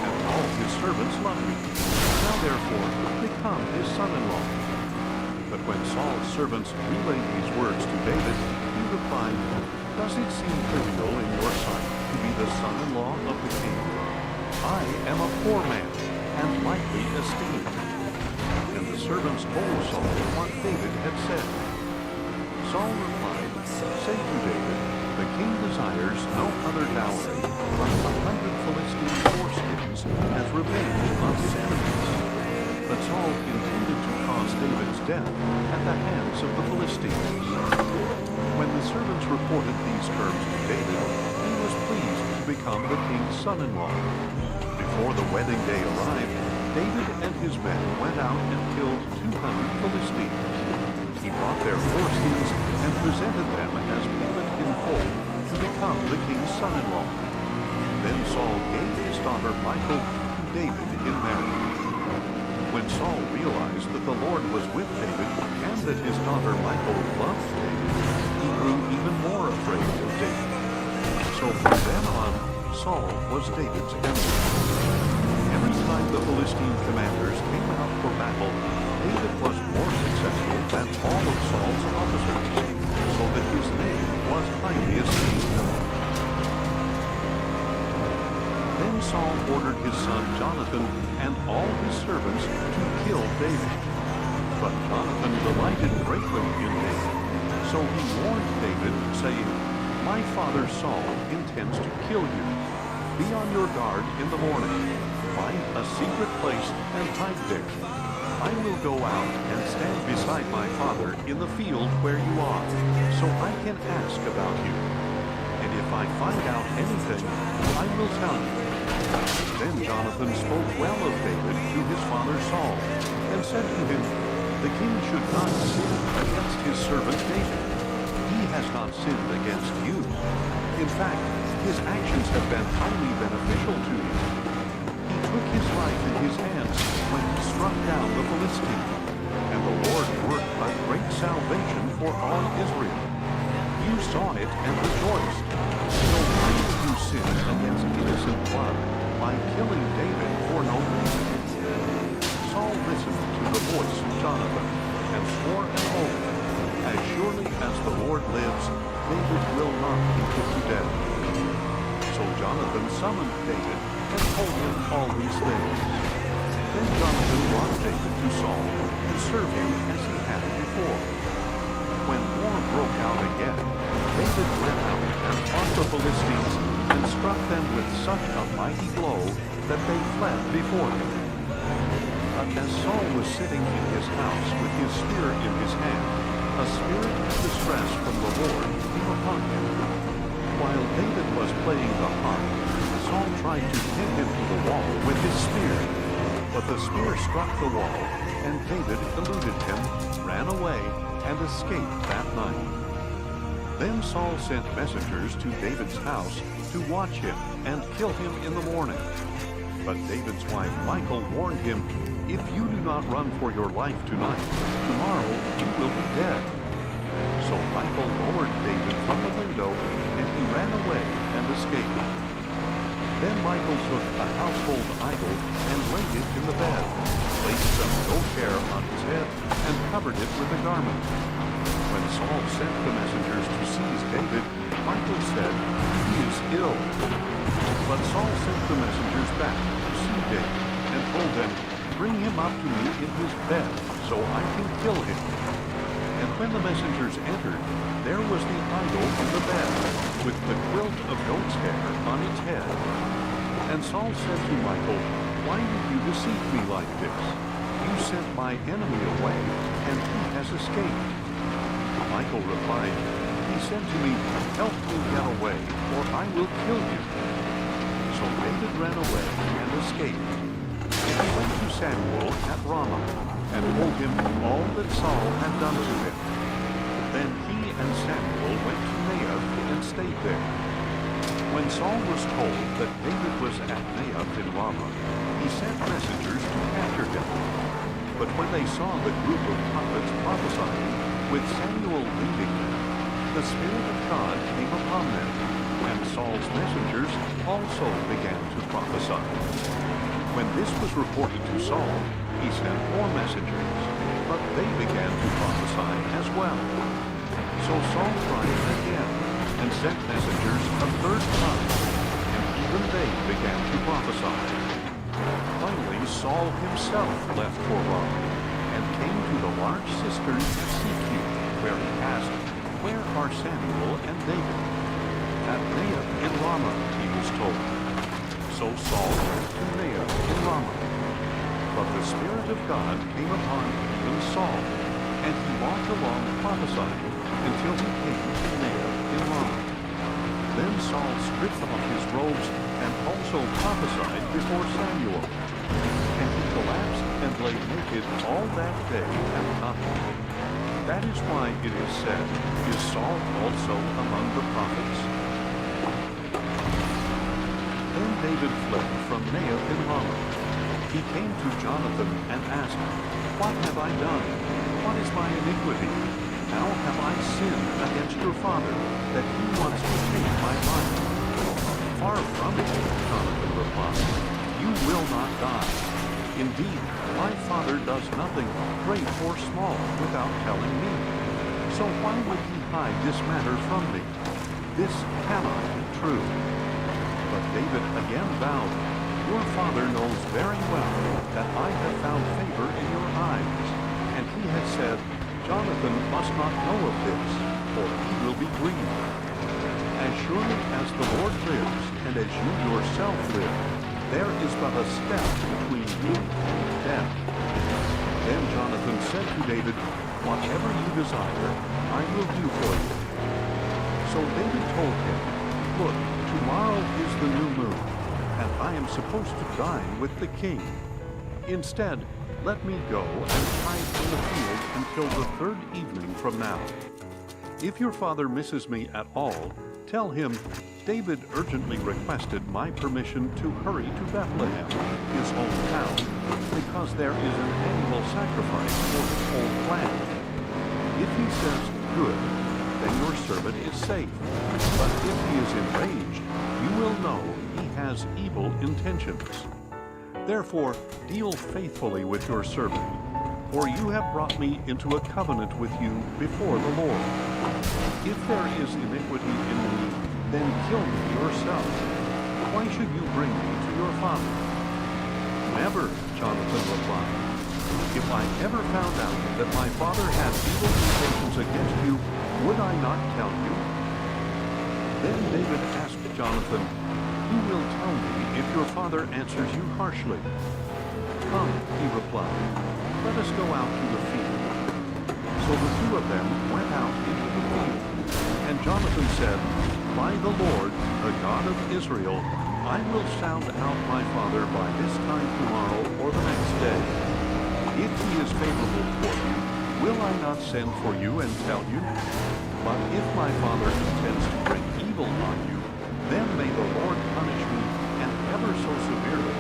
S3: and all his servants love you. Now therefore, become his son-in-law.'" But when Saul's servants relayed these words to David, he replied, "Does it seem trivial in your sight to be the son-in-law of the king? I am a poor man, and lightly esteemed." And the servants told Saul what David had said. Saul replied, "Say to David, the king desires no other dowry but 100 Philistine foreskins as revenge on his enemies." But Saul intended to cause David's death at the hands of the Philistines. When the servants reported these terms to David, he was pleased to become the king's son-in-law. Before the wedding day arrived, David and his men went out and killed 200 Philistines. He brought their foreskins and presented them as payment in full to become the king's son-in-law. Then Saul gave his daughter Michal to David in marriage. When Saul realized that the Lord was with David and that his daughter Michal loved David, he grew even more afraid of David. So from then on, Saul was David's enemy. Every time the Philistine commanders came out for battle, David was more successful than all of Saul's officers, so that his name was highly esteemed. Then Saul ordered his son Jonathan and all his servants to kill David. But Jonathan delighted greatly in David, so he warned David, saying, "My father Saul intends to kill you. Be on your guard in the morning. Find a secret place and hide there. I will go out and stand beside my father in the field where you are, so I can ask about you. And if I find out anything, I will tell you." Then Jonathan spoke well of David to his father Saul, and said to him, "The king should not sin against his servant David. He has not sinned against you. In fact, his actions have been highly beneficial to you. He took his life in his hands when he struck down the Philistine, and the Lord worked a great salvation for all Israel. You saw it and rejoiced. So why did you sin against innocent blood by killing David for no reason?" Saul listened to the voice of Jonathan and swore an oath, "As surely as the Lord lives, David will not be put to death." So Jonathan summoned David and told him all these things. Then Jonathan brought David to Saul to serve him as he had before. When war broke out again, David went out and fought the Philistines and struck them with such a mighty blow that they fled before him. But as Saul was sitting in his house with his spear in his hand, a spirit of distress from the Lord came upon him. While David was playing the harp, Saul tried to pin him to the wall with his spear. But the spear struck the wall, and David eluded him, ran away, and escaped that night. Then Saul sent messengers to David's house to watch him and kill him in the morning. But David's wife Michal warned him, "If you do not run for your life tonight, tomorrow you will be dead." So Michal lowered David from the window, and he ran away and escaped. Then Michal took a household idol and laid it in the bed, placed some goat hair on his head, and covered it with a garment. When Saul sent the messengers to seize David, Michal said, "He is ill." But Saul sent the messengers back to see David, and told them, "Bring him up to me in his bed, so I can kill him." And when the messengers entered, there was the idol in the bed, with the quilt of goat's hair on its head. And Saul said to Michal, "Why did you deceive me like this? You sent my enemy away, and he has escaped." Michal replied, "He said to me, 'Help me get away, or I will kill you.'" So David ran away and escaped. And he went to Samuel at Ramah, and told him all that Saul had done to him. Then he and Samuel went to Naioth and stayed there. When Saul was told that David was at Naioth in Ramah, he sent messengers to capture him. But when they saw the group of prophets prophesying, with Samuel leading them, the Spirit of God came upon them, and Saul's messengers also began to prophesy. When this was reported to Saul, he sent more messengers, but they began to prophesy as well. So Saul tried again, and sent messengers a third time, and even they began to prophesy. Finally Saul himself left for Rome, and came to the large cistern at Seek, where he asked, "Where are Samuel and David?" "At Naioth in Ramah," he was told. So Saul went to Naioth in Ramah. But the Spirit of God came upon even Saul, and he walked along prophesying until he came to Naioth in Ramah. Then Saul stripped off his robes and also prophesied before Samuel. And he collapsed and lay naked all that day and night. That is why it is said, "Is Saul also among the prophets?" Then David fled from Naioth in Ramah. He came to Jonathan and asked, "What have I done? What is my iniquity? How have I sinned against your father, that he wants to take my life?" "Far from it," Jonathan replied. "You will not die. Indeed, my father does nothing, great or small, without telling me. So why would he hide this matter from me? This cannot be true." But David again vowed, "Your father knows very well that I have found favor in your eyes." And he had said, "Jonathan must not know of this, or he will be grieved. As surely as the Lord lives, and as you yourself live, there is but a step between you and death." Then Jonathan said to David, "Whatever you desire, I will do for you." So David told him, "Look, tomorrow is the new moon, and I am supposed to dine with the king. Instead, let me go and hide in the field until the third evening from now. If your father misses me at all, tell him, 'David urgently requested my permission to hurry to Bethlehem, his hometown, because there is an annual sacrifice for his whole clan.' If he says, 'Good,' then your servant is safe. But if he is enraged, you will know he has evil intentions. Therefore, deal faithfully with your servant, for you have brought me into a covenant with you before the Lord. If there is iniquity in me, then kill me yourself. Why should you bring me to your father?" "Never," Jonathan replied. "If I ever found out that my father had evil intentions against you, would I not tell you?" Then David asked Jonathan, "Who will tell me if your father answers you harshly?" "Come," he replied, "let us go out to the field." So the two of them went out into the field. And Jonathan said, "By the Lord, the God of Israel, I will sound out my father by this time tomorrow or the next day. If he is favorable toward you, will I not send for you and tell you? But if my father intends to bring evil on you, then may the Lord punish me, and ever so severely,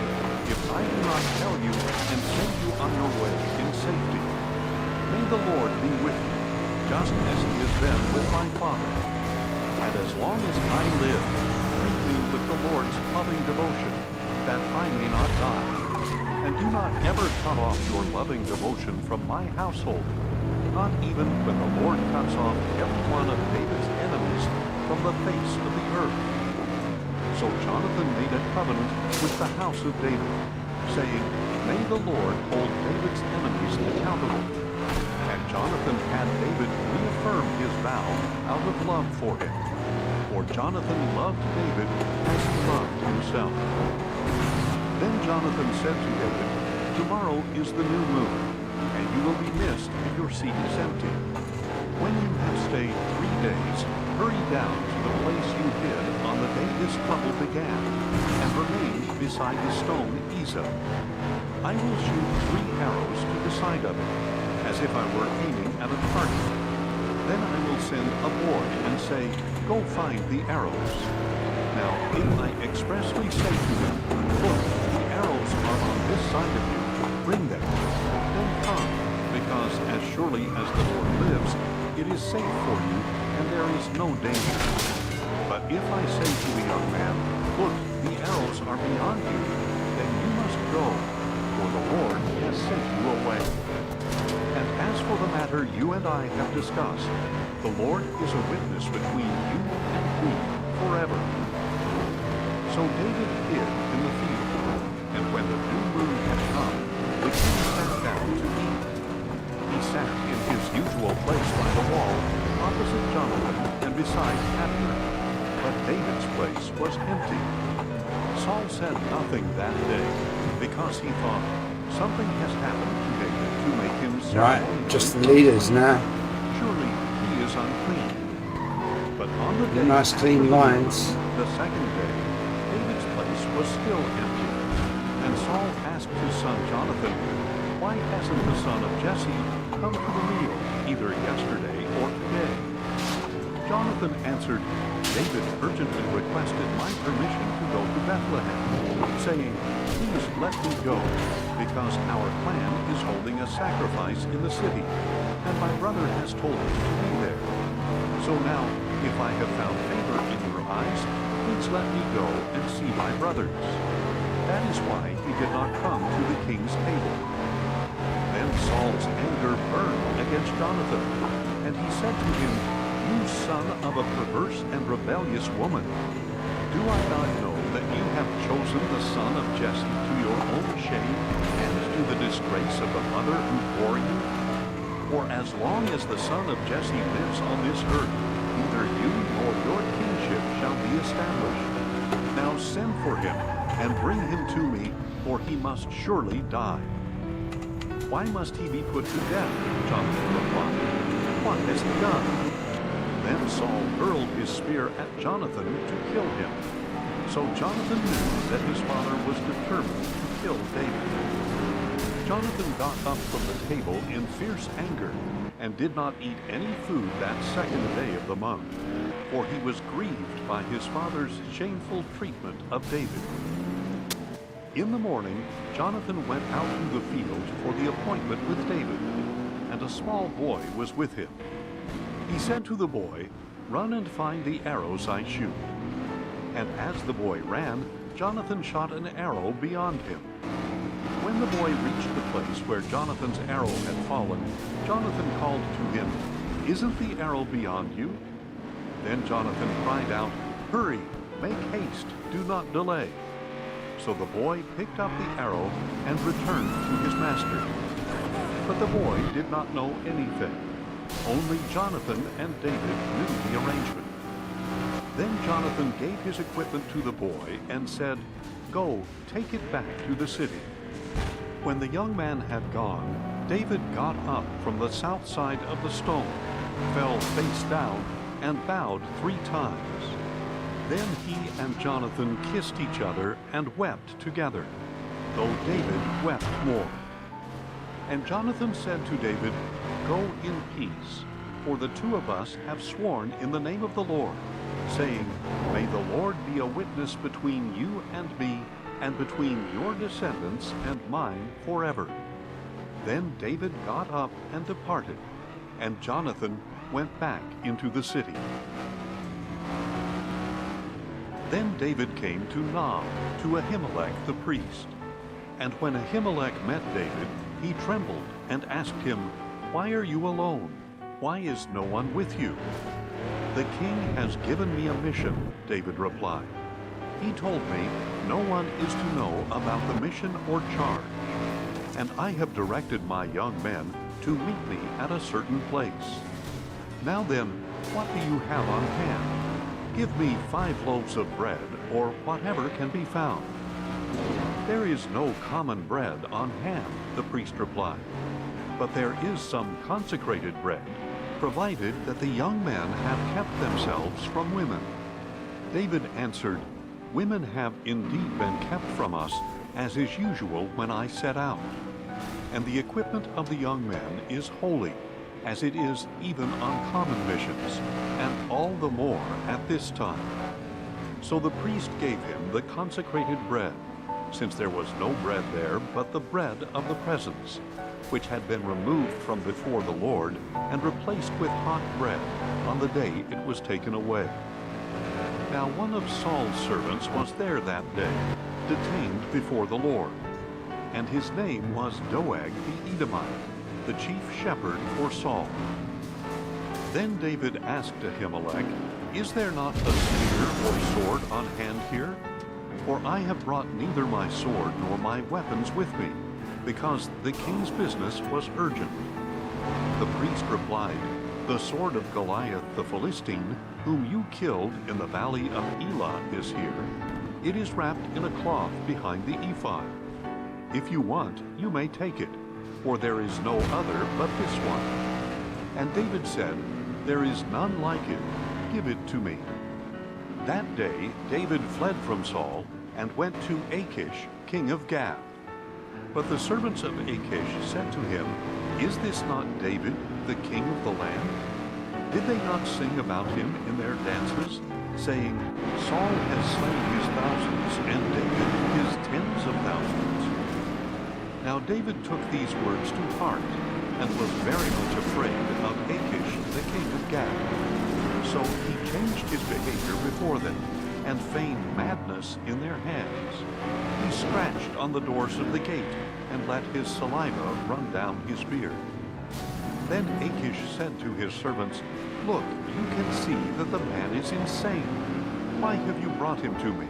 S3: if I do not tell you and send you on your way in safety. May the Lord be with you, just as he has been with my father. And as long as I live, treat me with the Lord's loving devotion, that I may not die. And do not ever cut off your loving devotion from my household, not even when the Lord cuts off every one of David's enemies from the face of the earth." So Jonathan made a covenant with the house of David, saying, "May the Lord hold David's enemies accountable." And Jonathan had David reaffirm his vow out of love for him. For Jonathan loved David as he loved himself. Then Jonathan said to David, "Tomorrow is the new moon, and you will be missed if your seat is empty. When you have stayed 3 days, hurry down to the place you hid on the day this trouble began, and remain beside the stone Ezel. I will shoot 3 arrows to the side of it, as if I were aiming at a target. Then I will send a boy and say, 'Go find the arrows.' Now if I expressly say to him, 'Look, the arrows are on this side of you, bring them,' then come, because as surely as the Lord lives, it is safe for you, and there is no danger. But if I say to the young man, 'Look, the arrows are beyond you,' then you must go, for the Lord has sent you away." And as for the matter you and I have discussed, the Lord is a witness between you and me forever. So David hid in the field, and when the new moon had come, the king sat down to eat. He sat in his usual place by the wall, opposite Jonathan and beside Abner, but David's place was empty. Saul said nothing that day, because he thought, something has happened to David to make him ceremonial.
S1: Right, just the leaders now.
S3: Surely he is unclean. But on the day
S1: Nice clean lines.
S3: the second day, David's place was still empty. And Saul asked his son Jonathan, why hasn't the son of Jesse come to the meal, either yesterday or today? Jonathan answered, David urgently requested my permission to go to Bethlehem, saying, please let me go, because our clan is holding a sacrifice in the city, and my brother has told me to be there. So now, if I have found favor in your eyes, please let me go and see my brothers. That is why he did not come to the king's table. Then Saul's anger burned against Jonathan, and he said to him, you son of a perverse and rebellious woman, do I not know that you have chosen the son of Jesse to your own shame and to the disgrace of the mother who bore you? For as long as the son of Jesse lives on this earth, neither you nor your kingship shall be established. Now send for him and bring him to me, for he must surely die. Why must he be put to death? Jonathan replied. What has he done? Then Saul hurled his spear at Jonathan to kill him. So Jonathan knew that his father was determined to kill David. Jonathan got up from the table in fierce anger and did not eat any food that second day of the month, for he was grieved by his father's shameful treatment of David. In the morning, Jonathan went out to the field for the appointment with David, and a small boy was with him. He said to the boy, run and find the arrows I shoot. And as the boy ran, Jonathan shot an arrow beyond him. When the boy reached the place where Jonathan's arrow had fallen, Jonathan called to him, isn't the arrow beyond you? Then Jonathan cried out, hurry, make haste, do not delay. So the boy picked up the arrow and returned to his master. But the boy did not know anything. Only Jonathan and David knew the arrangement. Then Jonathan gave his equipment to the boy and said, go, take it back to the city. When the young man had gone, David got up from the south side of the stone, fell face down, and bowed 3 times. Then he and Jonathan kissed each other and wept together, though David wept more. And Jonathan said to David, go in peace, for the 2 of us have sworn in the name of the Lord, saying, may the Lord be a witness between you and me, and between your descendants and mine forever. Then David got up and departed, and Jonathan went back into the city. Then David came to Nob, to Ahimelech the priest. And when Ahimelech met David, he trembled and asked him, why are you alone? Why is no one with you? The king has given me a mission, David replied. He told me, no one is to know about the mission or charge. And I have directed my young men to meet me at a certain place. Now then, what do you have on hand? Give me 5 loaves of bread, or whatever can be found. There is no common bread on hand, the priest replied. But there is some consecrated bread, provided that the young men have kept themselves from women. David answered, women have indeed been kept from us, as is usual when I set out. And the equipment of the young men is holy, as it is even on common missions, and all the more at this time. So the priest gave him the consecrated bread, since there was no bread there but the bread of the presence, which had been removed from before the Lord and replaced with hot bread on the day it was taken away. Now one of Saul's servants was there that day, detained before the Lord, and his name was Doeg the Edomite. the chief shepherd for Saul. Then David asked Ahimelech, "Is there not a spear or sword on hand here? For I have brought neither my sword nor my weapons with me, because the king's business was urgent." The priest replied, "The sword of Goliath the Philistine, whom you killed in the valley of Elah, is here. It is wrapped in a cloth behind the ephod. If you want, you may take it, for there is no other but this one." And David said, "There is none like it. Give it to me." That day David fled from Saul and went to Achish, king of Gath. But the servants of Achish said to him, "Is this not David, the king of the land? Did they not sing about him in their dances, saying, 'Saul has slain his thousands, and David his tens of thousands'?" Now David took these words to heart, and was very much afraid of Achish, the king of Gath. So he changed his behavior before them, and feigned madness in their hands. He scratched on the doors of the gate, and let his saliva run down his beard. Then Achish said to his servants, "Look, you can see that the man is insane. Why have you brought him to me?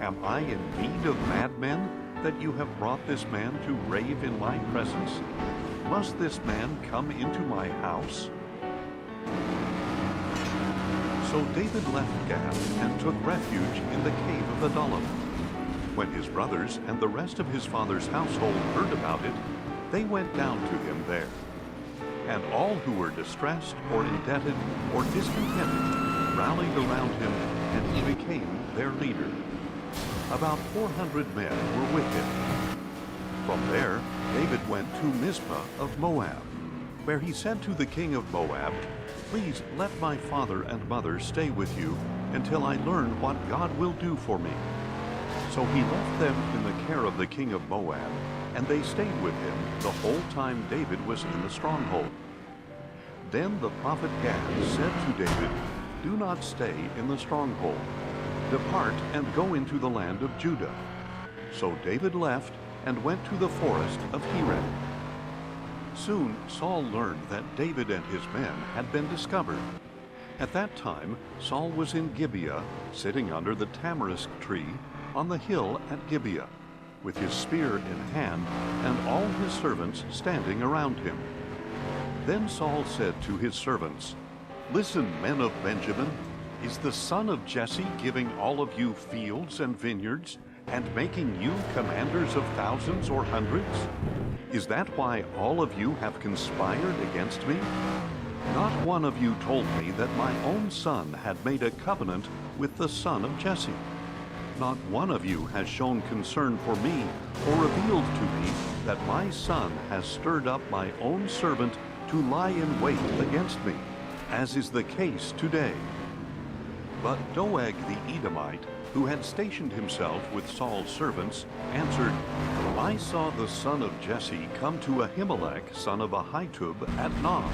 S3: Am I in need of madmen, that you have brought this man to rave in my presence? Must this man come into my house?" So David left Gath and took refuge in the cave of Adullam. When his brothers and the rest of his father's household heard about it, they went down to him there. And all who were distressed or indebted or discontented rallied around him, and he became their leader. About 400 men were with him. From there, David went to Mizpah of Moab, where he said to the king of Moab, "Please let my father and mother stay with you until I learn what God will do for me." So he left them in the care of the king of Moab, and they stayed with him the whole time David was in the stronghold. Then the prophet Gad said to David, "Do not stay in the stronghold. Depart and go into the land of Judah." So David left and went to the forest of Hira. Soon Saul learned that David and his men had been discovered. At that time Saul was in Gibeah, sitting under the tamarisk tree on the hill at Gibeah, with his spear in hand and all his servants standing around him. Then Saul said to his servants, "Listen, men of Benjamin, is the son of Jesse giving all of you fields and vineyards, and making you commanders of thousands or hundreds? Is that why all of you have conspired against me? Not one of you told me that my own son had made a covenant with the son of Jesse. Not one of you has shown concern for me, or revealed to me that my son has stirred up my own servant to lie in wait against me, as is the case today." But Doeg the Edomite, who had stationed himself with Saul's servants, answered, "I saw the son of Jesse come to Ahimelech, son of Ahitub, at Nob.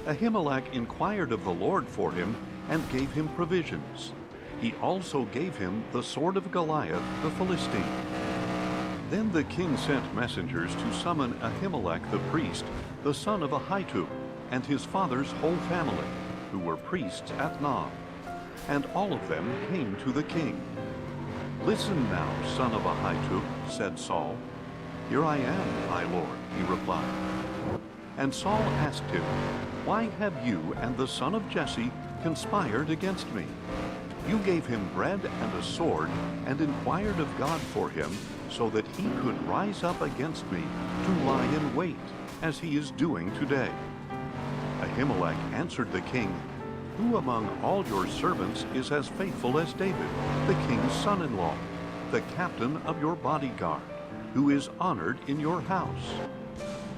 S3: Ahimelech inquired of the Lord for him, and gave him provisions. He also gave him the sword of Goliath the Philistine." Then the king sent messengers to summon Ahimelech the priest, the son of Ahitub, and his father's whole family, who were priests at Nob. And all of them came to the king. "Listen now, son of Ahitub," said Saul. "Here I am, my lord," he replied. And Saul asked him, "Why have you and the son of Jesse conspired against me? You gave him bread and a sword, and inquired of God for him, so that he could rise up against me to lie in wait, as he is doing today." Ahimelech answered the king, "Who among all your servants is as faithful as David, the king's son-in-law, the captain of your bodyguard, who is honored in your house?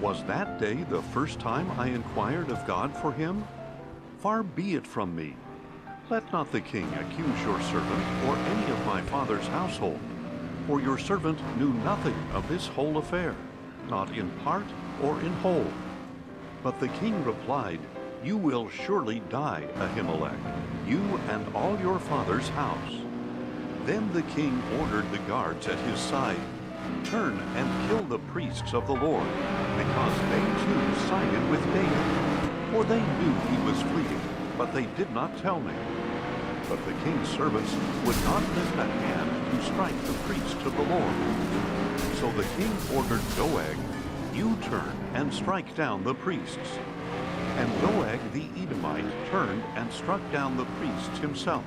S3: Was that day the first time I inquired of God for him? Far be it from me. Let not the king accuse your servant or any of my father's household, for your servant knew nothing of this whole affair, not in part or in whole." But the king replied, "You will surely die, Ahimelech, you and all your father's house." Then the king ordered the guards at his side, turn and kill the priests of the Lord, because they too sided with David. For they knew he was fleeing, but they did not tell me. But the king's servants would not lift a hand to strike the priests of the Lord. So the king ordered Doeg, "You turn and strike down the priests." And Doeg the Edomite turned and struck down the priests himself.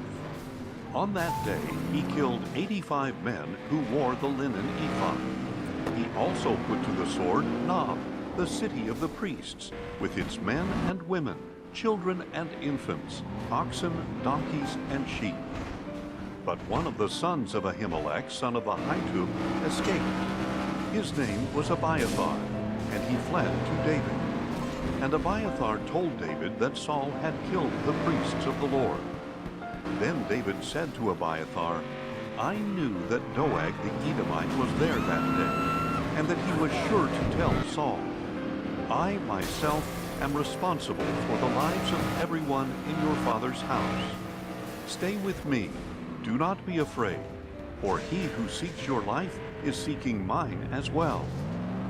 S3: On that day he killed 85 men who wore the linen ephod. He also put to the sword Nob, the city of the priests, with its men and women, children and infants, oxen, donkeys, and sheep. But one of the sons of Ahimelech, son of Ahitub, escaped. His name was Abiathar, and he fled to David. And Abiathar told David that Saul had killed the priests of the Lord. Then David said to Abiathar, "I knew that Doeg the Edomite was there that day, and that he was sure to tell Saul. I myself am responsible for the lives of everyone in your father's house. Stay with me, do not be afraid, for he who seeks your life is seeking mine as well.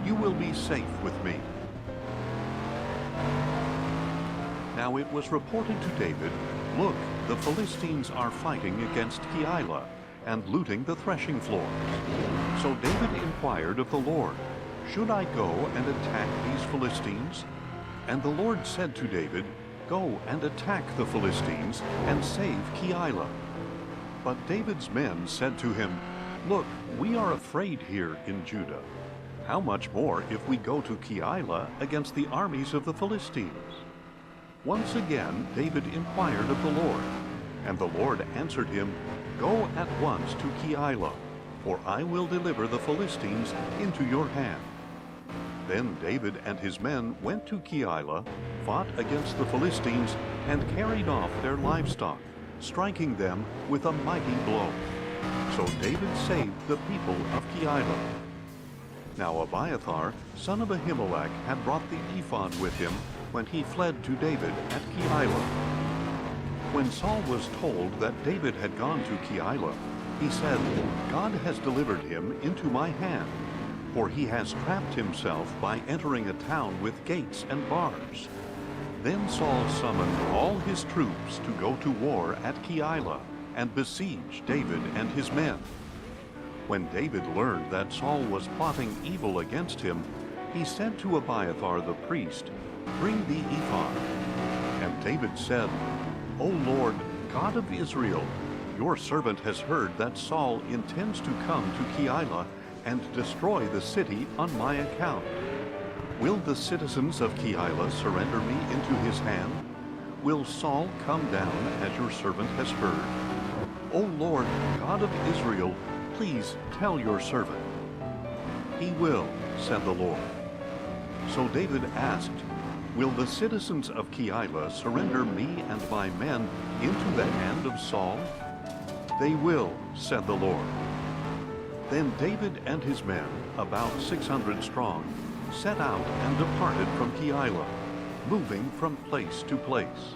S3: You will be safe with me." Now it was reported to David, "Look, the Philistines are fighting against Keilah and looting the threshing floors." So David inquired of the Lord, "Should I go and attack these Philistines?" And the Lord said to David, "Go and attack the Philistines and save Keilah." But David's men said to him, "Look, we are afraid here in Judah. How much more if we go to Keilah against the armies of the Philistines?" Once again David inquired of the Lord, and the Lord answered him, "Go at once to Keilah, for I will deliver the Philistines into your hand." Then David and his men went to Keilah, fought against the Philistines, and carried off their livestock, striking them with a mighty blow. So David saved the people of Keilah. Now Abiathar, son of Ahimelech, had brought the ephod with him when he fled to David at Keilah. When Saul was told that David had gone to Keilah, he said, "God has delivered him into my hand, for he has trapped himself by entering a town with gates and bars." Then Saul summoned all his troops to go to war at Keilah and besiege David and his men. When David learned that Saul was plotting evil against him, he said to Abiathar the priest, "Bring the ephod." And David said, "O Lord, God of Israel, your servant has heard that Saul intends to come to Keilah and destroy the city on my account. Will the citizens of Keilah surrender me into his hand? Will Saul come down as your servant has heard? O Lord, God of Israel, please tell your servant." "He will," said the Lord. So David asked, "Will the citizens of Keilah surrender me and my men into the hand of Saul?" "They will," said the Lord. Then David and his men, about 600 strong, set out and departed from Keilah, moving from place to place.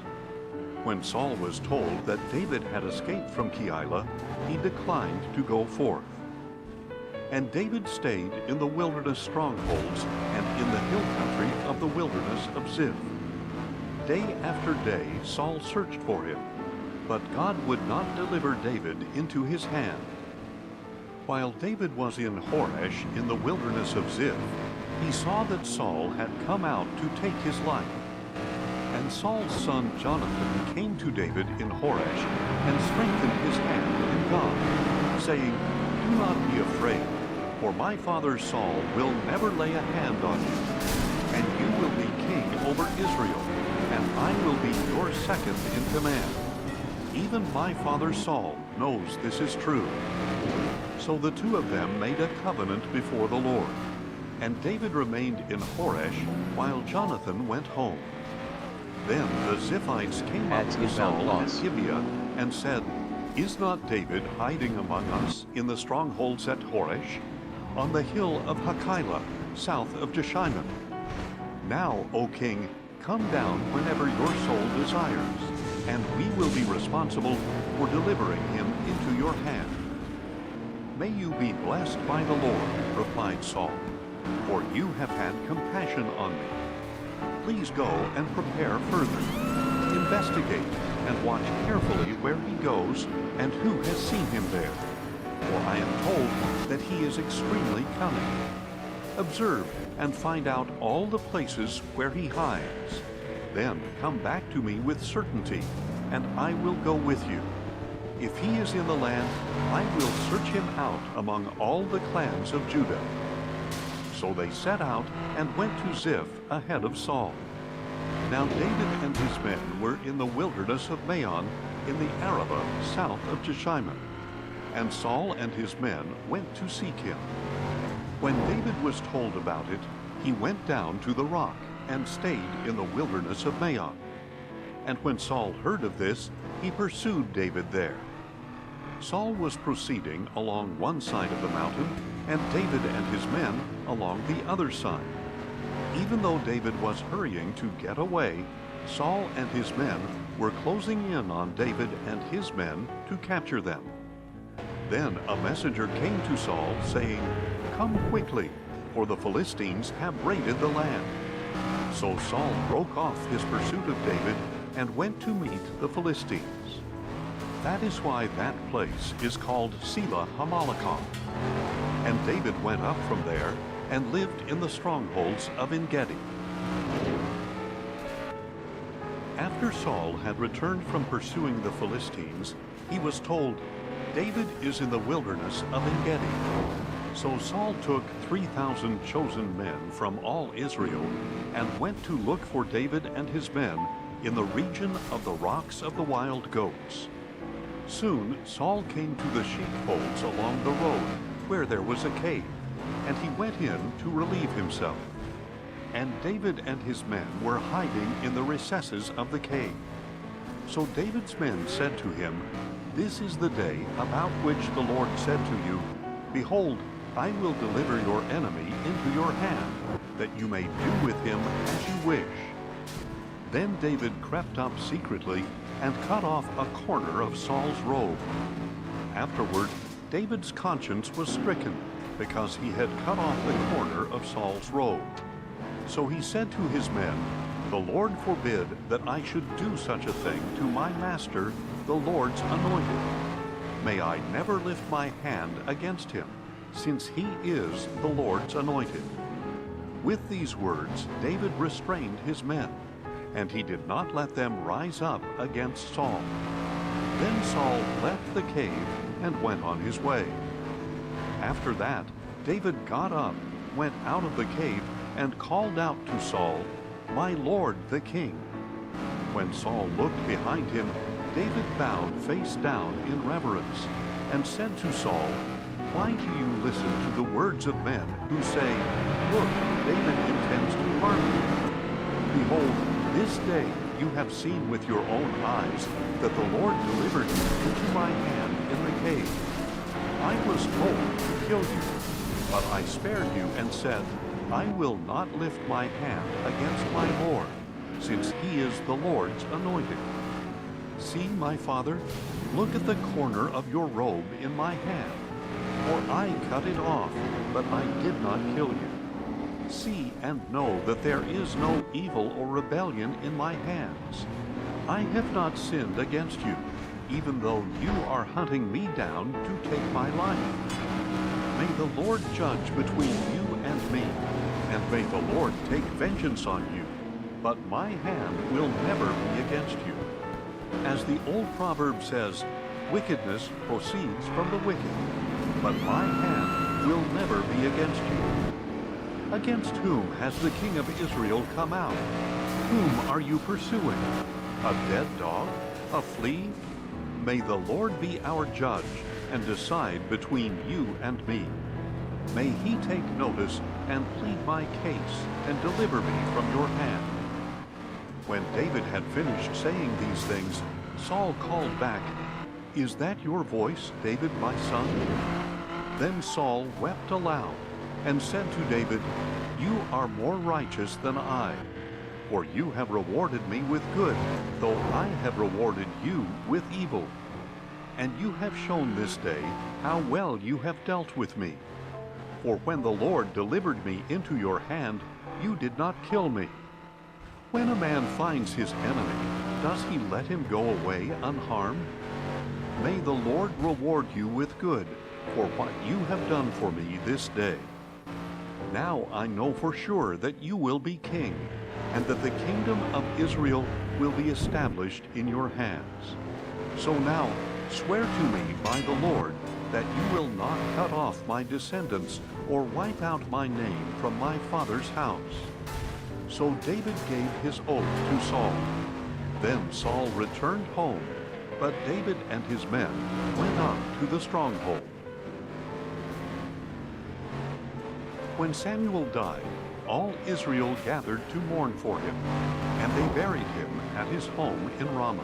S3: When Saul was told that David had escaped from Keilah, he declined to go forth. And David stayed in the wilderness strongholds and in the hill country of the wilderness of Ziph. Day after day Saul searched for him, but God would not deliver David into his hand. While David was in Horesh in the wilderness of Ziph, he saw that Saul had come out to take his life. And Saul's son Jonathan came to David in Horesh and strengthened his hand in God, saying, "Do not be afraid, for my father Saul will never lay a hand on you, and you will be king over Israel, and I will be your second in command. Even my father Saul knows this is true." So the two of them made a covenant before the Lord, and David remained in Horesh while Jonathan went home. Then the Ziphites came up to Saul at Gibeah and said, "Is not David hiding among us in the strongholds at Horesh, on the hill of Hachilah, south of Jeshimon? Now, O king, come down whenever your soul desires, and we will be responsible for delivering him into your hand." "May you be blessed by the Lord," replied Saul, "for you have had compassion on me. Please go and prepare further. Investigate and watch carefully where he goes and who has seen him there, for I am told that he is extremely cunning. Observe and find out all the places where he hides. Then come back to me with certainty, and I will go with you. If he is in the land, I will search him out among all the clans of Judah." So they set out and went to Ziph ahead of Saul. Now David and his men were in the wilderness of Maon in the Arabah south of Jeshimon, and Saul and his men went to seek him. When David was told about it, he went down to the rock and stayed in the wilderness of Maon. And when Saul heard of this, he pursued David there. Saul was proceeding along one side of the mountain, and David and his men along the other side. Even though David was hurrying to get away, Saul and his men were closing in on David and his men to capture them. Then a messenger came to Saul, saying, "Come quickly, for the Philistines have raided the land." So Saul broke off his pursuit of David and went to meet the Philistines. That is why that place is called Selah Hamalekah. And David went up from there and lived in the strongholds of En-gedi. After Saul had returned from pursuing the Philistines, he was told, "David is in the wilderness of En-gedi." So Saul took 3,000 chosen men from all Israel and went to look for David and his men in the region of the rocks of the wild goats. Soon Saul came to the sheepfolds along the road where there was a cave, and he went in to relieve himself. And David and his men were hiding in the recesses of the cave. So David's men said to him, "This is the day about which the Lord said to you, 'Behold, I will deliver your enemy into your hand, that you may do with him as you wish.'" Then David crept up secretly and cut off a corner of Saul's robe. Afterward, David's conscience was stricken because he had cut off the corner of Saul's robe. So he said to his men, "The Lord forbid that I should do such a thing to my master, the Lord's anointed. May I never lift my hand against him, since he is the Lord's anointed." With these words, David restrained his men, and he did not let them rise up against Saul. Then Saul left the cave and went on his way. After that, David got up, went out of the cave, and called out to Saul, "My lord the king." When Saul looked behind him, David bowed face down in reverence, and said to Saul, "Why do you listen to the words of men who say, 'Look, David intends to harm you'? Behold, this day you have seen with your own eyes that the Lord delivered you into my hand in the cave. I was told to kill you, but I spared you and said, 'I will not lift my hand against my Lord, since he is the Lord's anointed.' See, my father, look at the corner of your robe in my hand, for I cut it off, but I did not kill you. See and know that there is no evil or rebellion in my hands. I have not sinned against you, even though you are hunting me down to take my life. May the Lord judge between you and me, and may the Lord take vengeance on you, but my hand will never be against you. As the old proverb says, wickedness proceeds from the wicked, but my hand will never be against you. Against whom has the king of Israel come out? Whom are you pursuing? A dead dog? A flea? May the Lord be our judge and decide between you and me. May he take notice and plead my case and deliver me from your hand." When David had finished saying these things, Saul called back, "Is that your voice, David, my son?" Then Saul wept aloud and said to David, "You are more righteous than I, for you have rewarded me with good, though I have rewarded you with evil. and you have shown this day how well you have dealt with me. For when the Lord delivered me into your hand, you did not kill me. When a man finds his enemy, does he let him go away unharmed? May the Lord reward you with good for what you have done for me this day. Now I know for sure that you will be king, and that the kingdom of Israel will be established in your hands. So now swear to me by the Lord that you will not cut off my descendants or wipe out my name from my father's house. So David gave his oath to Saul. Then Saul returned home, but David and his men went up to the stronghold. When Samuel died, all Israel gathered to mourn for him, and they buried him at his home in Ramah.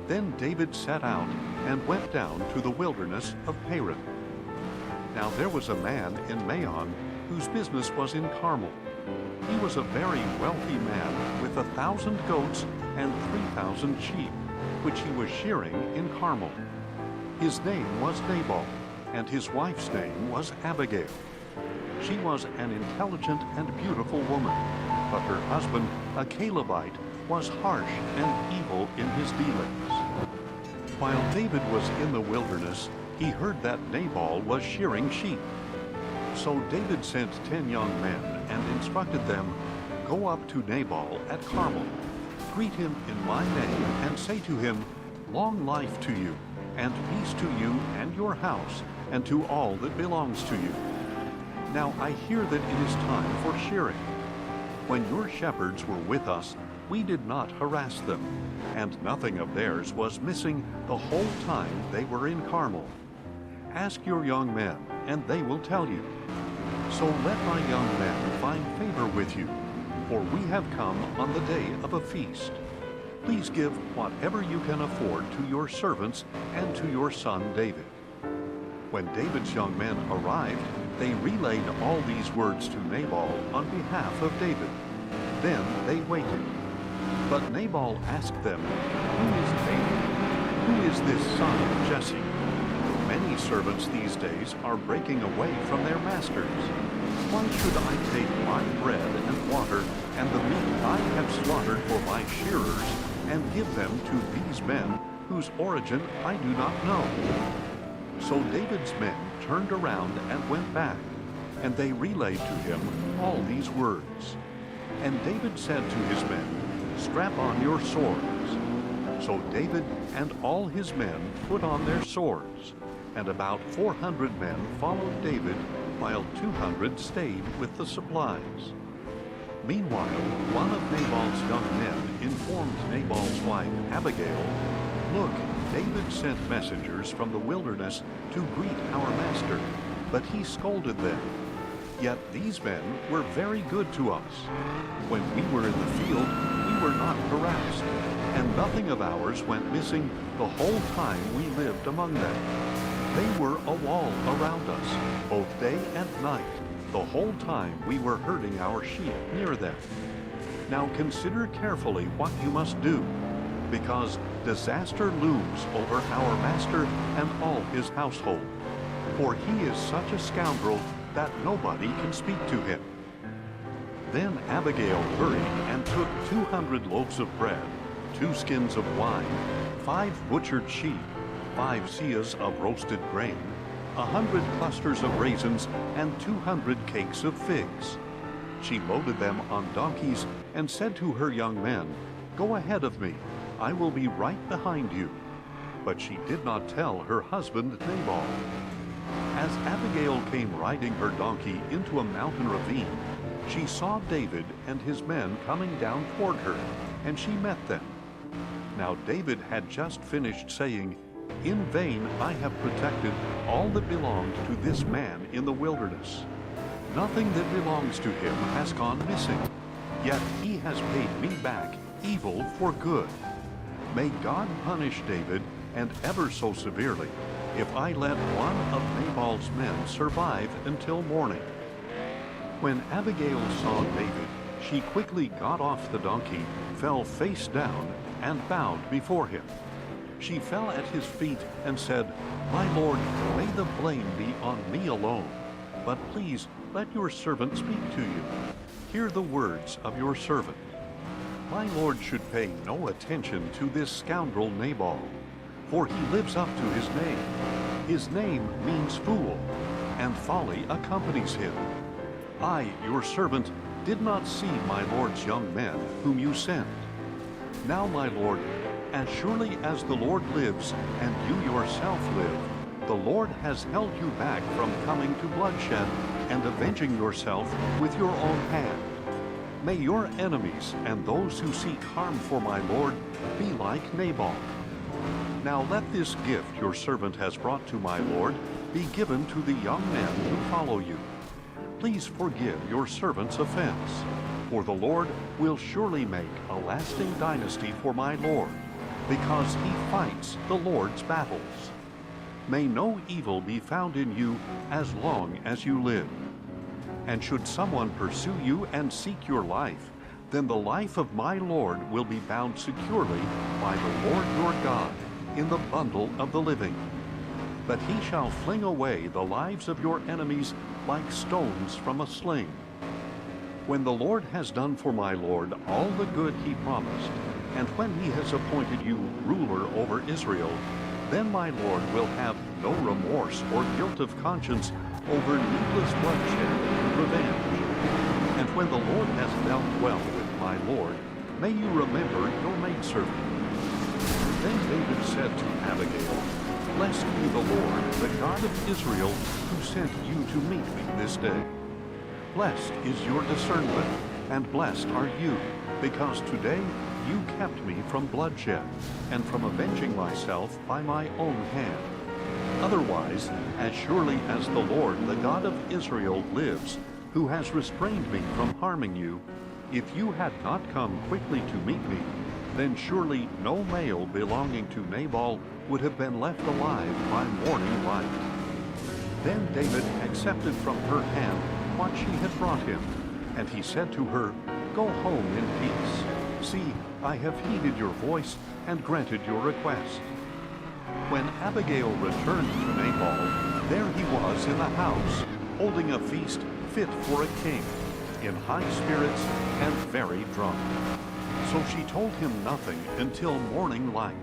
S3: Then David set out and went down to the wilderness of Paran. Now there was a man in Maon whose business was in Carmel. He was a very wealthy man with 1,000 goats and 3,000 sheep, which he was shearing in Carmel. His name was Nabal, and his wife's name was Abigail. She was an intelligent and beautiful woman, but her husband, a Calebite, was harsh and evil in his dealings. While David was in the wilderness, he heard that Nabal was shearing sheep. So David sent 10 young men and instructed them, "Go up to Nabal at Carmel, greet him in my name, and say to him, 'Long life to you, and peace to you and your house, and to all that belongs to you. Now I hear that it is time for shearing. When your shepherds were with us, we did not harass them, and nothing of theirs was missing the whole time they were in Carmel. Ask your young men, and they will tell you. So let my young men find favor with you, for we have come on the day of a feast. Please give whatever you can afford to your servants and to your son David." When David's young men arrived, they relayed all these words to Nabal on behalf of David. Then they waited. But Nabal asked them, "Who is David? Who is this son of Jesse? Many servants these days are breaking away from their masters. Why should I take my bread and water and the meat I have slaughtered for my shearers and give them to these men whose origin I do not know?" So David's men turned around and went back, and they relayed to him all these words. And David said to his men, "Strap on your swords." So David and all his men put on their swords, and about 400 men followed David, while 200 stayed with the supplies. Meanwhile, one of Nabal's young men informed Nabal's wife Abigail, "Look, David sent messengers from the wilderness to greet our master, but he scolded them. Yet these men were very good to us. When we were in the field, we were not harassed, and nothing of ours went missing the whole time we lived among them. They were a wall around us, both day and night, the whole time we were herding our sheep near them. Now consider carefully what you must do, because disaster looms over our master and all his household, for he is such a scoundrel that nobody can speak to him." Then Abigail hurried and took 200 loaves of bread, 2 skins of wine, 5 butchered sheep, 5 seahs of roasted grain, 100 clusters of raisins, and 200 cakes of figs. She loaded them on donkeys and said to her young men, "Go ahead of me, I will be right behind you." But she did not tell her husband Nabal. As Abigail came riding her donkey into a mountain ravine, she saw David and his men coming down toward her, and she met them. Now David had just finished saying, "In vain I have protected all that belonged to this man in the wilderness. Nothing that belongs to him has gone missing, yet he has paid me back evil for good. May God punish David, and ever so severely, if I let one of Nabal's men survive until morning." When Abigail saw David, she quickly got off the donkey, fell face down, and bowed before him. She fell at his feet and said, "My lord, may the blame be on me alone. But please let your servant speak to you. Hear the words of your servant. My lord should pay no attention to this scoundrel Nabal, for he lives up to his name. His name means fool, and folly accompanies him. I, your servant, did not see my lord's young men whom you sent. Now, my lord, as surely as the Lord lives and you yourself live, the Lord has held you back from coming to bloodshed and avenging yourself with your own hand. May your enemies and those who seek harm for my lord be like Nabal. Now let this gift your servant has brought to my lord be given to the young men who follow you. Please forgive your servant's offense, for the Lord will surely make a lasting dynasty for my lord, because he fights the Lord's battles. May no evil be found in you as long as you live. And should someone pursue you and seek your life, then the life of my Lord will be bound securely by the Lord your God in the bundle of the living. But he shall fling away the lives of your enemies like stones from a sling. When the Lord has done for my Lord all the good he promised, and when he has appointed you ruler over Israel, then my Lord will have no remorse or guilt of conscience over needless bloodshed and revenge. And when the Lord has dealt well with my Lord, may you remember your maidservant." Then David said to Abigail, "Blessed be the Lord, the God of Israel, who sent you to meet me this day. Blessed is your discernment, and blessed are you, because today you kept me from bloodshed, and from avenging myself by my own hand. Otherwise, as surely as the Lord, the God of Israel, lives, who has restrained me from harming you, if you had not come quickly to meet me, then surely no male belonging to Nabal would have been left alive by morning light." Then David accepted from her hand what she had brought him, and he said to her, "Go home in peace. See, I have heeded your voice and granted your request." When Abigail returned to Nabal, there he was in the house, holding a feast fit for a king, in high spirits and very drunk. So she told him nothing until morning light.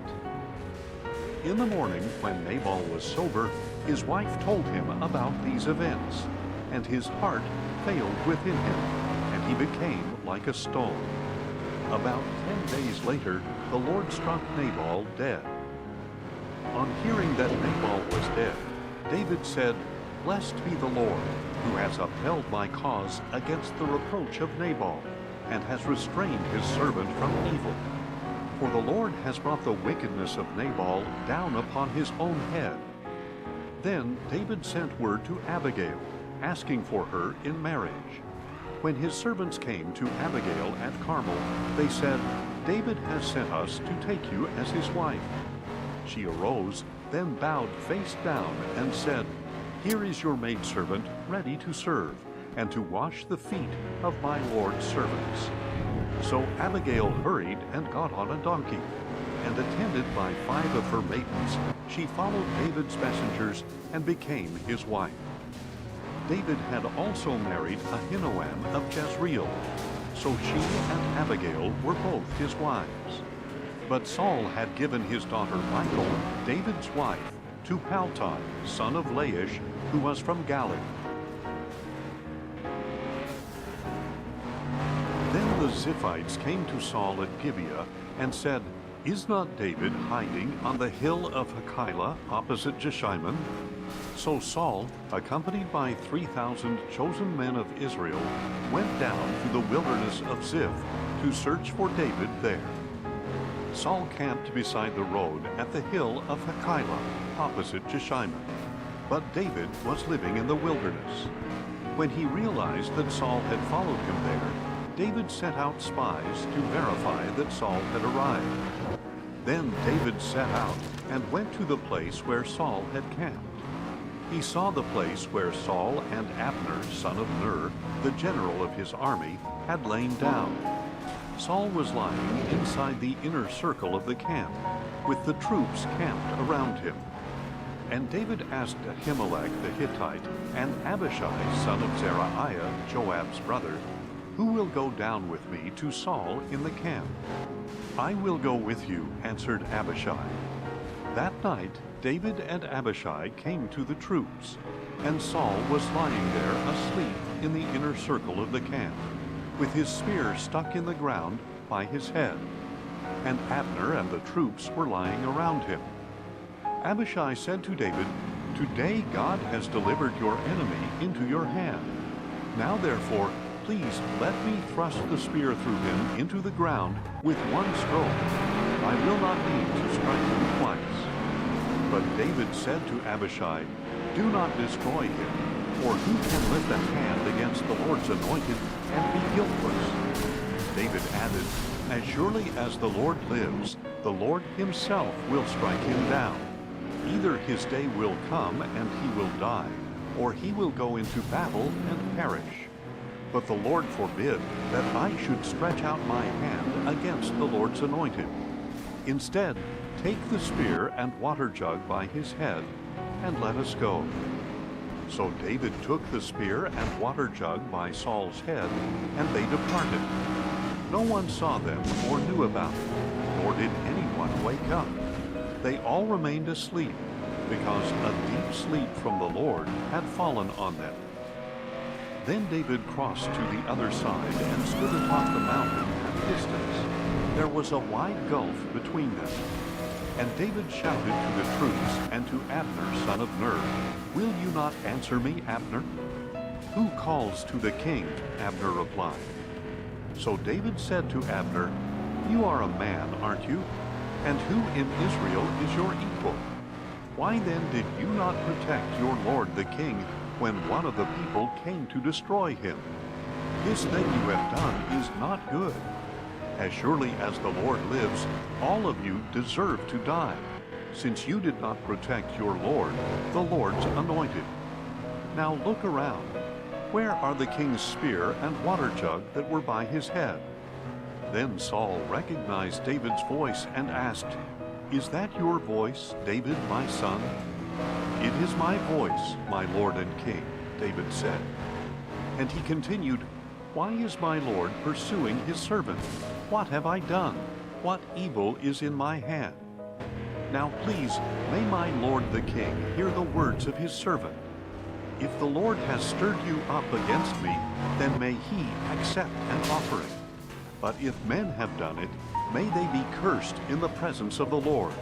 S3: In the morning, when Nabal was sober, his wife told him about these events, and his heart failed within him, and he became like a stone. About 10 days later, the Lord struck Nabal dead. On hearing that Nabal was dead, David said, "Blessed be the Lord, who has upheld my cause against the reproach of Nabal, and has restrained his servant from evil. For the Lord has brought the wickedness of Nabal down upon his own head." Then David sent word to Abigail, asking for her in marriage. When his servants came to Abigail at Carmel, they said, "David has sent us to take you as his wife." She arose, then bowed face down and said, "Here is your maidservant ready to serve, and to wash the feet of my Lord's servants." So Abigail hurried and got on a donkey, and attended by 5 of her maidens, she followed David's messengers and became his wife. David had also married Ahinoam of Jezreel, so she and Abigail were both his wives. But Saul had given his daughter Michal, David's wife, to Paltai, son of Laish, who was from Galilee. Then the Ziphites came to Saul at Gibeah and said, "Is not David hiding on the hill of Hachilah opposite Jeshimon?" So Saul, accompanied by 3,000 chosen men of Israel, went down to the wilderness of Ziph to search for David there. Saul camped beside the road at the hill of Hachilah opposite Jeshimon, but David was living in the wilderness. When he realized that Saul had followed him there, David sent out spies to verify that Saul had arrived. Then David set out and went to the place where Saul had camped. He saw the place where Saul and Abner, son of Ner, the general of his army, had lain down. Saul was lying inside the inner circle of the camp, with the troops camped around him. And David asked Ahimelech the Hittite and Abishai, son of Zeruiah, Joab's brother, "Who will go down with me to Saul in the camp?" "I will go with you," answered Abishai. That night David and Abishai came to the troops, and Saul was lying there asleep in the inner circle of the camp, with his spear stuck in the ground by his head, and Abner and the troops were lying around him. Abishai said to David, "Today God has delivered your enemy into your hand. Now therefore, please let me thrust the spear through him into the ground with one stroke. I will not need to strike him twice." But David said to Abishai, "Do not destroy him, for who can lift a hand against the Lord's anointed and be guiltless?" David added, "As surely as the Lord lives, the Lord himself will strike him down. Either his day will come and he will die, or he will go into battle and perish. But the Lord forbid that I should stretch out my hand against the Lord's anointed. Instead, take the spear and water jug by his head, and let us go." So David took the spear and water jug by Saul's head, and they departed. No one saw them or knew about it, nor did anyone wake up. They all remained asleep, because a deep sleep from the Lord had fallen on them. Then David crossed to the other side and stood atop the mountain at a distance. There was a wide gulf between them. And David shouted to the troops and to Abner, son of Ner, "Will you not answer me, Abner?" "Who calls to the king?" Abner replied. So David said to Abner, "You are a man, aren't you? And who in Israel is your equal? Why then did you not protect your lord the king when one of the people came to destroy him? This thing you have done is not good. As surely as the Lord lives, all of you deserve to die, since you did not protect your Lord, the Lord's anointed. Now look around. Where are the king's spear and water jug that were by his head?" Then Saul recognized David's voice and asked, "Is that your voice, David, my son?" "It is my voice, my lord and king," David said. And he continued, "Why is my lord pursuing his servant? What have I done? What evil is in my hand? Now please, may my lord the king hear the words of his servant. If the Lord has stirred you up against me, then may he accept an offering. But if men have done it, may they be cursed in the presence of the Lord.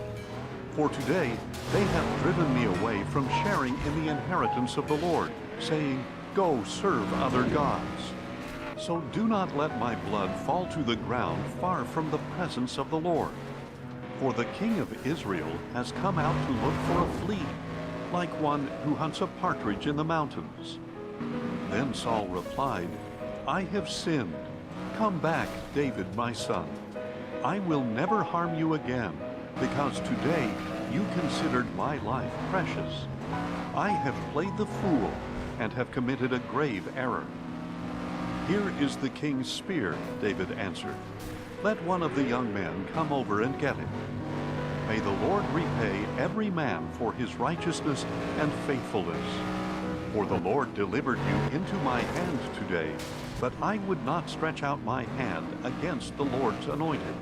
S3: For today they have driven me away from sharing in the inheritance of the Lord, saying, 'Go serve other gods.' So do not let my blood fall to the ground far from the presence of the Lord. For the king of Israel has come out to look for a flea, like one who hunts a partridge in the mountains." Then Saul replied, "I have sinned. Come back, David, my son. I will never harm you again, because today you considered my life precious. I have played the fool and have committed a grave error." "Here is the king's spear," David answered. "Let one of the young men come over and get it. May the Lord repay every man for his righteousness and faithfulness. For the Lord delivered you into my hand today, but I would not stretch out my hand against the Lord's anointed.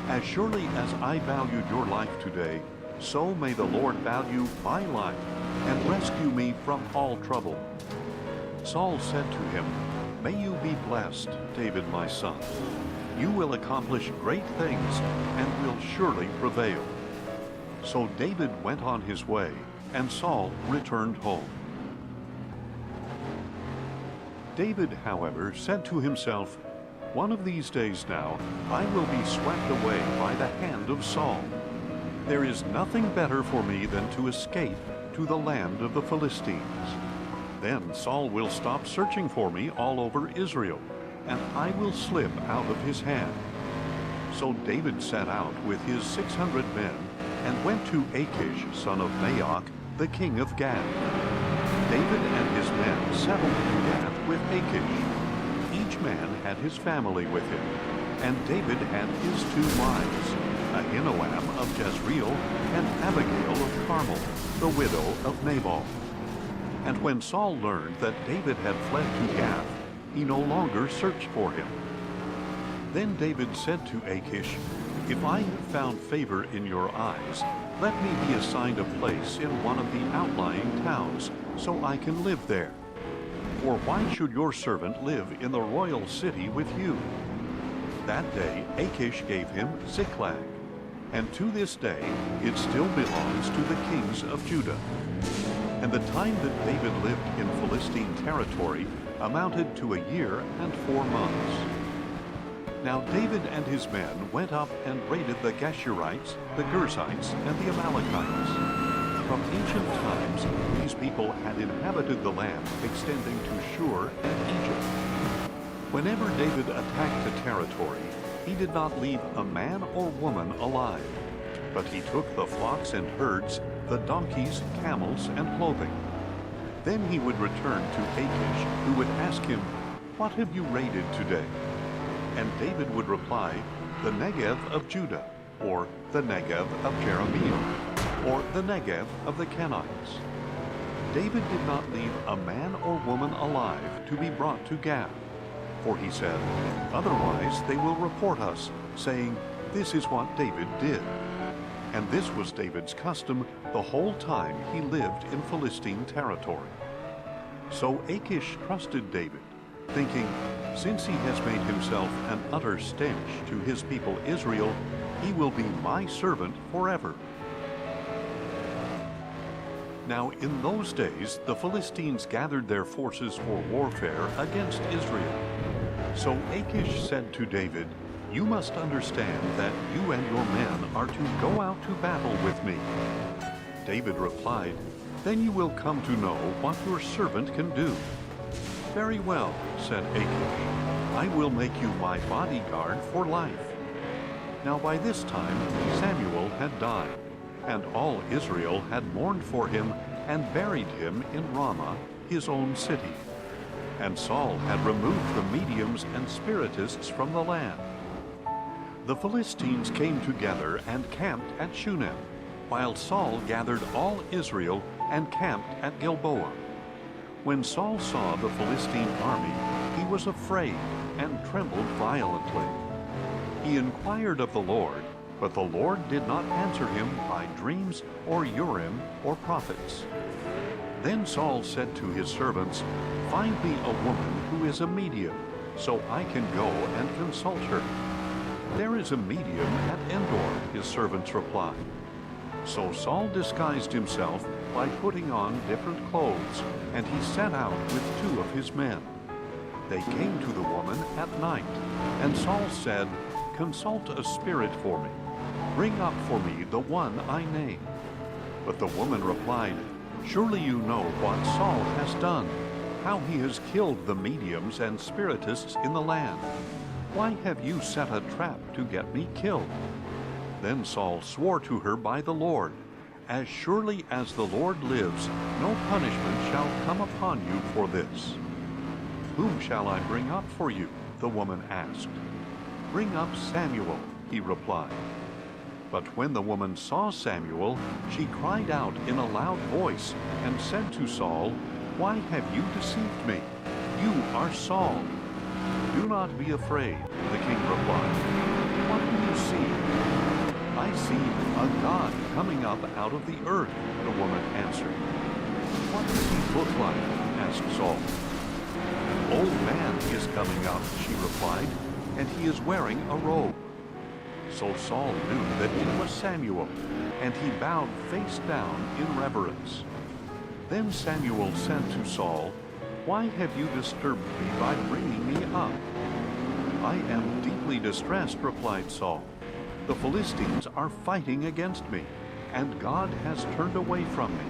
S3: As surely as I valued your life today, so may the Lord value my life and rescue me from all trouble." Saul said to him, "May you be blessed, David my son. You will accomplish great things and will surely prevail." So David went on his way, and Saul returned home. David, however, said to himself, "One of these days now I will be swept away by the hand of Saul. There is nothing better for me than to escape to the land of the Philistines. Then Saul will stop searching for me all over Israel, and I will slip out of his hand." So David set out with his 600 men and went to Achish, son of Maoch, the king of Gath. David and his men settled in Gath with Achish. Each man had his family with him, and David had his 2 wives. Ahinoam of Jezreel, and Abigail of Carmel, the widow of Nabal. And when Saul learned that David had fled to Gath, he no longer searched for him. Then David said to Achish, "If I have found favor in your eyes, let me be assigned a place in one of the outlying towns, so I can live there. For why should your servant live in the royal city with you?" That day Achish gave him Ziklag, and to this day it still belongs to the kings of Judah. And the time that David lived in Philistine territory amounted to a year and 4 months. Now David and his men went up and raided the Geshurites, the Girzites, and the Amalekites. From ancient times, these people had inhabited the land extending to Shur and Egypt. Whenever David attacked a territory, he did not leave a man or woman alive, but he took the flocks and herds, the donkeys, camels, and clothing. Then he would return to Achish, who would ask him, "What have you raided today?" And David would reply, "The Negev of Judah," or "the Negev of Jeremiah," or "the Negev of the Kenites." David did not leave a man or woman alive to be brought to Gath, for he said, "Otherwise they will report us, saying, 'This is what David did.'" And this was David's custom the whole time he lived in Philistine territory. So Achish trusted David, thinking, "Since he has made himself an utter stench to his people Israel, he will be my servant forever." Now in those days the Philistines gathered their forces for warfare against Israel. So Achish said to David, "You must understand that you and your men are to go out to battle with me." David replied, "Then you will come to know what your servant can do." "Very well," said Achish, "I will make you my bodyguard for life." Now by this time Samuel had died, and all Israel had mourned for him and buried him in Ramah, his own city. And Saul had removed the mediums and spiritists from the land. The Philistines came together and camped at Shunem, while Saul gathered all Israel and camped at Gilboa. When Saul saw the Philistine army, he was afraid and trembled violently. He inquired of the Lord, but the Lord did not answer him by dreams or Urim or prophets. Then Saul said to his servants, "Find me a woman who is a medium, so I can go and consult her." "There is a medium at Endor," his servants replied. So Saul disguised himself by putting on different clothes, and he set out with 2 of his men. They came to the woman at night, and Saul said, "Consult a spirit for me. Bring up for me the one I name." But the woman replied, "Surely you know what Saul has done, how he has killed the mediums and spiritists in the land. Why have you set a trap to get me killed?" Then Saul swore to her by the Lord, "As surely as the Lord lives, no punishment shall come upon you for this." "Whom shall I bring up for you?" the woman asked. "Bring up Samuel," he replied. But when the woman saw Samuel, she cried out in a loud voice and said to Saul, "Why have you deceived me? You are Saul." "Do not be afraid," the king replied. "What do you see?" "I see a god coming up out of the earth," the woman answered. "What does he look like?" asked Saul. "An old man is coming up," she replied, "and he is wearing a robe." So Saul knew that it was Samuel, and he bowed face down in reverence. Then Samuel said to Saul, "Why have you disturbed me by bringing me up?" "I am deeply distressed," replied Saul. "The Philistines are fighting against me, and God has turned away from me.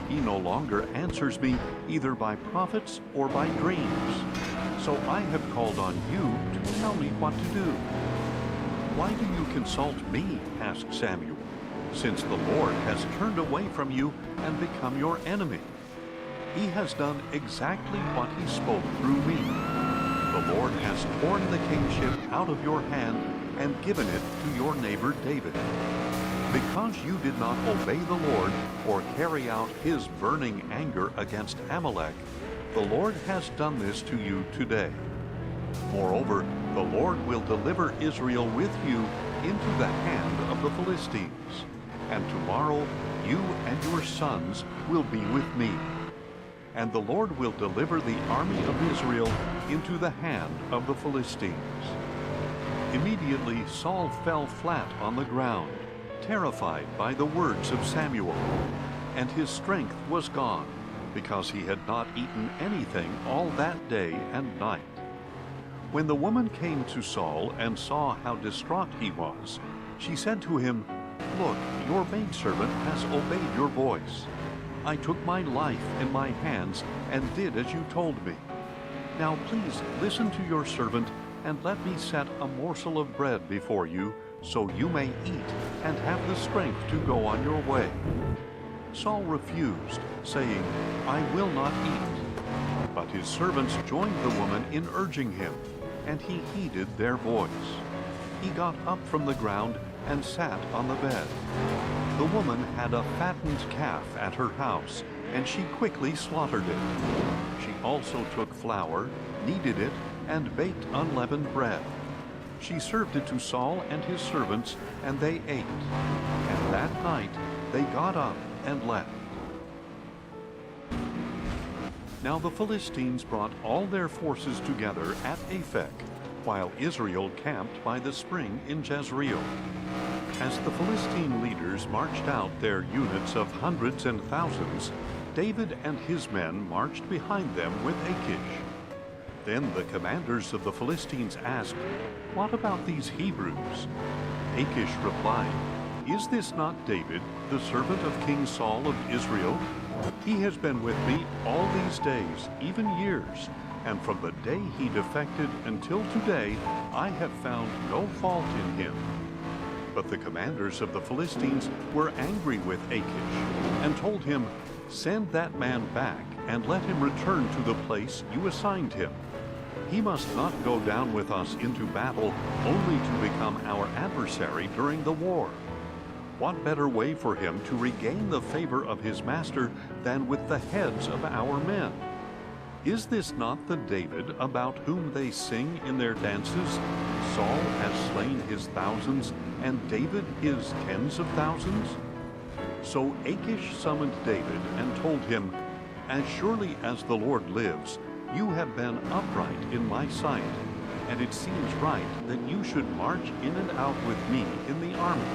S3: He no longer answers me either by prophets or by dreams. So I have called on you to tell me what to do." "Why do you consult me?" asked Samuel, "since the Lord has turned away from you and become your enemy. He has done exactly what he spoke through me. The Lord has torn the kingship out of your hand and given it to your neighbor David. Because you did not obey the Lord or carry out his burning anger against Amalek, the Lord has done this to you today. Moreover, the Lord will deliver Israel with you into the hand of the Philistines, and tomorrow you and your sons will be with me. And the Lord will deliver the army of Israel into the hand of the Philistines. Immediately Saul fell flat on the ground, terrified by the words of Samuel, and his strength was gone, because he had not eaten anything all that day and night. When the woman came to Saul and saw how distraught he was, she said to him, "Look, your maidservant has obeyed your voice. I took my life in my hands and did as you told me. Now please listen to your servant and let me set a morsel of bread before you, so you may eat and have the strength to go on your way." Saul refused, saying, "I will not eat." But his servants joined the woman in urging him, and he heeded their voice. He got up from the ground and sat on the bed. The woman had a fattened calf at her house, and she quickly slaughtered it. She also took flour, kneaded it, and baked unleavened bread. She served it to Saul and his servants, and they ate. And that night they got up and left. Now the Philistines brought all their forces together at Aphek, while Israel camped by the spring in Jezreel. As the Philistine leaders marched out their units of hundreds and thousands, David and his men marched behind them with Achish. Then the commanders of the Philistines asked, "What about these Hebrews?" Achish replied, "Is this not David, the servant of King Saul of Israel? He has been with me all these days, even years, and from the day he defected until today, I have found no fault in him." But the commanders of the Philistines were angry with Achish and told him, "Send that man back and let him return to the place you assigned him. He must not go down with us into battle only to become our adversary during the war. What better way for him to regain the favor of his master than with the heads of our men? Is this not the David about whom they sing in their dances? Saul has slain his thousands, and David his tens of thousands?" So Achish summoned David and told him, "As surely as the Lord lives, you have been upright in my sight, and it seems right that you should march in and out with me in the army,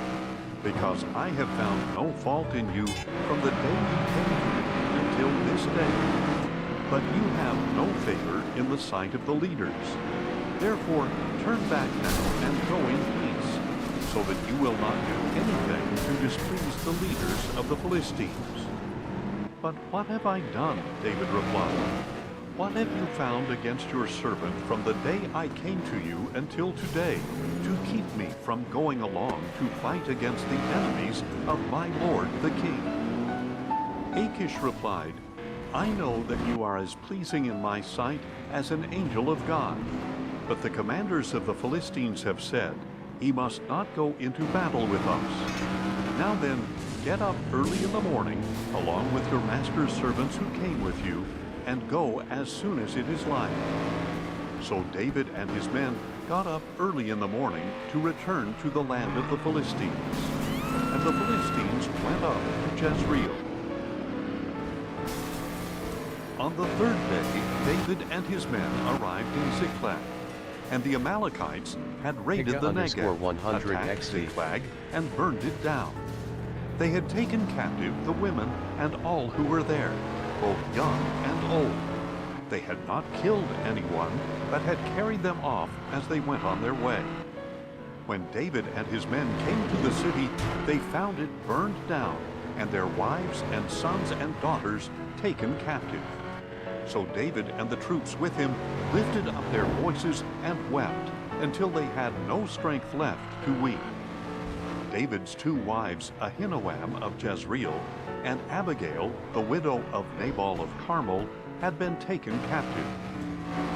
S3: because I have found no fault in you from the day you came to me until this day. But you have no favor in the sight of the leaders. Therefore, turn back now and go in peace, so that you will not do anything to displease the leaders of the Philistines." "But what have I done?" David replied. "What have you found against your servant from the day I came to you until today, to keep me from going along to fight against the enemies of my lord the king?" Achish replied, "I know that you are as pleasing in my sight as an angel of God. But the commanders of the Philistines have said, 'He must not go into battle with us.' Now then, get up early in the morning, along with your master's servants who came with you, and go as soon as it is light." So David and his men got up early in the morning to return to the land of the Philistines. And the Philistines went up to Jezreel. On the third day, David and his men arrived in Ziklag, and the Amalekites had raided the Negev, attacked Ziklag, and burned it down. They had taken captive the women and all who were there, both young and old. They had not killed anyone, but had carried them off as they went on their way. When David and his men came to the city, they found it burned down, and their wives and sons and daughters taken captive. So David and the troops with him lifted up their voices and wept until they had no strength left to weep. David's two wives, Ahinoam of Jezreel and Abigail, the widow of Nabal of Carmel, had been taken captive.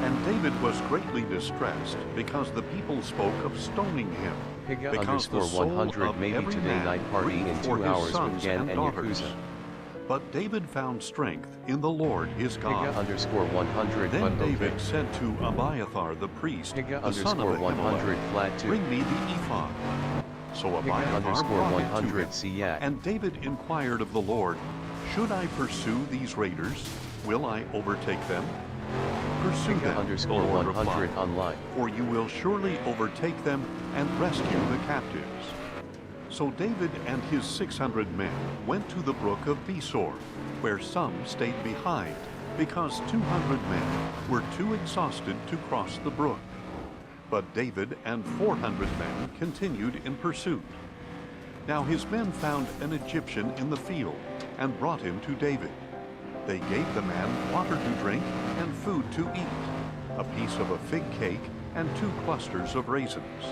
S3: And David was greatly distressed because the people spoke of stoning him.
S2: Higa
S3: Because the
S2: underscore
S3: soul
S2: 100
S3: of
S2: maybe
S3: every
S2: today
S3: man
S2: night party
S3: grieved
S2: in
S3: for
S2: 2
S3: his
S2: hours with
S3: sons
S2: Gan and
S3: daughters.
S2: Yakuza.
S3: But David found strength in the Lord his God.
S2: Higa underscore 100
S3: Then
S2: but
S3: David
S2: okay.
S3: said to Abiathar the priest,
S2: Higa
S3: the son of
S2: underscore 100
S3: Ahimelech,
S2: flat 2.
S3: bring me the ephod. So
S2: Higa
S3: Abiathar
S2: underscore
S3: brought it to
S2: 100
S3: him.
S2: Siak.
S3: And David inquired of the Lord, should I pursue these raiders? Will I overtake them? Pursue
S2: Higa
S3: them, the
S2: underscore
S3: Lord
S2: 100
S3: replied,
S2: online.
S3: for you will surely overtake them and rescue the captives. So David and his 600 men went to the brook of Besor, where some stayed behind, because 200 men were too exhausted to cross the brook. But David and 400 men continued in pursuit. Now his men found an Egyptian in the field and brought him to David. They gave the man water to drink and food to eat, a piece of a fig cake and 2 clusters of raisins.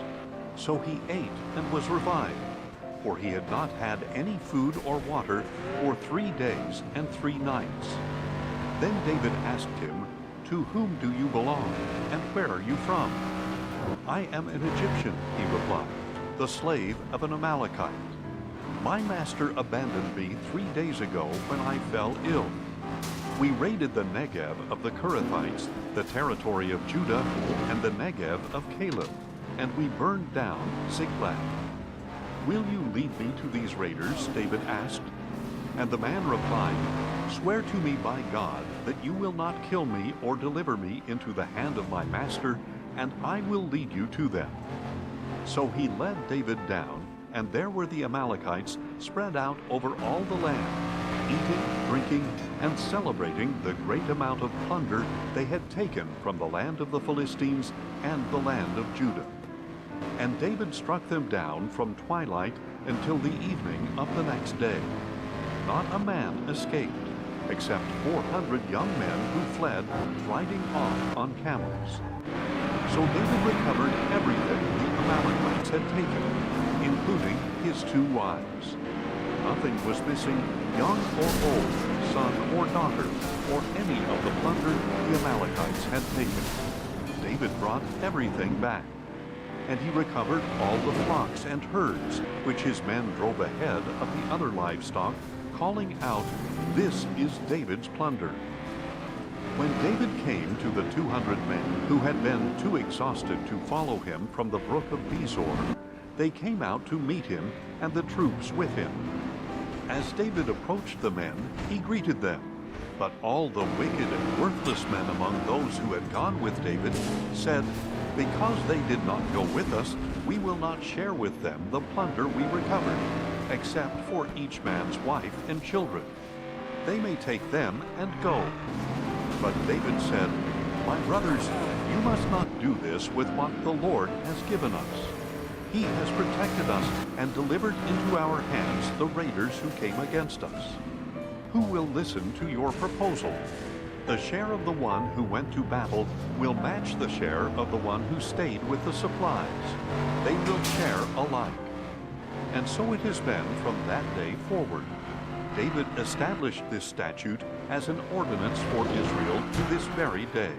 S3: So he ate and was revived, for he had not had any food or water for 3 days and 3 nights. Then David asked him, to whom do you belong, and where are you from? I am an Egyptian, he replied, the slave of an Amalekite. My master abandoned me 3 days ago when I fell ill. We raided the Negev of the Kerethites, the territory of Judah, and the Negev of Caleb, and we burned down Ziklag. Will you lead me to these raiders? David asked. And the man replied, swear to me by God that you will not kill me or deliver me into the hand of my master, and I will lead you to them. So he led David down, and there were the Amalekites spread out over all the land, eating, drinking, and celebrating the great amount of plunder they had taken from the land of the Philistines and the land of Judah. And David struck them down from twilight until the evening of the next day. Not a man escaped, except 400 young men who fled, riding off on camels. So David recovered everything the Amalekites had taken, including his 2 wives. Nothing was missing, young or old, son or daughter, or any of the plunder the Amalekites had taken. David brought everything back. And he recovered all the flocks and herds, which his men drove ahead of the other livestock, calling out, this is David's plunder. When David came to the 200 men who had been too exhausted to follow him from the brook of Besor, they came out to meet him and the troops with him. As David approached the men, he greeted them. But all the wicked and worthless men among those who had gone with David said, because they did not go with us, we will not share with them the plunder we recovered, except for each man's wife and children. They may take them and go. But David said, my brothers, you must not do this with what the Lord has given us. He has protected us and delivered into our hands the raiders who came against us. Who will listen to your proposal? The share of the one who went to battle will match the share of the one who stayed with the supplies. They will share alike. And so it has been from that day forward. David established this statute as an ordinance for Israel to this very day.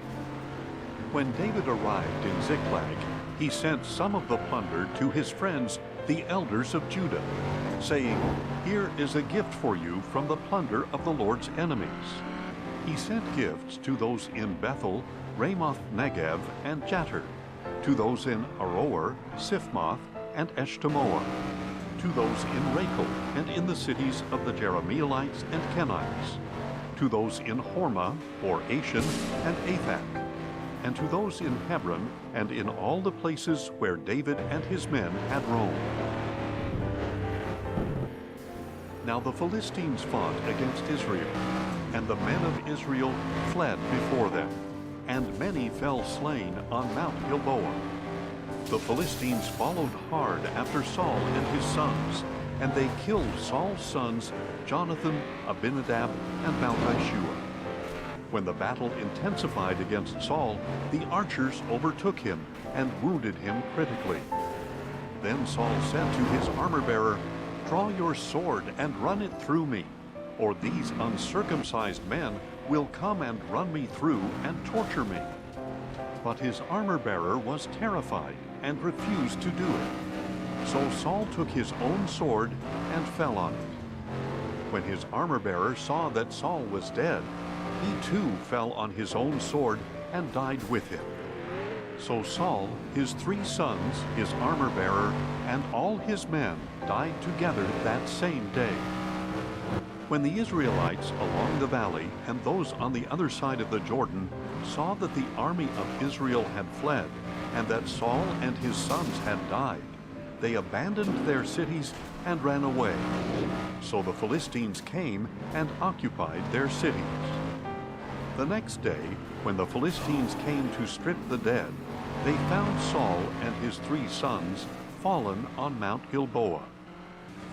S3: When David arrived in Ziklag, he sent some of the plunder to his friends, the elders of Judah, saying, here is a gift for you from the plunder of the Lord's enemies. He sent gifts to those in Bethel, Ramoth Negev, and Jattir, to those in Aroer, Siphmoth, and Eshtemoa, to those in Rachel and in the cities of the Jerahmeelites and Kenites, to those in Hormah, or Ashan, and Athak, and to those in Hebron and in all the places where David and his men had roamed. Now the Philistines fought against Israel, and the men of Israel fled before them, and many fell slain on Mount Gilboa. The Philistines followed hard after Saul and his sons, and they killed Saul's sons, Jonathan, Abinadab, and Malchishua. When the battle intensified against Saul, the archers overtook him and wounded him critically. Then Saul said to his armor-bearer, draw your sword and run it through me, or these uncircumcised men will come and run me through and torture me. But his armor-bearer was terrified and refused to do it. So Saul took his own sword and fell on it. When his armor-bearer saw that Saul was dead, he too fell on his own sword and died with him. So Saul, his 3 sons, his armor-bearer, and all his men died together that same day. When the Israelites along the valley and those on the other side of the Jordan saw that the army of Israel had fled, and that Saul and his sons had died, they abandoned their cities and ran away. So the Philistines came and occupied their cities. The next day, when the Philistines came to strip the dead, they found Saul and his 3 sons fallen on Mount Gilboa.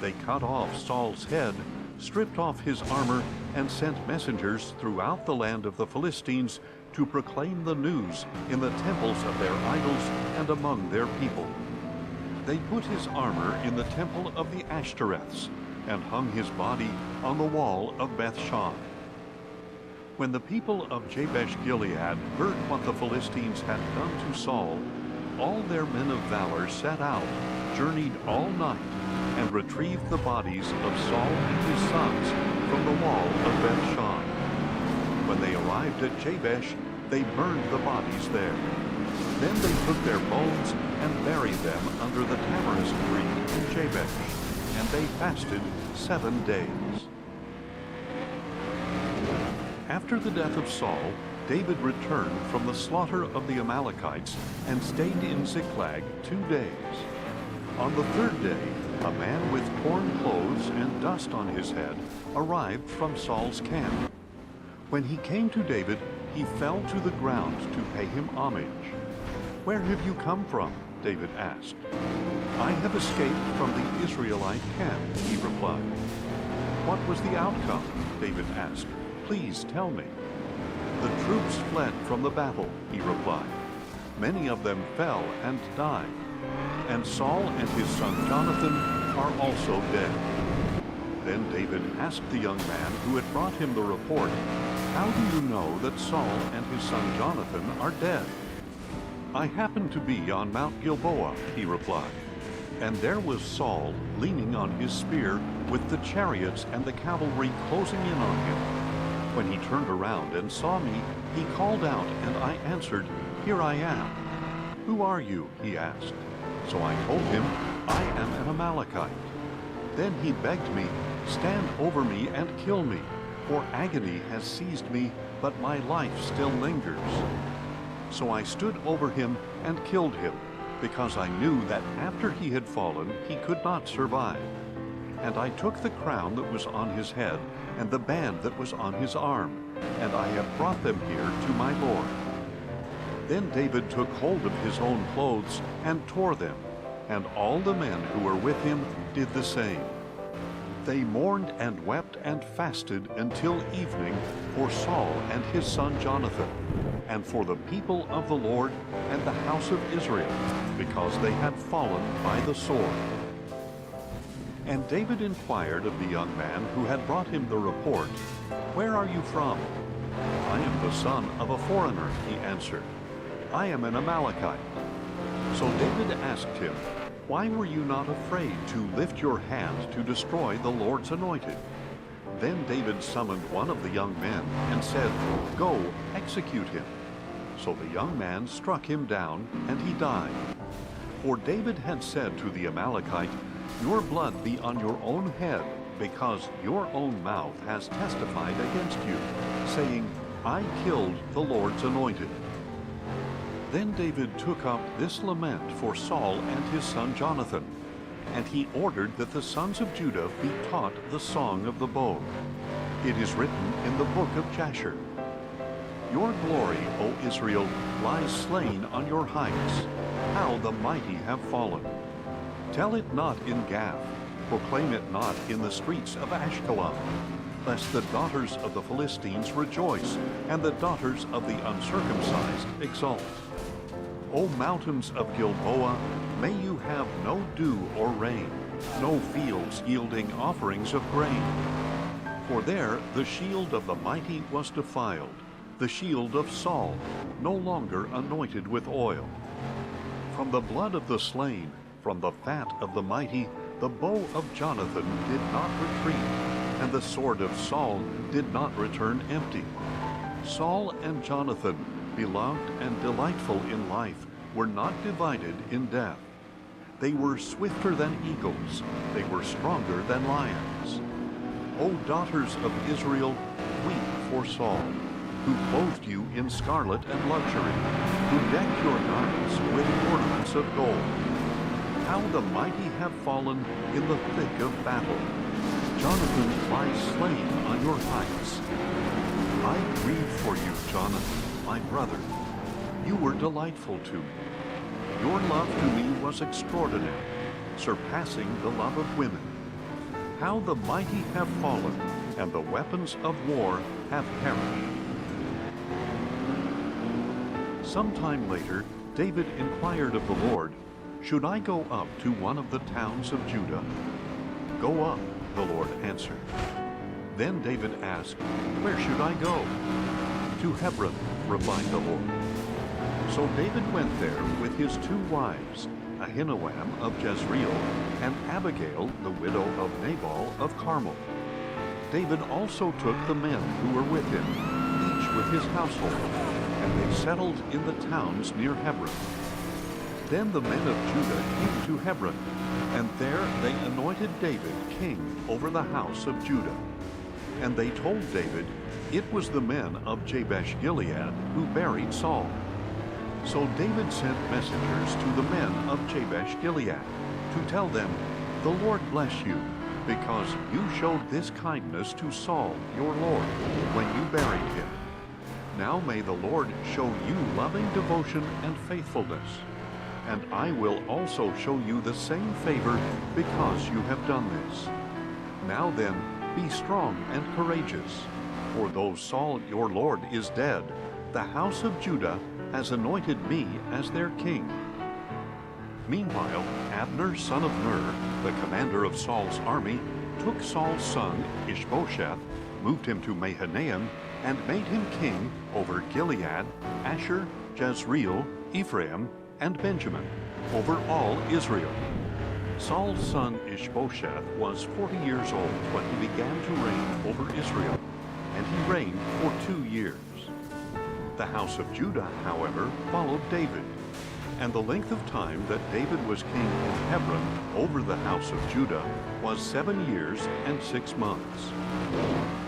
S3: They cut off Saul's head, stripped off his armor, and sent messengers throughout the land of the Philistines to proclaim the news in the temples of their idols and among their people. They put his armor in the temple of the Ashtoreths and hung his body on the wall of Beth-shan. When the people of Jabesh-Gilead heard what the Philistines had done to Saul, all their men of valor set out, journeyed all night, and retrieved the bodies of Saul and his sons from the wall of Beth-shan. When they arrived at Jabesh, they burned the bodies there. Then they took their bones and buried them under the tamarisk tree in Jabesh, and they fasted 7 days. After the death of Saul, David returned from the slaughter of the Amalekites and stayed in Ziklag 2 days. On the 3rd day, a man with torn clothes and dust on his head arrived from Saul's camp. When he came to David, he fell to the ground to pay him homage. "Where have you come from?" David asked. "I have escaped from the Israelite camp," he replied. "What was the outcome?" David asked. "Please tell me." "The troops fled from the battle," he replied. "Many of them fell and died. And Saul and his son Jonathan are also dead." Then David asked the young man who had brought him the report, "How do you know that Saul and his son Jonathan are dead?" "I happened to be on Mount Gilboa," he replied. "And there was Saul leaning on his spear with the chariots and the cavalry closing in on him. When he turned around and saw me, he called out, and I answered, 'Here I am.' 'Who are you?' he asked. So I told him, 'I am an Amalekite.' Then he begged me, 'Stand over me and kill me, for agony has seized me, but my life still lingers.' So I stood over him and killed him, because I knew that after he had fallen he could not survive. And I took the crown that was on his head and the band that was on his arm, and I have brought them here to my lord." Then David took hold of his own clothes and tore them, and all the men who were with him did the same. They mourned and wept and fasted until evening for Saul and his son Jonathan, and for the people of the Lord and the house of Israel, because they had fallen by the sword. And David inquired of the young man who had brought him the report, "Where are you from?" "I am the son of a foreigner," he answered. "I am an Amalekite." So David asked him, "Why were you not afraid to lift your hand to destroy the Lord's anointed?" Then David summoned one of the young men and said, "Go, execute him." So the young man struck him down, and he died. For David had said to the Amalekite, "Your blood be on your own head, because your own mouth has testified against you, saying, 'I killed the Lord's anointed.'" Then David took up this lament for Saul and his son Jonathan, and he ordered that the sons of Judah be taught the song of the bow. It is written in the book of Jasher, "Your glory, O Israel, lies slain on your heights. How the mighty have fallen! Tell it not in Gath, proclaim it not in the streets of Ashkelon, lest the daughters of the Philistines rejoice, and the daughters of the uncircumcised exult. O mountains of Gilboa, may you have no dew or rain, no fields yielding offerings of grain. For there the shield of the mighty was defiled, the shield of Saul, no longer anointed with oil. From the blood of the slain, from the fat of the mighty, the bow of Jonathan did not retreat, and the sword of Saul did not return empty. Saul and Jonathan, beloved and delightful in life, were not divided in death. They were swifter than eagles, they were stronger than lions. O daughters of Israel, weep for Saul, who clothed you in scarlet and luxury, who decked your garments with ornaments of gold. How the mighty have fallen in the thick of battle. Jonathan lies slain on your heights. I grieve for you, Jonathan, my brother. You were delightful to me. Your love to me was extraordinary, surpassing the love of women. How the mighty have fallen, and the weapons of war have perished. Sometime later, David inquired of the Lord, "Should I go up to one of the towns of Judah?" "Go up," the Lord answered. Then David asked, "Where should I go?" "To Hebron," replied the Lord. So David went there with his 2 wives, Ahinoam of Jezreel, and Abigail, the widow of Nabal of Carmel. David also took the men who were with him, each with his household, and they settled in the towns near Hebron. Then the men of Judah came to Hebron, and there they anointed David king over the house of Judah. And they told David, it was the men of Jabesh-Gilead who buried Saul. So David sent messengers to the men of Jabesh-Gilead to tell them, "The Lord bless you, because you showed this kindness to Saul, your Lord, when you buried him. Now may the Lord show you loving devotion and faithfulness. And I will also show you the same favor because you have done this. Now then, be strong and courageous, for though Saul your Lord is dead, the house of Judah has anointed me as their king." Meanwhile, Abner son of Ner, the commander of Saul's army, took Saul's son Ishbosheth, moved him to Mahanaim, and made him king over Gilead, Asher, Jezreel, Ephraim, and Benjamin, over all Israel. Saul's son Ishbosheth was 40 years old when he began to reign over Israel, and he reigned for 2 years. The house of Judah, however, followed David, and the length of time that David was king in Hebron over the house of Judah was 7 years and 6 months.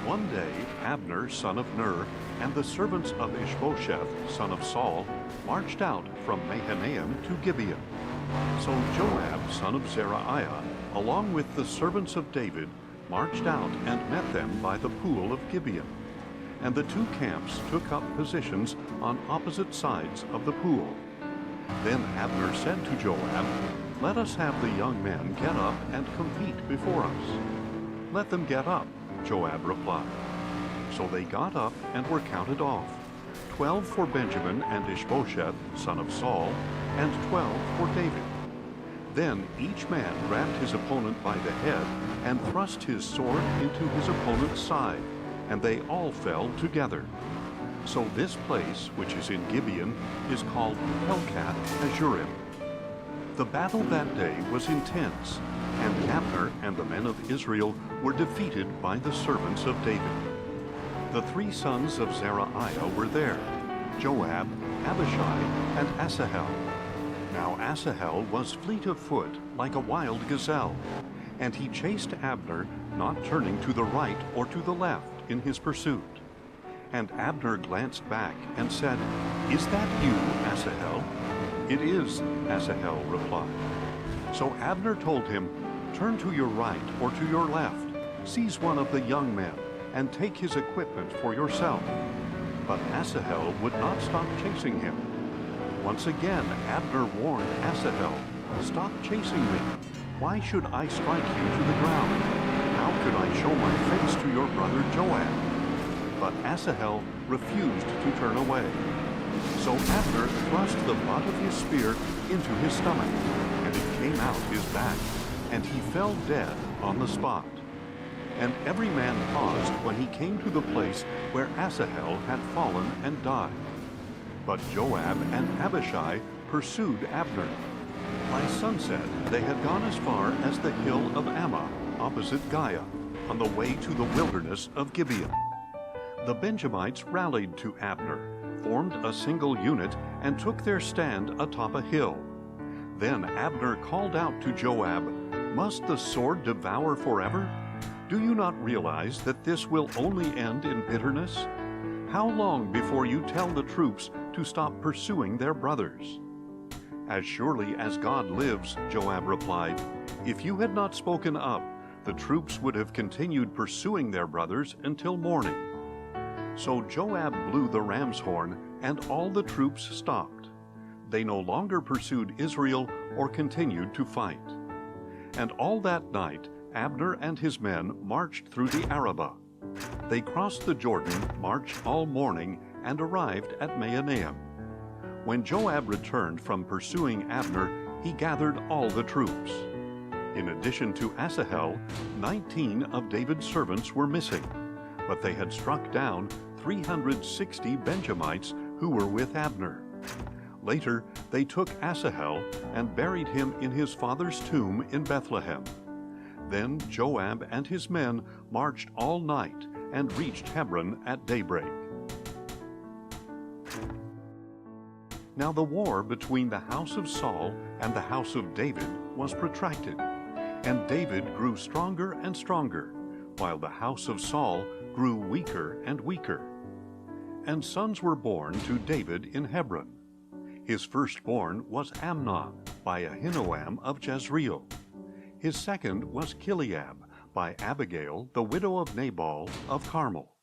S3: One day Abner son of Ner and the servants of Ishbosheth son of Saul marched out from Mahanaim to Gibeon. So Joab son of Zeruiah, along with the servants of David, marched out and met them by the pool of Gibeon. And the 2 camps took up positions on opposite sides of the pool. Then Abner said to Joab, "Let us have the young men get up and compete before us." "Let them get up," Joab replied. So they got up and were counted off, 12 for Benjamin and Ishbosheth, son of Saul, and 12 for David. Then each man grabbed his opponent by the head and thrust his sword into his opponent's side, and they all fell together. So this place, which is in Gibeon, is called Helkath Azurim. The battle that day was intense, and Abner and the men of Israel were defeated by the servants of David. The 3 sons of Zeruiah were there, Joab, Abishai, and Asahel. Now Asahel was fleet of foot, like a wild gazelle, and he chased Abner, not turning to the right or to the left in his pursuit. And Abner glanced back and said, "Is that you, Asahel?" "It is," Asahel replied. So Abner told him, "Turn to your right or to your left, seize one of the young men, and take his equipment for yourself." But Asahel would not stop chasing him. Once again Abner warned Asahel, "Stop chasing me. Why should I strike you to the ground? How could I show my face to your brother Joab?" But Asahel refused to turn away. So Abner thrust the butt of his spear into his stomach, and it came out his back, and he fell dead on the spot. and every man paused when he came to the place where Asahel had fallen and died. But Joab and Abishai pursued Abner. By sunset, they had gone as far as the hill of Ammah, opposite Giah, on the way to the wilderness of Gibeon. The Benjamites rallied to Abner, formed a single unit, and took their stand atop a hill. Then Abner called out to Joab, "Must the sword devour forever? Do you not realize that this will only end in bitterness? How long before you tell the troops to stop pursuing their brothers?" "As surely as God lives," Joab replied, "if you had not spoken up, the troops would have continued pursuing their brothers until morning." So Joab blew the ram's horn, and all the troops stopped. They no longer pursued Israel or continued to fight. And all that night Abner and his men marched through the Arabah. They crossed the Jordan, marched all morning, and arrived at Mahanaim. When Joab returned from pursuing Abner, he gathered all the troops. In addition to Asahel, 19 of David's servants were missing, but they had struck down 360 Benjamites who were with Abner. Later, they took Asahel and buried him in his father's tomb in Bethlehem. Then Joab and his men marched all night and reached Hebron at daybreak. Now the war between the house of Saul and the house of David was protracted, and David grew stronger and stronger, while the house of Saul grew weaker and weaker. And sons were born to David in Hebron. His firstborn was Amnon by Ahinoam of Jezreel. His second was Chileab by Abigail, the widow of Nabal of Carmel.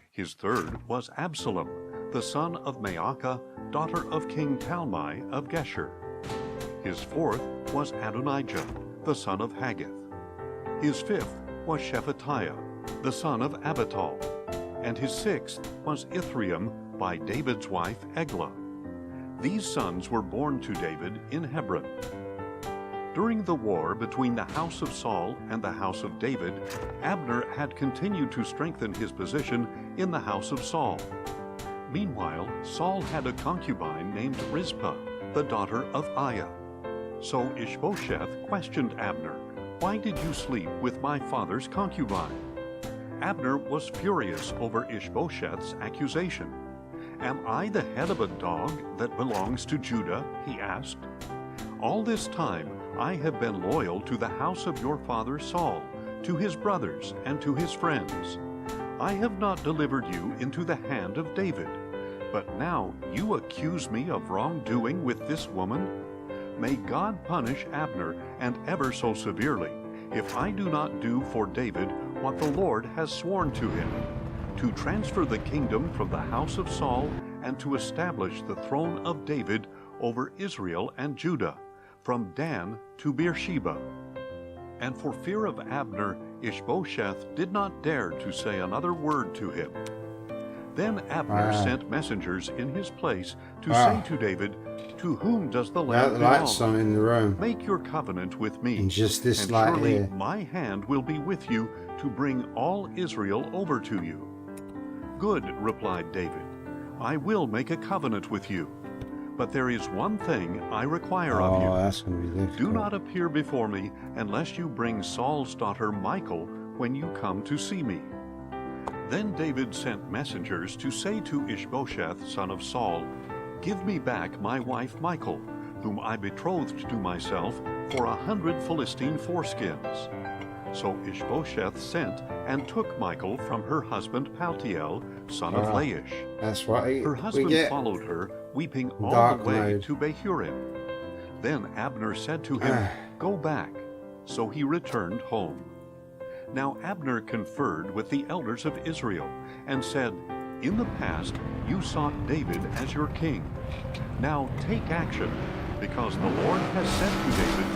S3: His third was Absalom, the son of Maacah, daughter of King Talmai of Geshur. His fourth was Adonijah, the son of Haggith. His fifth was Shephatiah, the son of Abital. And his sixth was Ithream by David's wife Eglah. These sons were born to David in Hebron. During the war between the house of Saul and the house of David, Abner had continued to strengthen his position in the house of Saul. Meanwhile, Saul had a concubine named Rizpah, the daughter of Aiah. So Ishbosheth questioned Abner, "Why did you sleep with my father's concubine?" Abner was furious over Ishbosheth's accusation. "Am I the head of a dog that belongs to Judah?" he asked. "All this time I have been loyal to the house of your father Saul, to his brothers, and to his friends. I have not delivered you into the hand of David. But now you accuse me of wrongdoing with this woman? May God punish Abner, and ever so severely, if I do not do for David what the Lord has sworn to him, to transfer the kingdom from the house of Saul and to establish the throne of David over Israel and Judah, from Dan to Beersheba." And for fear of Abner, Ishbosheth did not dare to say another word to him. Then Abner sent messengers in his place to say to David, "To whom does the land
S1: the lights on in the room.
S3: Make your covenant with me,
S1: And just this
S3: and
S1: light
S3: surely
S1: here.
S3: my hand will be with you to bring all Israel over to you." "Good," replied David, "I will make a covenant with you. But there is one thing I require of you.
S1: That's going to be difficult.
S3: Do not appear before me unless you bring Saul's daughter Michal when you come to see me." Then David sent messengers to say to Ishbosheth, son of Saul, "Give me back my wife Michal, whom I betrothed to myself for 100 Philistine foreskins." So Ishbosheth sent and took Michal from her husband Paltiel, son of Laish.
S1: That's what
S3: Her
S1: we
S3: husband
S1: get.
S3: followed her, weeping all
S1: Dark
S3: the way
S1: mode.
S3: to Bahurim. Then Abner said to him, "Go back." So he returned home. Now Abner conferred with the elders of Israel and said, "In the past you sought David as your king. Now take action, because the Lord has said to David,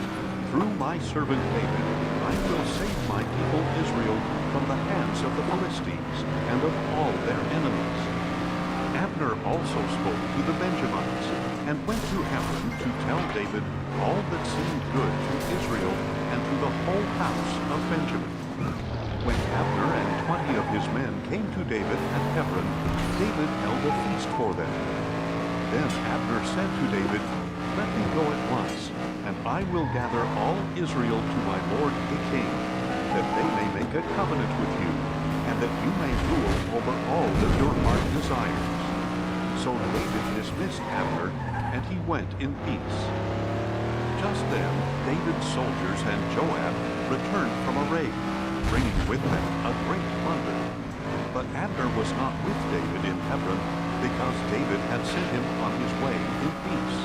S3: 'Through my servant David I will save my people Israel from the hands of the Philistines and of all their enemies.'" Abner also spoke to the Benjamites and went to Hebron to tell David all that seemed good to Israel and to the whole house of Benjamin. When Abner and 20 of his men came to David at Hebron, David held a feast for them. Then Abner said to David, "Let me go at once, and I will gather all Israel to my lord the king, that they may make a covenant with you, and that you may rule over all that your heart desires." So David dismissed Abner, and he went in peace. Just then David's soldiers and Joab returned from a raid, bringing with them a great plunder. But Abner was not with David in Hebron, because David had sent him on his way in peace.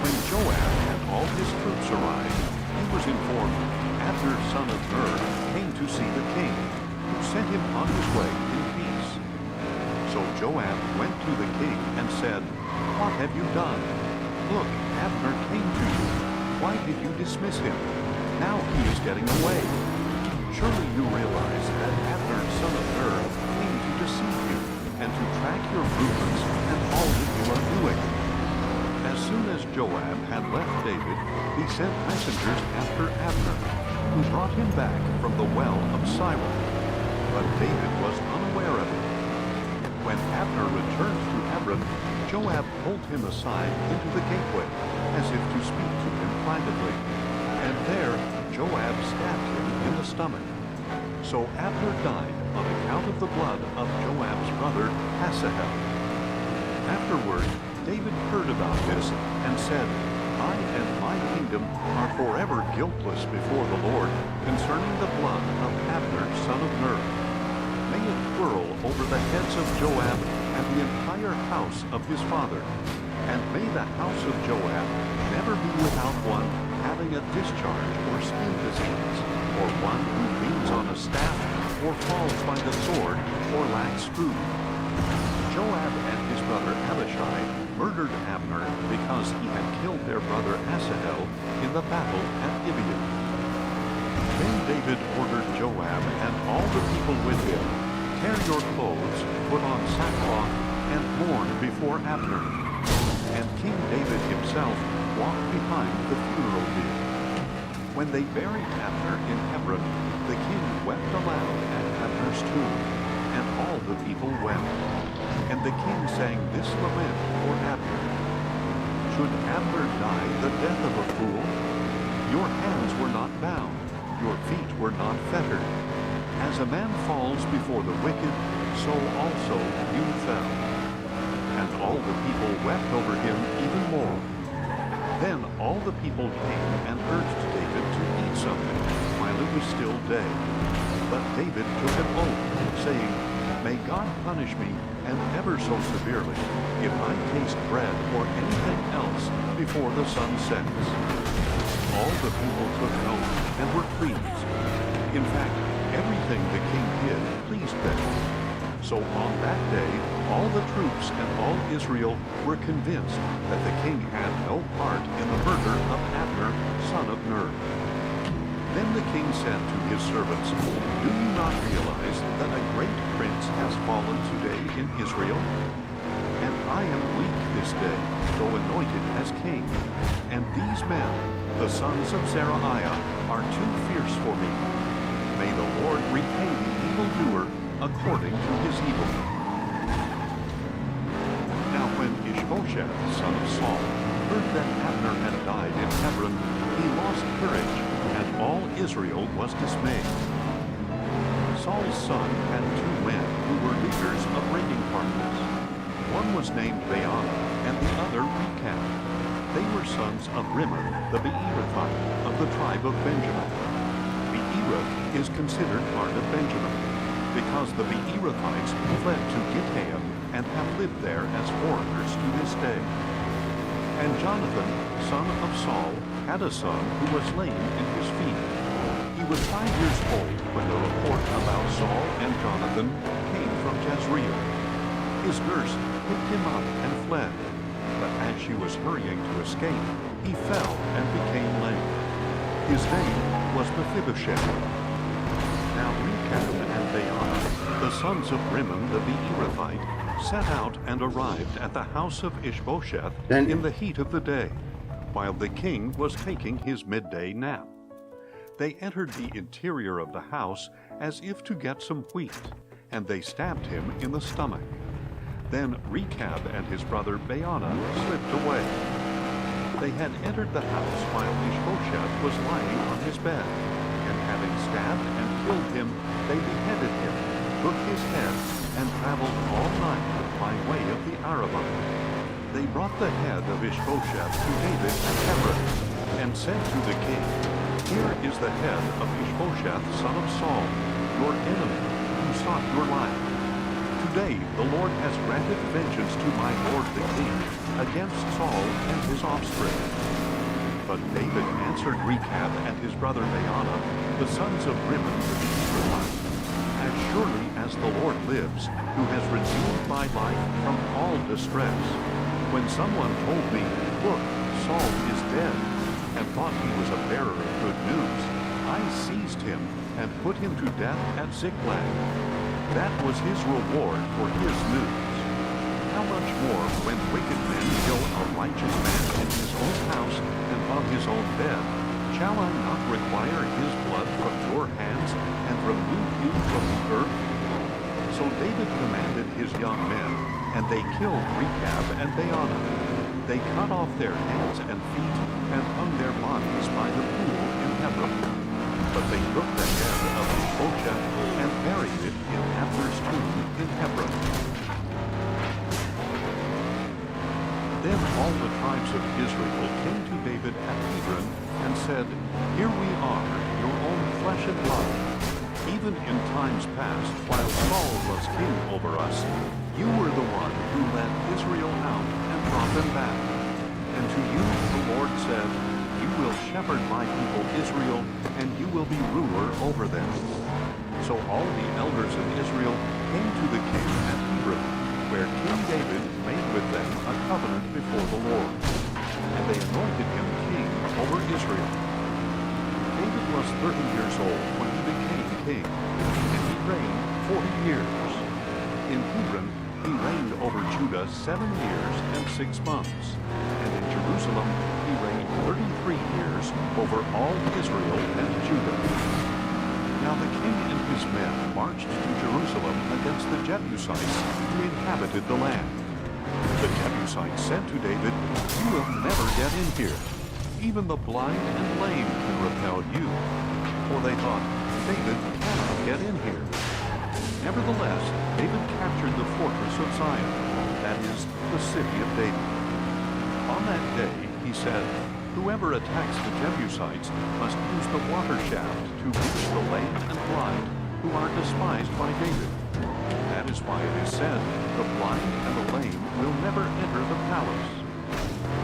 S3: When Joab and all his troops arrived, he was informed Abner son of Ner came to see the king, who sent him on his way in peace. So Joab went to the king and said, "What have you done? Look, Abner came to you. Why did you dismiss him? Now he is getting away. Surely you realize that Abner son of Ner came to deceive you, and to track your movements and all that you are doing." As soon as Joab had left David, he sent messengers after Abner, who brought him back from the well of Sirah. But David was unaware of it. When Abner returned to Hebron, Joab pulled him aside into the gateway, as if to speak to him privately. And there Joab stabbed him in the stomach. So Abner died on account of the blood of Joab's brother Asahel. Afterward, David heard about this and said, "I and my kingdom are forever guiltless before the Lord concerning the blood of Abner son of Ner. May it whirl over the heads of Joab and the entire house of his father, and may the house of Joab never be without one having a discharge or skin disease, or one who leans on a staff, or falls by the sword, or lacks food." Joab and his brother Abishai murdered Abner because he had killed their brother Asahel in the battle at Gibeon. Then David ordered Joab and all the people with him, "Tear your clothes, put on sackcloth, and mourn before Abner." And King David himself walked behind the funeral bier. When they buried Abner in Hebron, the king wept aloud at Abner's tomb, and all the people wept. And the king sang this lament for Abner: "Should Abner die the death of a fool? Your hands were not bound, your feet were not fettered. As a man falls before the wicked, so also you fell." And all the people wept over him even more. Then all the people came and urged David to eat something while it was still day. But David took an oath, saying, "May God punish me, and ever so severely, if I taste bread or anything else before the sun sets." All the people took note and were pleased. In fact, everything the king did pleased them. So on that day, all the troops and all Israel were convinced that the king had no part in the murder of Abner, son of Ner. Then the king said to his servants, "Do you not realize that a great prince has fallen today in Israel? And I am weak this day, though anointed as king. And these men, the sons of Zeruiah, are too fierce for me. May the Lord repay the evildoer according to his evil." Now when Ishbosheth, son of Saul, heard that Abner had died in Hebron, he lost courage, and all Israel was dismayed. Saul's son had 2 men who were leaders of raiding parties. One was named Baanah, and the other Rechab. They were sons of Rimmon, the Beerothite, of the tribe of Benjamin. Beeroth is considered part of Benjamin, because the Beerothites fled to Gittaim and have lived there as foreigners to this day. And Jonathan, son of Saul, had a son who was lame in his feet. He was 5 years old when the report about Saul and Jonathan came from Jezreel. His nurse picked him up and fled, but as she was hurrying to escape, he fell and became lame. His name was Mephibosheth. Now Rechab and Baanah, the sons of Rimmon the Beerothite, set out and arrived at the house of Ishbosheth in the heat of the day, while the king was taking his midday nap. They entered the interior of the house as if to get some wheat, and they stabbed him in the stomach. Then Rechab and his brother Baanah slipped away. They had entered the house while Ishbosheth was lying on his bed, and having stabbed and killed him, they beheaded him, took his head, and traveled all night by way of the Arabah. They brought the head of Ishbosheth to David at Hebron, and said to the king, "Here is the head of Ishbosheth, son of Saul, your enemy, who sought your life. Today the Lord has granted vengeance to my lord the king against Saul and his offspring." But David answered Rechab and his brother Baanah, the sons of Rimmon the Israelite, "As surely as the Lord lives, who has redeemed my life from all distress, when someone told me, 'Look, Saul is dead,' and thought he was a bearer of good news, I seized him and put him to death at Ziklag. That was his reward for his news. How much more when wicked men kill a righteous man in his own house and on his own bed? Shall I not require his blood from your hands and remove you from the earth?" So David commanded his young men, and they killed Rechab and Baanah. They cut off their hands and feet and hung their bodies by the pool in Hebron. But they took the head of Ishbosheth and buried it in Abner's tomb in Hebron. Then all the tribes of Israel came to David at Hebron and said, "Here we are, your own flesh and blood. Even in times past, while Saul was king over us, you were the one who led Israel out and brought them back. And to you the Lord said, 'You will shepherd my people Israel, and you will be ruler over them.'" So all the elders of Israel came to the king at Hebron, where King David made with them a covenant before the Lord. And they anointed him king over Israel. David was 30 years old when he became king, and he reigned 40 years. In Hebron he reigned over Judah 7 years and 6 months, and in Jerusalem he reigned 33 years over all Israel and Judah. Now the king and his men marched to Jerusalem against the Jebusites who inhabited the land. The Jebusites said to David, "You will never get in here. Even the blind and lame can repel you." For they thought, "David cannot get in here." Nevertheless, David captured the fortress of Zion, that is, the city of David. On that day, he said, "Whoever attacks the Jebusites must use the water shaft to reach the lame and blind, who are despised by David." That is why it is said, "The blind and the lame will never enter the palace."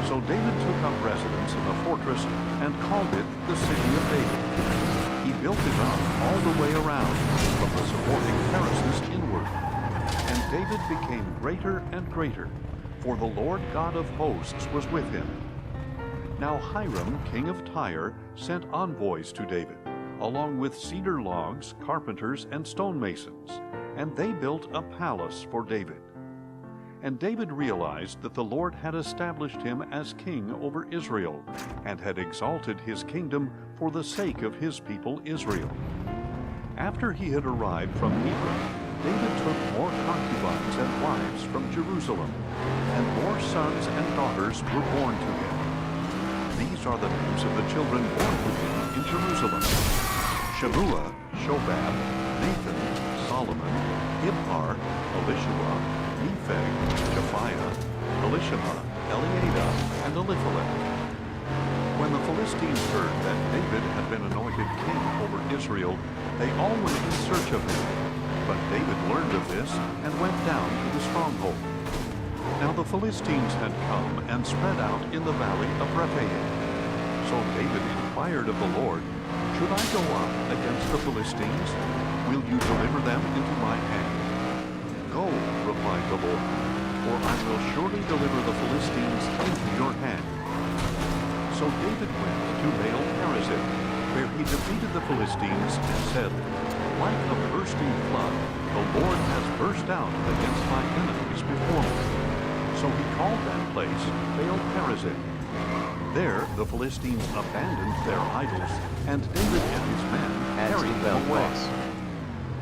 S3: So David took up residence in the fortress and called it the City of David. He built it up all the way around, from the supporting terraces inward. And David became greater and greater, for the Lord God of hosts was with him. Now Hiram, king of Tyre, sent envoys to David, along with cedar logs, carpenters, and stonemasons, and they built a palace for David. And David realized that the Lord had established him as king over Israel, and had exalted his kingdom for the sake of his people Israel. After he had arrived from Hebron, David took more concubines and wives from Jerusalem, and more sons and daughters were born to him. These are the names of the children born to him in Jerusalem: Shammua, Shobab, Nathan, Solomon, Ibhar, Elishua, Nepheg, Japhiah, Elishama, Eliada, and Eliphalet. When the Philistines heard that David had been anointed king over Israel, they all went in search of him. But David learned of this and went down to the stronghold. Now the Philistines had come and spread out in the valley of Rephaim. So David inquired of the Lord, "Should I go up against the Philistines? Will you deliver them into my hand?" "Go," replied the Lord, "for I will surely deliver the Philistines into your hand." So David went to Baal-perazim, where he defeated the Philistines and said, "Like a bursting flood, the Lord has burst out against my enemies before me." So he called that place Baal-perazim. There the Philistines abandoned their idols, and David and his men carried them away.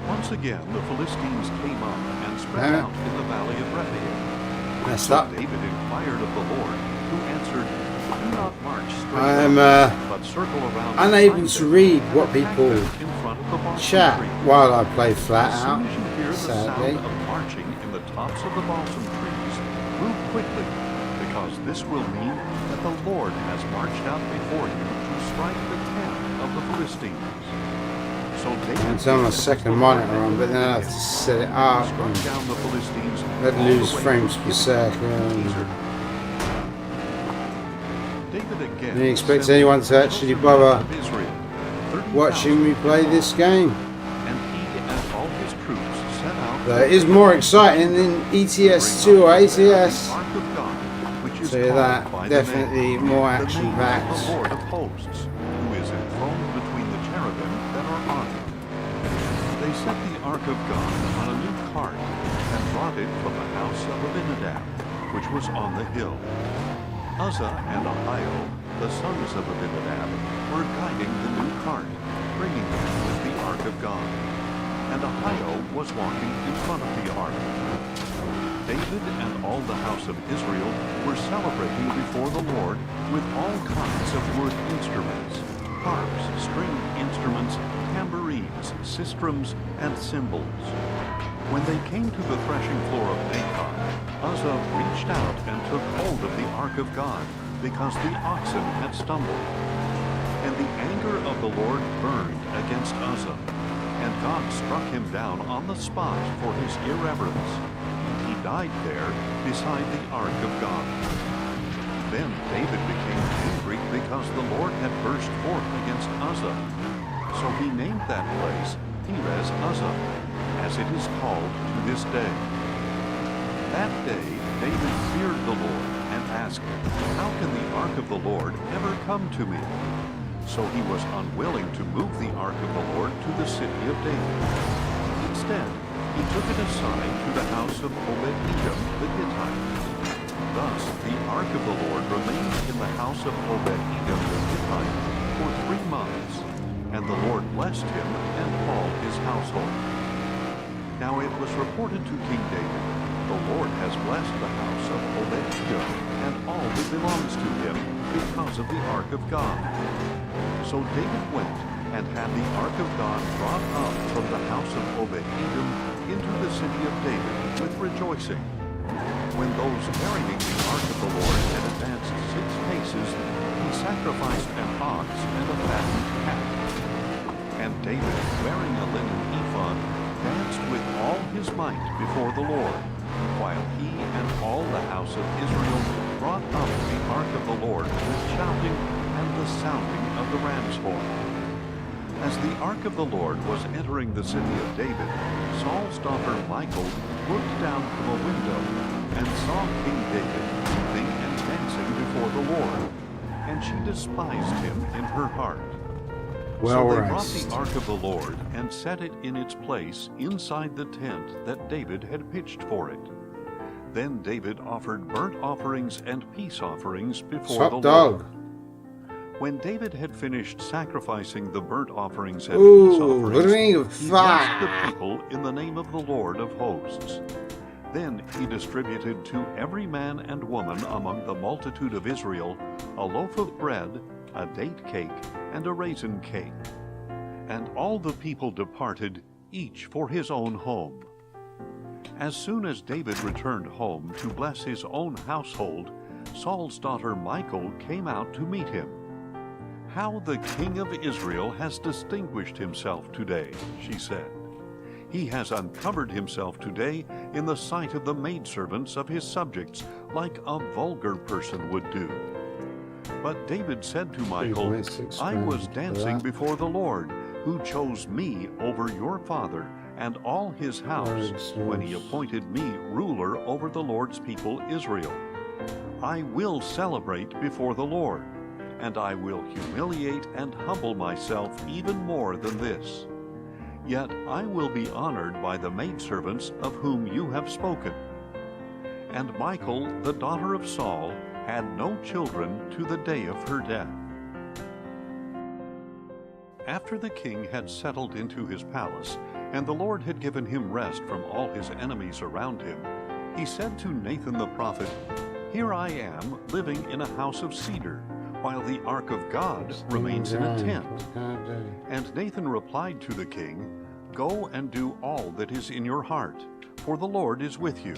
S3: Once again, the Philistines came up and spread out in the valley of Rephaim.
S1: Messed up.
S3: David inquired of the Lord, who answered, "Do not march straight
S1: I'm
S3: but circle around
S1: unable to read what people
S3: in front of the balsam
S1: chat
S3: tree.
S1: while I play flat
S3: As
S1: out.
S3: soon as you hear the
S1: Sadly.
S3: sound of marching in the tops of the balsam trees, move quickly, because this will mean that the Lord has marched out before you to strike the tent of the Philistines." So David
S1: It's on my second monitor on, but then I have to set it up
S3: struck
S1: and
S3: down the Philistines
S1: I'd
S3: all
S1: lose
S3: the way
S1: frames
S3: from
S1: per
S3: Gibeon to
S1: second.
S3: Gezer. David again
S1: Didn't expect
S3: assembled
S1: anyone to
S3: the
S1: actually
S3: chosen
S1: bother
S3: men of Israel, 30,000
S1: watching me play this game.
S3: and he and all his troops set out.
S1: So it is more exciting than ETS2 or ATS.
S3: The Ark of God, which is
S1: So yeah,
S3: called
S1: that
S3: by the
S1: definitely
S3: name,
S1: more
S3: the
S1: action
S3: name of
S1: packed.
S3: the Lord of hosts, who is enthroned between the cherubim that are on it. They set the Ark of God on a new cart and brought it from the house of Abinadab, which was on the hill. Uzzah and Ahio, the sons of Abinadab, were guiding the new cart, bringing it with the Ark of God. And Ahio was walking in front of the Ark. David and all the house of Israel were celebrating before the Lord with all kinds of wood instruments, harps, stringed instruments, tambourines, sistrums, and cymbals. When they came to the threshing floor of Nathan, Uzzah reached out and took hold of the Ark of God, because the oxen had stumbled. And the anger of the Lord burned against Uzzah, and God struck him down on the spot for his irreverence, and he died there beside the Ark of God. Then David became angry because the Lord had burst forth against Uzzah. So he named that place Perez Uzzah, as it is called to this day. That day David feared the Lord and asked, "How can the Ark of the Lord ever come to me?" So he was unwilling to move the Ark of the Lord to the city of David. Instead, he took it aside to the house of Obed-Edom the Gittite. Thus the Ark of the Lord remained in the house of Obed-Edom the Gittite for 3 months, and the Lord blessed him and all his household. Now it was reported to King David, "The Lord has blessed the house of Obed-Edom and all that belongs to him because of the Ark of God." So David went and had the Ark of God brought up from the house of Obed-Edom into the city of David with rejoicing. When those carrying the Ark of the Lord had advanced 6 paces, he sacrificed an ox and a fattened calf. And David, wearing a linen ephod, danced with all his might before the Lord, while he and all the house of Israel brought up the Ark of the Lord with shouting and the sounding of the ram's horn. As the Ark of the Lord was entering the city of David, Saul's daughter Michal looked down from a window and saw King David leaping and dancing before the Lord, and she despised him in her heart.
S1: Well
S3: So they brought
S1: raced.
S3: the Ark of the Lord and set it in its place inside the tent that David had pitched for it. Then David offered burnt offerings and peace offerings before the
S1: Top dog.
S3: Lord. When David had finished sacrificing the burnt offerings and
S1: Ooh,
S3: peace offerings,
S1: ring of
S3: he blessed the
S1: fire.
S3: people in the name of the Lord of hosts. Then he distributed to every man and woman among the multitude of Israel a loaf of bread, a date cake, and a raisin cake. And all the people departed, each for his own home. As soon as David returned home to bless his own household, Saul's daughter Michal came out to meet him. "How the king of Israel has distinguished himself today," she said. "He has uncovered himself today in the sight of the maidservants of his subjects, like a vulgar person would do." But David said to Michal, "I was dancing before the Lord, who chose me over your father and all his house when he appointed me ruler over the Lord's people Israel. I will celebrate before the Lord, and I will humiliate and humble myself even more than this. Yet I will be honored by the maidservants of whom you have spoken." And Michal, the daughter of Saul, had no children to the day of her death. After the king had settled into his palace, and the Lord had given him rest from all his enemies around him, he said to Nathan the prophet, "Here I am, living in a house of cedar, while the ark of God remains in a tent." And Nathan replied to the king, "Go and do all that is in your heart, for the Lord is with you."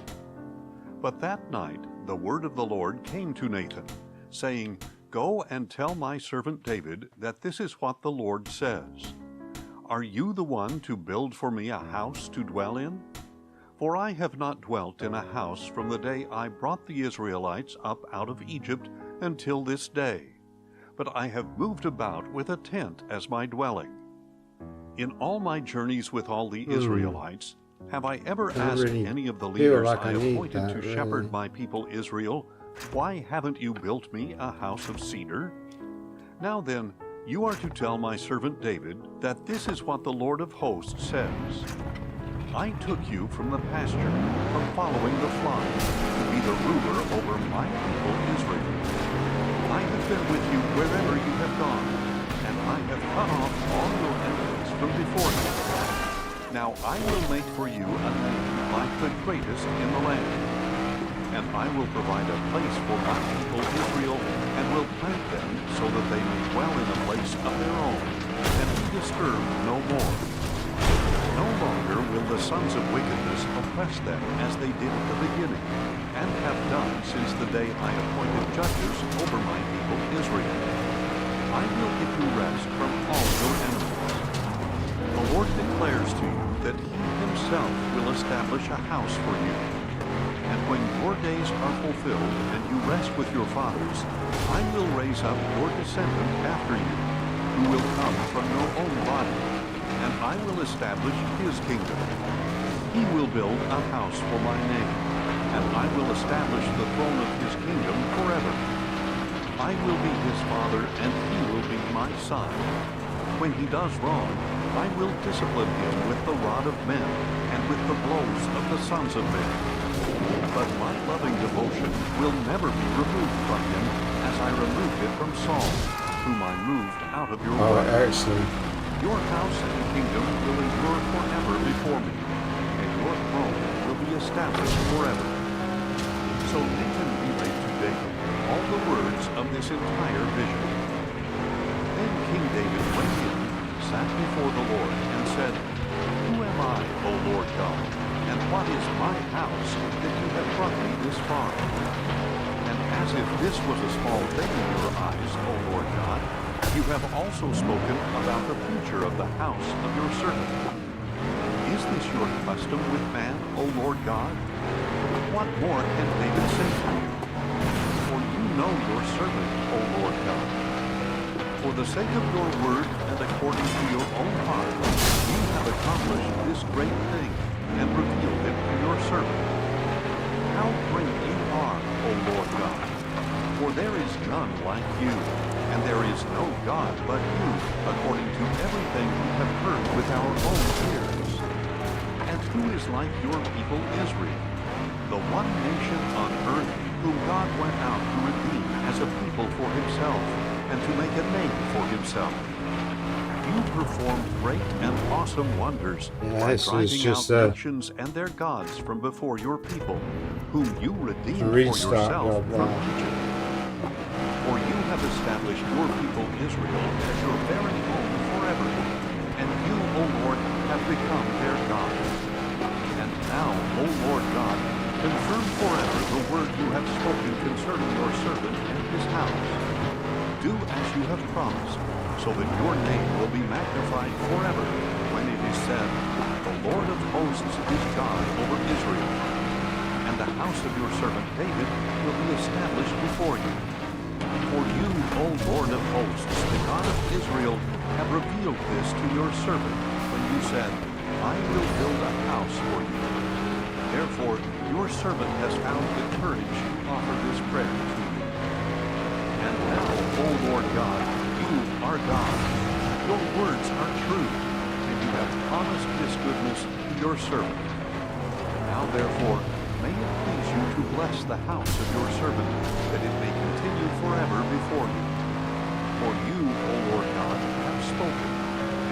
S3: But that night the word of the Lord came to Nathan, saying, "Go and tell my servant David that this is what the Lord says. Are you the one to build for me a house to dwell in? For I have not dwelt in a house from the day I brought the Israelites up out of Egypt until this day, but I have moved about with a tent as my dwelling. In all my journeys with all the Israelites, have I ever asked any of the leaders I appointed to shepherd my people Israel, why haven't you built me a house of cedar? Now then, you are to tell my servant David that this is what the Lord of hosts says. I took you from the pasture, from following the flock, to be the ruler over my people Israel. I have been with you wherever you have gone, and I have cut off all your enemies from before you. Now I will make for you a name like the greatest in the land. And I will provide a place for my people Israel, and will plant them so that they may dwell in a place of their own, and be disturbed no more. No longer will the sons of wickedness oppress them as they did at the beginning, and have done since the day I appointed judges over my people Israel. I will give you rest from all your enemies. The Lord declares to you that he himself will establish a house for you. And when your days are fulfilled and you rest with your fathers, I will raise up your descendant after you, who will come from your own body, and I will establish his kingdom. He will build a house for my name, and I will establish the throne of his kingdom forever. I will be his father, and he will be my son. When he does wrong, I will discipline him with the rod of men, and with the blows of the sons of men. But my loving devotion will never be removed from him, as I removed it from Saul, whom I moved out of your way. Your house and kingdom will endure forever before me, and your throne will be established forever. So Nathan relayed to David all the words of this entire vision. Then King David went in, sat before the Lord, and said, "Who am I, O Lord God? And what is my house that you have brought me this far? And as if this was a small thing in your eyes, O Lord God, you have also spoken about the future of the house of your servant. Is this your custom with man, O Lord God? What more can David say to you? For you know your servant, O Lord God. For the sake of your word and according to your own heart, you have accomplished this great thing, and revealed it to your servant. How great you are, O Lord God! For there is none like you, and there is no God but you, according to everything we have heard with our own ears. And who is like your people Israel, the one nation on earth whom God went out to redeem as a people for himself, and to make a name for himself? You performed great and awesome wonders by driving out nations and their gods from before your people, whom you redeemed for yourself from Egypt. For you have established your people Israel as your very own forever, and you, O Lord, have become their God. And now, O Lord God, confirm forever the word you have spoken concerning your servant and his house. Do as you have promised, so that your name will be magnified forever, when it is said, "The Lord of hosts is God over Israel." And the house of your servant David will be established before you. For you, O Lord of hosts, the God of Israel, have revealed this to your servant, when you said, "I will build a house for you." Therefore, your servant has found the courage to offer this prayer to you. And now, O Lord God, you are God. Your words are true, and you have promised this goodness to your servant. Now therefore, may it please you to bless the house of your servant, that it may continue forever before you. For you, O Lord God, have spoken,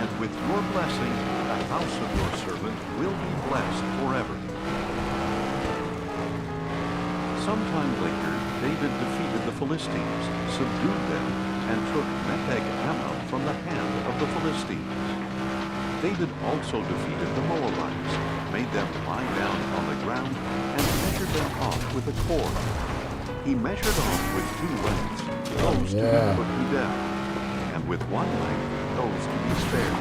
S3: and with your blessing the house of your servant will be blessed forever. Sometime later, David defeated the Philistines, subdued them, and took Metheg-Ammah from the hand of the Philistines. David also defeated the Moabites, made them lie down on the ground, and measured them off with a cord. He measured off with 2 lengths, those to be put to death, and with 1 length, those to be spared.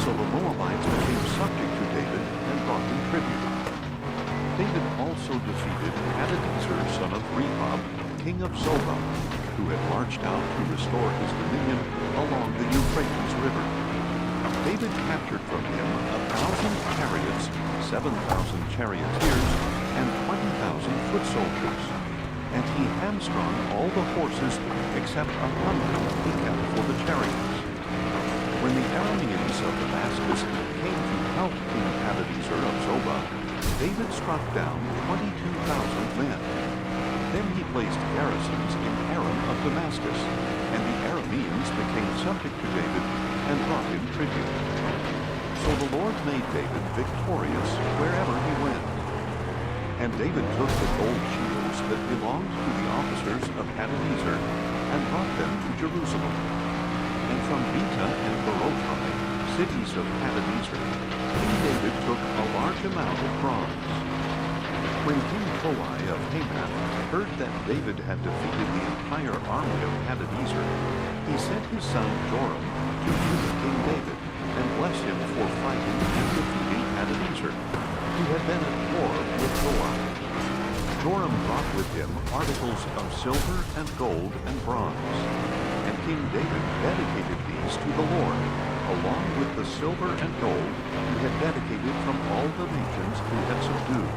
S3: So the Moabites became subject to David and brought him tribute. David also defeated Hadadezer, son of Rehob, king of Zobah, who had marched out to restore his dominion along the Euphrates River. David captured from him 1,000 chariots, 7,000 charioteers, and 20,000 foot soldiers. And he hamstrung all the horses except 100 he kept for the chariots. When the Arameans of Damascus came to help King Hadadezer of Zobah, David struck down 22,000 men. Then he placed garrisons in Aram of Damascus, and the Arameans became subject to David and brought him tribute. So the Lord made David victorious wherever he went. And David took the gold shields that belonged to the officers of Hadadezer and brought them to Jerusalem. And from Beta and Berothai, cities of Hadadezer, King David took a large amount of bronze. When King Toi of Hamath heard that David had defeated the entire army of Hadadezer, he sent his son Joram to meet King David and bless him for fighting and defeating Hadadezer, who had been at war with Toi. Joram brought with him articles of silver and gold and bronze, and King David dedicated these to the Lord, along with the silver and gold he had dedicated from all the nations he had subdued,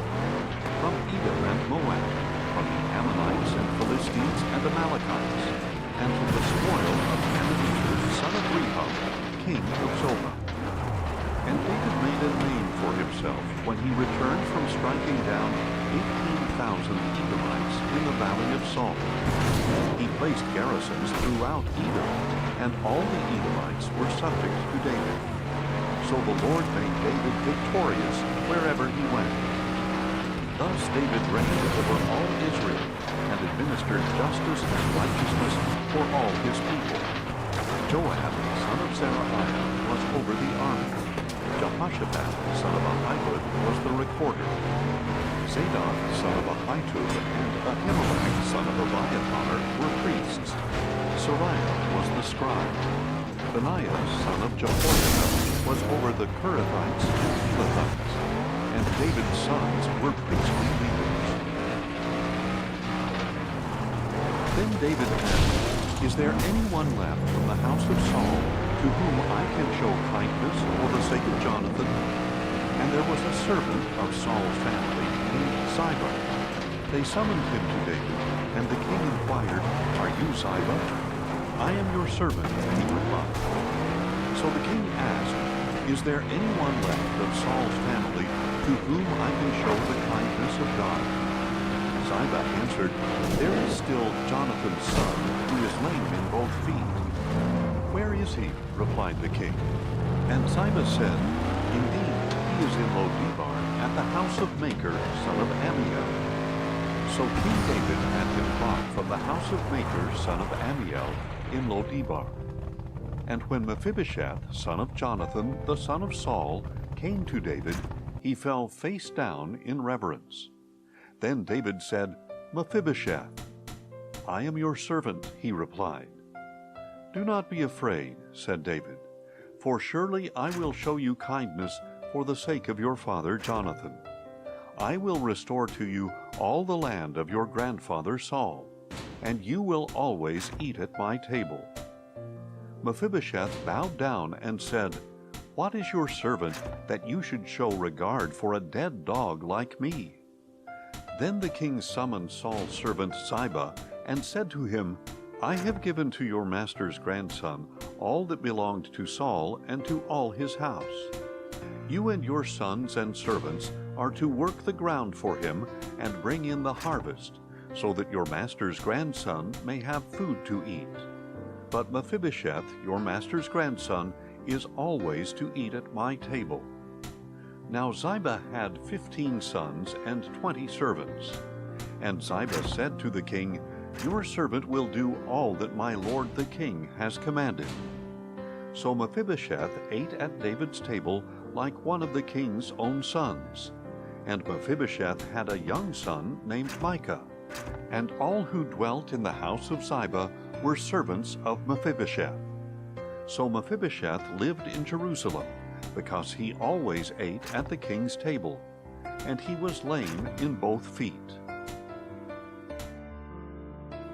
S3: from Edom and Moab, from the Ammonites and Philistines and Amalekites, and from the spoil of Hadadezer, son of Rehob, king of Zobah. And David made a name for himself when he returned from striking down 18,000 Edomites in the valley of Salt. He placed garrisons throughout Edom, and all the Edomites were subject to David. So the Lord made David victorious wherever he went. Thus David reigned over all Israel, and administered justice and righteousness for all his people. Joab, son of Zeruiah, was over the army. Jehoshaphat, son of Ahilud, was the recorder. Zadok, son of Ahitub, and Ahimelech, son of Abiathar, were priests. Sariah was the scribe. Benaiah, son of Jehoiada, was over the Kerethites and Pelethites. And David's sons were priestly leaders. Then David asked, "Is there anyone left from the house of Saul to whom I can show kindness for the sake of Jonathan?" And there was a servant of Saul's family named Ziba. They summoned him to David, and the king inquired, "Are you Ziba?" "I am your servant," he replied. So the king asked, "Is there anyone left of Saul's family to whom I can show the kindness of God?" Ziba answered, "There is still Jonathan's son, who is lame in both feet." "Where is he?" replied the king. And Ziba said, "Indeed, he is in Lo-debar, at the house of Machir, son of Ammiel." So King David had him brought from the house of Machir, son of Ammiel, in Lo-debar. And when Mephibosheth, son of Jonathan, the son of Saul, came to David, he fell face down in reverence. Then David said, "Mephibosheth." "I am your servant," he replied. "Do not be afraid," said David, "for surely I will show you kindness for the sake of your father Jonathan. I will restore to you all the land of your grandfather Saul, and you will always eat at my table." Mephibosheth bowed down and said, "What is your servant that you should show regard for a dead dog like me?" Then the king summoned Saul's servant Ziba and said to him, "I have given to your master's grandson all that belonged to Saul and to all his house. You and your sons and servants are to work the ground for him and bring in the harvest, so that your master's grandson may have food to eat. But Mephibosheth, your master's grandson, is always to eat at my table." Now Ziba had 15 sons and 20 servants. And Ziba said to the king, "Your servant will do all that my lord the king has commanded." So Mephibosheth ate at David's table like one of the king's own sons. And Mephibosheth had a young son named Micah. And all who dwelt in the house of Ziba were servants of Mephibosheth. So Mephibosheth lived in Jerusalem, because he always ate at the king's table, and he was lame in both feet.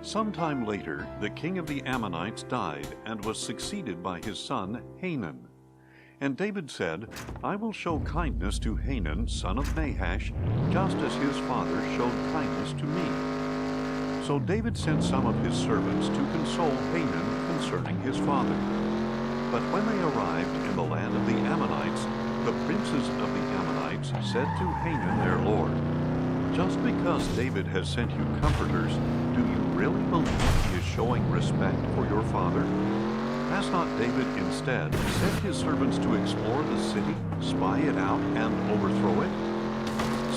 S3: Sometime later, the king of the Ammonites died and was succeeded by his son Hanun. And David said, "I will show kindness to Hanun, son of Nahash, just as his father showed kindness to me." So David sent some of his servants to console Hanun concerning his father. But when they arrived in the land of the Ammonites, the princes of the Ammonites said to Hanun their lord, "Just because David has sent you comforters, do you really believe he is showing respect for your father? Has not David instead sent his servants to explore the city, spy it out, and overthrow it?"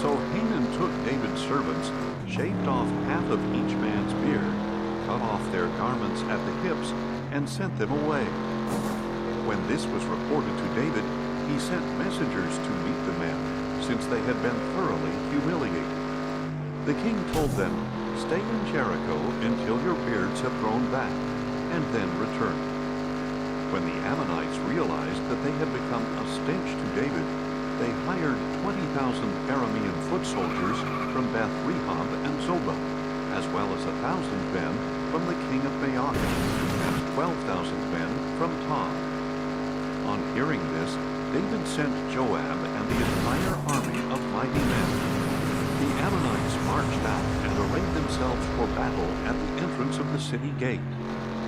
S3: So Hanun took David's servants, shaved off half of each man's beard, cut off their garments at the hips, and sent them away. When this was reported to David, he sent messengers to meet the men, since they had been thoroughly humiliated. The king told them, "Stay in Jericho until your beards have grown back, and then return." When the Ammonites realized that they had become a stench to David, they hired 20,000 Aramean foot soldiers from Beth Rehob and Zobah, as well as 1,000 men from the king of Maacah, and 12,000 men from Tob. On hearing this, David sent Joab and the entire army of mighty men. The Ammonites marched out and arrayed themselves for battle at the entrance of the city gate,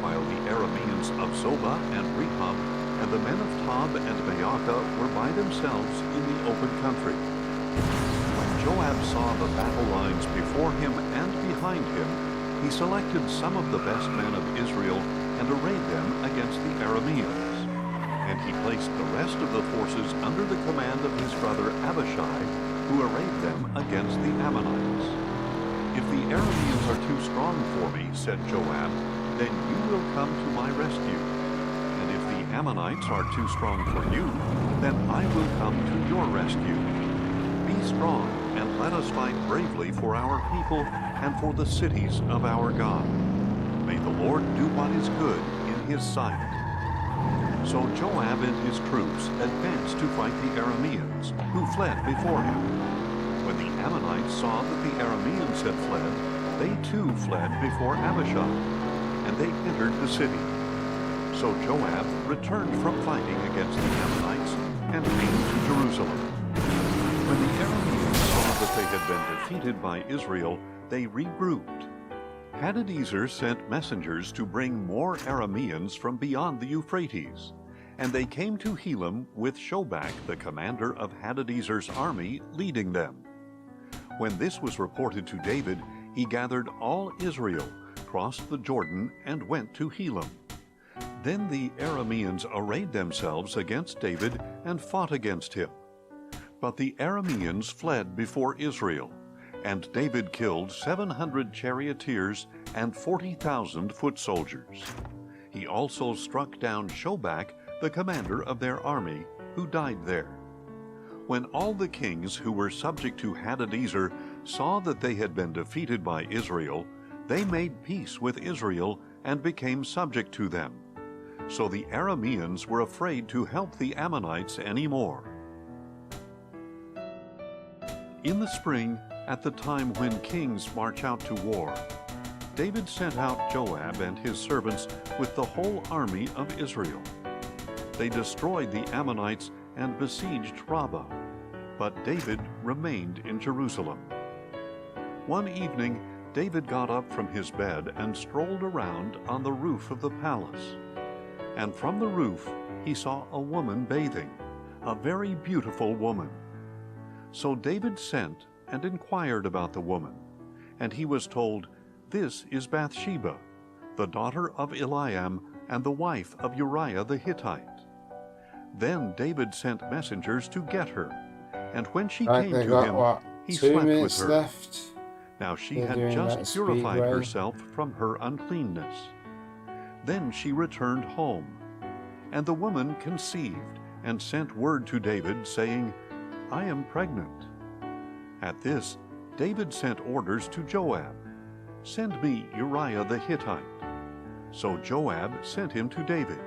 S3: while the Arameans of Zobah and Rehob and the men of Tob and Maacah were by themselves in the open country. When Joab saw the battle lines before him and behind him, he selected some of the best men of Israel and arrayed them against the Arameans. And he placed the rest of the forces under the command of his brother Abishai, who arrayed them against the Ammonites. "If the Arameans are too strong for me," said Joab, "then you will come to my rescue. And if the Ammonites are too strong for you, then I will come to your rescue. Be strong, and let us fight bravely for our people and for the cities of our God. May the Lord do what is good in his sight." So Joab and his troops advanced to fight the Arameans, who fled before him. When the Ammonites saw that the Arameans had fled, they too fled before Abishai, and they entered the city. So Joab returned from fighting against the Ammonites and came to Jerusalem. When the Arameans saw that they had been defeated by Israel, they regrouped. Hadadezer sent messengers to bring more Arameans from beyond the Euphrates, and they came to Helam with Shobak, the commander of Hadadezer's army, leading them. When this was reported to David, he gathered all Israel, crossed the Jordan, and went to Helam. Then the Arameans arrayed themselves against David and fought against him. But the Arameans fled before Israel, and David killed 700 charioteers and 40,000 foot soldiers. He also struck down Shobak, the commander of their army, who died there. When all the kings who were subject to Hadadezer saw that they had been defeated by Israel, they made peace with Israel and became subject to them. So the Arameans were afraid to help the Ammonites anymore. In the spring, at the time when kings march out to war, David sent out Joab and his servants with the whole army of Israel. They destroyed the Ammonites and besieged Rabbah, but David remained in Jerusalem. One evening, David got up from his bed and strolled around on the roof of the palace. And from the roof he saw a woman bathing, a very beautiful woman. So David sent and inquired about the woman, and he was told, "This is Bathsheba, the daughter of Eliam and the wife of Uriah the Hittite." Then David sent messengers to get her, and when she
S1: Right,
S3: came
S1: they
S3: to
S1: got
S3: him,
S1: what,
S3: he
S1: 2
S3: slept with
S1: minutes
S3: her.
S1: left.
S3: Now she
S1: They're
S3: had
S1: doing that
S3: just purified
S1: speedway.
S3: herself from her uncleanness. Then she returned home, and the woman conceived and sent word to David, saying, I am pregnant. At this, David sent orders to Joab, Send me Uriah the Hittite. So Joab sent him to David.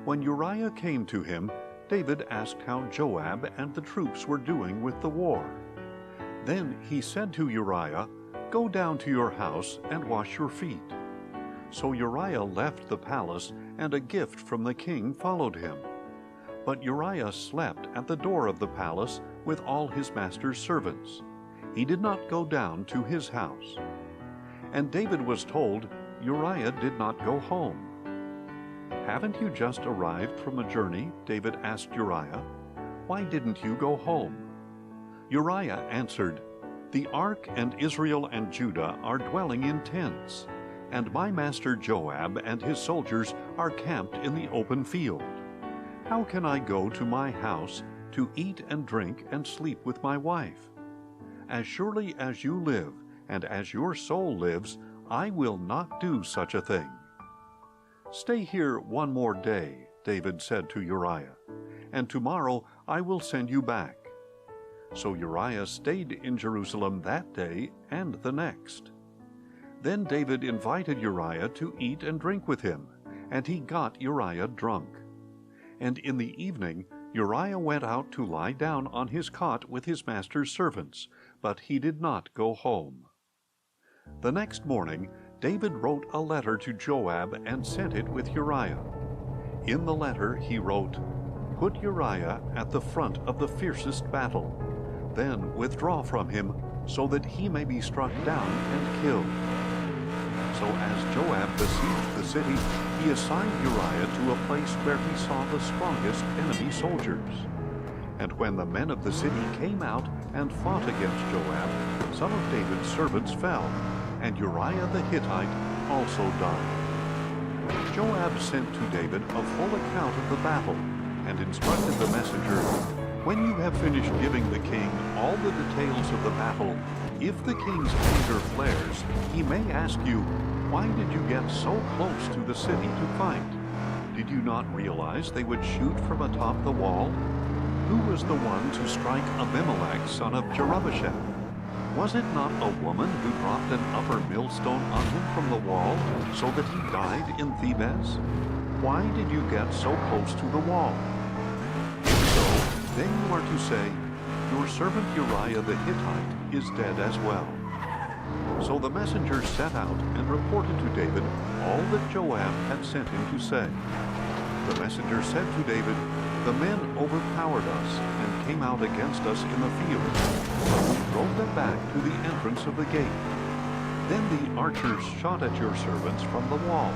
S3: When Uriah came to him, David asked how Joab and the troops were doing with the war. Then he said to Uriah, Go down to your house and wash your feet. So Uriah left the palace, and a gift from the king followed him. But Uriah slept at the door of the palace with all his master's servants. He did not go down to his house. And David was told, Uriah did not go home. Haven't you just arrived from a journey? David asked Uriah. Why didn't you go home? Uriah answered, The ark and Israel and Judah are dwelling in tents, and my master Joab and his soldiers are camped in the open field. How can I go to my house to eat and drink and sleep with my wife? As surely as you live, and as your soul lives, I will not do such a thing. Stay here one more day, David said to Uriah, and tomorrow I will send you back. So Uriah stayed in Jerusalem that day and the next. Then David invited Uriah to eat and drink with him, and he got Uriah drunk. And in the evening Uriah went out to lie down on his cot with his master's servants, but he did not go home. The next morning David wrote a letter to Joab and sent it with Uriah. In the letter he wrote, Put Uriah at the front of the fiercest battle, then withdraw from him, so that he may be struck down and killed. So as Joab besieged the city, he assigned Uriah to a place where he saw the strongest enemy soldiers. And when the men of the city came out and fought against Joab, some of David's servants fell, and Uriah the Hittite also died. Joab sent to David a full account of the battle, and instructed the messenger, When you have finished giving the king all the details of the battle, if the king's anger flares, he may ask you, Why did you get so close to the city to fight? Did you not realize they would shoot from atop the wall? Who was the one to strike Abimelech, son of Jerubbesheth? Was it not a woman who dropped an upper millstone on him from the wall, so that he died in Thebez? Why did you get so close to the wall? If so, then you are to say, Your servant Uriah the Hittite is dead as well. So the messenger set out and reported to David all that Joab had sent him to say. The messenger said to David, The men overpowered us and came out against us in the field, but we drove them back to the entrance of the gate. Then the archers shot at your servants from the wall,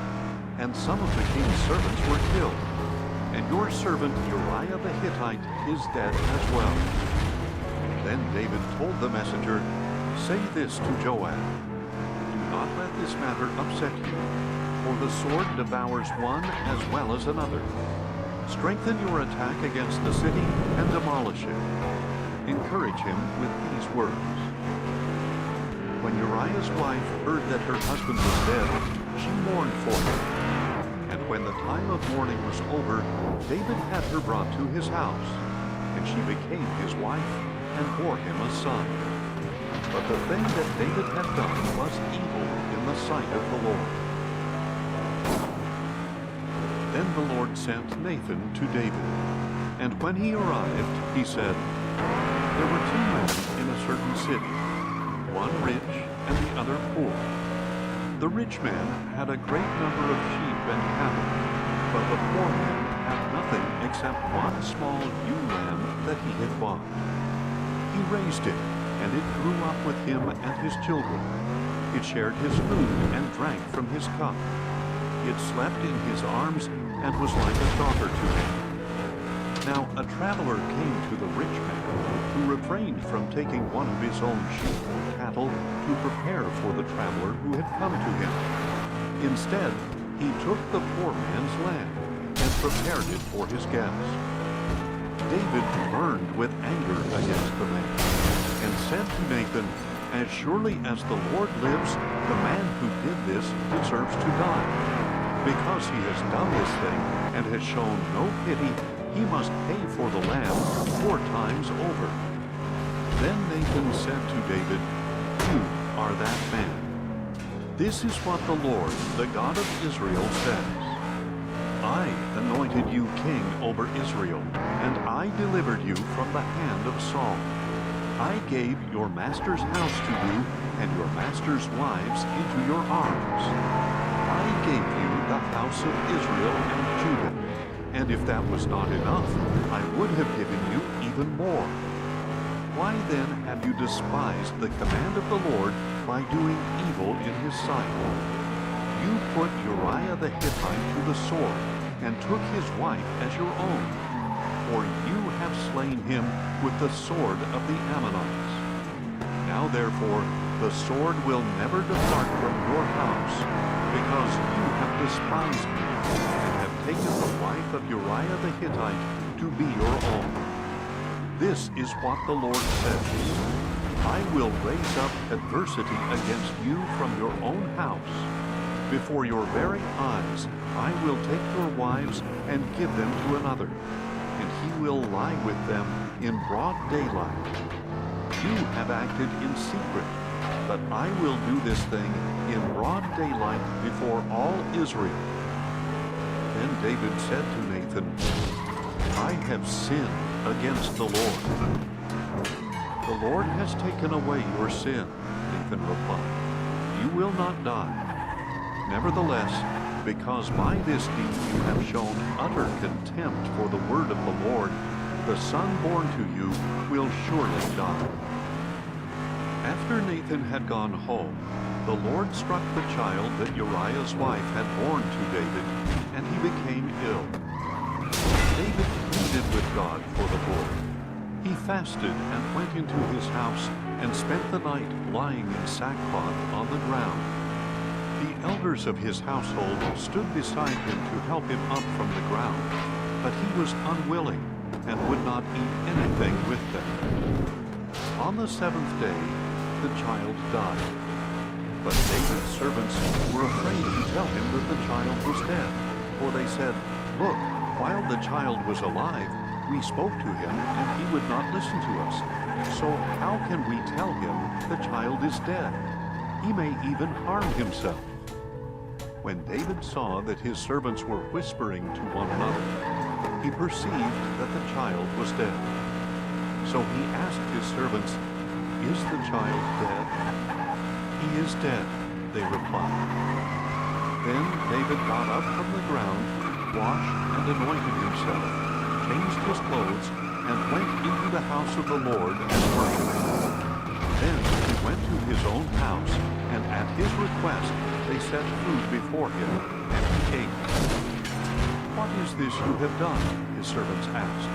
S3: and some of the king's servants were killed. And your servant Uriah the Hittite is dead as well. Then David told the messenger, Say this to Joab, Do not let this matter upset you, for the sword devours one as well as another. Strengthen your attack against the city and demolish it. Encourage him with these words. When Uriah's wife heard that her husband was dead, she mourned for him. And when the time of mourning was over, David had her brought to his house, and she became his wife and bore him a son. But the thing that David had done was evil in the sight of the Lord. Then the Lord sent Nathan to David, and when he arrived, he said, There were 2 men in a certain city, one rich and the other poor. The rich man had a great number of sheep and cattle, but the poor man had nothing except one small ewe lamb that he had bought. He raised it, and it grew up with him and his children. It shared his food and drank from his cup. It slept in his arms and was like a daughter to him. Now a traveler came to the rich man, who refrained from taking one of his own sheep or cattle to prepare for the traveler who had come to him. Instead, he took the poor man's lamb and prepared it for his guests. David burned with anger against the man, and said to Nathan, "As surely as the Lord lives, the man who did this deserves to die. Because he has done this thing and has shown no pity, he must pay for the lamb 4 times over." Then Nathan said to David, "You are that man. This is what the Lord, the God of Israel, says. I anointed you king over Israel, and I delivered you from the hand of Saul. I gave your master's house to you and your master's wives into your arms. I gave you the house of Israel and Judah, and if that was not enough, I would have given you even more. Why then have you despised the command of the Lord by doing evil in his sight? You put Uriah the Hittite to the sword, and took his wife as your own, for you have slain him with the sword of the Ammonites. Now therefore the sword will never depart from your house, because you have despised me, and have taken the wife of Uriah the Hittite to be your own. This is what the Lord says. I will raise up adversity against you from your own house. Before your very eyes I will take your wives and give them to another, and he will lie with them in broad daylight. You have acted in secret, but I will do this thing in broad daylight before all Israel." Then David said to Nathan, "I have sinned against the Lord." "The Lord has taken away your sin," Nathan replied. "You will not die. Nevertheless, because by this deed you have shown utter contempt for the word of the Lord, the son born to you will surely die." After Nathan had gone home, the Lord struck the child that Uriah's wife had borne to David, and he became ill. David pleaded with God for the boy. He fasted and went into his house and spent the night lying in sackcloth on the ground. The elders of his household stood beside him to help him up from the ground, but he was unwilling and would not eat anything with them. On the 7th day, the child died. But David's servants were afraid to tell him that the child was dead, for they said, "Look, while the child was alive, we spoke to him, and he would not listen to us. So how can we tell him the child is dead? He may even harm himself." When David saw that his servants were whispering to one another, he perceived that the child was dead. So he asked his servants, "Is the child dead?" "He is dead," they replied. Then David got up from the ground, washed and anointed himself, changed his clothes, and went into the house of the Lord and worshipped. Then he went to his own house, and at his request they set food before him, and he ate. "What is this you have done?" his servants asked.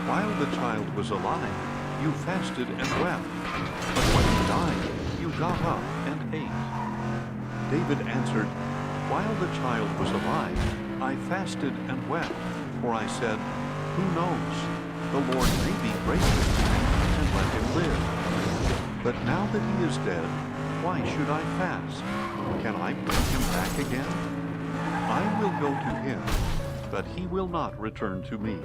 S3: "While the child was alive, you fasted and wept, but when he died, you got up and ate." David answered, "While the child was alive, I fasted and wept, for I said, 'Who knows? The Lord may be gracious to me and let him live.' But now that he is dead, why should I fast? Can I bring him back again? I will go to him, but he will not return to me."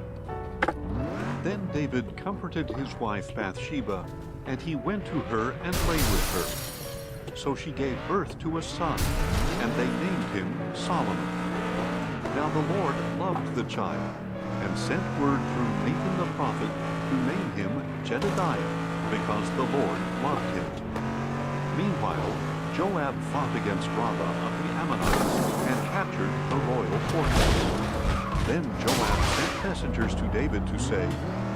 S3: Then David comforted his wife Bathsheba, and he went to her and lay with her. So she gave birth to a son, and they named him Solomon. Now the Lord loved the child, and sent word through Nathan the prophet to name him Jedediah, because the Lord loved him. Meanwhile, Joab fought against Rabbah of the Ammonites, and captured the royal fortress. Then Joab sent messengers to David to say,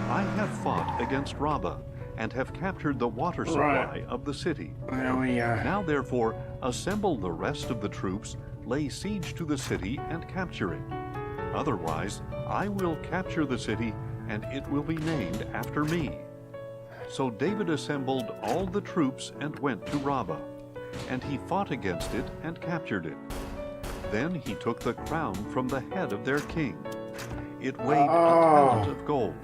S3: "I have fought against Rabbah, and have captured the water supply of the city. Now therefore assemble the rest of the troops, lay siege to the city, and capture it. Otherwise I will capture the city, and it will be named after me." So David assembled all the troops and went to Rabbah, and he fought against it and captured it. Then he took the crown from the head of their king, It weighed a talent of gold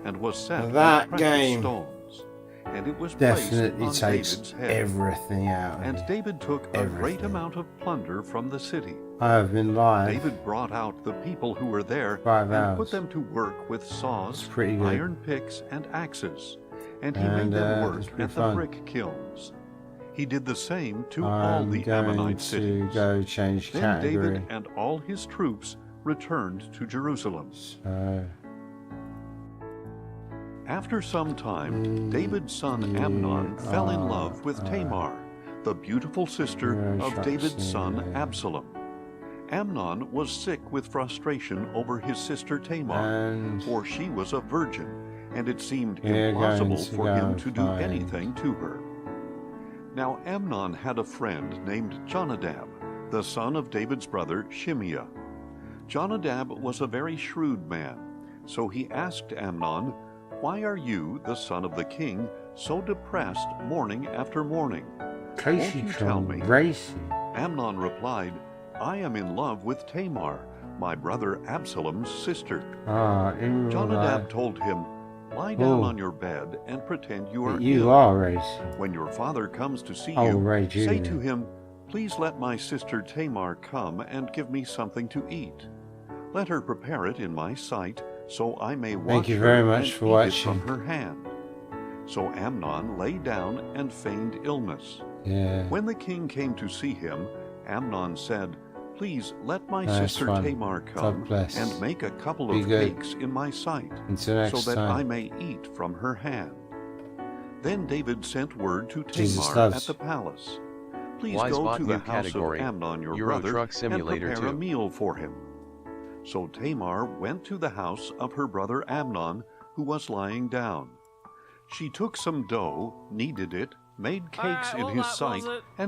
S3: and was set
S1: that
S3: with precious
S1: game
S3: stones. And it was
S1: definitely
S3: placed on
S1: takes
S3: David's head.
S1: everything out of
S3: And
S1: you.
S3: David took a great amount of plunder from the city.
S1: I have been live.
S3: David brought out the people who were there
S1: 5
S3: and
S1: hours.
S3: put them to work with saws,
S1: pretty good.
S3: iron picks, and axes. And he made them work at the brick kilns. He did the same to all the Ammonite cities.
S1: Go change
S3: then
S1: category.
S3: David and all his troops returned to Jerusalem.
S1: So,
S3: after some time, David's son Amnon fell in love with Tamar, the beautiful sister of David's son Absalom. Amnon was sick with frustration over his sister Tamar, for she was a virgin, and it seemed impossible for him to do anything to her. Now Amnon had a friend named Jonadab, the son of David's brother Shimeah. Jonadab was a very shrewd man, so he asked Amnon, "Why are you, the son of the king, so depressed morning after morning? Won't you tell me?" Amnon replied, "I am in love with Tamar, my brother Absalom's sister." Jonadab told him, "Lie down on your bed and pretend you are ill. When your father comes to see you, say to him, 'Please let my sister Tamar come and give me something to eat. Let her prepare it in my sight, so I may watch her and eat it from her hand.'" So Amnon lay down and feigned illness. When the king came to see him, Amnon said, "Please let my sister Tamar come and make a couple of cakes in my sight, so that I may eat from her hand." Then David sent word to Tamar at the palace, "Please go to the house of Amnon your brother and prepare a meal for him." So Tamar went to the house of her brother Amnon, who was lying down. She took some dough, kneaded it, made cakes in his sight, and